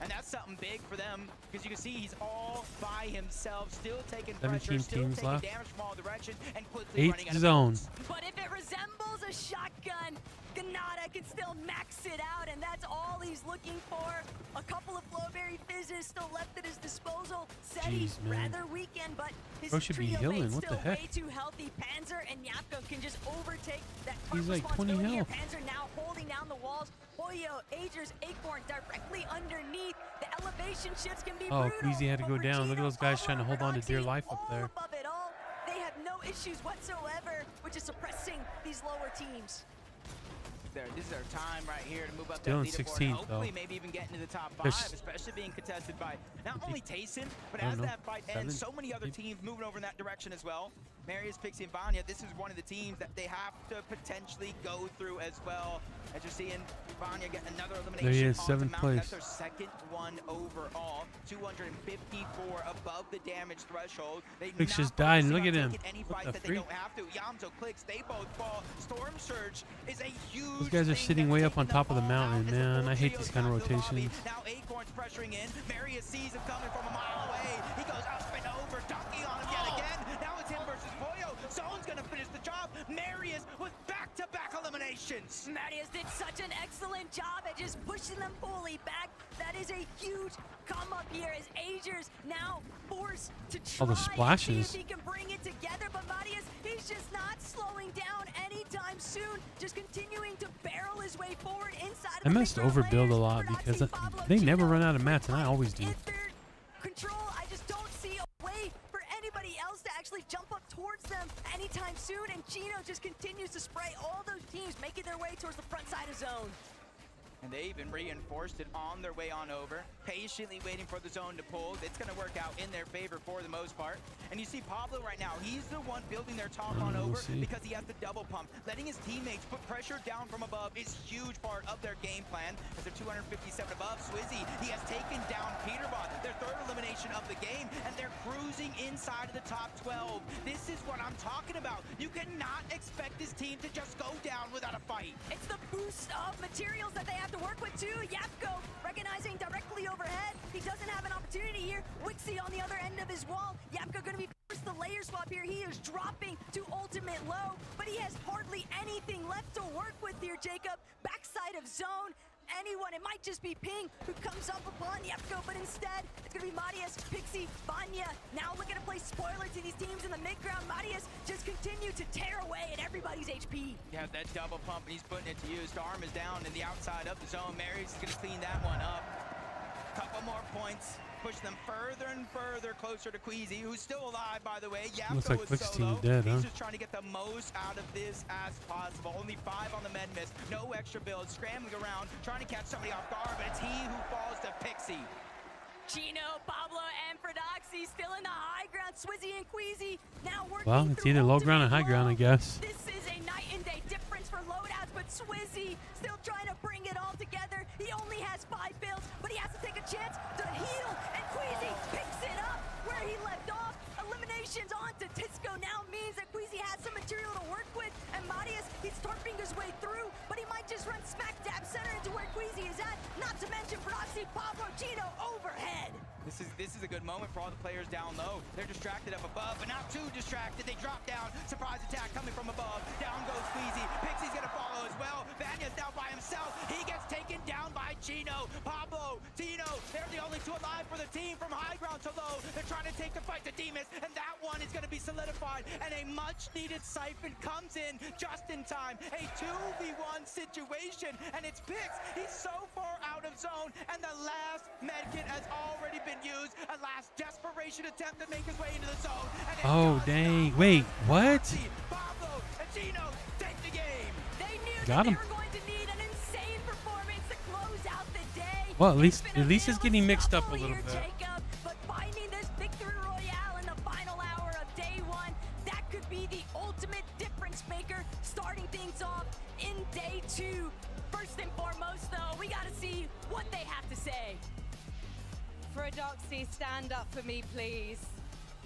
And that's something big for them, because you can see he's all by himself, still taking 17 pressure, still teams taking left. damage from all directions, and quickly running out Eighth of zone. bounds. But if it resembles a shotgun, Ganada can still max it out, and that's all he's looking for. A couple of Flowberry Fizzes still left at his disposal. Seti Jeez, man. rather weakened, but his Bro should be trio healing. mate's What the still heck? way too healthy. Panzer and Yapko can just overtake that He's like 20 responsibility here. health. Panzer now holding down the walls. Hoyo, Agers, Acorn directly underneath. The elevation shifts can be Oh, brutal. Queasy had to but go for down. Look at Gino, those guys Pablo, trying to hold on to dear Prodoxy, life up all there. above it all, they have no issues whatsoever, which is suppressing these lower teams. This is their time right here to move up Still that in leaderboard. 16th, Hopefully, though. maybe even get into the top There's- 5, especially being contested by not only Tayson, but I don't as know, that fight ends, 7, so many other 8. teams moving over in that direction as well. Marius, Pixie, and Vanya, this is one of the teams that they have to potentially go through as well. As you're seeing Vanya get another elimination. There he is, onto 7th Mountain. That's place. their second one overall. 254 above the damage threshold. They've Clicks not just died. focusing Look on at him. taking any What fight the that they freak? don't have to. Yamto, Clicks, they both fall. Storm Surge is a huge Those guys are thing sitting that's way up on taking top of the them all mountain, out as the man. full I hate trio these kind of got to the lobby. rotations. Now Acorn's pressuring in. Marius sees him coming from a mile away. He goes up and over, dunking on him yet again. Now it's him versus Boyo. Zone's gonna finish the job. Marius with back-to-back eliminations. Marius did such an excellent job at just pushing them fully back. That is a huge come up here as Agers now forced to try All the and see splashes. if he can bring it together. But Marius, he's just not slowing down anytime soon. Just continuing to barrel his way forward inside of I the must big round overbuild a layers. lot Prodoxy, because Pablo, they never Gino, run out of mats, and I always do. in third control. I just don't see a way for anybody else to actually jump up towards them anytime soon. And Gino just continues to spray all those teams making their way towards the front side of zone. And they even reinforced it on their way on over, patiently waiting for the zone to pull. It's going to work out in their favor for the most part. And you see Pablo right now, he's the one building their top on We'll over see. because he has the double pump. Letting his teammates put pressure down from above is huge part of their game plan. As they're 257 above, Swizzy, he has taken down Peterbot, their third elimination of the game, and they're cruising inside of the top 12. This is what I'm talking about. You cannot expect this team to just go down without a fight. It's the boost of materials that they have to work with too. Yapko recognizing directly overhead. He doesn't have an opportunity here. Wixie on the other end of his wall. Yapko gonna be forced to layer swap here. He is dropping to ultimate low, but he has hardly anything left to work with here, Jacob. Backside of zone. Anyone, it might just be Ping who comes up upon Yapko, but instead it's gonna be Marius, Pixie, Vanya. Now looking to play spoiler to these teams in the mid-ground. Marius just continue to tear away at everybody's HP. Yeah, that double pump, and he's putting it to use. Arm is down in the outside of the zone. Marius is gonna clean that one up. Couple more points. Push them further and further closer to Queasy, who's still alive, by the way. Yapko Looks like is Flick's solo. team's dead, He's huh? just trying to get the most out of this as possible. Only 5 on the med miss. No extra builds. Scrambling around, trying to catch somebody off guard, but it's he who falls to Pixie. Gino, Pablo, and Prodoxy still in the high ground. Swizzy and Queasy now working Well, it's through either low ground or high ultimate ground, I low. guess. This is a night and day difference for loadouts, but Swizzy still trying to bring it all together. He only has 5 builds, but he has to take a chance to heal, and Queasy picks it up where he left off. Eliminations on to Tisco now means that Queasy has some material to work with, and Marius, he's tarping his way through, but he might just run smack to mention Proxy, Pablo, Chino overhead. This is a good moment for all the players down low. They're distracted up above, but not too distracted. They drop down. Surprise attack coming from above. Down goes Queasy. Pixie's gonna follow as well. Vanya's now by himself. He gets taken down by Chino. Pablo, Tino, they're the only two alive for the team from high ground to low. They're trying to take the fight to Demas, and that one is gonna be solidified. And a much-needed Siphon comes in just in time. A 2v1 situation, and it's Pix. He's so far out of zone, and the last medkit has already been used. A last desperation attempt to make his way into the zone. Oh, dang. Wait, what? Pablo and Chino take the game. They knew Got him. they were going to need an insane performance to close out the day. Well, at least it's getting mixed up a little bit. Jacob, but finding this victory royale in the final hour of day one, that could be the ultimate difference maker, starting things off in day two. First and foremost, though, we got to see what they have to say. Frodoxy, stand up for me, please.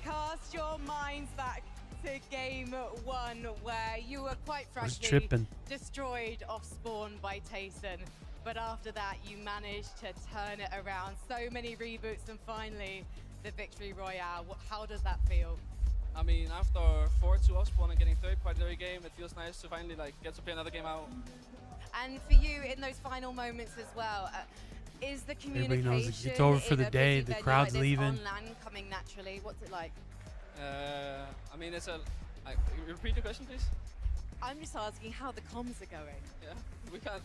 Cast your minds back to game one, where you were quite frankly tripping. destroyed off spawn by Tayson. But after that, you managed to turn it around. So many reboots, and finally, the victory royale. How does that feel? I mean, after 4-2 off spawn and getting third quite every game, it feels nice to finally get to play another game out. And for you, in those final moments as well, is the Everybody communication knows it's over for in the a day, busy the venue crowd's like this leaving. on LAN coming naturally? What's it like? I mean, it's a... repeat the question, please? I'm just asking how the comms are going. Yeah, we can't...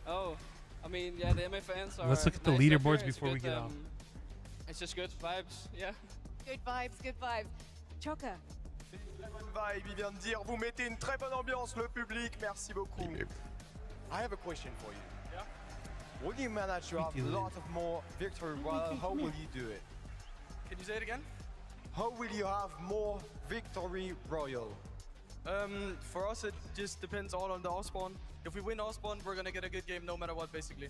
Oh, I mean, yeah, the MA fans are... Let's look at the nice up leaderboards here. It's before we good, get off. It's just good vibes, yeah. Good vibes, good vibes. Choka. Très bonne vibe, il vient de dire, vous mettez une très bonne ambiance, le public, merci beaucoup. I have a question for you. Yeah? Will you manage to have a lot of more victory royale? How will you do it? Can you say it again? How will you have more victory royale? For us, it just depends all on the off spawn. If we win off spawn, we're gonna get a good game no matter what, basically.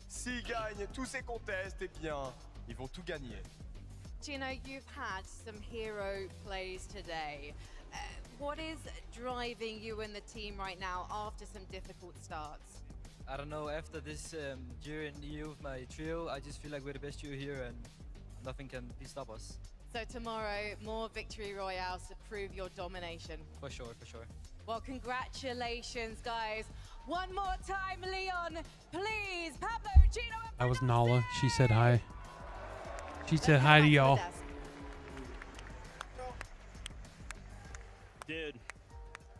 S'ils gagnent tous ces contests, eh bien, ils vont tout gagner. Gino, you've had some hero plays today. What is driving you and the team right now after some difficult starts? I don't know, after this year in EU with my trio, I just feel like we're the best trio here and nothing can stop us. So tomorrow, more victory royales to prove your domination. For sure, for sure. Well, congratulations, guys. One more time, Leon, please. Pablo, Gino, and That was Nala. She said hi. She said hi to y'all. Dude,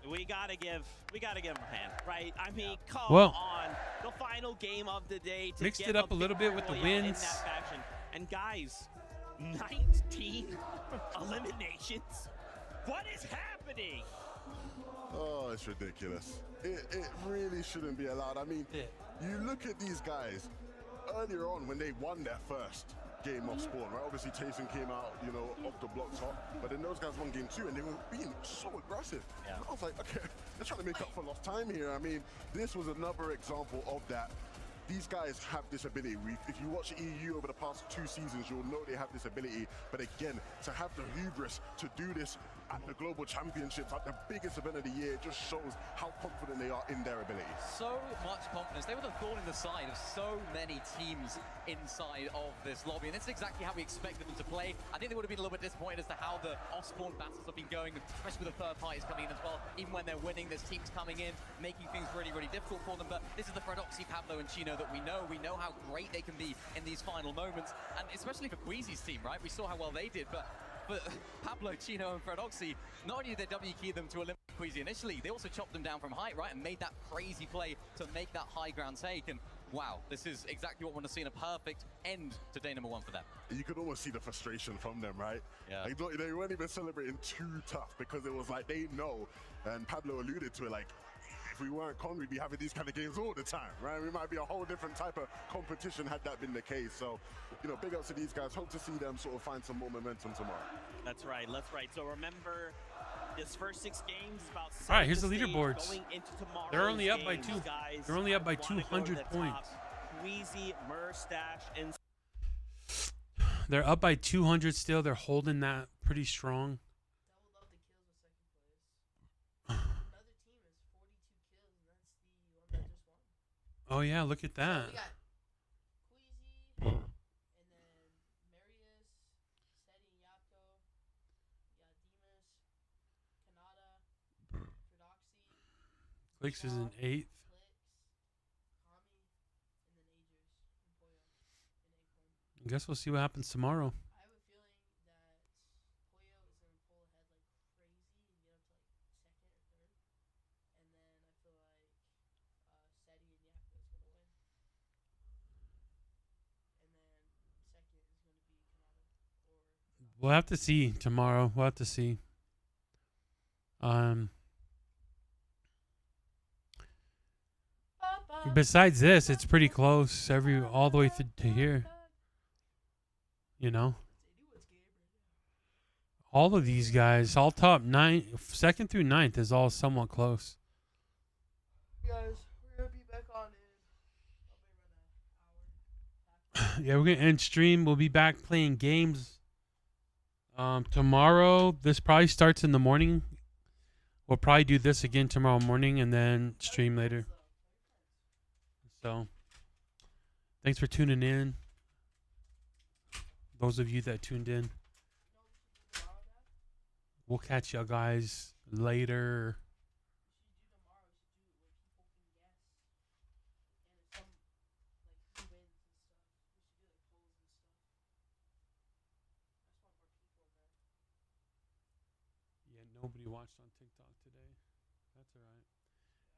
we gotta give him a hand, right? I mean, come Well, on. The final game of the day to mixed get it up a little bit with the victory royale wins. in that fashion. And guys, 19 eliminations. What is happening? Oh, it's ridiculous. It really shouldn't be allowed. I mean, you look at these guys earlier on when they won their first game off spawn, right? Obviously, Tayson came out, you know, off the block top, but then those guys won game two, and they were being so aggressive. Yeah. And I was like, okay, they're trying to make up for lost time here. I mean, this was another example of that. These guys have this ability. If you watch EU over the past 2 seasons, you'll know they have this ability. But again, to have the hubris to do this at the Global Championships, at the biggest event of the year, it just shows how confident they are in their ability. So much confidence. They were the thorn in the side of so many teams inside of this lobby, and this is exactly how we expected them to play. I think they would have been a little bit disappointed as to how the off-spawn battles have been going, especially with the third parties coming in as well. Even when they're winning, there's teams coming in, making things really, really difficult for them. But this is the Frodoxy, Pablo, and Chino that we know. We know how great they can be in these final moments, and especially for Queasy's team, right? We saw how well they did, but Pablo, Chino, and Frodoxy, not only did they W key them to eliminate Queasy initially, they also chopped them down from height, right? And made that crazy play to make that high ground take. And wow, this is exactly what we want to see in a perfect end to day number one for them. You could almost see the frustration from them, right? Yeah. Like, they weren't even celebrating too tough because it was like they know, and Pablo alluded to it, like, if we weren't Con, we'd be having these kind of games all the time, right? We might be a whole different type of competition had that been the case. So, you know, big ups to these guys. Hope to see them sort of find some more momentum tomorrow. That's right. So remember, this first 6 games is about. All right, here's the stage leaderboards. going into tomorrow's They're only up by games, 2. guys. They're only up by Wanna go to 200 the top. points. Queasy, Murstache, and They're up by 200 still. They're holding that pretty strong. Oh yeah, look at that. Flix is in 8th. I guess we'll see what happens tomorrow. We'll have to see tomorrow. We'll have to see. Besides this, it's pretty close all the way to here. You know, all of these guys, all top 9, 2nd through 9th is all somewhat close. Guys, we're gonna be back on in Yeah, we're gonna end stream. We'll be back playing games tomorrow. This probably starts in the morning. We'll probably do this again tomorrow morning and then stream later. So, thanks for tuning in. Those of you that tuned in. We'll catch y'all guys later. Yeah, nobody watched on TikTok today. That's all right.